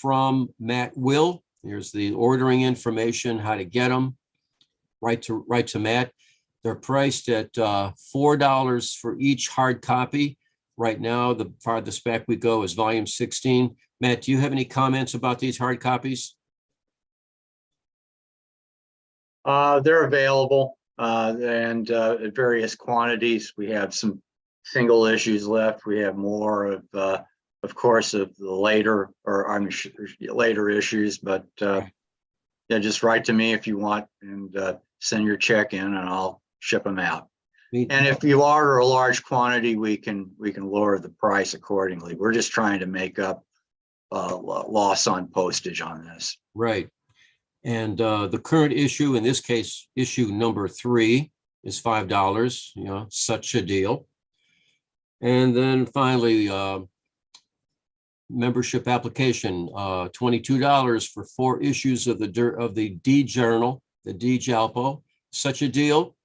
from Matt Will. Here's the ordering information, how to get them, right to Matt. They're priced at $4 for each hard copy. Right now, the farthest back we go is volume 16. Matt, do you have any comments about these hard copies? They're available and at various quantities. We have some single issues left. We have more of course, of the later later issues. But yeah, just write to me if you want and send your check in, and I'll ship them out. And if you order a large quantity, we can lower the price accordingly. We're just trying to make up loss on postage on this. Right. And the current issue, in this case, issue number 3, is $5, such a deal. And then finally, membership application, $22 for 4 issues of the D Journal, the D JALPO, such a deal.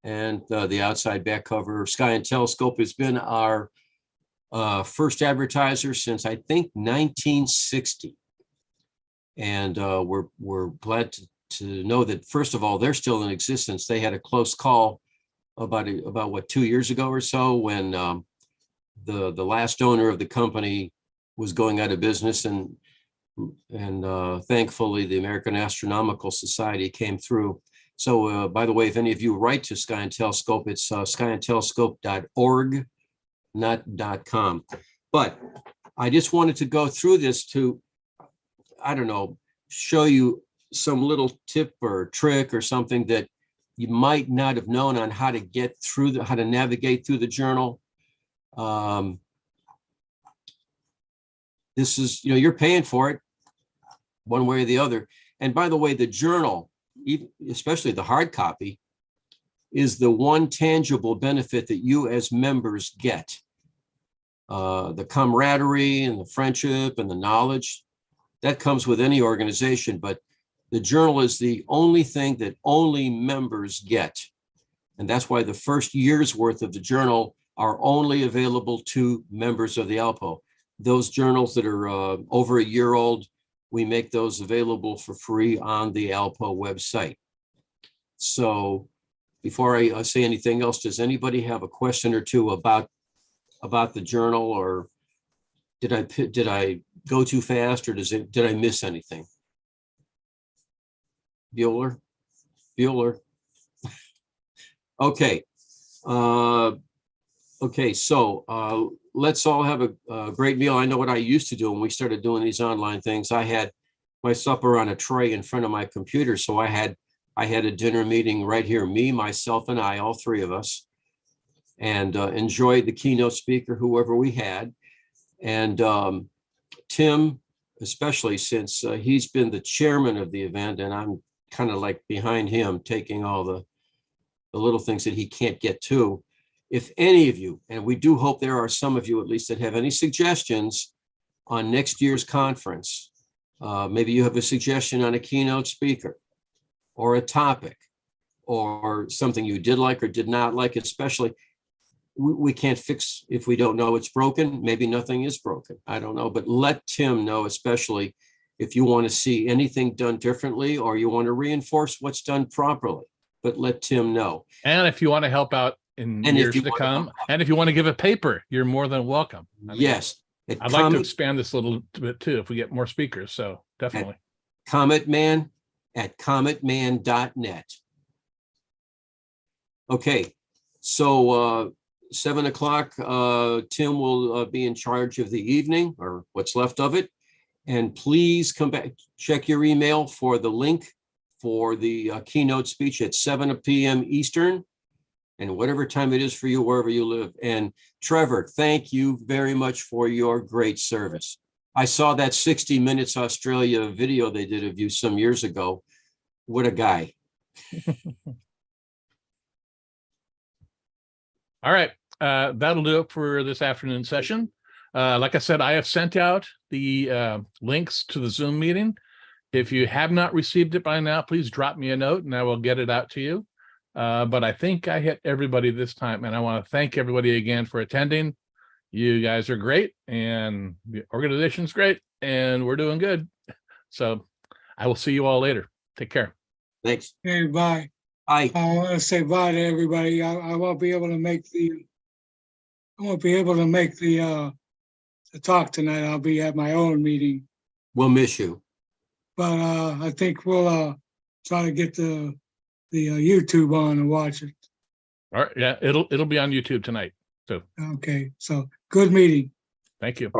And the outside back cover, Sky and Telescope, has been our first advertiser since, I think, 1960. And we're glad to know that, first of all, they're still in existence. They had a close call about what, 2 years ago or so, when the last owner of the company was going out of business, and And thankfully, the American Astronomical Society came through. So by the way, if any of you write to Sky and Telescope, it's skyandtelescope.org, not .com. But I just wanted to go through this to, I don't know, show you some little tip or trick or something that you might not have known on how to get through how to navigate through the journal. This is, you're paying for it one way or the other. And by the way, the journal, especially the hard copy, is the one tangible benefit that you as members get. The camaraderie and the friendship and the knowledge, that comes with any organization, but the journal is the only thing that only members get. And that's why the first year's worth of the journal are only available to members of the ALPO. Those journals that are over a year old, we make those available for free on the ALPO website. So before I say anything else, does anybody have a question or two about the journal, or did I go too fast, or did I miss anything? Bueller? Okay. Okay, so let's all have a great meal. I know what I used to do when we started doing these online things. I had my supper on a tray in front of my computer. So I had a dinner meeting right here, me, myself, and I, all three of us, and enjoyed the keynote speaker, whoever we had. And Tim, especially since he's been the chairman of the event, and I'm kind of like behind him, taking all the little things that he can't get to. If any of you, and we do hope there are some of you at least that have any suggestions on next year's conference, maybe you have a suggestion on a keynote speaker or a topic or something you did like or did not like, especially, we can't fix if we don't know it's broken. Maybe nothing is broken. I don't know, but let Tim know, especially if you want to see anything done differently or you want to reinforce what's done properly, but let Tim know. And if you want to help out in years to come, and if you want to give a paper, you're more than welcome. I mean, yes. I'd like to expand this a little bit too, if we get more speakers. So definitely. cometman@cometman.net. Okay. So 7 o'clock, Tim will be in charge of the evening, or what's left of it. And please come back, check your email for the link for the keynote speech at 7 p.m. Eastern, and whatever time it is for you, wherever you live. And Trevor, thank you very much for your great service. I saw that 60 Minutes Australia video they did of you some years ago. What a guy. All right, that'll do it for this afternoon session. Like I said, I have sent out the links to the Zoom meeting. If you have not received it by now, please drop me a note and I will get it out to you. But I think I hit everybody this time, and I want to thank everybody again for attending. You guys are great, and the organization's great, and we're doing good. So I will see you all later. Take care. Thanks. Hey, bye. Bye. I want to say bye to everybody. I won't be able to make the talk tonight. I'll be at my own meeting. We'll miss you. But I think we'll try to get the YouTube on and watch it. All right. Yeah, it'll be on YouTube tonight. So okay. So good meeting. Thank you.